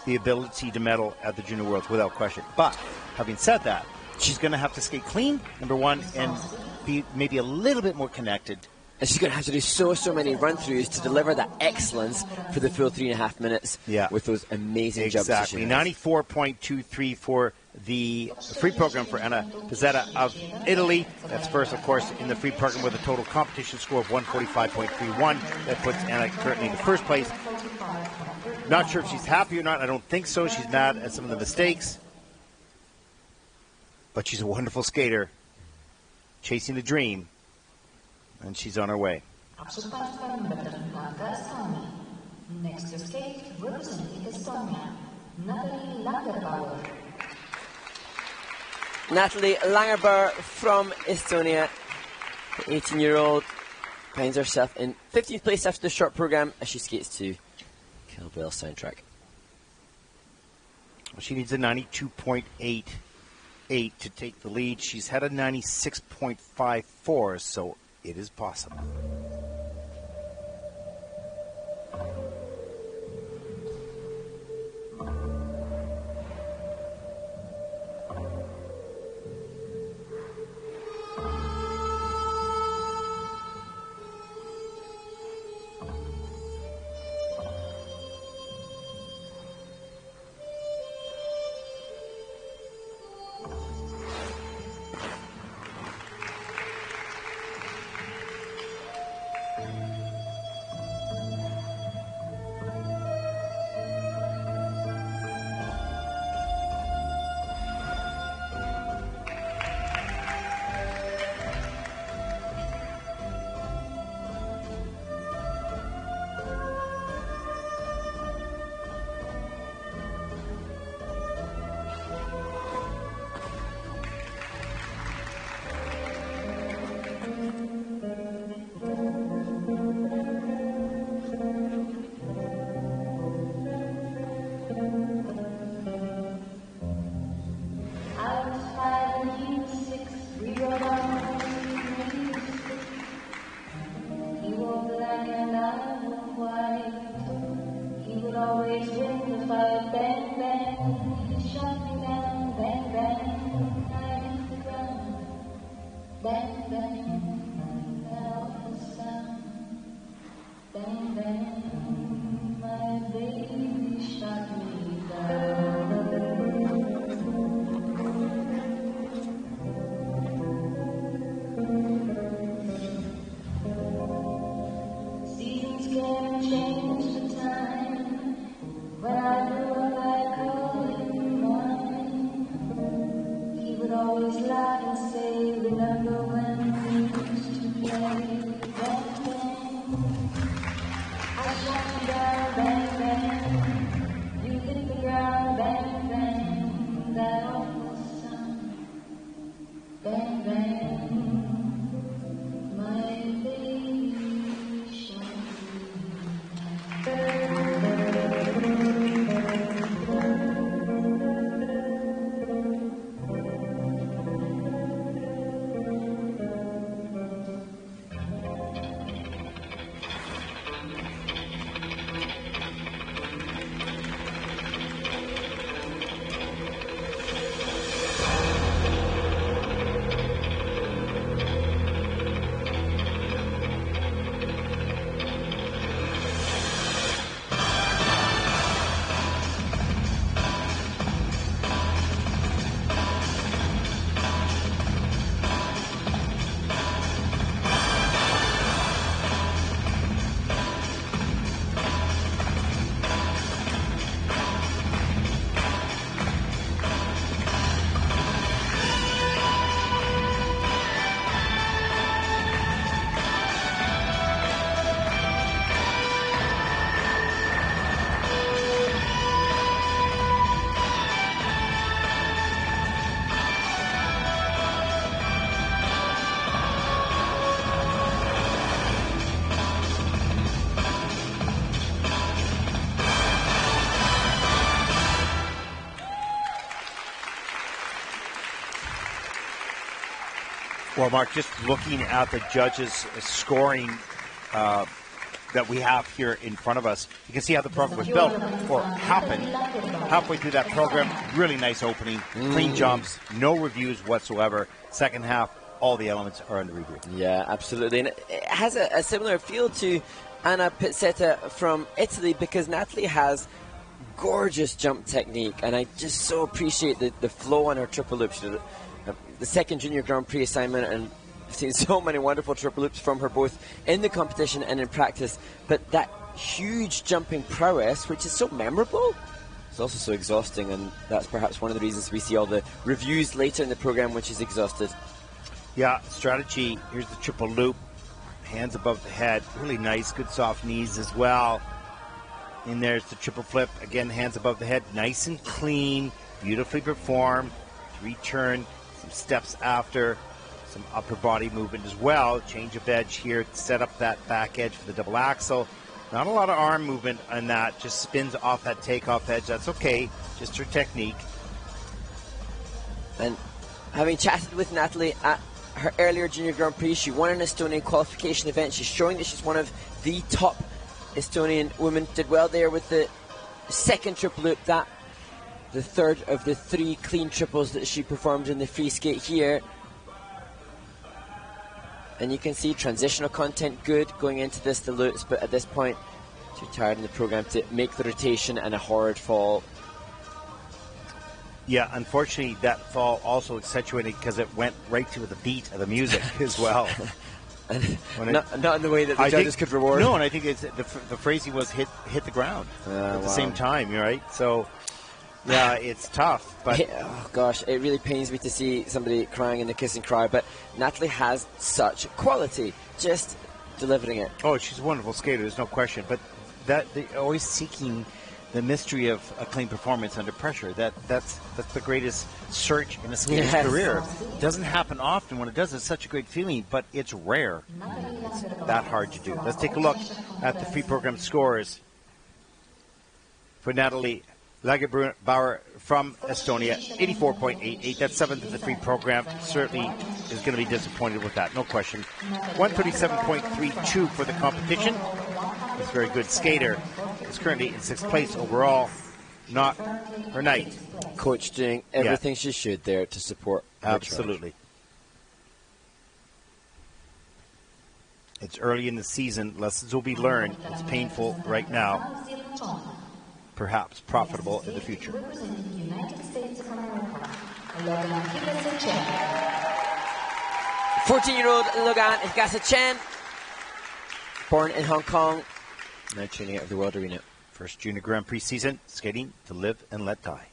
the ability to medal at the Junior Worlds without question. But having said that, she's going to have to skate clean, number one, and be maybe a little bit more connected. And she's going to have to do so many run-throughs to deliver that excellence for the full 3.5 minutes with those amazing jumps. Exactly. 94.23 for the free program for Anna Pizzetta of Italy. That's first, of course, in the free program with a total competition score of 145.31. That puts Anna currently in the first place. Not sure if she's happy or not. I don't think so. She's mad at some of the mistakes. But she's a wonderful skater, chasing the dream. And she's on her way. Next to skate, representing Estonia, Nataly Langerbaur. Nataly Langerbaur from Estonia, the 18-year-old, finds herself in 15th place after the short program as she skates to Kill Bill soundtrack. Well, she needs a 92.88 to take the lead. She's had a 96.54, so it is possible. can change the time when I grew up, I called him mine. He would always laugh and say, remember when we used to play bang bang? I shot you down, bang bang. You hit the ground, bang bang. That awful sound, bang bang. My baby shot Well, Mark, just looking at the judges' scoring that we have here in front of us, you can see how the program was built or happened halfway through that program. Really nice opening, clean jumps, no reviews whatsoever. Second half, all the elements are under review. Yeah, absolutely. And it has a similar feel to Anna Pizzetta from Italy because Natalie has gorgeous jump technique, and I just so appreciate the flow on her triple loops. She did the second Junior Grand Prix assignment, and I've seen so many wonderful triple loops from her both in the competition and in practice. But that huge jumping prowess, which is so memorable, it's also so exhausting, and that's perhaps one of the reasons we see all the reviews later in the program, which is exhausted. Yeah, strategy. Here's the triple loop. Hands above the head. Really nice. Good soft knees as well. In there's the triple flip. Again, hands above the head. Nice and clean. Beautifully performed. Return. Some steps after. Some upper body movement as well. Change of edge here to set up that back edge for the double axel. Not a lot of arm movement on that. Just spins off that takeoff edge. That's okay. Just her technique. And having chatted with Natalie at her earlier Junior Grand Prix, she won an Estonian qualification event. She's showing that she's one of the top Estonian women. Did well there with the second triple loop, that the third of the three clean triples that she performed in the free skate here. And you can see transitional content good going into this, the loops, but at this point too tired in the program to make the rotation, and a horrid fall. Yeah, unfortunately, that fall also accentuated because it went right to the beat of the music as well. Not in the way that the judges could reward. No, and I think it's the phrasing was hit the ground at the same time. You're right. So, yeah, it's tough. But oh gosh, it really pains me to see somebody crying in the kiss and cry. But Natalie has such quality, just delivering it. Oh, she's a wonderful skater. There's no question. But that they're always seeking the mystery of a clean performance under pressure. That's the greatest search in a skater's career. It doesn't happen often. When it does, it's such a great feeling, but it's rare. It's that hard to do. Let's take a look at the free program scores for Nataly Langerbaur from Estonia. 84.88. That's seventh in the free program. Certainly is going to be disappointed with that, no question. 137.32 for the competition. He's a very good skater. Is currently in sixth place overall. Not her night. Coach doing everything she should there to support. Absolutely. It's early in the season. Lessons will be learned. It's painful right now. Perhaps profitable in the future. 14-year-old Logan Higase-Chen, born in Hong Kong, Now training out of the world arena. First Junior Grand Prix season, skating to live and let die.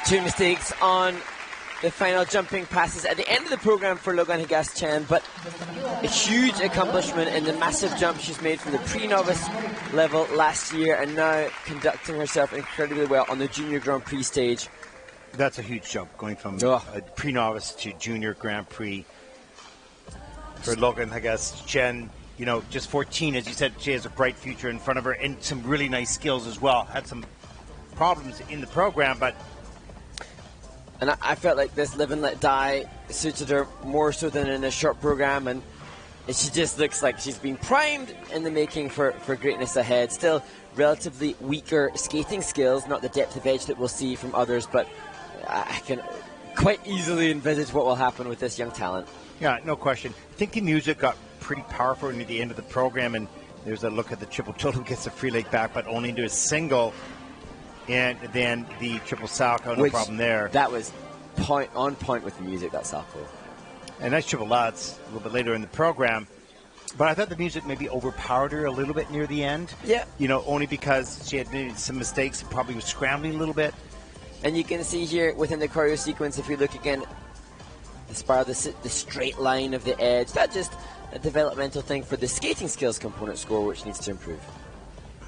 Two mistakes on the final jumping passes at the end of the program for Logan Higase-Chen, but a huge accomplishment in the massive jump she's made from the pre-novice level last year and now conducting herself incredibly well on the Junior Grand Prix stage. That's a huge jump, going from a pre-novice to Junior Grand Prix for Logan Higase-Chen. You know, just 14, as you said, she has a bright future in front of her and some really nice skills as well. Had some problems in the program, but... And I felt like this live and let die suited her more so than in a short program, and she just looks like she's been primed in the making for greatness ahead. Still relatively weaker skating skills, not the depth of edge that we'll see from others, but I can quite easily envisage what will happen with this young talent. Yeah, no question. I think the music got pretty powerful near the end of the program, and there's a look at the triple total, gets a free leg back, but only into a single. And then the triple salto, no problem there. That was on point with the music, that salto. And nice triple lutz a little bit later in the program. But I thought the music maybe overpowered her a little bit near the end. Yeah. You know, only because she had made some mistakes and probably was scrambling a little bit. And you can see here within the choreo sequence, if you look again, the spiral, the straight line of the edge, that's just a developmental thing for the skating skills component score, which needs to improve.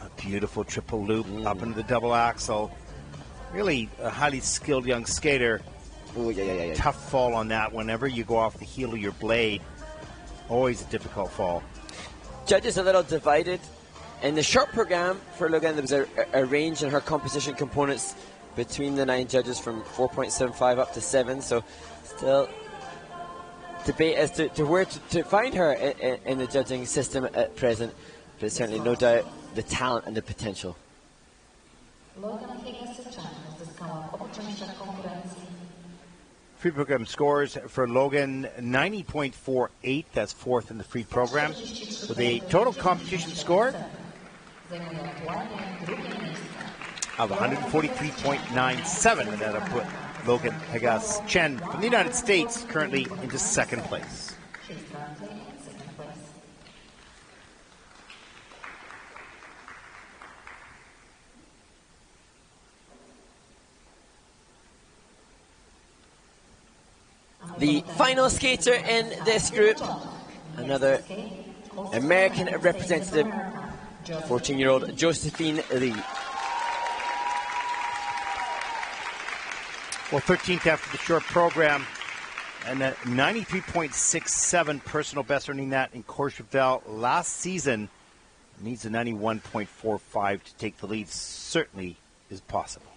A beautiful triple loop up into the double axel. Really a highly skilled young skater. Ooh, yeah. Tough fall on that. Whenever you go off the heel of your blade, always a difficult fall. Judges a little divided. In the short program for Logan, there was a range in her composition components between the 9 judges from 4.75 up to 7. So still debate as to where to find her in the judging system at present. But certainly no doubt the talent and the potential. Logan Higase-Chen zyskała w obu częściach konkurencji. Free program scores for Logan 90.48, that's 4th in the free program, with a total competition score of 143.97, and that'll put Logan Higase-Chen from the United States currently into 2nd place. The final skater in this group, another American representative, 14-year-old Josephine Lee. Well, 13th after the short program, and a 93.67 personal best, earning that in Courchevel last season. Needs a 91.45 to take the lead. Certainly is possible.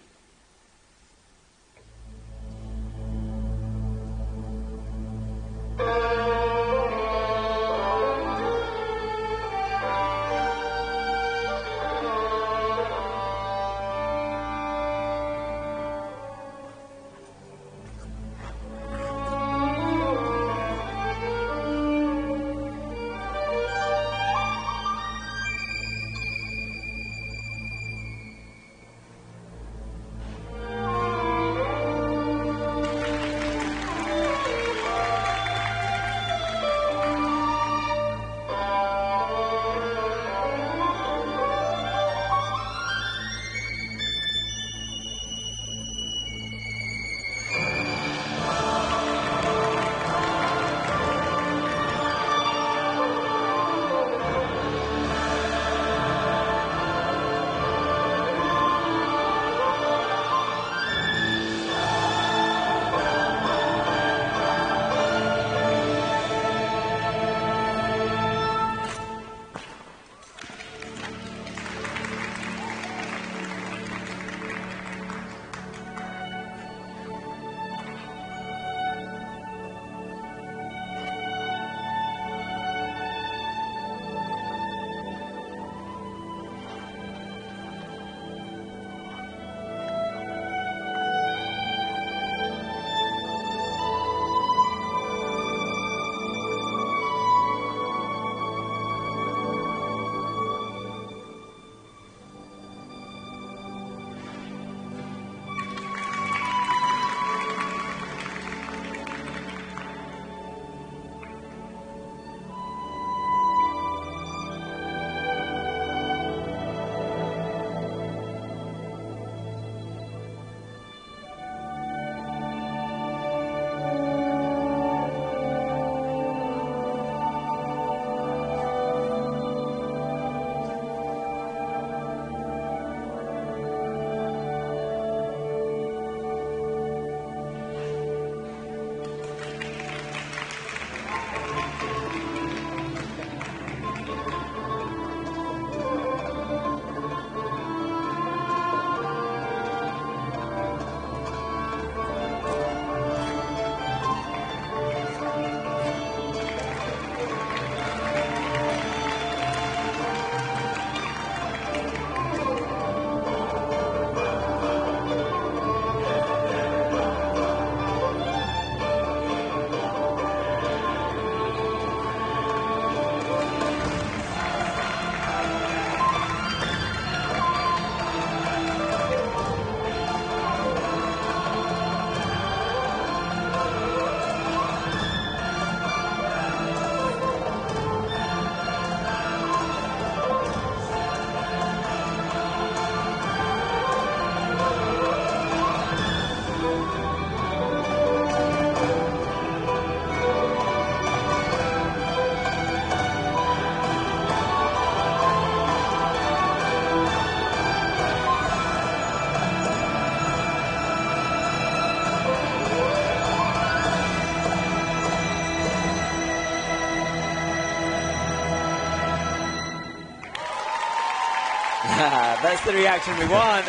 That's the reaction we want.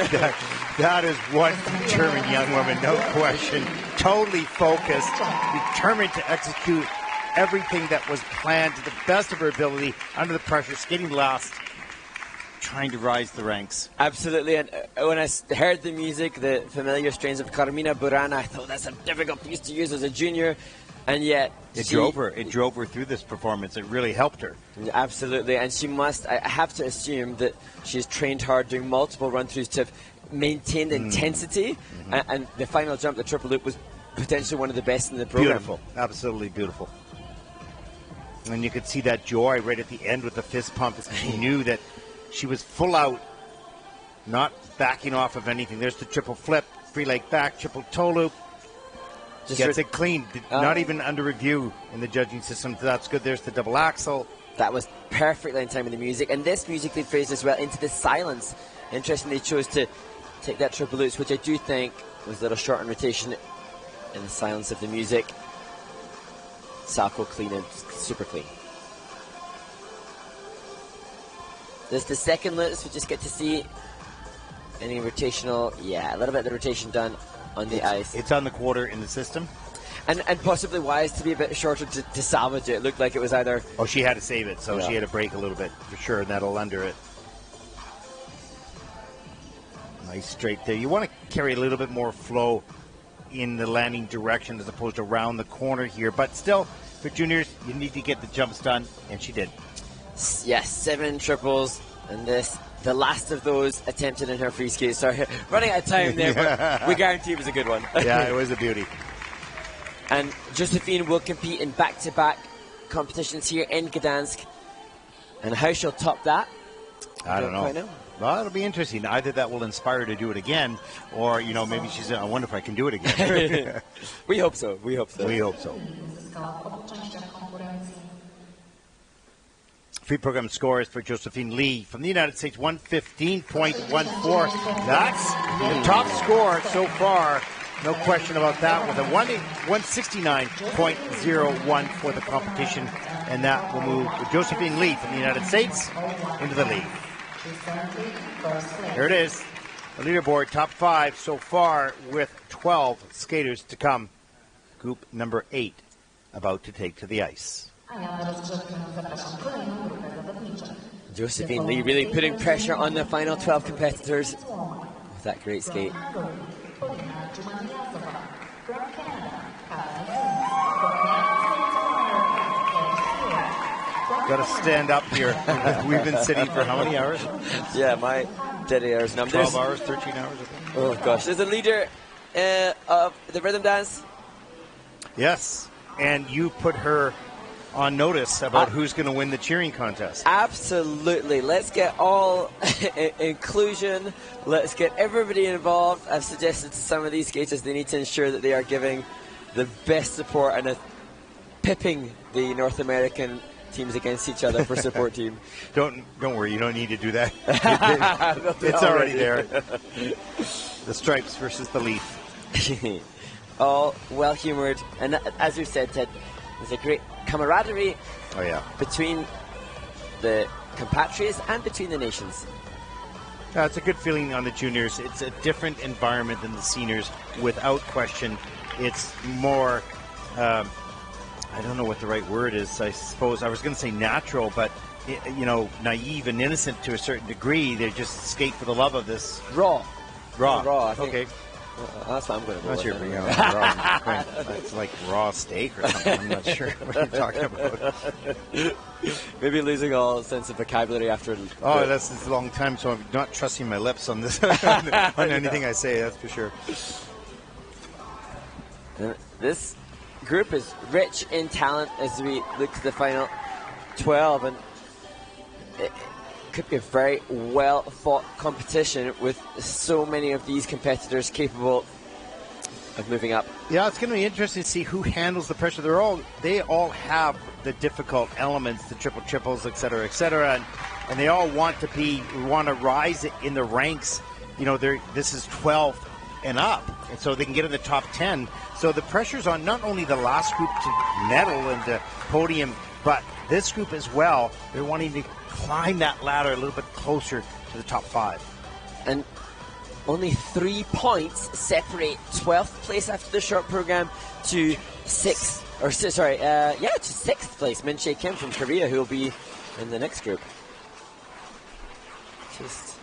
That is one determined young woman, no question. Totally focused, determined to execute everything that was planned to the best of her ability under the pressure, skating last, trying to rise the ranks. Absolutely, and when I heard the music, the familiar strains of Carmina Burana, I thought that's a difficult piece to use as a junior, and yet it drove her through this performance. It really helped her. Absolutely, and she must, I have to assume that she's trained hard, doing multiple run-throughs to maintain the intensity, and the final jump, the triple loop, was potentially one of the best in the program. Beautiful, absolutely beautiful. And you could see that joy right at the end with the fist pump as she knew that she was full out, not backing off of anything. There's the triple flip, free leg back, triple toe loop. Just gets it clean, not even under review in the judging system. That's good. There's the double axel. That was perfectly in time with the music. And this music they phrased as well into the silence. Interestingly, they chose to take that triple loops, which I do think was a little short on rotation in the silence of the music. Salco clean and super clean. This is the second loops. We just get to see any rotational, a little bit of the rotation done on the ice. It's on the quarter in the system. And possibly wise to be a bit shorter to salvage it. It looked like it was either... Oh, she had to save it, so she had to break a little bit for sure, and that'll under it. Nice straight there. You want to carry a little bit more flow in the landing direction as opposed to around the corner here. But still, for juniors, you need to get the jumps done, and she did. Yes, 7 triples, and the last of those attempted in her free skate. Sorry, running out of time there, but we guarantee it was a good one. Yeah, it was a beauty. And Josephine will compete in back-to-back competitions here in Gdansk. And how she'll top that, I don't know. Well, it'll be interesting. Either that will inspire her to do it again, or, maybe she's, I wonder if I can do it again. We hope so. We hope so. We hope so. Free program scores for Josephine Lee from the United States, 115.14. That's the top score so far. No question about that, with a 169.01 for the competition. And that will move Josephine Lee from the United States into the lead. There it is. The leaderboard, top 5 so far, with 12 skaters to come. Group number 8 about to take to the ice. Josephine Lee really putting pressure on the final 12 competitors with that great skate. Got to stand up here. We've been sitting for how many hours? Yeah, my dead hours number. 12 hours, 13 hours, I think. Oh, gosh. There's a leader of the rhythm dance. Yes, and you put her on notice about who's going to win the cheering contest. Absolutely. Let's get all inclusion. Let's get everybody involved. I've suggested to some of these skaters they need to ensure that they are giving the best support and pipping the North American teams against each other for support team. Don't worry, you don't need to do that. It's already there. The stripes versus the leaf. All well-humored, and as we've said, Ted, there's a great camaraderie between the compatriots and between the nations. It's a good feeling on the juniors. It's a different environment than the seniors, without question. It's more, I don't know what the right word is, I suppose. I was going to say natural, but, naive and innocent to a certain degree. They just skate for the love of this. Raw, I think. Okay. That's what I'm going to That's your raw. It's like raw steak or something. I'm not sure what you're talking about. Maybe losing all sense of vocabulary after. That's a long time, so I'm not trusting my lips on this on anything I say. That's for sure. This group is rich in talent as we look to the final 12, and it could be a very well-fought competition with so many of these competitors capable of moving up. Yeah, it's going to be interesting to see who handles the pressure. They all have the difficult elements, the triples, et cetera, and they all want to rise in the ranks. This is 12 and up, and so they can get in the top 10. So the pressure's on not only the last group to medal and the podium, but this group as well. They're wanting to climb that ladder a little bit closer to the top 5. And only 3 points separate 12th place after the short program to 6th, or sorry, to 6th place. Minchae Kim from Korea, who will be in the next group. Just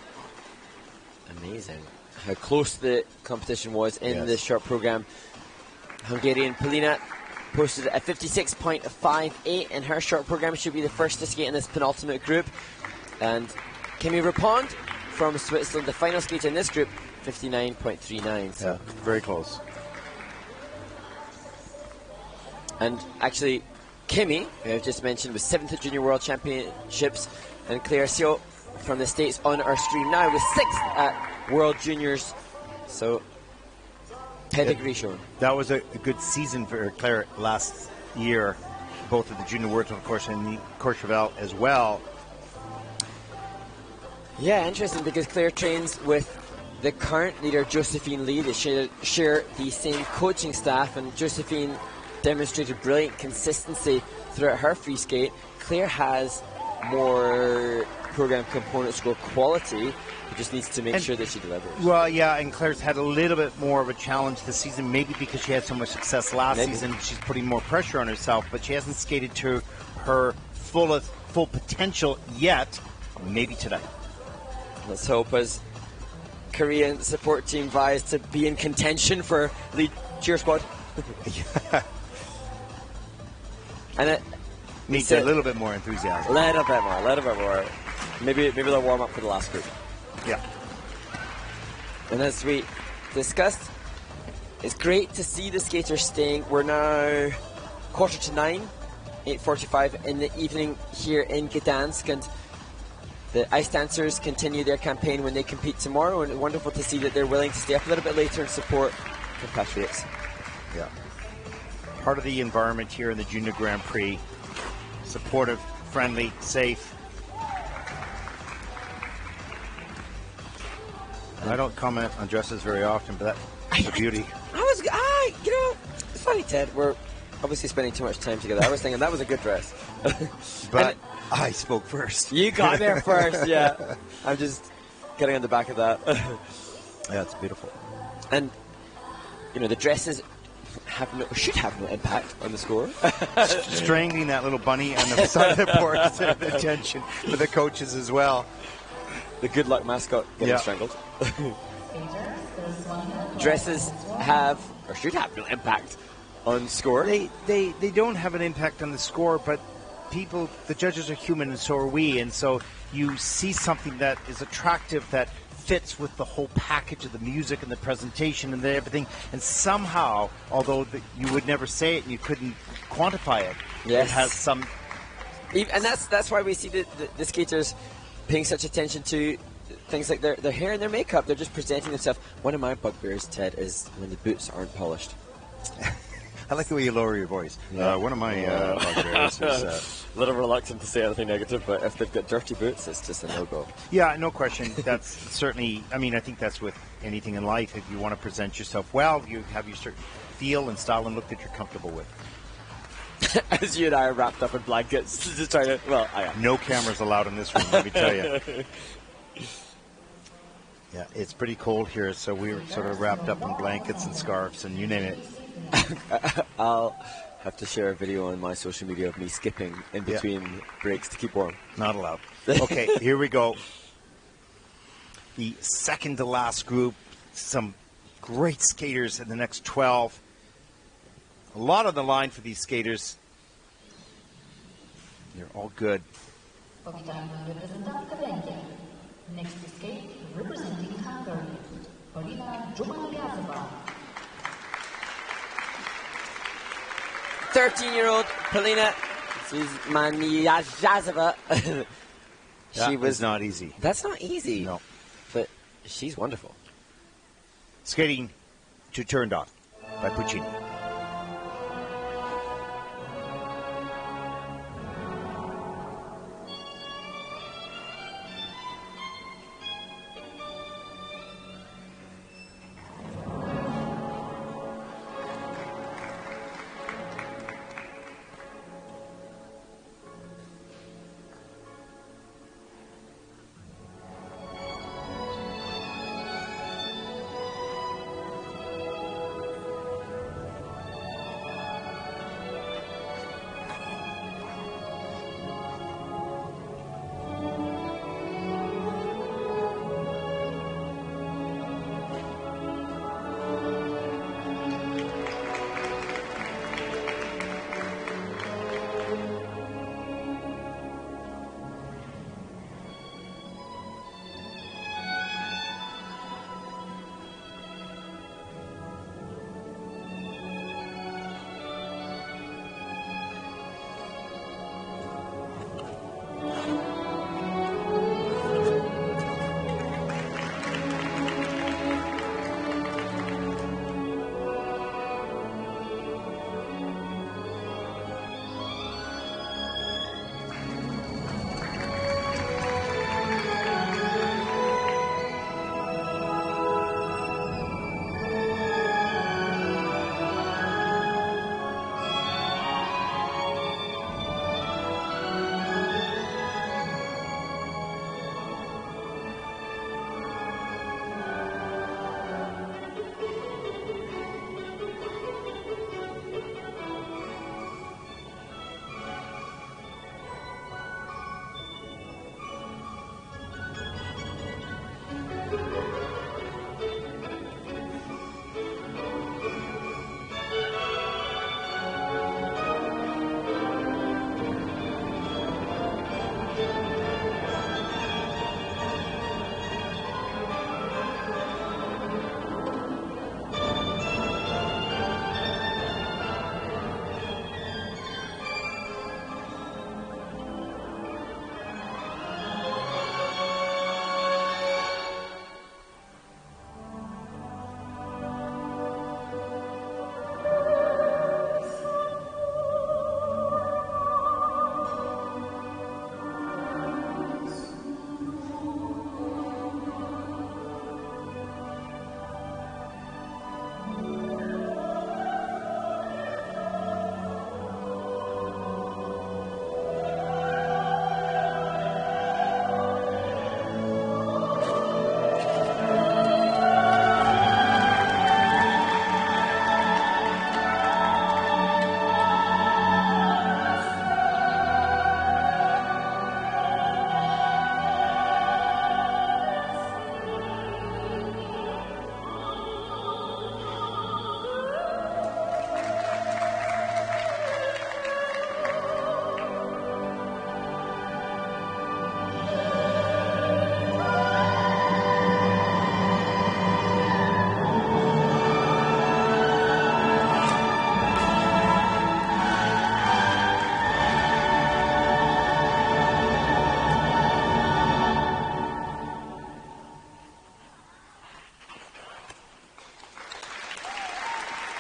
amazing how close the competition was in the short program. Hungarian Polina posted a 56.58 in her short program. She'll be the first to skate in this penultimate group. And Kimi Rapond from Switzerland, the final skater in this group, 59.39. So yeah, very close. And actually, Kimi, who I've just mentioned, was 7th at Junior World Championships, and Claire Sio from the States on our stream now was 6th at World Juniors. So, pedigree shown. That was a good season for Claire last year, both at the Junior Worlds, of course, and the Courchevel as well. Yeah, interesting, because Claire trains with the current leader, Josephine Lee. They share the same coaching staff, and Josephine demonstrated brilliant consistency throughout her free skate. Claire has more program component score quality. He just needs to make sure that she delivers. Well, yeah, and Claire's had a little bit more of a challenge this season, maybe because she had so much success last season. She's putting more pressure on herself, but she hasn't skated to her full potential yet. Maybe today. Let's hope, as Korean support team vies to be in contention for lead cheer squad. And it needs a little bit more enthusiasm. A little bit more. Maybe they'll warm up for the last group. Yeah. And as we discussed, it's great to see the skaters staying. We're now 9:15, 8:45 in the evening here in Gdansk, and the ice dancers continue their campaign when they compete tomorrow, and it's wonderful to see that they're willing to stay up a little bit later and support compatriots. Yeah. Part of the environment here in the Junior Grand Prix. Supportive, friendly, safe. I don't comment on dresses very often, but that's a beauty. It's funny, Ted. We're obviously spending too much time together. I was thinking that was a good dress. But I spoke first. You got there first, yeah. I'm just getting on the back of that. Yeah, it's beautiful. And, the dresses should have no impact on the score. Strangling that little bunny on the side of the board is the attention for the coaches as well. The good luck mascot getting strangled. Dresses have, or should have, no impact on score. They don't have an impact on the score, but the judges are human, and so are we, and so you see something that is attractive, that fits with the whole package of the music and the presentation and everything, and somehow, although you would never say it and you couldn't quantify it, it has some... And that's why we see the skaters paying such attention to things like their hair and their makeup. They're just presenting themselves. One of my bugbears, Ted, is when the boots aren't polished. I like the way you lower your voice. One of my bugbears is... a little reluctant to say anything negative, but if they've got dirty boots, it's just a no-go. Yeah, no question. That's certainly... I mean, I think that's with anything in life. If you want to present yourself well, you have your certain feel and style and look that you're comfortable with. As you and I are wrapped up in blankets, just trying to... Well, I am. No cameras allowed in this room, let me tell you. Yeah, it's pretty cold here, so we're sort of wrapped up in blankets and scarves and you name it. I'll have to share a video on my social media of me skipping in between breaks to keep warm. Not allowed. Okay, here we go. The second to last group, some great skaters in the next 12. A lot on the line for these skaters. They're all good. Next to skate, representing Hungary, Marina Nikolova. 13-year-old Polina Zmaniazhazova. That was not easy. That's not easy. No. But she's wonderful. Skating to Turned On by Puccini.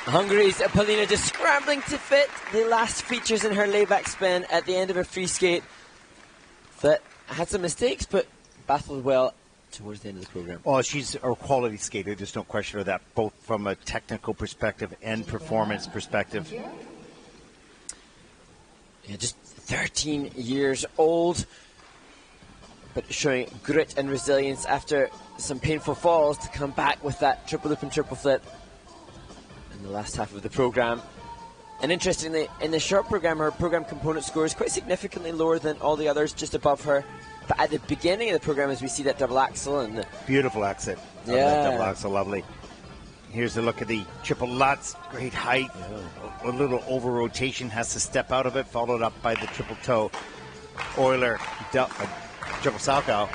Hungary's Polina just scrambling to fit the last features in her layback spin at the end of a free skate that had some mistakes but battled well towards the end of the program. Oh, she's a quality skater. There's no question of that, both from a technical perspective and performance perspective. Yeah, just 13 years old, but showing grit and resilience after some painful falls to come back with that triple loop and triple flip in the last half of the program. And interestingly, in the short program, her program component score is quite significantly lower than all the others, just above her. But at the beginning of the program, as we see that double axel and the beautiful exit. Yeah, that double axel, lovely. Here's a look at the triple Lutz, great height, a little over rotation, has to step out of it, followed up by the triple toe, Euler, triple Salchow.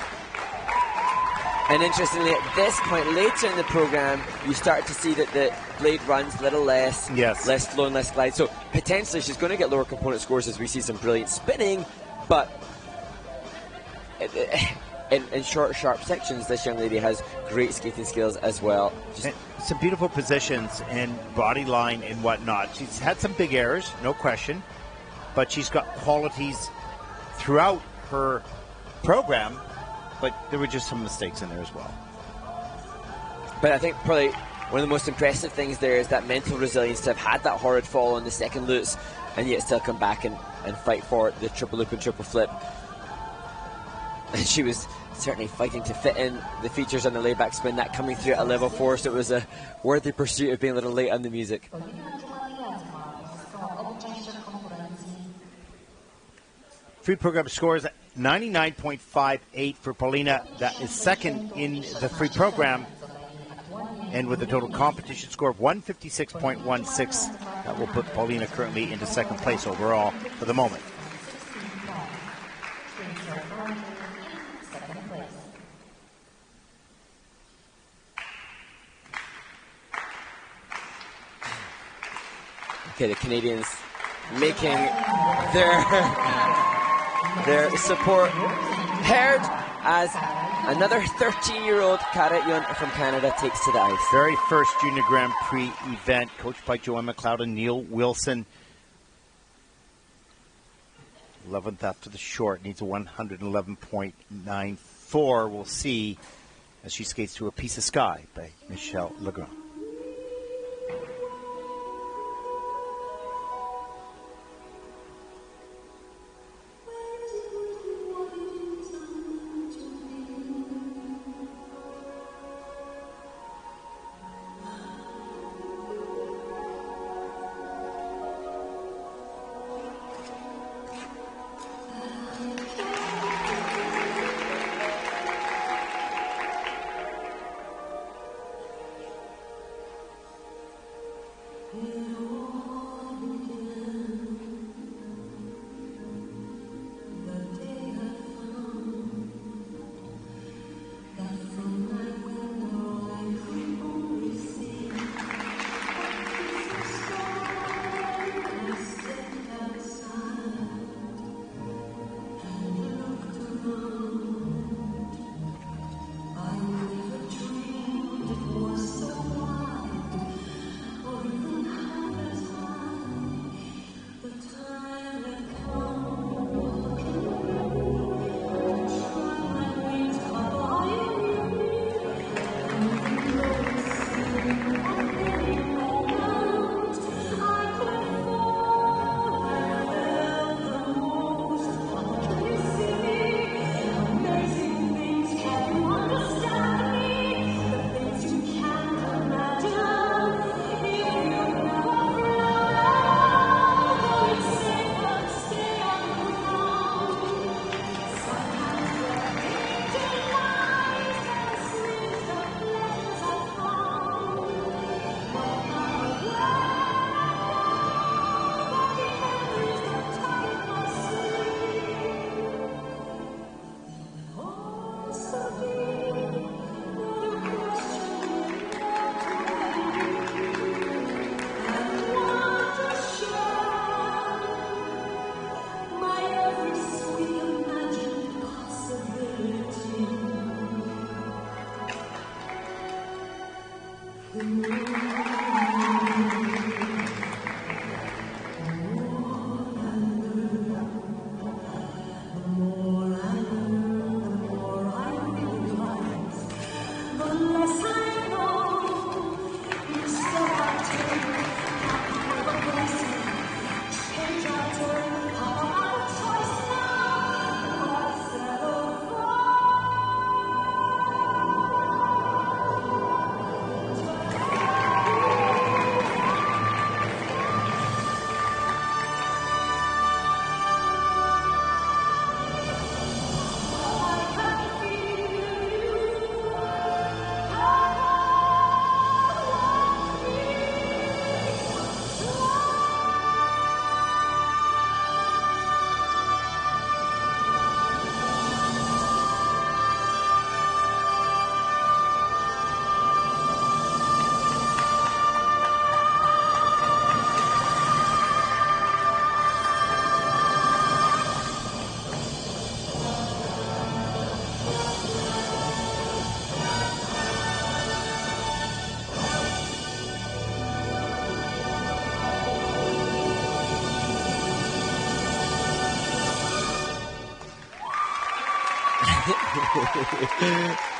And interestingly, at this point later in the program, you start to see that the blade runs a little less, less flow and less glide. So potentially she's going to get lower component scores as we see some brilliant spinning, but in short, sharp sections, this young lady has great skating skills as well. Some beautiful positions and body line and whatnot. She's had some big errors, no question, but she's got qualities throughout her program, but there were just some mistakes in there as well. But I think probably one of the most impressive things there is that mental resilience to have had that horrid fall on the second lutz and yet still come back and fight for the triple loop and triple flip. And she was certainly fighting to fit in the features on the layback spin, that coming through at a level 4, so it was a worthy pursuit of being a little late on the music. Free program scores 99.58 for Polina. That is second in the free program. And with a total competition score of 156.16, that will put Polina currently into second place overall for the moment. Okay, the Canadians making their support heard as another 13-year-old Caroline from Canada takes to the ice. Very first Junior Grand Prix event, coached by Joanne McLeod and Neil Wilson. 11th after the short, needs a 111.94. We'll see as she skates to A Piece of Sky by Michel Legrand.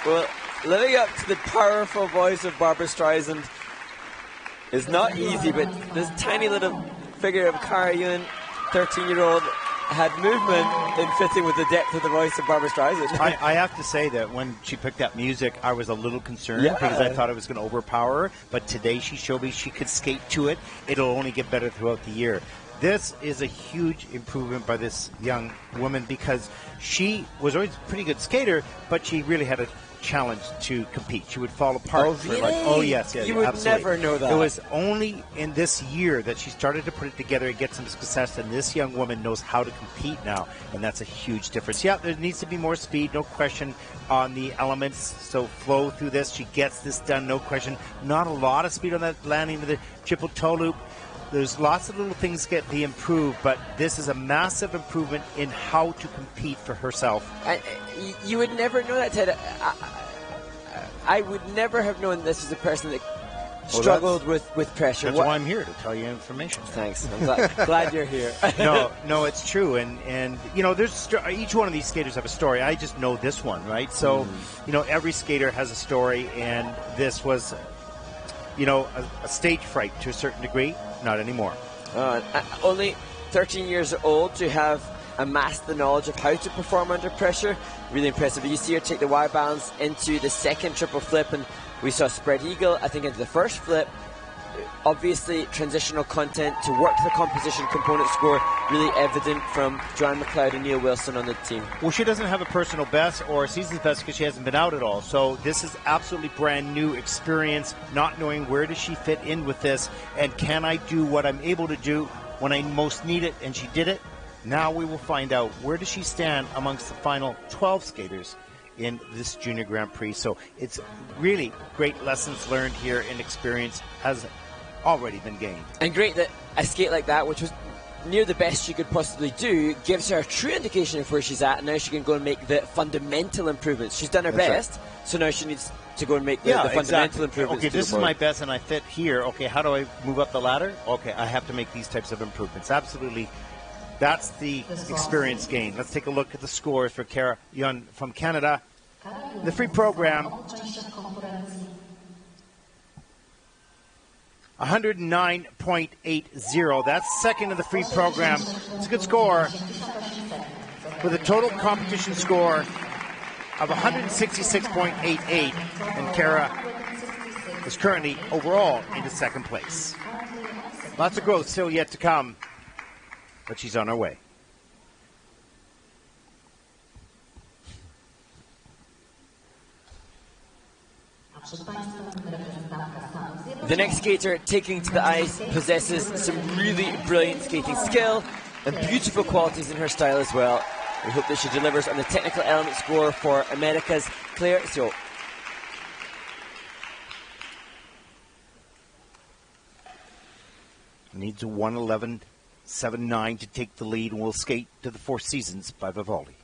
Well, living up to the powerful voice of Barbra Streisand is not easy, but this tiny little figure of Caroline, 13-year-old, had movement in fitting with the depth of the voice of Barbra Streisand. I have to say that when she picked that music, I was a little concerned because I thought it was going to overpower her. But today she showed me she could skate to it. It'll only get better throughout the year. This is a huge improvement by this young woman because she was always a pretty good skater, but she really had a challenge to compete. She would fall apart. Oh, really? Yes, you would absolutely. never know that. It was only in this year that she started to put it together and get some success, and this young woman knows how to compete now, and that's a huge difference. Yeah, there needs to be more speed, no question, on the elements, so flow through this. She gets this done, no question. Not a lot of speed on that landing of the triple toe loop. There's lots of little things that be improved, but this is a massive improvement in how to compete for herself. You would never know that, Ted. I would never have known this was a person that struggled with pressure. That's why I'm here, to tell you information. Thanks. I'm glad you're here. No, it's true. And you know, there's each one of these skaters have a story. I just know this one, right? So, you know, every skater has a story, and this was, you know, a stage fright to a certain degree. Not anymore. Only 13 years old to have amassed the knowledge of how to perform under pressure. Really impressive. You see her take the Y balance into the second triple flip, and we saw spread eagle, I think, into the first flip. Obviously, transitional content to work the composition component score, really evident from Joanne McLeod and Neil Wilson on the team. Well, she doesn't have a personal best or a season's best because she hasn't been out at all. So this is absolutely brand new experience, not knowing where does she fit in with this, and can I do what I'm able to do when I most need it, and she did it. Now we will find out where does she stand amongst the final 12 skaters in this Junior Grand Prix. So it's really great lessons learned here, and experience has already been gained. And great that a skate like that, which was near the best she could possibly do, gives her a true indication of where she's at, and now she can go and make the fundamental improvements. She's done her best, so now she needs to go and make the fundamental improvements. Okay, this is my best and I fit here. Okay, how do I move up the ladder? Okay, I have to make these types of improvements. Absolutely. That's the experience gain. Let's take a look at the scores for Caroline from Canada. The free program, 109.80. That's second in the free program. It's a good score with a total competition score of 166.88. And Cara is currently overall into second place. Lots of growth still yet to come, but she's on her way. The next skater taking to the ice possesses some really brilliant skating skill and beautiful qualities in her style as well. We hope that she delivers on the technical element score for America's Claire Thiot. Needs a 1:11.79 to take the lead, and will skate to the Four Seasons by Vivaldi.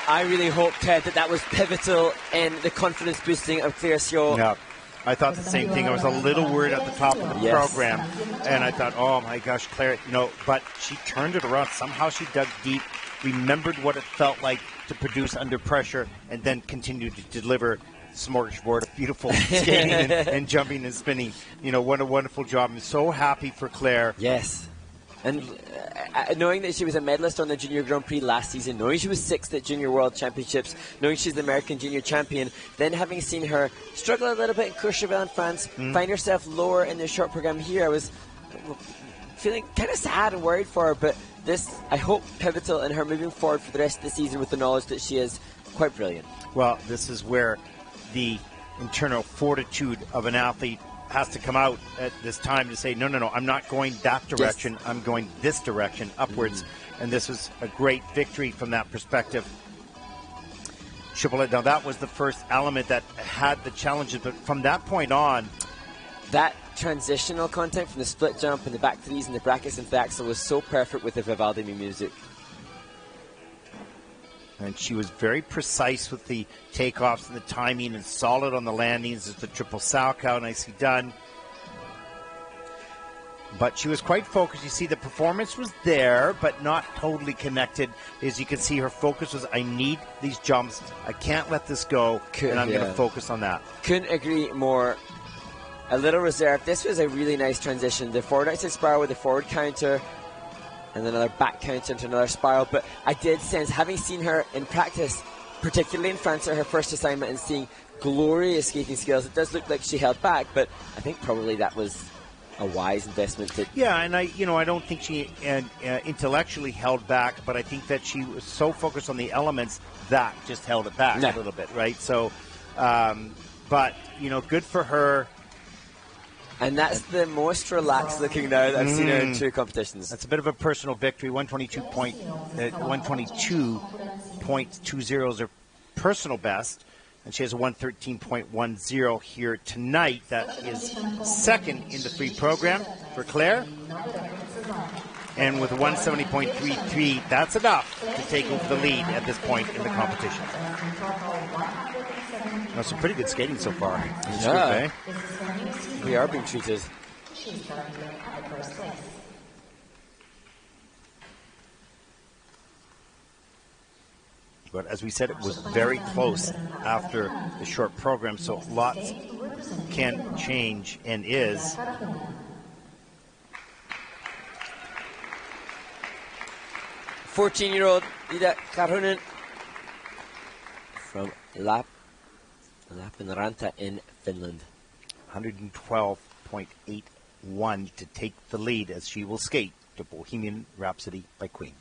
I really hope, Ted, that was pivotal in the confidence boosting of Claire Sio. Yeah. I thought the same thing. I was a little worried at the top of the program, and I thought, oh my gosh, Claire, but she turned it around. Somehow she dug deep, remembered what it felt like to produce under pressure, and then continued to deliver smorgasbord of beautiful skating and jumping and spinning. What a wonderful job. I'm so happy for Claire. Yes. And knowing that she was a medalist on the Junior Grand Prix last season, knowing she was 6th at Junior World Championships, knowing she's the American Junior Champion, then having seen her struggle a little bit in Courchevel in France, find herself lower in the short program here, I was feeling kind of sad and worried for her, but this, I hope, pivotal in her moving forward for the rest of the season with the knowledge that she is quite brilliant. Well, this is where the internal fortitude of an athlete has to come out at this time to say, no, I'm not going that direction. I'm going this direction, upwards. And this was a great victory from that perspective. Now, that was the first element that had the challenges, but from that point on, that transitional content from the split jump and the back threes and the brackets and the axel was so perfect with the Vivaldi music. And she was very precise with the takeoffs and the timing and solid on the landings. It's the triple Salchow, nicely done. But she was quite focused. You see the performance was there, but not totally connected. As you can see, her focus was, I need these jumps. I can't let this go, and I'm going to focus on that. Couldn't agree more. A little reserved. This was a really nice transition. The forward outside spiral with the forward counter, and then another back counter into another spiral. But I did sense, having seen her in practice, particularly in France at her first assignment, and seeing glorious skating skills, it does look like she held back, but I think probably that was a wise investment. And I don't think she intellectually held back, but I think that she was so focused on the elements that just held it back a little bit, right? So, but, good for her. And that's the most relaxed looking now that I've seen her in 2 competitions. That's a bit of a personal victory. 122.20 is her personal best, and she has a 113.10 here tonight. That is second in the free program for Claire. And with a 170.33, that's enough to take over the lead at this point in the competition. Well, some pretty good skating so far. Yeah. We are being treated. But as we said, it was very close after the short program, so lots can change and is. "14-year-old Ida Karhunen from Lappeenranta in Finland. 112.81 to take the lead as she will skate to Bohemian Rhapsody by Queen.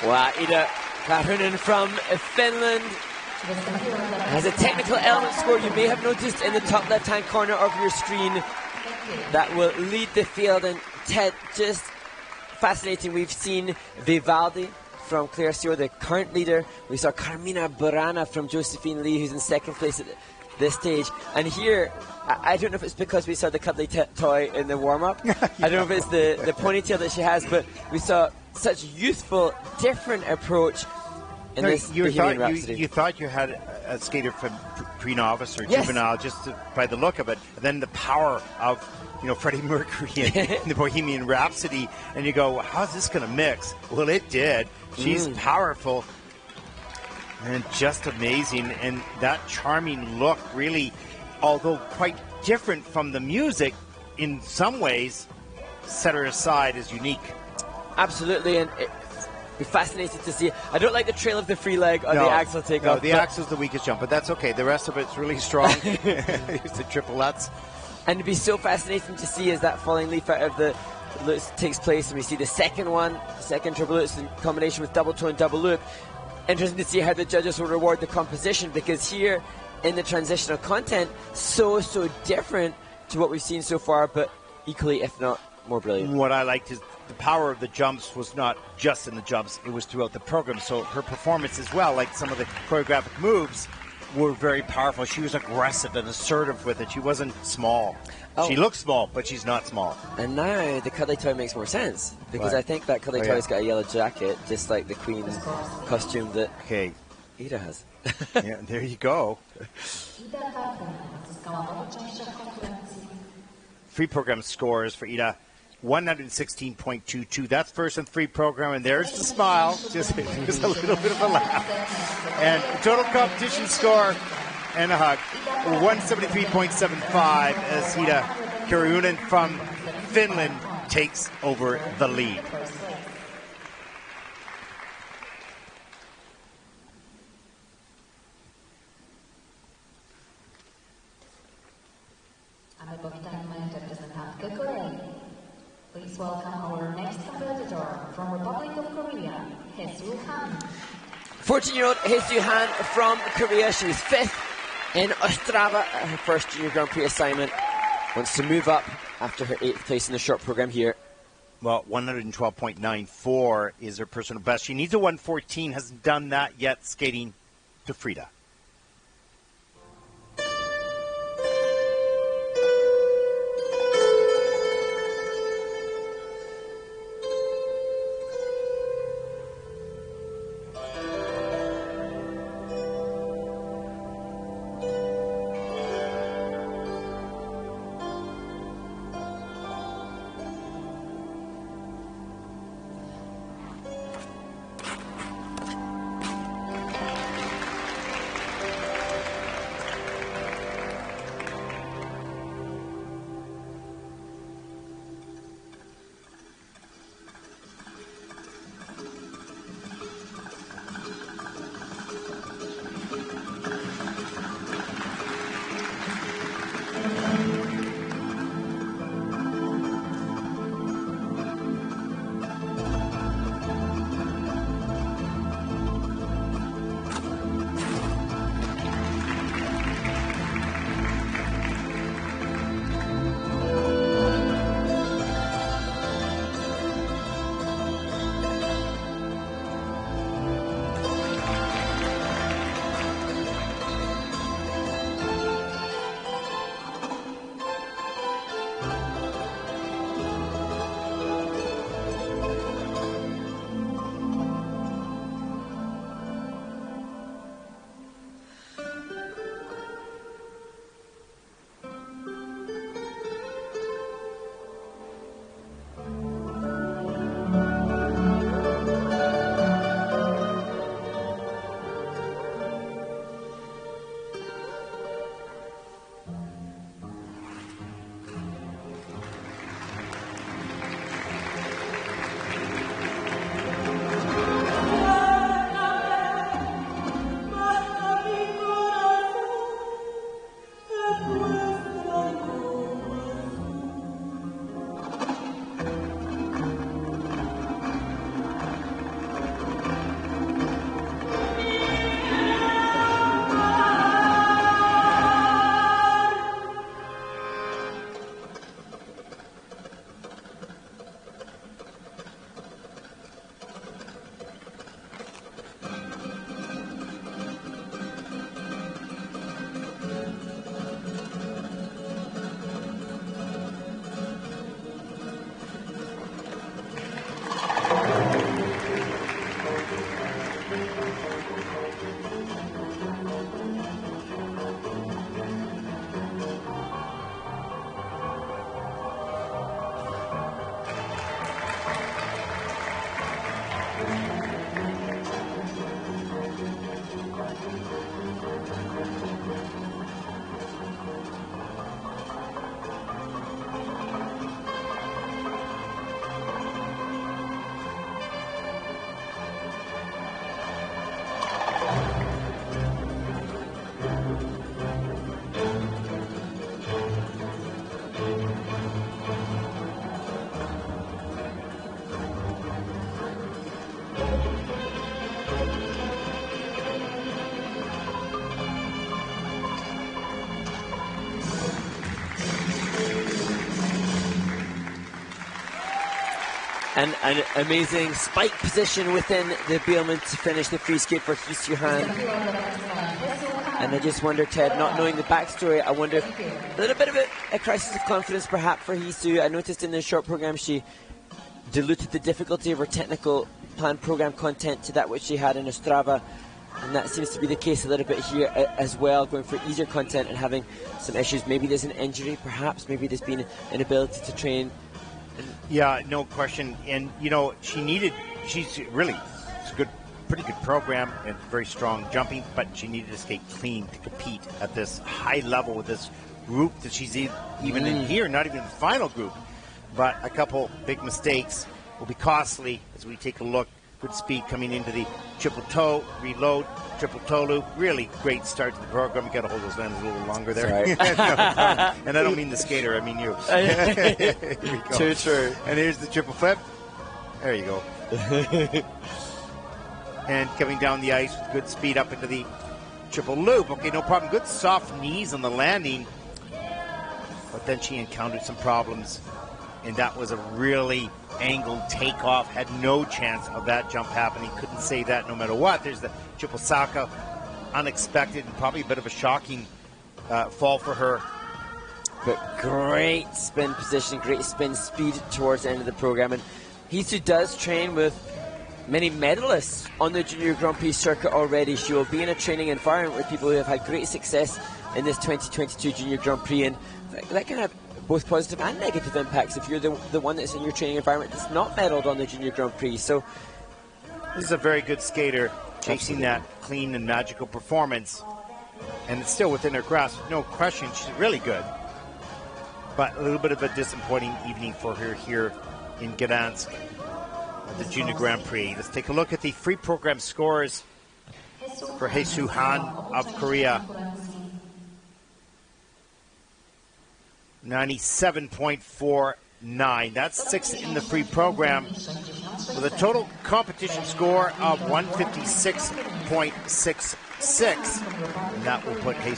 Wow, Ida Karhunen from Finland has a technical element score you may have noticed in the top left-hand corner of your screen that will lead the field. And Ted, just fascinating. We've seen Vivaldi from Claire Stewart, the current leader. We saw Carmina Burana from Josephine Lee, who's in second place at this stage. And here, I don't know if it's because we saw the cuddly toy in the warm-up. I don't know if it's the ponytail that she has, but we saw such youthful, different approach in this Bohemian Rhapsody. You thought you had a skater from pre-novice or Yes. juvenile just by the look of it. And then the power of Freddie Mercury in the Bohemian Rhapsody, and you go, how's this going to mix? Well, it did. She's powerful and just amazing, and that charming look really, although quite different from the music, in some ways set her aside as unique. Absolutely, and it'd be fascinating to see. I don't like the trail of the free leg or the axle takeoff. No, the axle's the weakest jump, but that's okay. The rest of it's really strong. It's the triplets. And it'd be so fascinating to see as that falling leaf out of the loops takes place, and we see the second triple loops in combination with double toe and double loop. Interesting to see how the judges will reward the composition, because here in the transitional content, so different to what we've seen so far, but equally, if not more brilliant. What I liked is the power of the jumps was not just in the jumps, it was throughout the program. So her performance as well, like some of the choreographic moves, were very powerful. She was aggressive and assertive with it. She wasn't small. Oh. She looks small, but she's not small. And now the cuddly toy makes more sense, because Right. I think that cuddly toy's got a yellow jacket, just like the Queen's costume that Ida has. Yeah, there you go. Free program scores for Ida, 116.22. That's first and free program, and there's the smile. Just a little bit of a laugh. And total competition score and a hug, 173.75 as Ida Karhunen from Finland takes over the lead. Please welcome our next competitor from Republic of Korea, Hesoo Han. 14-year-old Hesoo Han from Korea. She was 5th in Ostrava at her first Junior Grand Prix assignment. Wants to move up after her 8th place in the short program here. Well, 112.94 is her personal best. She needs a 114, hasn't done that yet, skating to Frida. And an amazing spike position within the Bielman to finish the free skate for Hee Han. And I just wonder, Ted, not knowing the backstory, I wonder if a little bit of a crisis of confidence perhaps for Hee. I noticed in the short program she diluted the difficulty of her technical plan program content to that which she had in Ostrava. And that seems to be the case a little bit here as well, going for easier content and having some issues. Maybe there's an injury, perhaps. Maybe there's been an inability to train. Yeah, no question. And, you know, she's really, it's a good, pretty good program and very strong jumping, but she needed to skate clean to compete at this high level with this group that she's even in here, not even the final group. But a couple big mistakes will be costly as we take a look. Good speed coming into the triple toe, reload, triple toe loop. Really great start to the program. You got to hold those hands a little longer there. Right. And I don't mean the skater, I mean you. Here we go. Too true. And here's the triple flip. There you go. And coming down the ice with good speed up into the triple loop. Okay, no problem. Good soft knees on the landing. But then she encountered some problems. And that was a really angled takeoff. Had no chance of that jump happening. Couldn't say that no matter what. There's the triple Saka. Unexpected and probably a bit of a shocking fall for her. But great spin position, great spin speed towards the end of the program. And Hee does train with many medalists on the Junior Grand Prix circuit already. She will be in a training environment with people who have had great success in this 2022 Junior Grand Prix. And that can have both positive and negative impacts if you're the one that's in your training environment that's not medaled on the Junior Grand Prix. So this is a very good skater, chasing that clean and magical performance, and it's still within her grasp. No question, she's really good. But a little bit of a disappointing evening for her here in Gdansk at the Junior Grand Prix. Let's take a look at the free program scores for Hee Han of Korea. 97.49. That's sixth in the free program with a total competition score of 156.66. And that will put Hee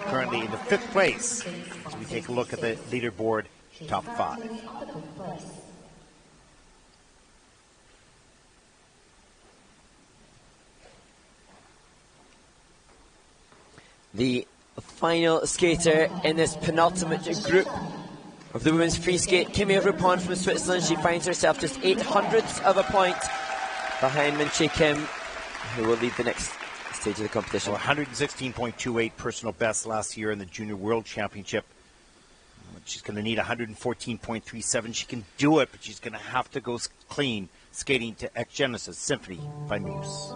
currently in the fifth place as we take a look at the leaderboard top five. The final skater in this penultimate group of the women's free skate, Kimi Rupon from Switzerland. She finds herself just 0.08 of a point behind Minchae Kim, who will lead the next stage of the competition. So 116.28 personal best last year in the Junior World Championship. She's going to need 114.37. She can do it, but she's going to have to go clean skating to Ex Genesis Symphony by Muse.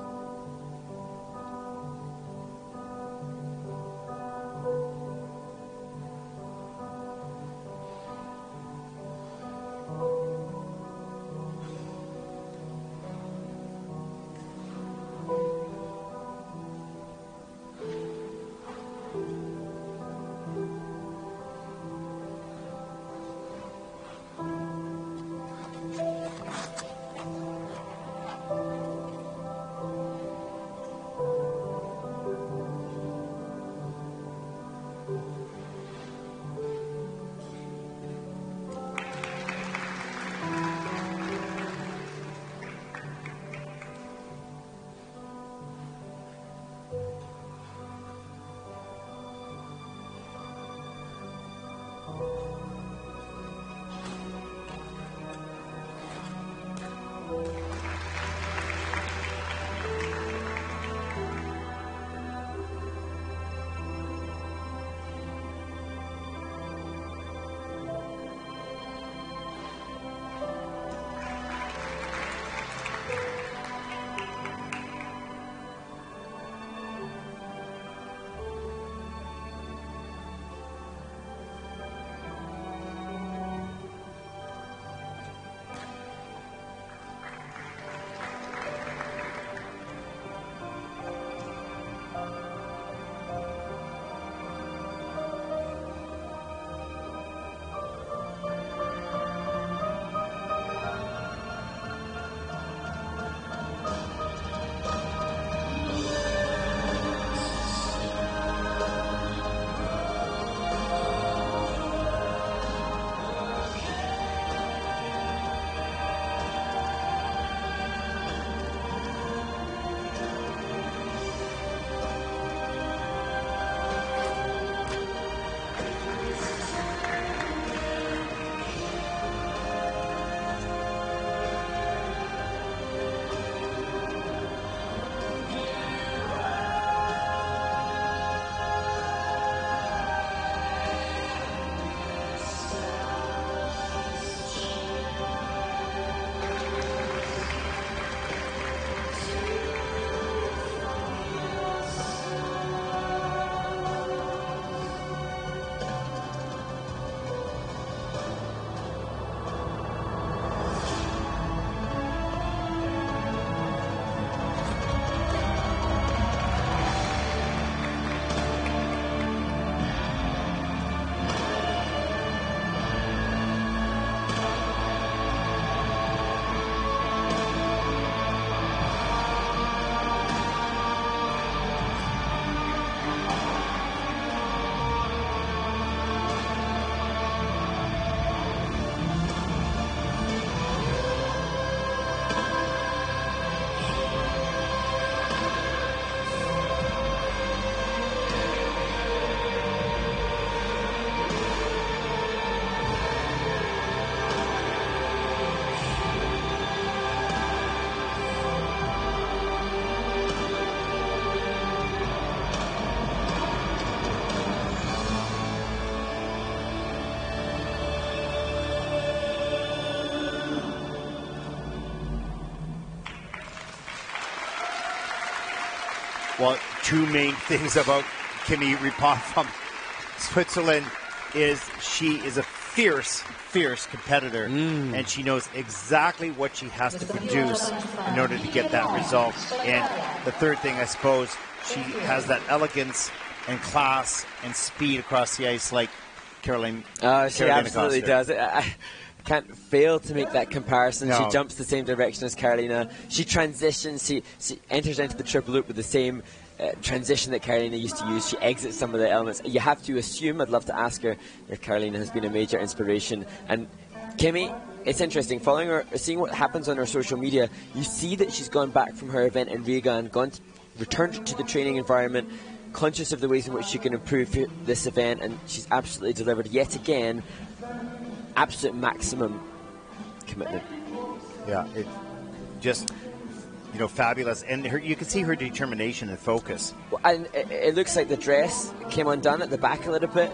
Well, two main things about Kimi Repa from Switzerland is she is a fierce competitor, and she knows exactly what she has to produce in order to get that result. And the third thing, I suppose, she has that elegance and class and speed across the ice like Caroline. She absolutely does. I can't fail to make that comparison. No. She jumps the same direction as Carolina. She transitions. She enters into the triple loop with the same transition that Carolina used to use. She exits some of the elements. You have to assume, I'd love to ask her if Carolina has been a major inspiration. And Kimi, it's interesting, following her, seeing what happens on her social media, you see that she's gone back from her event in Riga and returned to the training environment, conscious of the ways in which she can improve this event, and she's absolutely delivered yet again. Absolute maximum commitment. Yeah, it just, fabulous. And you can see her determination and focus. Well, and it looks like the dress came undone at the back a little bit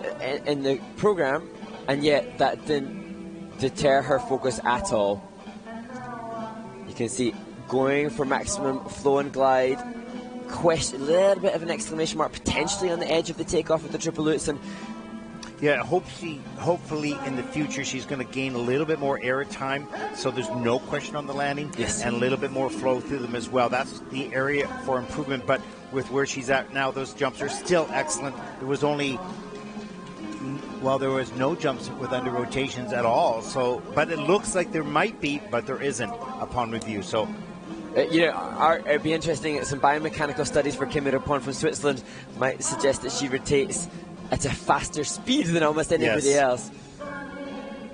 in the program, and yet that didn't deter her focus at all. You can see going for maximum flow and glide. A little bit of an exclamation mark potentially on the edge of the takeoff of the triple lutz, and hopefully in the future she's going to gain a little bit more air time, so there's no question on the landing, and a little bit more flow through them as well. That's the area for improvement, but with where she's at now, those jumps are still excellent. There was no jumps with under rotations at all, but it looks like there might be, but there isn't upon review. So it'd be interesting. Some biomechanical studies for Kimi Repa from Switzerland might suggest that she rotates at a faster speed than almost anybody else.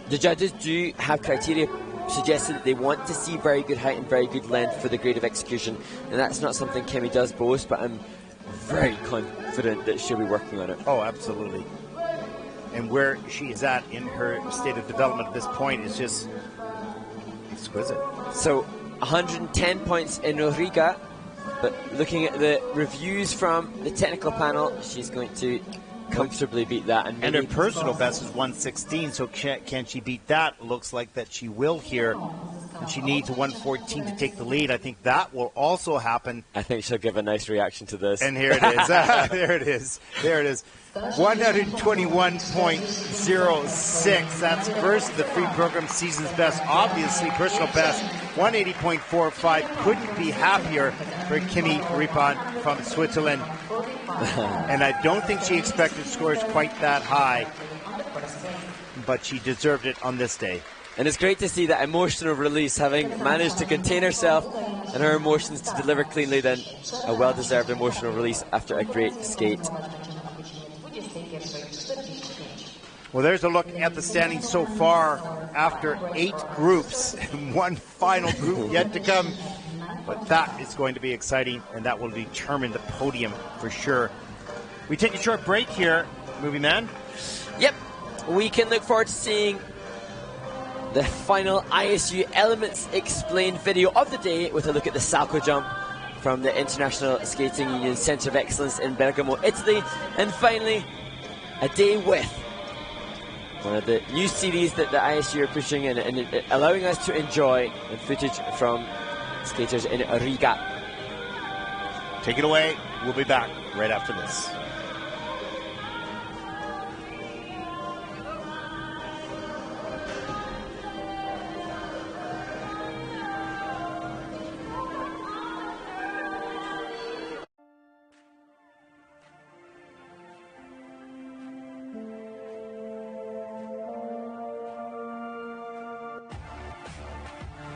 The judges do have criteria suggesting that they want to see very good height and very good length for the grade of execution, and that's not something Kimi does boast, but I'm very confident that she'll be working on it. Oh, absolutely. And where she is at in her state of development at this point is just exquisite. So 110 points in Riga, but looking at the reviews from the technical panel, she's going to comfortably beat that. And her personal best is 116, so can she beat that? Looks like that she will here. And she needs a 114 to take the lead. I think that will also happen. I think she'll give a nice reaction to this. And here it is. There it is. There it is. 121.06. That's first the free program season's best. Obviously, personal best. 180.45. Couldn't be happier for Kimi Repa from Switzerland. And I don't think she expected scores quite that high, but she deserved it on this day. And it's great to see that emotional release, having managed to contain herself and her emotions to deliver cleanly, then a well-deserved emotional release after a great skate. Well, there's a look at the standings so far after 8 groups and one final group yet to come. But that is going to be exciting, and that will determine the podium for sure. We take a short break here, Movie Man. Yep, we can look forward to seeing the final ISU Elements Explained video of the day with a look at the Salchow jump from the International Skating Union Centre of Excellence in Bergamo, Italy. And finally, a day with one of the new series that the ISU are pushing and allowing us to enjoy, and footage from skaters in Riga. Take it away. We'll be back right after this.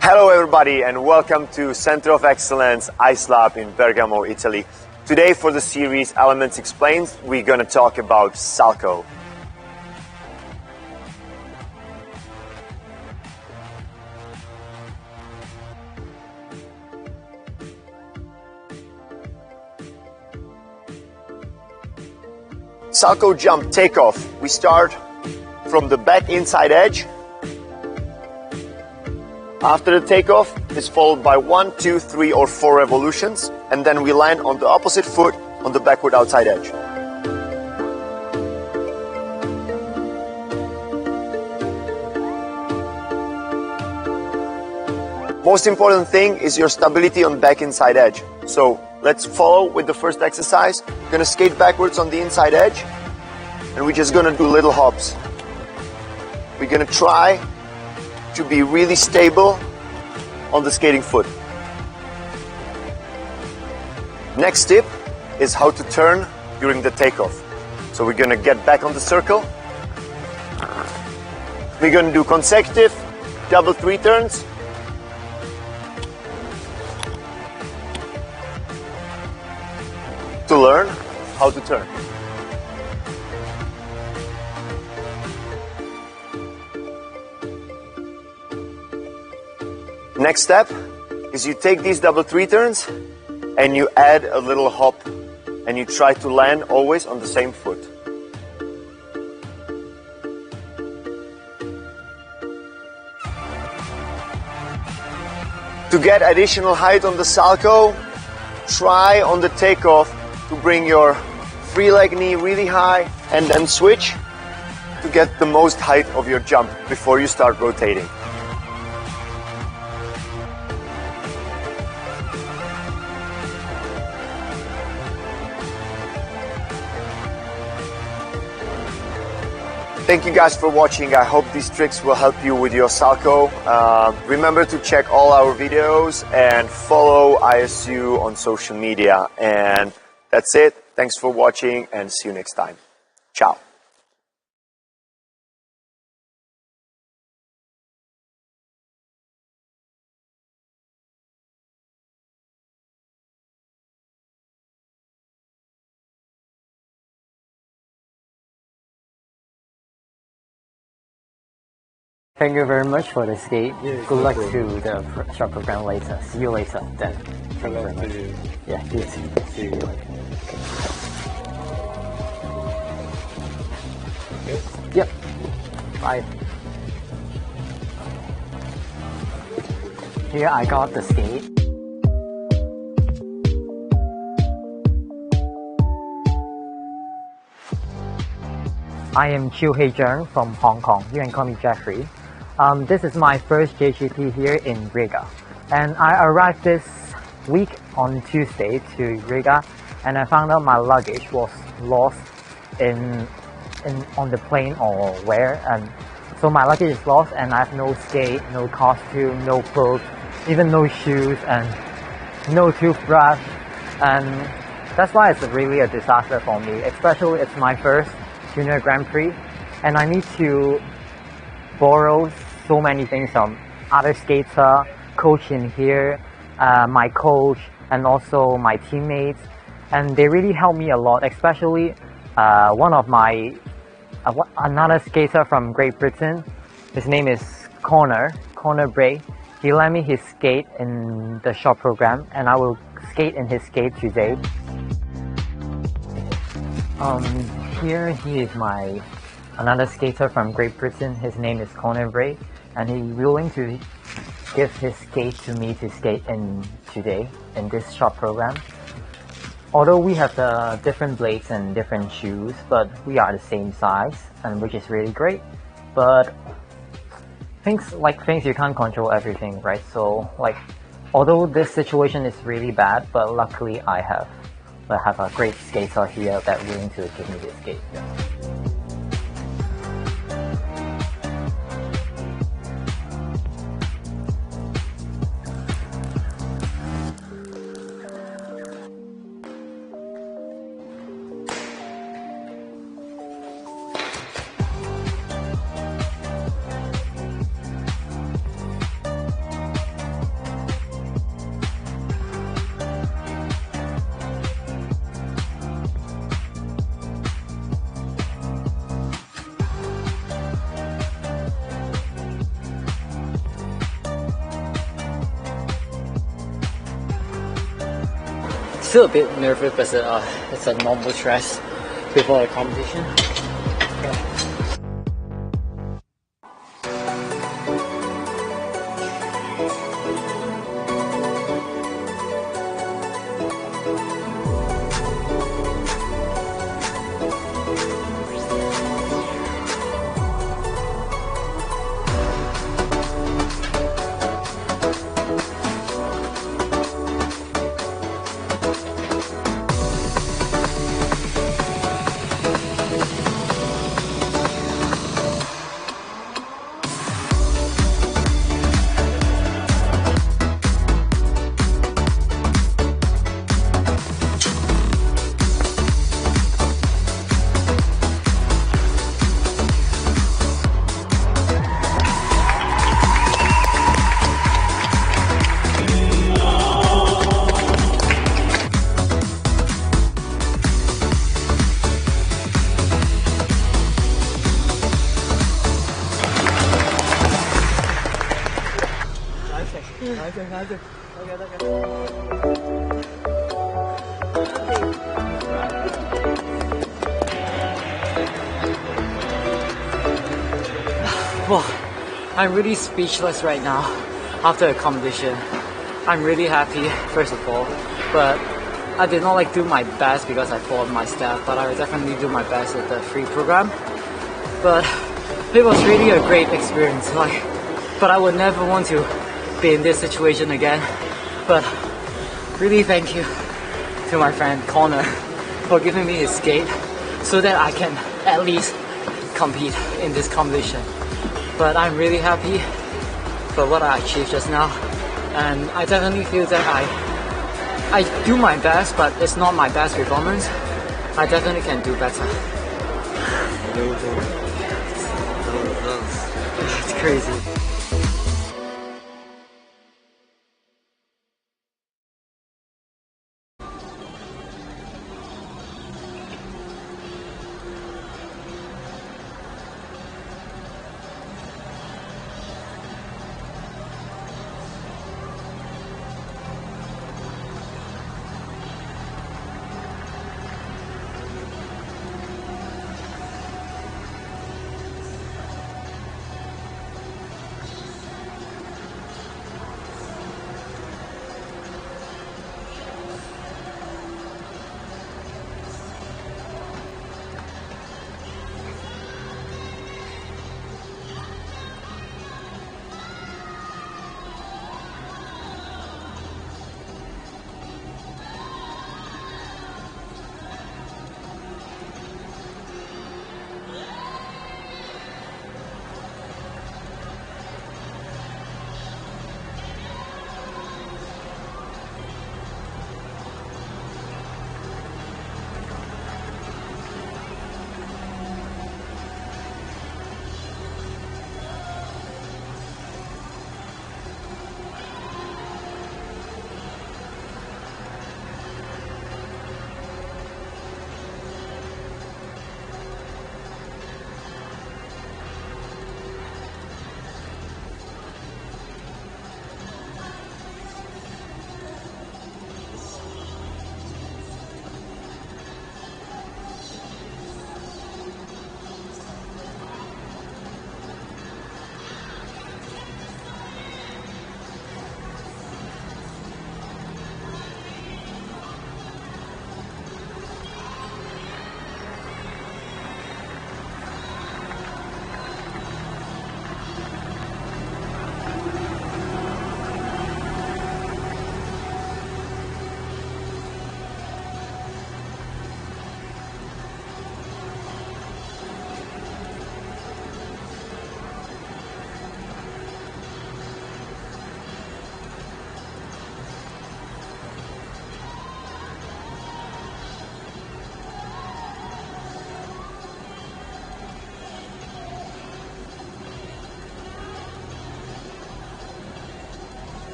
Hello everybody and welcome to Center of Excellence Ice Lab in Bergamo, Italy. Today for the series Elements Explained, we're going to talk about Salchow. Salchow jump takeoff. We start from the back inside edge. After the takeoff, it's followed by 1, 2, 3 or 4 revolutions, and then we land on the opposite foot on the backward outside edge. Most important thing is your stability on back inside edge. So Let's follow with the first exercise. We're gonna skate backwards on the inside edge, and we're just gonna do little hops. We're gonna try to be really stable on the skating foot. Next tip is how to turn during the takeoff. So we're gonna get back on the circle. We're gonna do consecutive double 3 turns. To learn how to turn. Next step is you take these double 3 turns and you add a little hop and you try to land always on the same foot. To get additional height on the salcho, try on the takeoff to bring your free leg knee really high and then switch to get the most height of your jump before you start rotating. Thank you guys for watching. I hope these tricks will help you with your salcho. Remember to check all our videos and follow ISU on social media. And that's it. Thanks for watching and see you next time. Ciao. Thank you very much for the skate. Good luck to the short program later. See you later then. Thank you very much. Yeah, you too. See you later. Yep. Bye. Here I got the skate. I am Chaeyeon from Hong Kong. You can call me Jeffrey. This is my first JGP here in Riga, and I arrived this week on Tuesday to Riga, and I found out my luggage was lost on the plane or where, and so my luggage is lost, and I have no skate, no costume, no clothes, even no shoes, and no toothbrush, and that's why it's really a disaster for me. Especially it's my first Junior Grand Prix, and I need to borrow so many things from other skater, coach in here, my coach, and also my teammates, and they really helped me a lot. Especially one of my another skater from Great Britain. His name is Connor Bray. He lent me his skate in the short program, and I will skate in his skate today. Here he is another skater from Great Britain. His name is Connor Bray, and he's willing to give his skate to me to skate in today in this short program. Although we have the different blades and different shoes, but we are the same size, and which is really great. But things you can't control everything, right? So although this situation is really bad, but luckily I have a great skater here that willing to give me this skate. Yeah. Still a bit nervous, but it's a normal stress before the competition. Well, I'm really speechless right now after the competition. I'm really happy, first of all, but I did not do my best because I followed my step, but I will definitely do my best at the free program. But it was really a great experience, but I would never want to be in this situation again. But really thank you to my friend Connor for giving me his skate so that I can at least compete in this competition. But I'm really happy for what I achieved just now, and I definitely feel that I do my best, but it's not my best performance. I definitely can do better. It's crazy.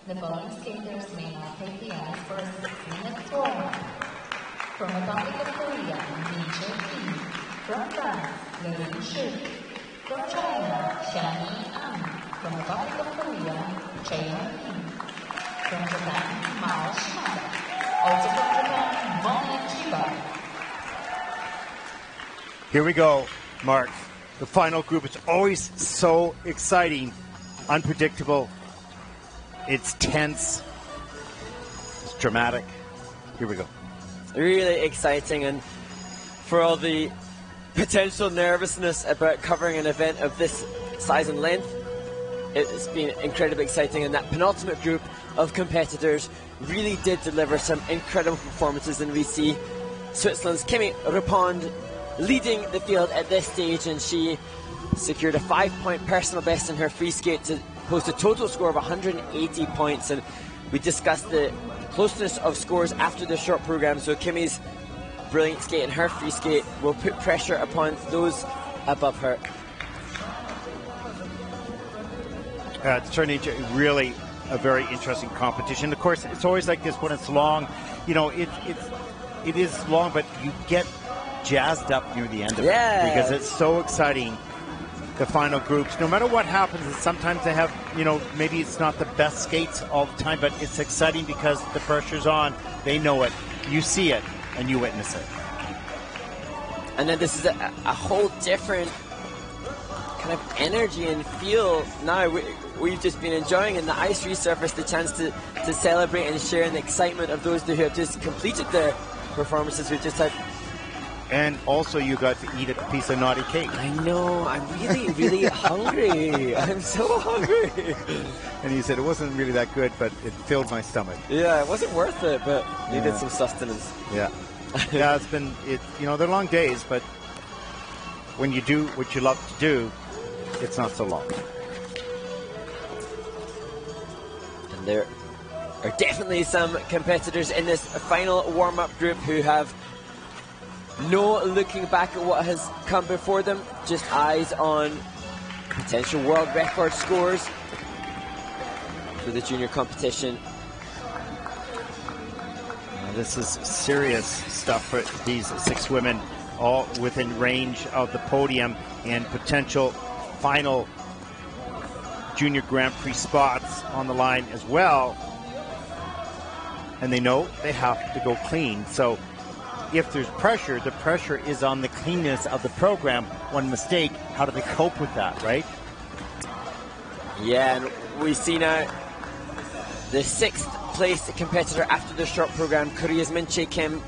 The following skaters may now take the ice for a 6-minute warm-up. From the Republic of Korea, Minchae Kim. From France, Lorine Schild. From China, Xiangyi An. From the Republic of Korea, Chaeyeon Kim. From Japan, Mao Shimada. Also from Japan, Monet Chiba. Here we go, Mark. The final group is always so exciting, unpredictable. It's tense. It's dramatic. Here we go. Really exciting, and for all the potential nervousness about covering an event of this size and length, it's been incredibly exciting, and that penultimate group of competitors really did deliver some incredible performances, and we see Switzerland's Kimi Ruppond leading the field at this stage, and she secured a 5-point personal best in her free skate to post a total score of 180 points, and we discussed the closeness of scores after the short program, so Kimi's brilliant skate and her free skate will put pressure upon those above her. It's turned into really a very interesting competition. Of course, it's always like this when it's long. You know, it is long, but you get jazzed up near the end of it because it's so exciting. The final groups, no matter what happens, and sometimes they have, you know, maybe it's not the best skates all the time, but it's exciting because the pressure's on. They know it. You see it, and you witness it. And then this is a whole different kind of energy and feel now. We've just been enjoying in the ice resurface the chance to celebrate and share in the excitement of those who have just completed their performances. We've just had. And also you got to eat a piece of naughty cake. I know, I'm really, really hungry. I'm so hungry. And he said it wasn't really that good, but it filled my stomach. Yeah, it wasn't worth it, but needed some sustenance. Yeah. Yeah, it's been, you know, they're long days, but when you do what you love to do, it's not so long. And there are definitely some competitors in this final warm-up group who have no looking back at what has come before them, just eyes on potential world record scores for the junior competition. This is serious stuff for these 6 women, all within range of the podium and potential final junior Grand Prix spots on the line as well. And they know they have to go clean. So if there's pressure, the pressure is on the cleanness of the program. One mistake, how do they cope with that, right? Yeah, and we see now the 6th place competitor after the short program, Korea's Minchae Kim,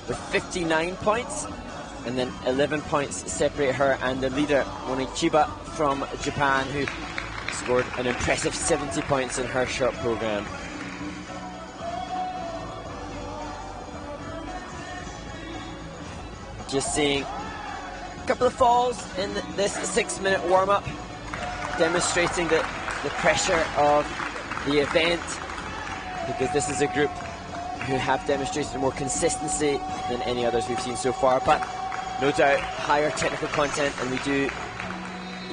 with 59 points, and then 11 points separate her and the leader, Chiba from Japan, who scored an impressive 70 points in her short program. Just seeing a couple of falls in this 6-minute warm-up, demonstrating the pressure of the event, because this is a group who have demonstrated more consistency than any others we've seen so far, but no doubt higher technical content, and we do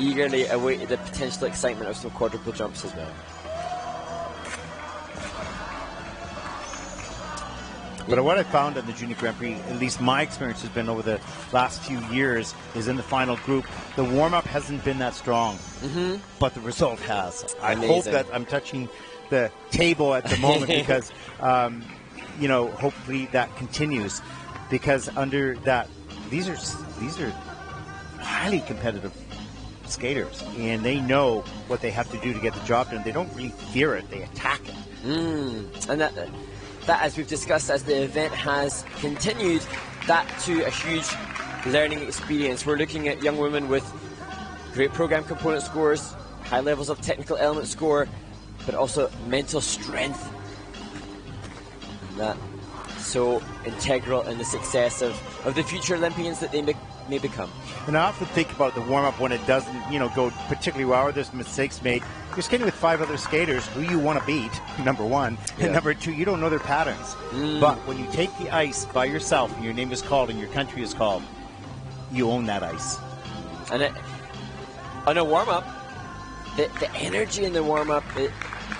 eagerly await the potential excitement of some quadruple jumps as well. But what I found in the Junior Grand Prix, at least my experience has been over the last few years, is in the final group, the warm-up hasn't been that strong, but the result has. I hope that I'm touching the table at the moment because, you know, hopefully that continues. Because under that, these are highly competitive skaters, and they know what they have to do to get the job done. They don't really fear it; they attack it. And that, as we've discussed, as the event has continued, that too a huge learning experience. We're looking at young women with great program component scores, high levels of technical element score, but also mental strength. And that so integral in the success of the future Olympians that they may become. And I often think about the warm-up when it doesn't, you know, go particularly well, or there's mistakes made. You're skating with 5 other skaters who you want to beat, number one. And number 2, you don't know their patterns. But when you take the ice by yourself and your name is called and your country is called, you own that ice. And on a warm-up, the energy in the warm-up,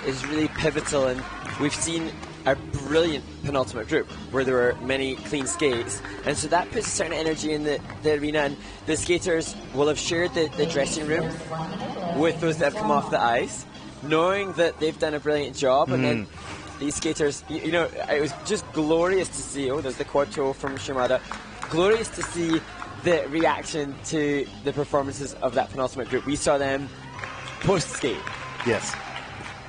is really pivotal, and we've seen a brilliant penultimate group where there were many clean skates, and so that puts a certain energy in the arena, and the skaters will have shared the dressing room with those that have come off the ice, knowing that they've done a brilliant job, and then these skaters, you know, it was just glorious to see. Oh, there's the quad toe from Shimada. Glorious to see the reaction to the performances of that penultimate group. We saw them post-skate. Yes.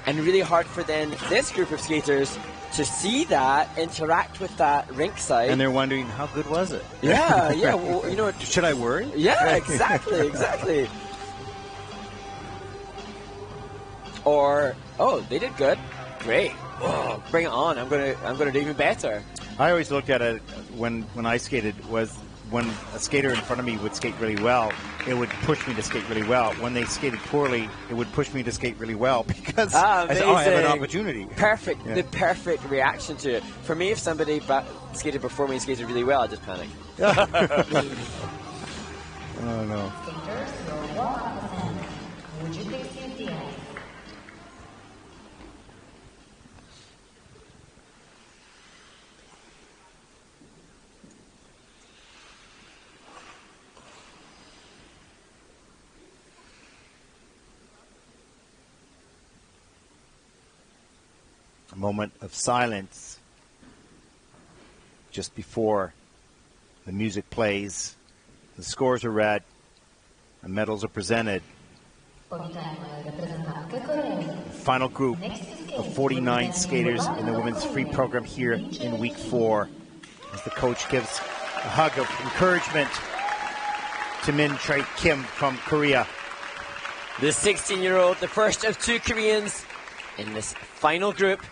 And really hard for then this group of skaters to see that, interact with that rink side. And they're wondering, how good was it? Yeah, yeah. Well, you know, should I worry? Yeah, exactly, exactly. Or, oh, they did good. Great. Oh, bring it on. I'm gonna do even better. I always looked at it when I skated was when a skater in front of me would skate really well, it would push me to skate really well. When they skated poorly, it would push me to skate really well because I said, I have an opportunity. Perfect. Yeah. The perfect reaction to it. For me, if somebody skated before me and skated really well, I'd just panic. Oh, no. A moment of silence just before the music plays. The scores are read. The medals are presented. Final group of 49 skaters in the women's free program here in week 4. As the coach gives a hug of encouragement to Minchae Kim from Korea. The 16-year-old, the first of 2 Koreans in this final group.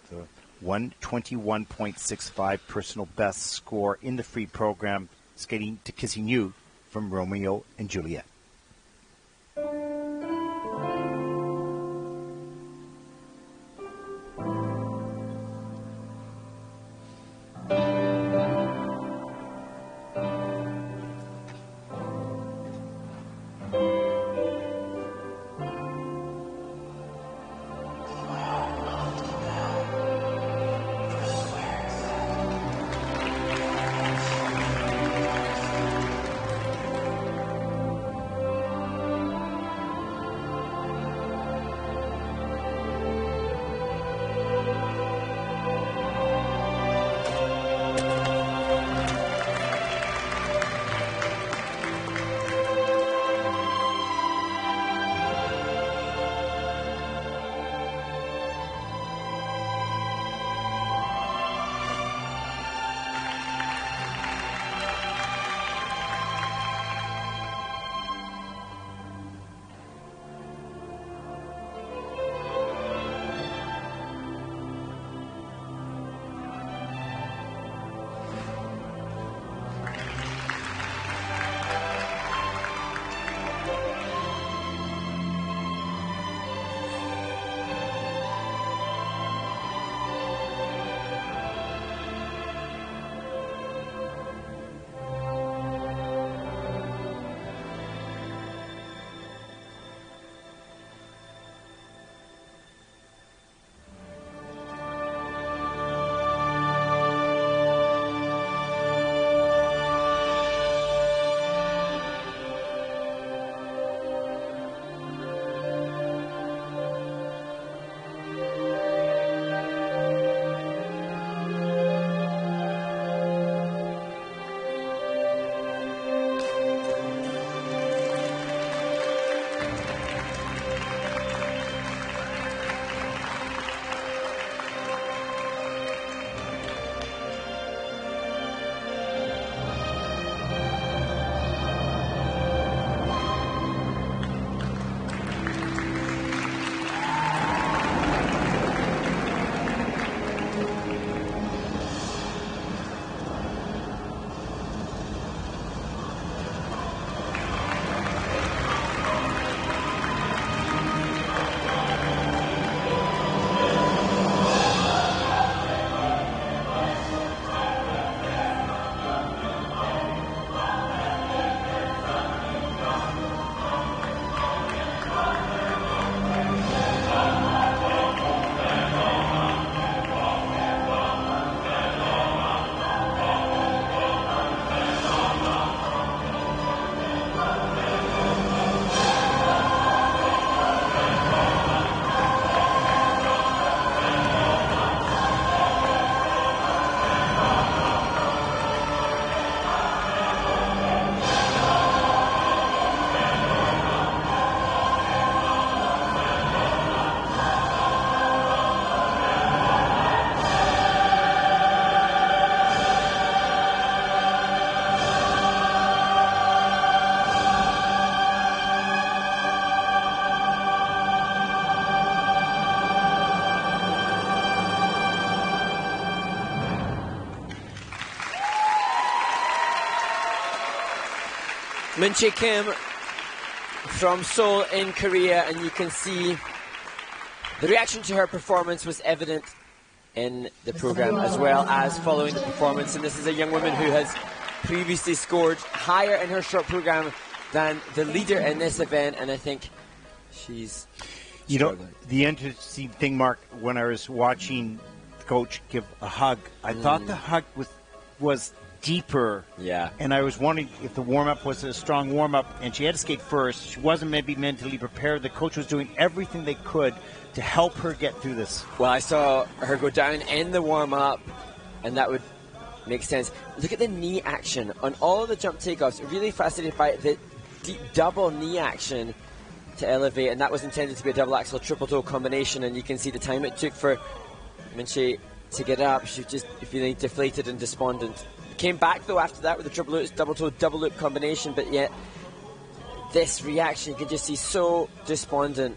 The 121.65 personal best score in the free program, skating to Kissing You from Romeo and Juliet. Minchae Kim from Seoul in Korea, and you can see the reaction to her performance was evident in the program as well as following the performance. And this is a young woman who has previously scored higher in her short program than the leader in this event, and I think she's struggling. The interesting thing, Mark, when I was watching the coach give a hug, I thought the hug was deeper. Yeah. And I was wondering if the warm-up was a strong warm-up, and she had to skate first. She wasn't maybe mentally prepared. The coach was doing everything they could to help her get through this. Well, I saw her go down in the warm-up, and that would make sense. Look at the knee action on all of the jump takeoffs. Really fascinated by the deep double knee action to elevate, and that was intended to be a double axel triple toe combination, and you can see the time it took for Minchae to get up. She was just feeling deflated and despondent. Came back though after that with the triple loop, double toe, double loop combination, but yet this reaction, you can just see so despondent.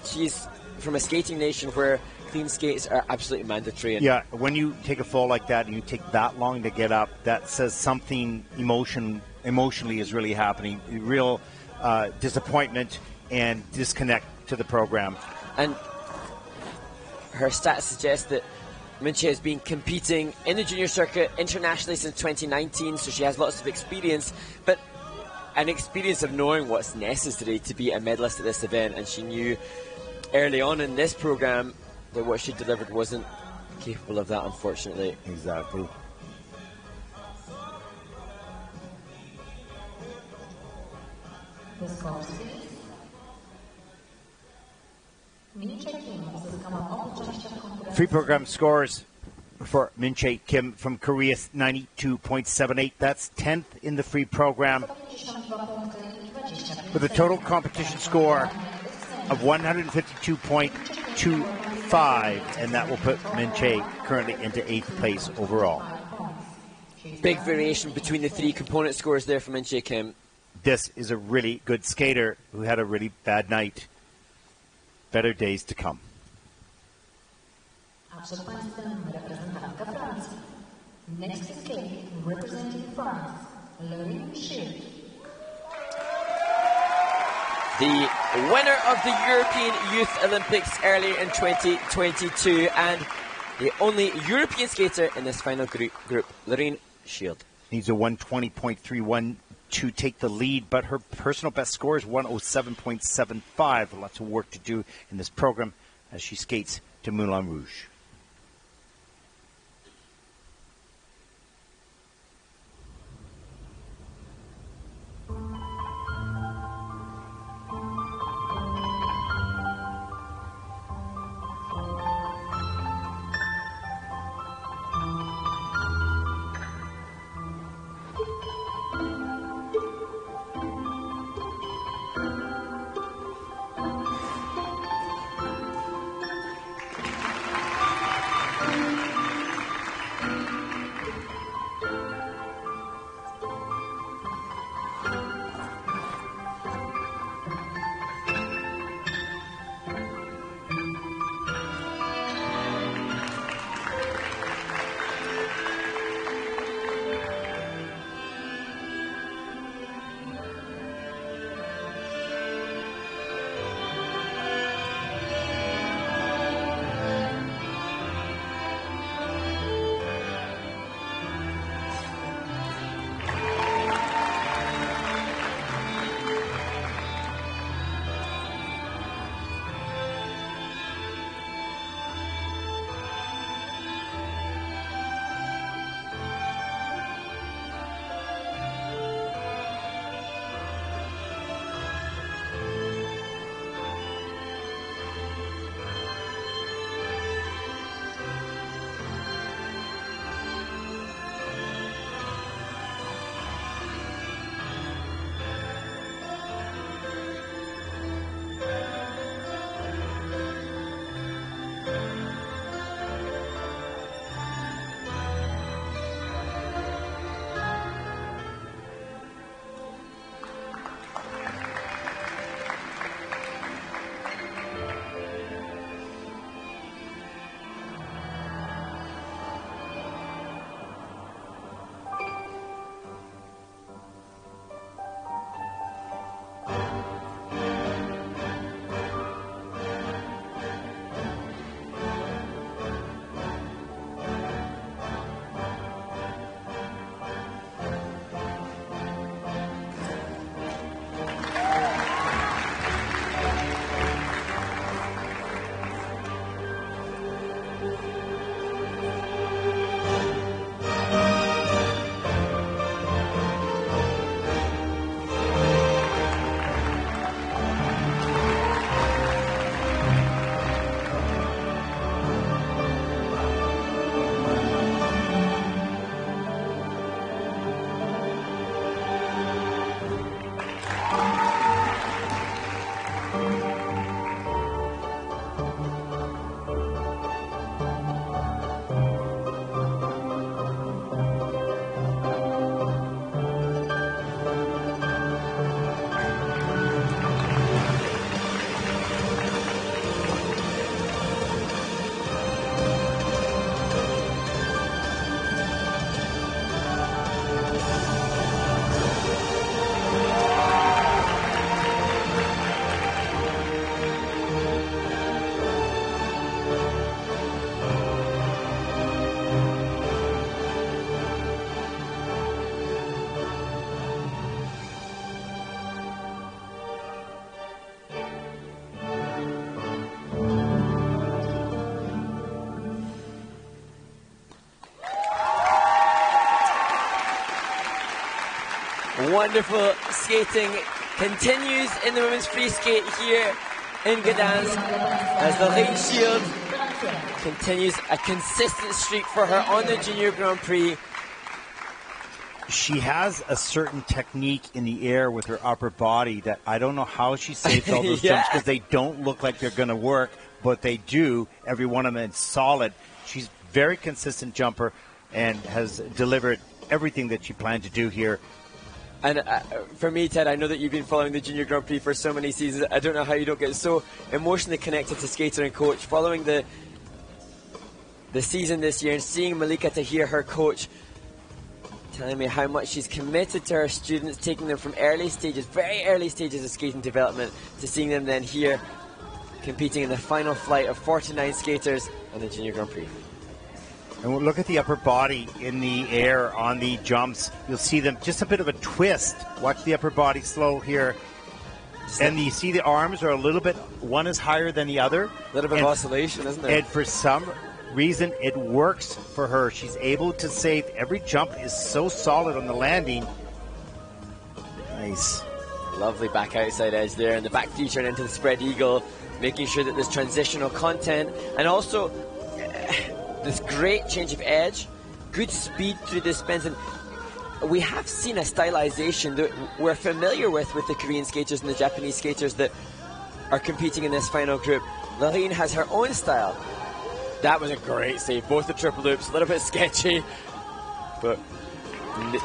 She's from a skating nation where clean skates are absolutely mandatory. Yeah, when you take a fall like that and you take that long to get up, that says something emotionally is really happening. Real disappointment and disconnect to the program. And her stats suggest that Minchae has been competing in the junior circuit internationally since 2019, so she has lots of experience, but an experience of knowing what's necessary to be a medalist at this event, and she knew early on in this program that what she delivered wasn't capable of that, unfortunately. Exactly. Free program scores for Minchae Kim from Korea, 92.78. That's 10th in the free program with a total competition score of 152.25, and that will put Minchae currently into 8th place overall. Big variation between the three component scores there for Minchae Kim. This is a really good skater who had a really bad night. Better days to come. Next skate representing France, Lorine Schild. The winner of the European Youth Olympics earlier in 2022 and the only European skater in this final group, Lorine Schild. Needs a 120.31 to take the lead, but her personal best score is 107.75. Lots of work to do in this program as she skates to Moulin Rouge. Wonderful skating continues in the women's free skate here in Gdansk as Lorine Schild continues a consistent streak for her on the Junior Grand Prix. She has a certain technique in the air with her upper body that I don't know how she saves all those jumps, because they don't look like they're going to work, but they do. Every one of them is solid. She's a very consistent jumper and has delivered everything that she planned to do here. And for me, Ted, I know that you've been following the Junior Grand Prix for so many seasons. I don't know how you don't get so emotionally connected to skater and coach. Following the season this year and seeing Malika Tahir, her coach, telling me how much she's committed to her students, taking them from early stages, very early stages of skating development, to seeing them then here competing in the final flight of 49 skaters on the Junior Grand Prix. And we'll look at the upper body in the air on the jumps. You'll see them just a bit of a twist. Watch the upper body slow here. And you see the arms are a little bit, one is higher than the other. A little bit of oscillation, isn't there? And for some reason, it works for her. She's able to save. Every jump is so solid on the landing. Nice. Lovely back outside edge there, and the back three turn into the spread eagle, making sure that there's transitional content, and also this great change of edge, good speed through the spins. And we have seen a stylization that we're familiar with the Korean skaters and the Japanese skaters that are competing in this final group. Lorine has her own style. That was a great save. Both the triple loops, a little bit sketchy, but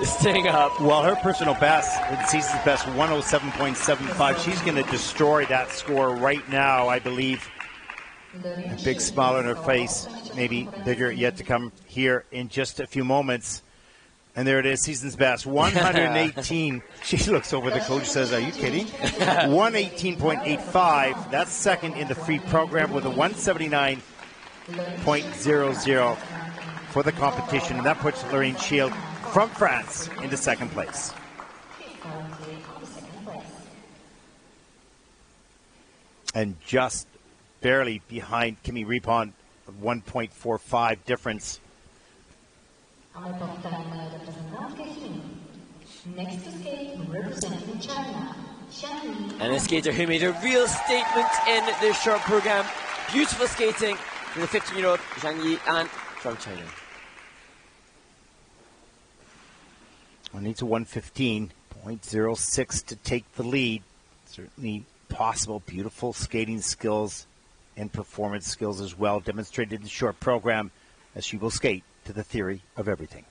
staying up. Well, her personal best, the season's best, 107.75. She's going to destroy that score right now, I believe. A big smile on her face, maybe bigger yet to come here in just a few moments. And there it is, season's best, 118. She looks over the coach, says, are you kidding? 118.85. That's second in the free program with a 179.00 for the competition. And that puts Lorine Schild from France into second place. And just barely behind Kimi Ripon, 1.45 difference. Next to skate, representing China, Xiangyi. And a skater who made a real statement in this short program. Beautiful skating from the 15-year-old Xiangyi An from China. Well, needs a 115.06 to take the lead. Certainly possible. Beautiful skating skills and performance skills as well, demonstrated in the short program as she will skate to the theory of everything.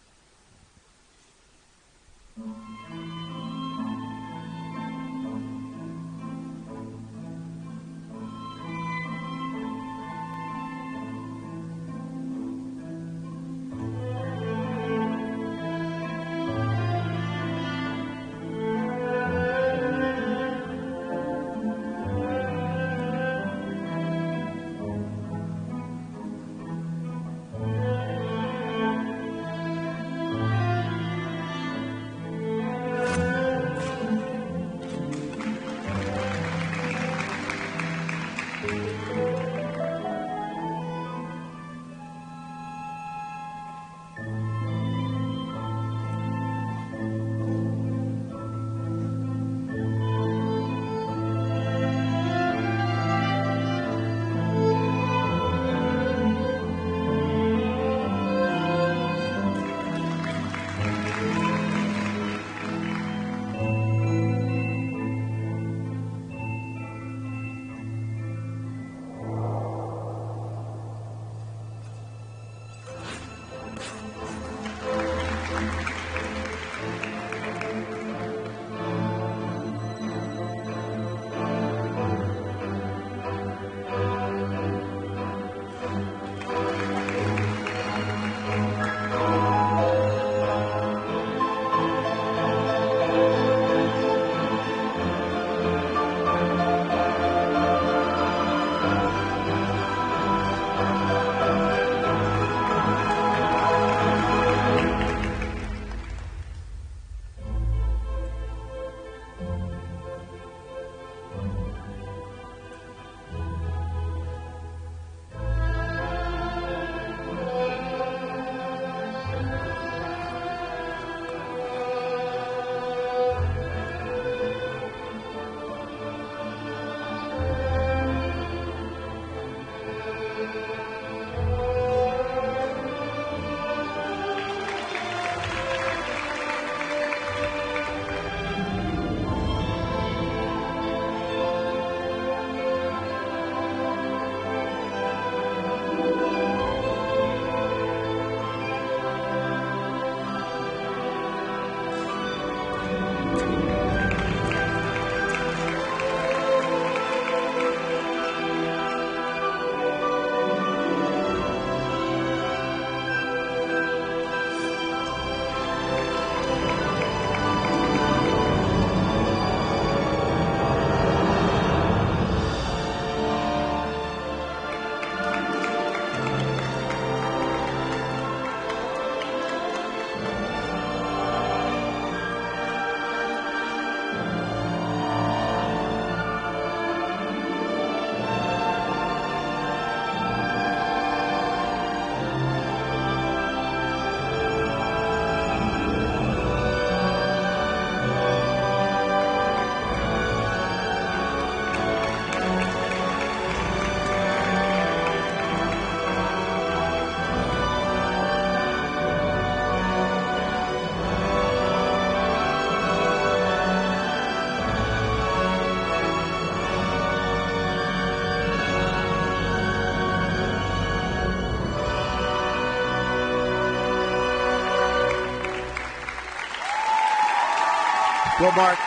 Well, Mark,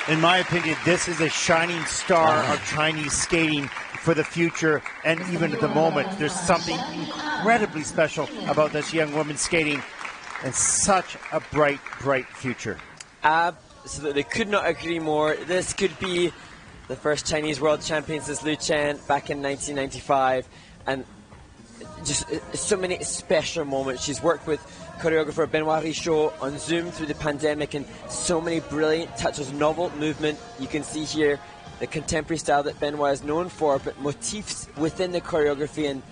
in my opinion, this is a shining star of Chinese skating for the future, and even at the moment, there's something incredibly special about this young woman skating, and such a bright, bright future. Absolutely, could not agree more. This could be the first Chinese world champion since Liu Chen back in 1995, and just so many special moments. She's worked with choreographer Benoit Richaud on Zoom through the pandemic, and so many brilliant touches, novel movement. You can see here the contemporary style that Benoit is known for, but motifs within the choreography and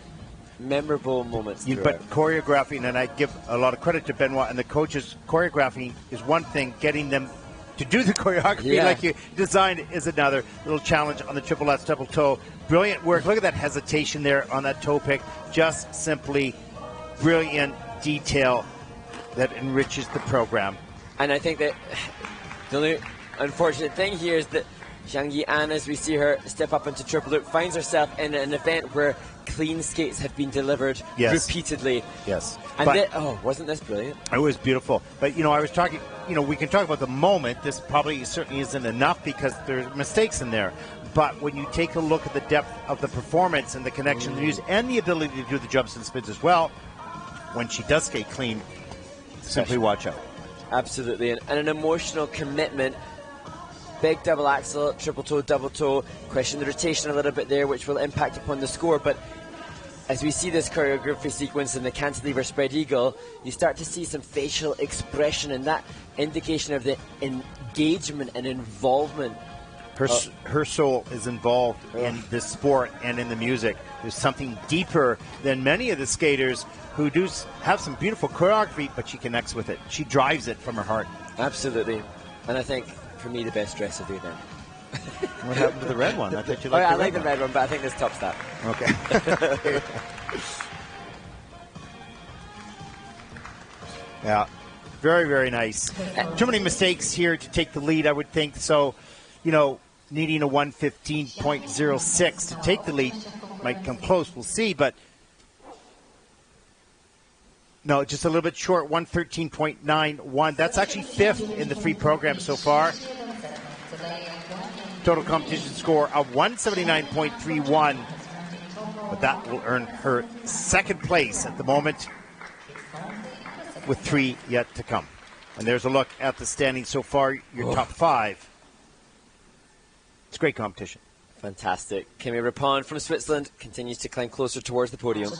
memorable moments. But choreographing, and I give a lot of credit to Benoit and the coaches, choreographing is one thing, getting them to do the choreography like you designed is another. Little challenge on the triple S double toe. Brilliant work. Look at that hesitation there on that toe pick. Just simply brilliant detail that enriches the program. And I think that the only unfortunate thing here is that Xiangyi An, as we see her step up into triple loop, finds herself in an event where clean skates have been delivered repeatedly. Yes. And wasn't this brilliant? It was beautiful. But, I was talking, we can talk about the moment. This probably certainly isn't enough because there's mistakes in there. But when you take a look at the depth of the performance and the connection to the music and the ability to do the jumps and spins as well, when she does skate clean, simply watch out. Absolutely. And an emotional commitment. Big double axel, triple toe, double toe. Question the rotation a little bit there, which will impact upon the score. But as we see this choreography sequence in the cantilever spread eagle, you start to see some facial expression, and that indication of the engagement and involvement. Her soul is involved in this sport and in the music. There's something deeper than many of the skaters who do have some beautiful choreography, but she connects with it. She drives it from her heart. Absolutely. And I think, for me, the best dress of the event. What happened to the red one? I thought you liked I like the red one, but I think this tops that. Okay. Yeah, very, very nice. Too many mistakes here to take the lead, I would think. So, needing a 1:15.06 to take the lead might come close. We'll see, but no, just a little bit short, 1:13.91. That's actually fifth in the free program so far. Total competition score of 179.31, but that will earn her second place at the moment, with 3 yet to come. And there's a look at the standings so far, your top 5. It's great competition. Fantastic. Kimi Rapon from Switzerland continues to climb closer towards the podium.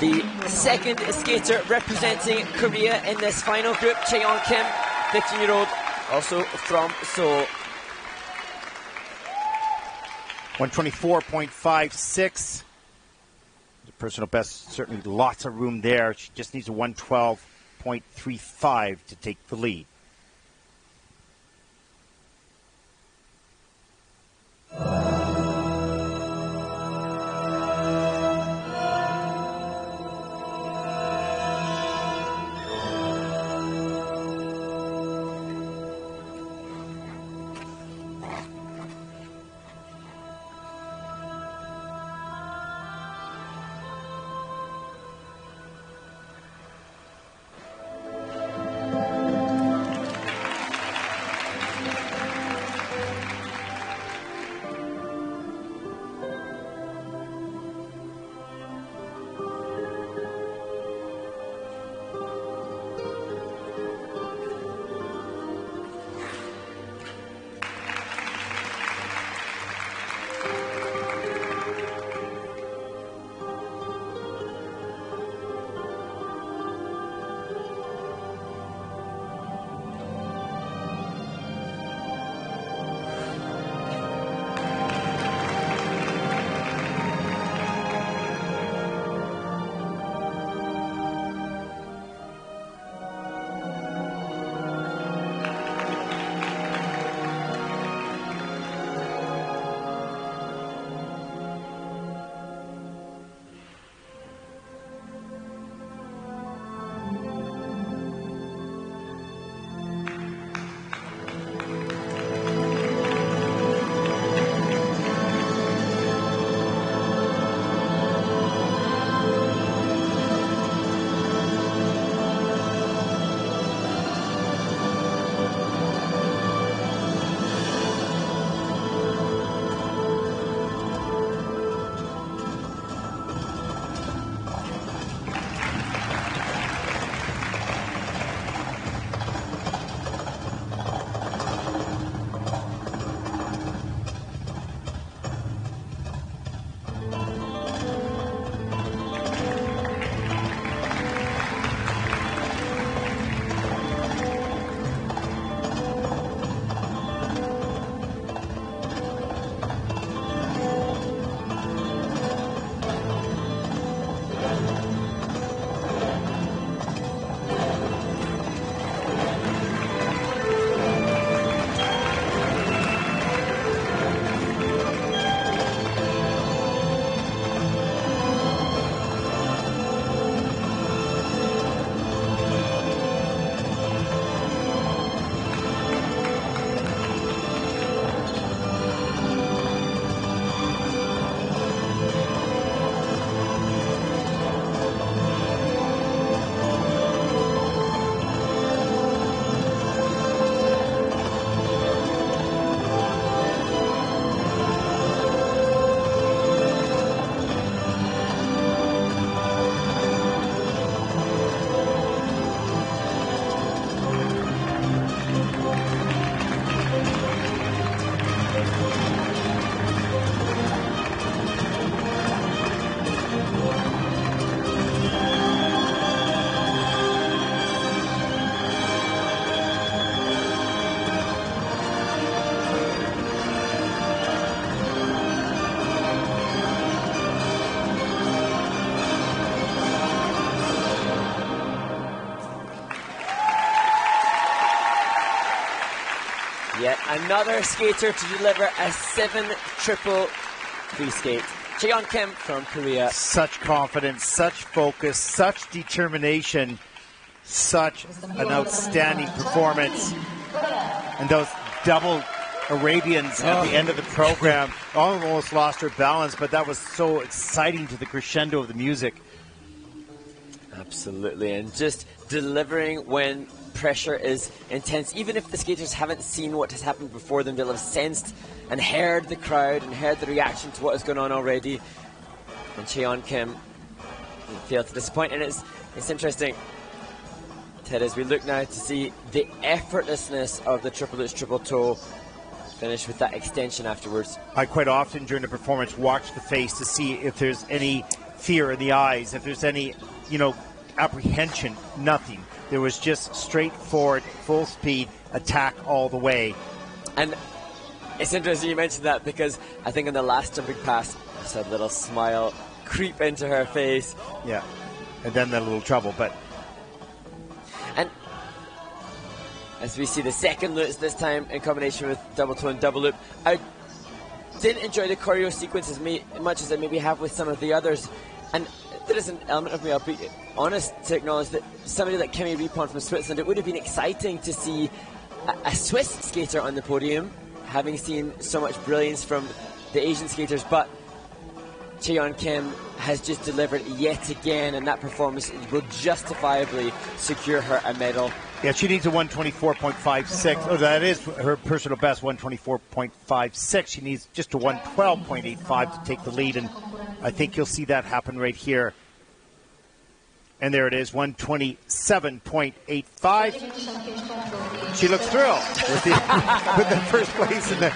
The second skater representing Korea in this final group, Chaeyeon Kim, 15-year-old, also from Seoul. 124.56. The personal best, certainly lots of room there. She just needs a 112.35 to take the lead. Yet another skater to deliver a 7-triple free skate. Chaeyeon Kim from Korea. Such confidence, such focus, such determination, such an outstanding performance. And those double Arabians at the end of the program almost lost her balance, but that was so exciting to the crescendo of the music. Absolutely, and just delivering when pressure is intense. Even if the skaters haven't seen what has happened before them, they'll have sensed and heard the crowd and heard the reaction to what is going on already. And Chaeyeon Kim failed to disappoint. And it's interesting, Ted, as we look now to see the effortlessness of the triple lutz triple toe finish with that extension afterwards. I quite often during the performance watch the face to see if there's any fear in the eyes, if there's any, apprehension. Nothing. There was just straightforward, full speed attack all the way. And it's interesting you mentioned that, because I think in the last jumping pass, I saw a little smile creep into her face. Yeah, and then a little trouble, but... And as we see the second lutz this time in combination with double toe and double loop, I didn't enjoy the choreo sequence as much as I maybe have with some of the others. And there is an element of me, I'll be honest to acknowledge, that somebody like Kimi Riepon from Switzerland, it would have been exciting to see a Swiss skater on the podium, having seen so much brilliance from the Asian skaters, but Chaeyeon Kim has just delivered yet again, and that performance will justifiably secure her a medal. Yeah, she needs a 124.56. Oh, that is her personal best, 124.56. She needs just a 112.85 to take the lead, and I think you'll see that happen right here. And there it is, 127.85. She looks thrilled with the first place in the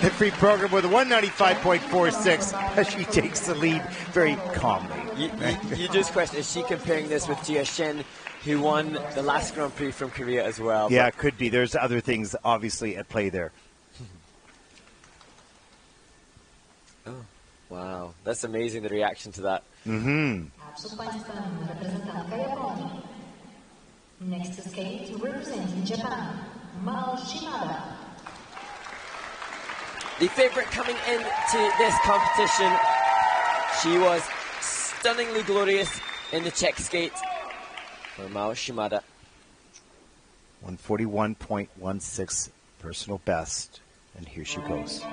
free program with a 195.46 as she takes the lead very calmly. You just question, is she comparing this with Jia Shen, who won the last Grand Prix from Korea as well? Yeah, it could be. There's other things obviously at play there. Oh, wow. That's amazing, the reaction to that. Mm-hmm. Next to skate, representing Japan, Mao Shimada. The favorite coming into this competition, she was stunningly glorious in the Czech skate for Mao Shimada. 141.16 personal best, and here she goes.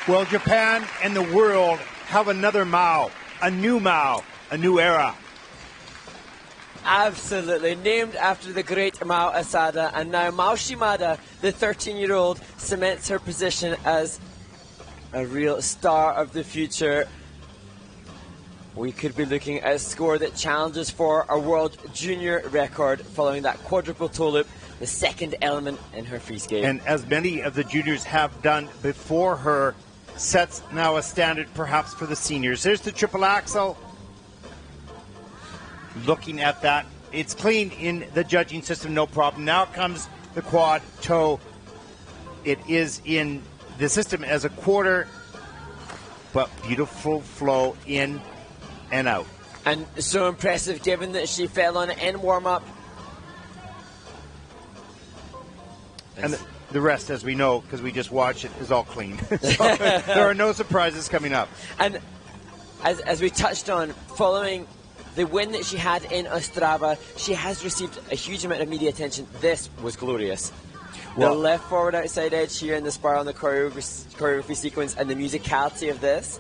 Well, Japan and the world have another Mao, a new era. Absolutely, named after the great Mao Asada, and now Mao Shimada, the 13-year-old, cements her position as a real star of the future. We could be looking at a score that challenges for a world junior record following that quadruple toe loop, the second element in her free skate. And as many of the juniors have done before her, sets now a standard perhaps for the seniors. There's the triple axel. Looking at that, it's clean in the judging system, no problem. Now comes the quad toe. It is in the system as a quarter, but beautiful flow in and out. And so impressive given that she fell on it in warm-up. And the rest, as we know, because we just watched it, is all clean. So there are no surprises coming up. And as we touched on, following the win that she had in Ostrava, she has received a huge amount of media attention. This was glorious. Well, the left forward outside edge here in the spiral on the choreography sequence, and the musicality of this.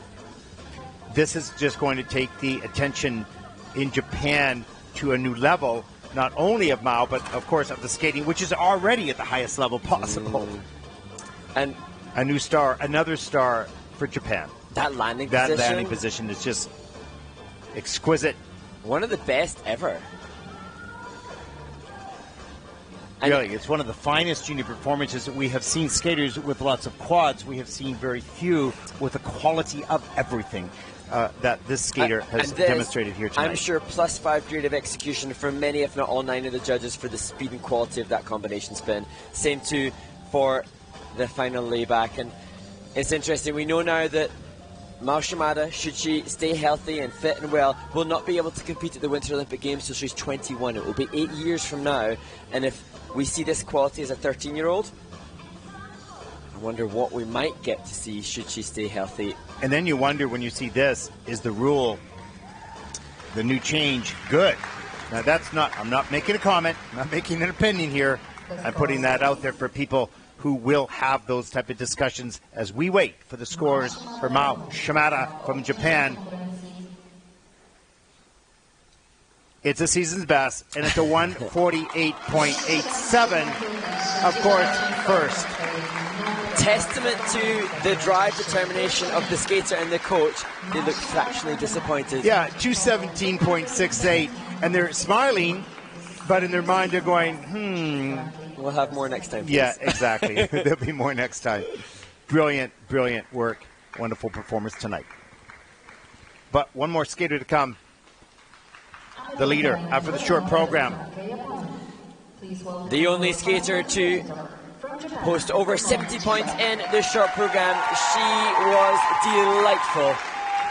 This is just going to take the attention in Japan to a new level, not only of Mao, but of course of the skating, which is already at the highest level possible. And a new star, another star for Japan. That landing position is just exquisite. One of the best ever. Really, it's one of the finest junior performances that we have seen. Skaters with lots of quads, we have seen very few with the quality of everything that this skater has demonstrated here tonight. I'm sure +5 grade of execution for many, if not all 9 of the judges, for the speed and quality of that combination spin. Same too for the final layback. And it's interesting, we know now that Mao Shimada, should she stay healthy and fit and well, will not be able to compete at the Winter Olympic Games until she's 21. It will be 8 years from now. And if we see this quality as a 13-year-old, I wonder what we might get to see should she stay healthy. And then you wonder when you see this, is the rule, the new change, good? Now that's not, I'm not making a comment, I'm not making an opinion here. I'm putting that out there for people who will have those type of discussions as we wait for the scores for Mao Shimada from Japan. It's a season's best, and it's a 148.87, of course, first. Testament to the drive, determination of the skater and the coach. They look fractionally disappointed. Yeah, 217.68, and they're smiling, but in their mind they're going, We'll have more next time, please. Yeah, exactly. There'll be more next time. Brilliant, brilliant work. Wonderful performance tonight. But one more skater to come. The leader after the short program. The only skater to post over 70 points in the short program. She was delightful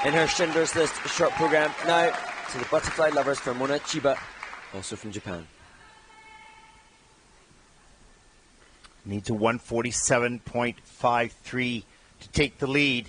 in her Schindler's List short program. Now to the butterfly lovers for Mona Chiba, also from Japan. Needs a 147.53 to take the lead.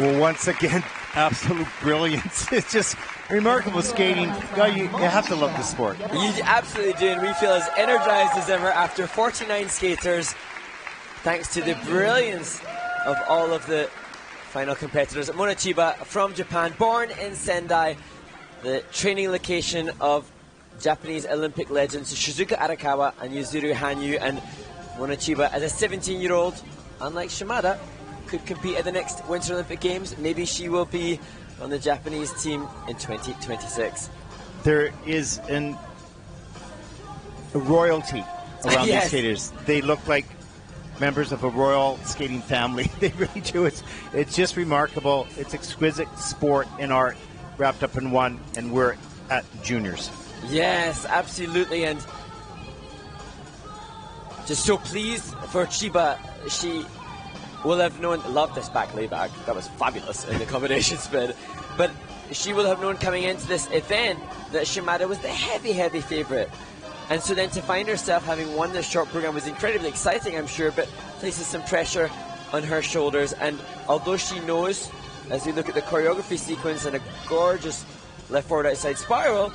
Well, once again, absolute brilliance. It's just remarkable skating. You have to love the sport. You absolutely do, and we feel as energized as ever after 49 skaters, thanks to the brilliance of all of the final competitors. Mona Chiba from Japan, born in Sendai, the training location of Japanese Olympic legends Shizuka Arakawa and Yuzuru Hanyu. And Mona Chiba, as a 17-year-old, unlike Shimada, could compete at the next Winter Olympic Games. Maybe she will be on the Japanese team in 2026. There is a royalty around Yes. these skaters. They look like members of a royal skating family. They really do. It's just remarkable. It's exquisite sport and art wrapped up in one, and we're at juniors. Yes, absolutely, and just so pleased for Chiba. She will have loved this back layback. That was fabulous in the combination spin. But she will have known coming into this event that Shimada was the heavy favourite. And so then to find herself having won this short program was incredibly exciting, I'm sure, but places some pressure on her shoulders. And although she knows, as we look at the choreography sequence and a gorgeous left forward outside spiral,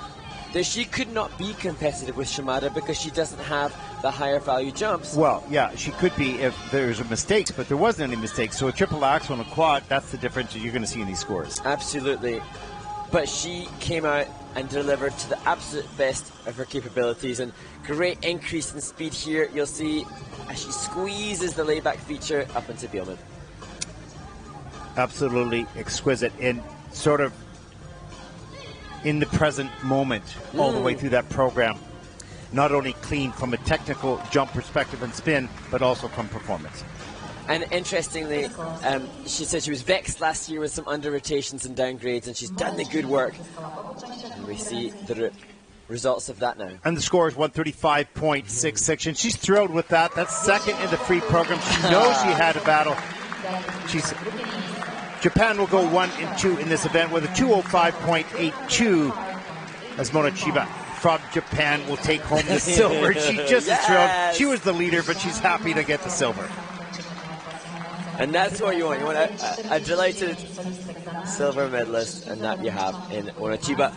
that she could not be competitive with Shimada because she doesn't have the higher value jumps. Well, yeah, she could be if there's a mistake, but there wasn't any mistakes. So a triple axel and a quad, that's the difference that you're going to see in these scores. Absolutely. But she came out and delivered to the absolute best of her capabilities, and great increase in speed here. You'll see as she squeezes the layback feature up into Bielman. Absolutely exquisite and sort of in the present moment all the way through that program. Not only clean from a technical jump perspective and spin, but also from performance. And interestingly, she said she was vexed last year with some under-rotations and downgrades, and she's done the good work. And we see the results of that now. And the score is 135.66, and she's thrilled with that. That's second in the free program. She knows she had a battle. Japan will go 1 and 2 in this event with a 205.82 as Mona Chiba from Japan will take home the silver. She just is thrilled. She was the leader, but she's happy to get the silver. And that's what you want. You want a delighted silver medalist, and that you have in Mona Chiba.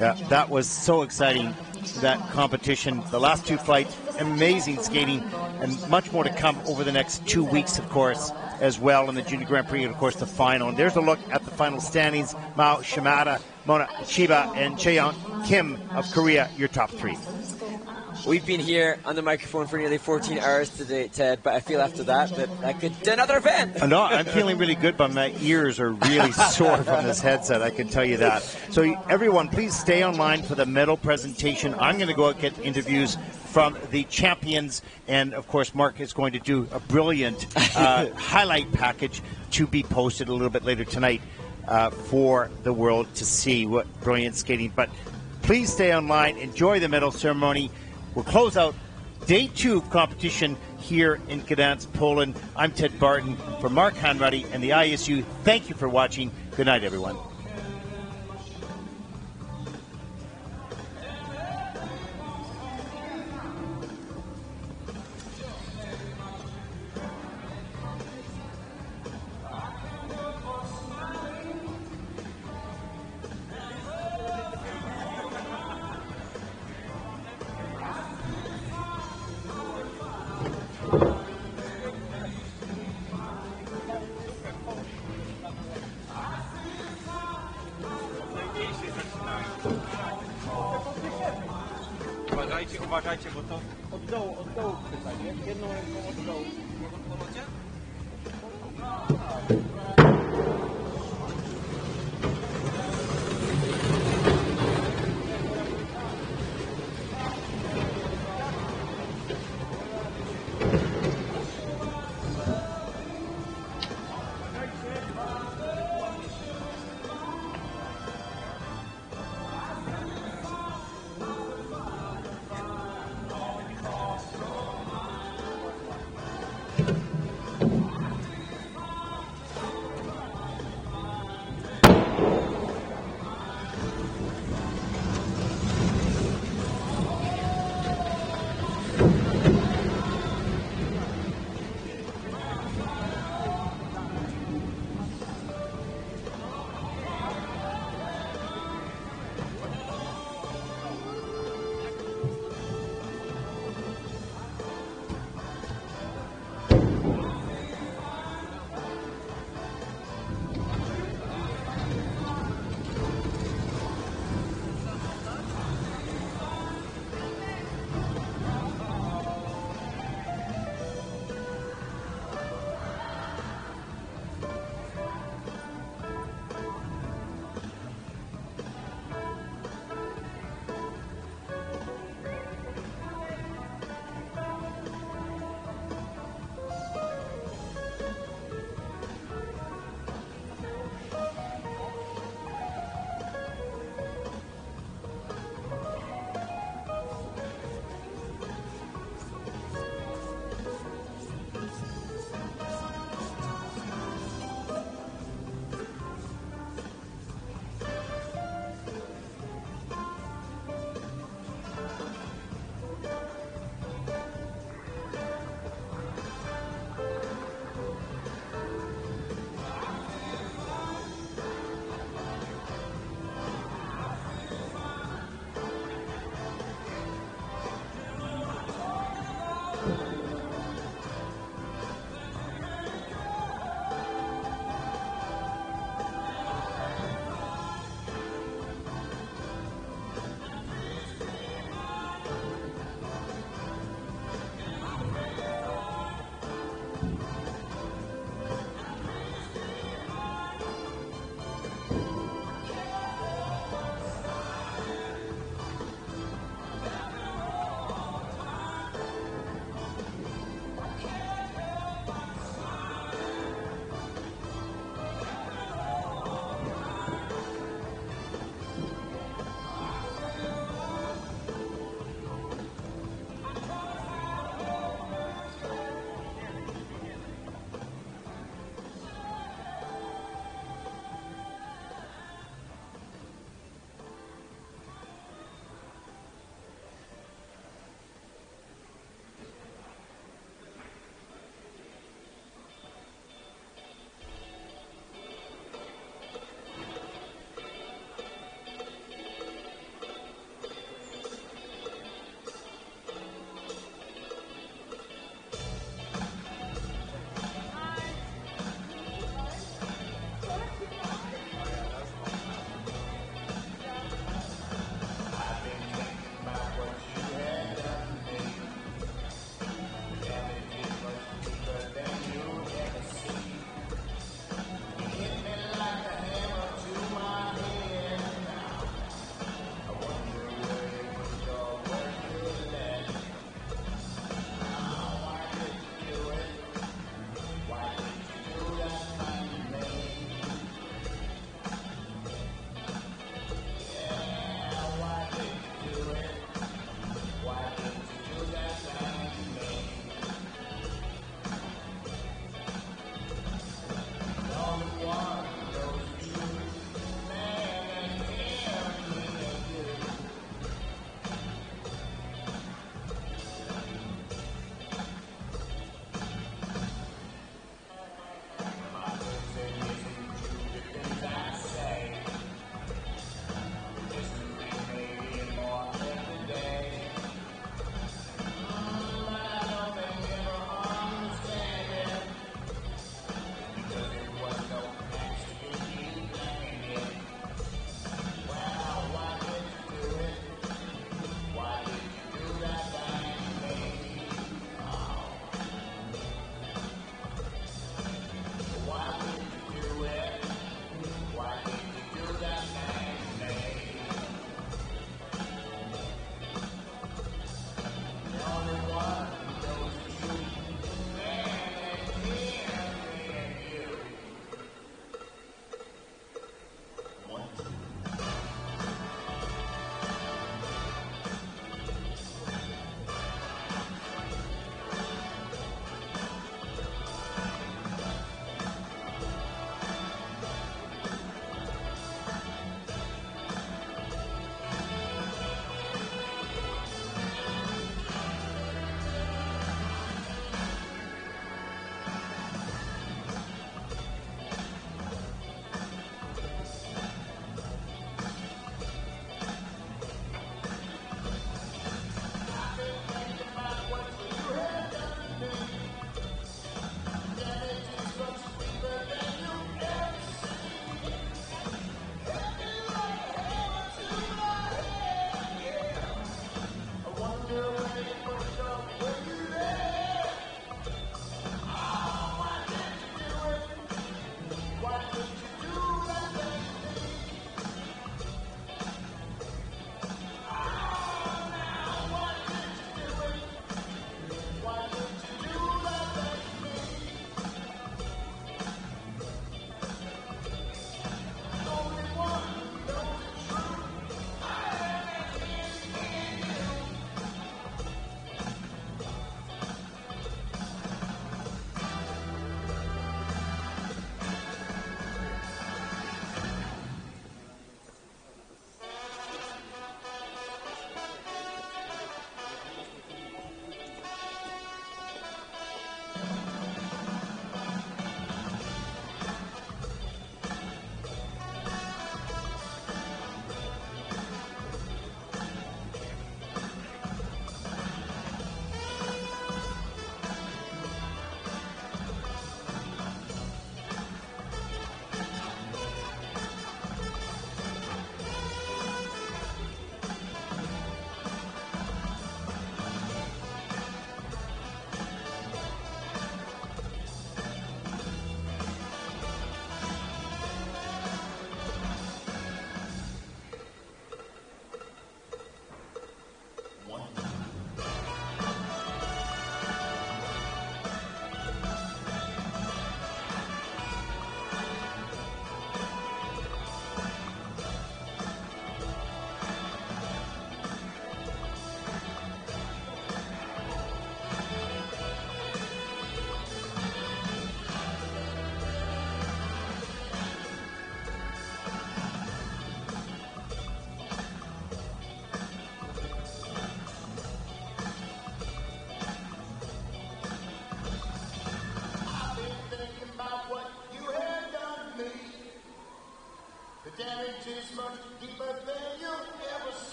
Yeah, that was so exciting, that competition. The last two flights, amazing skating, and much more to come over the next 2 weeks, of course, as well in the Junior Grand Prix, and of course the final. And there's a look at the final standings. Mao Shimada, Mona Chiba, and Chaeyeon Kim of Korea, your top three. We've been here on the microphone for nearly 14 hours today, Ted, but I feel after that I could do another event. No, I'm feeling really good, but my ears are really sore from this headset, I can tell you that. So everyone, please stay online for the medal presentation. I'm going to go out and get interviews from the champions, and of course Mark is going to do a brilliant highlight package to be posted a little bit later tonight for the world to see. What brilliant skating. But please stay online, enjoy the medal ceremony. We'll close out day 2 of competition here in Gdansk, Poland. I'm Ted Barton for Mark Hanratty and the ISU. Thank you for watching. Good night, everyone. Uważajcie, bo to od dołu pytanie. Jedną ręką od dołu.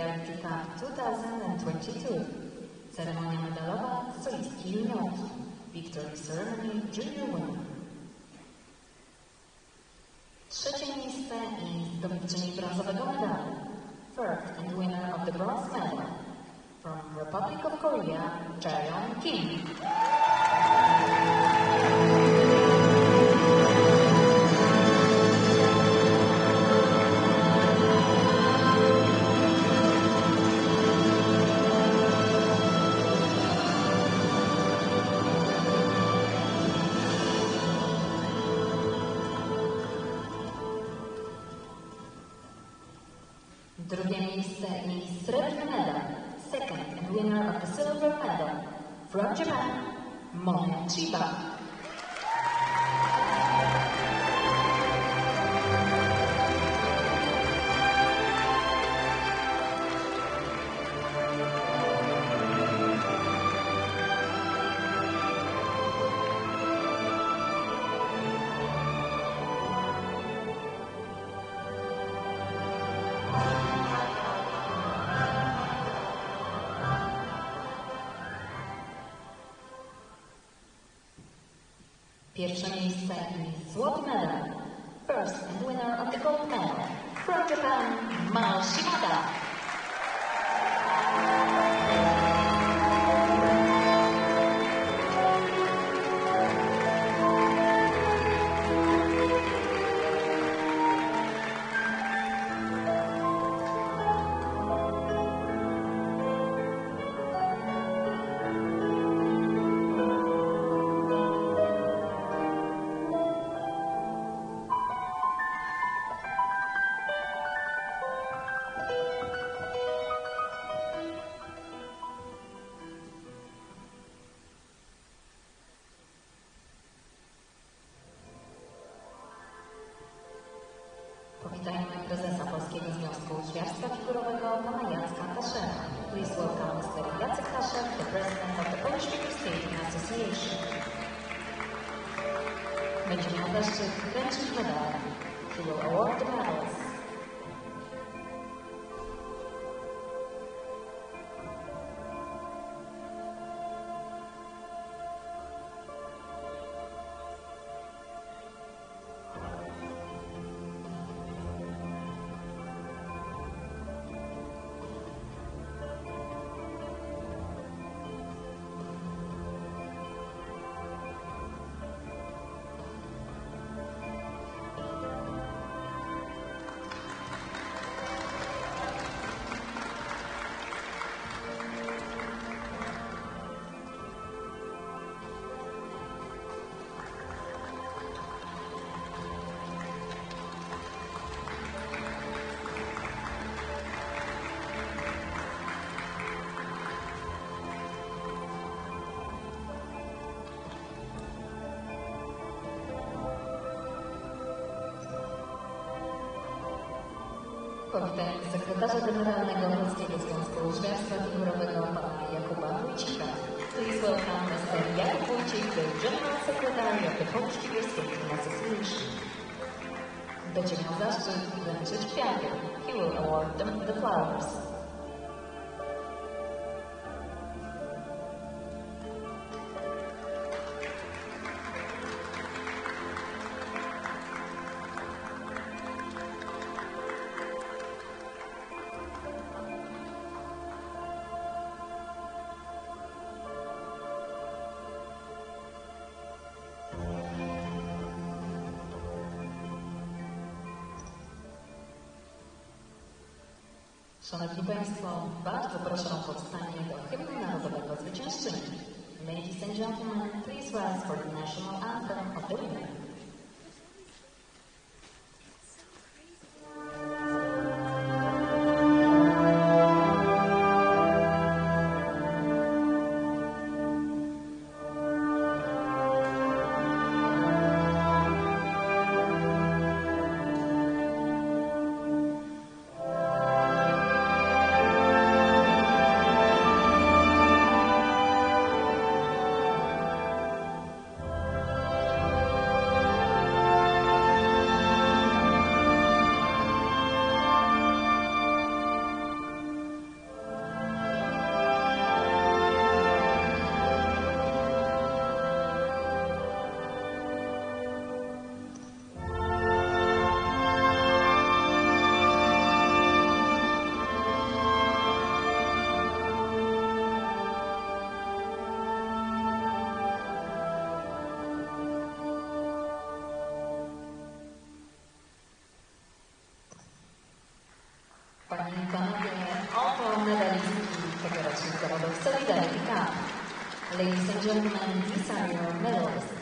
Solidarity Cup 2022. Ceremonia medalowa solistki juniorki. Victory Ceremony Junior Women. Trzecie miejsce i zdobywczyni brązowego medalu. First and winner of the bronze medal. From Republic of Korea, Chaeyeon Kim. Drugie miejsce i srebrny medal. Second and winner of the silver medal. From Japan, Momo Chiba. Pierwsze miejsce i złoty medal. First and winner of the gold medal. From Japan, Mao Shimada. Powitajmy prezesa Polskiego Związku Łyżwiarstwa Figurowego pana Jacka Kaszera. Please welcome Mr. Jacek Kaszer, the president of the Polish Figure Skating Association. Będzie miał zaszczyt wręczyć medale. He will award the medals. Powitajmy sekretarza generalnego Polskiego Związku Łyżwiarstwa Figurowego pana Jakuba Wójcika. Please welcome Mr. Jakub Wójcik, the General Secretary of the Polish Figure Skating Association. Będzie miał zaszczyt wręczyć kwiaty. He will award them the flowers. Szanowni Państwo, bardzo proszę o powstanie do hymnu narodowego zwyciężczyni. Ladies and gentlemen, please rise for the national anthem of the women. Ladies and gentlemen, these are your medalists.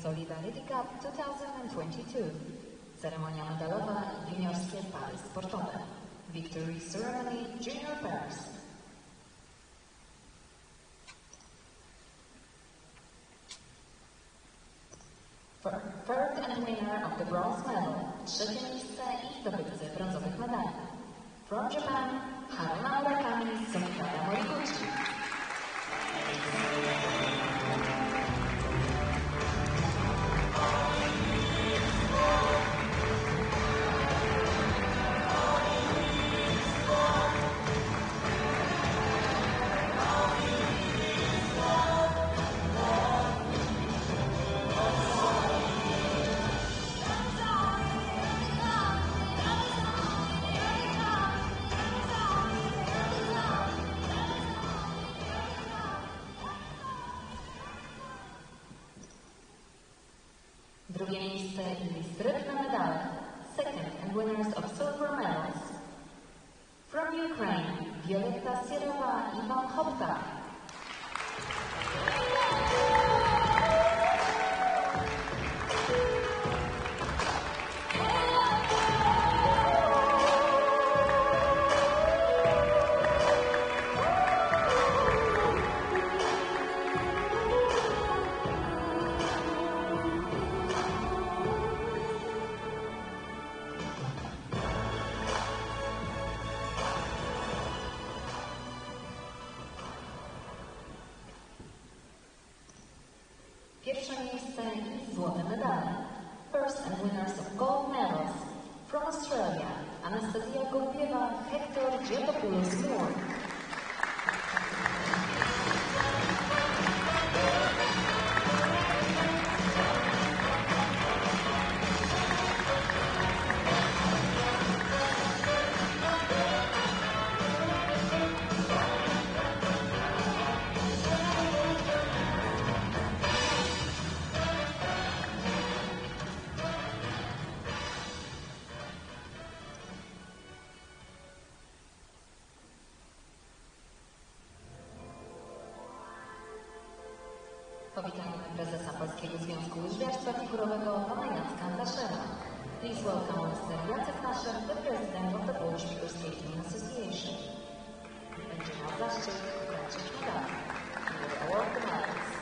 Solidarity Cup 2022. Ceremonia medalowa, juniorskie pary sportowe. Victory Ceremony, Junior Pairs. and winner of the bronze medal, trzecie miejsce i zdobywcy brązowych medali. From Japan, Haruna Murakami z Sophia Moriguchi. Drugie miejsce i srebrne medale, second and winners of silver medals. From Ukraine, Violetta Sirova i Ivan Hopta. Pierwsze miejsce i złote medale. First and winners of gold medals. From Australia, Anastasia Golubeva, Hector Giotopoulos-Moore. Powitamy prezesa Polskiego Związku Łyżwiarstwa Figurowego pana Jacka Andaszewa. Please welcome Mr. Jacek Naszer, the president of the Polish Figure Skating Association. Będzie miał zaszczyt wręczyć medale. He will award the medals.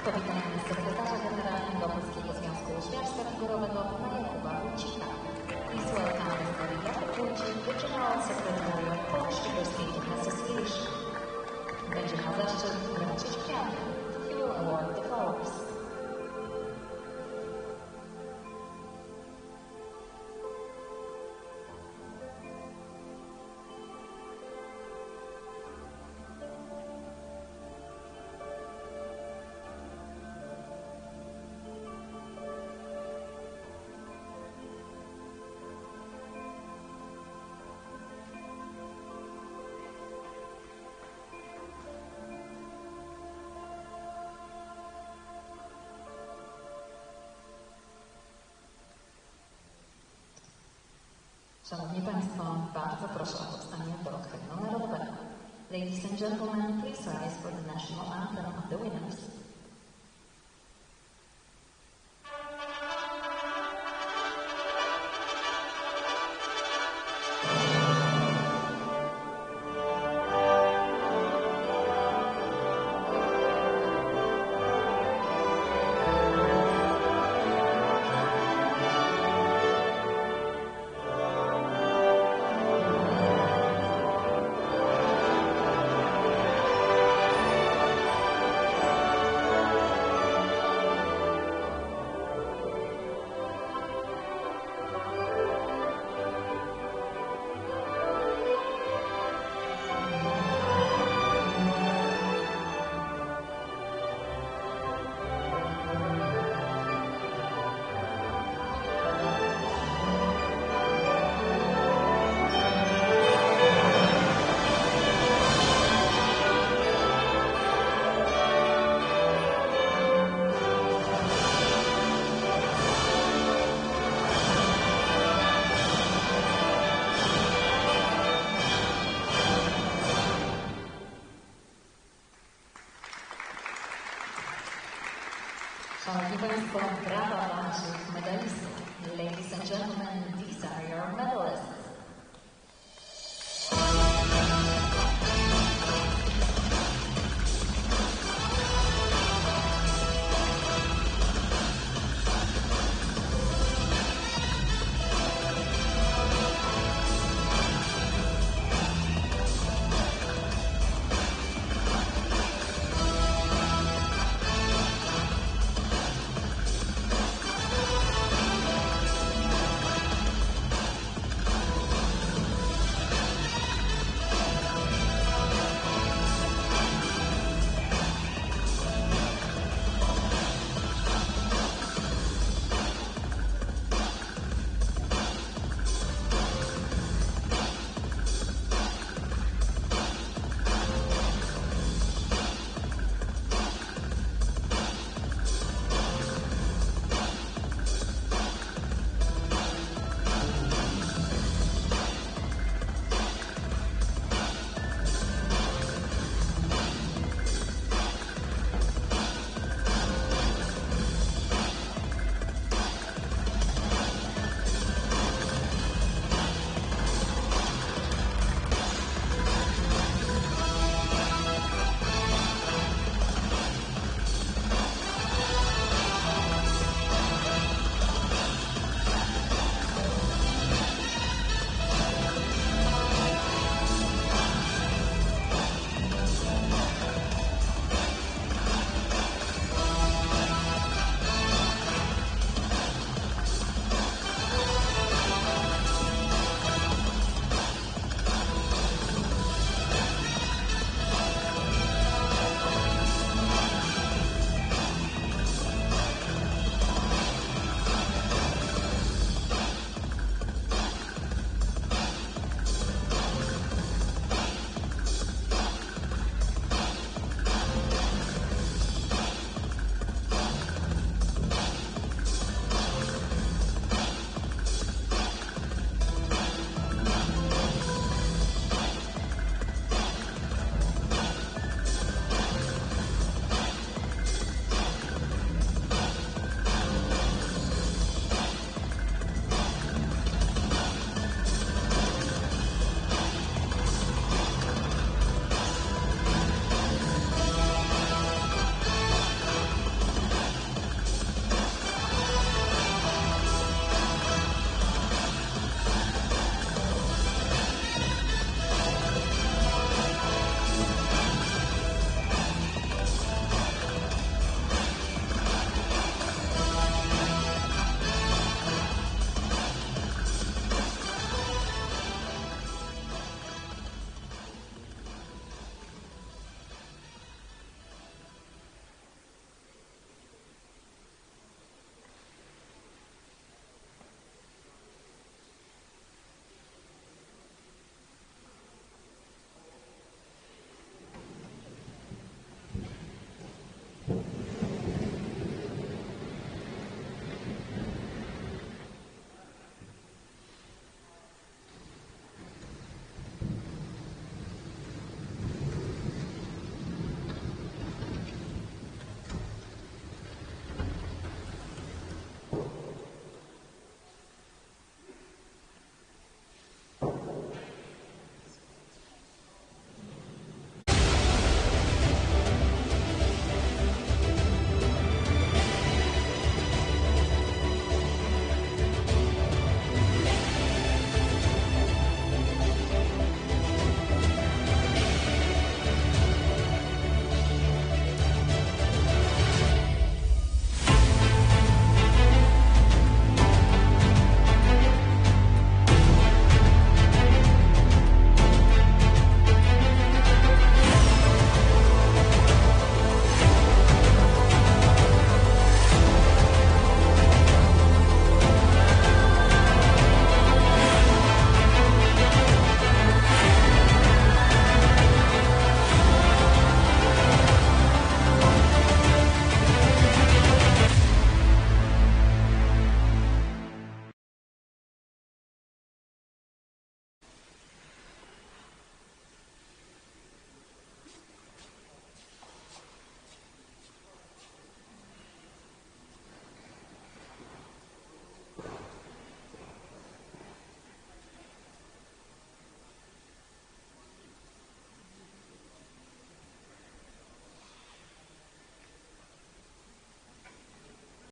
Powitamy sekretarza generalnego Polskiego Związku Łyżwiarstwa Figurowego pana Jakuba Wójcika. Please welcome Mr. Jakub Wójcik, the General Secretary of Polish Figure Skating Association. Będzie miał zaszczyt wręczyć kwiaty. He will award the flowers. Szanowni Państwo, bardzo proszę o powstanie do hymnu narodowego. Ladies and gentlemen, please rise for the national anthem of the winners. Szanowni Państwo, brawa dla naszych medalistów. Ladies and gentlemen, these are your medalists.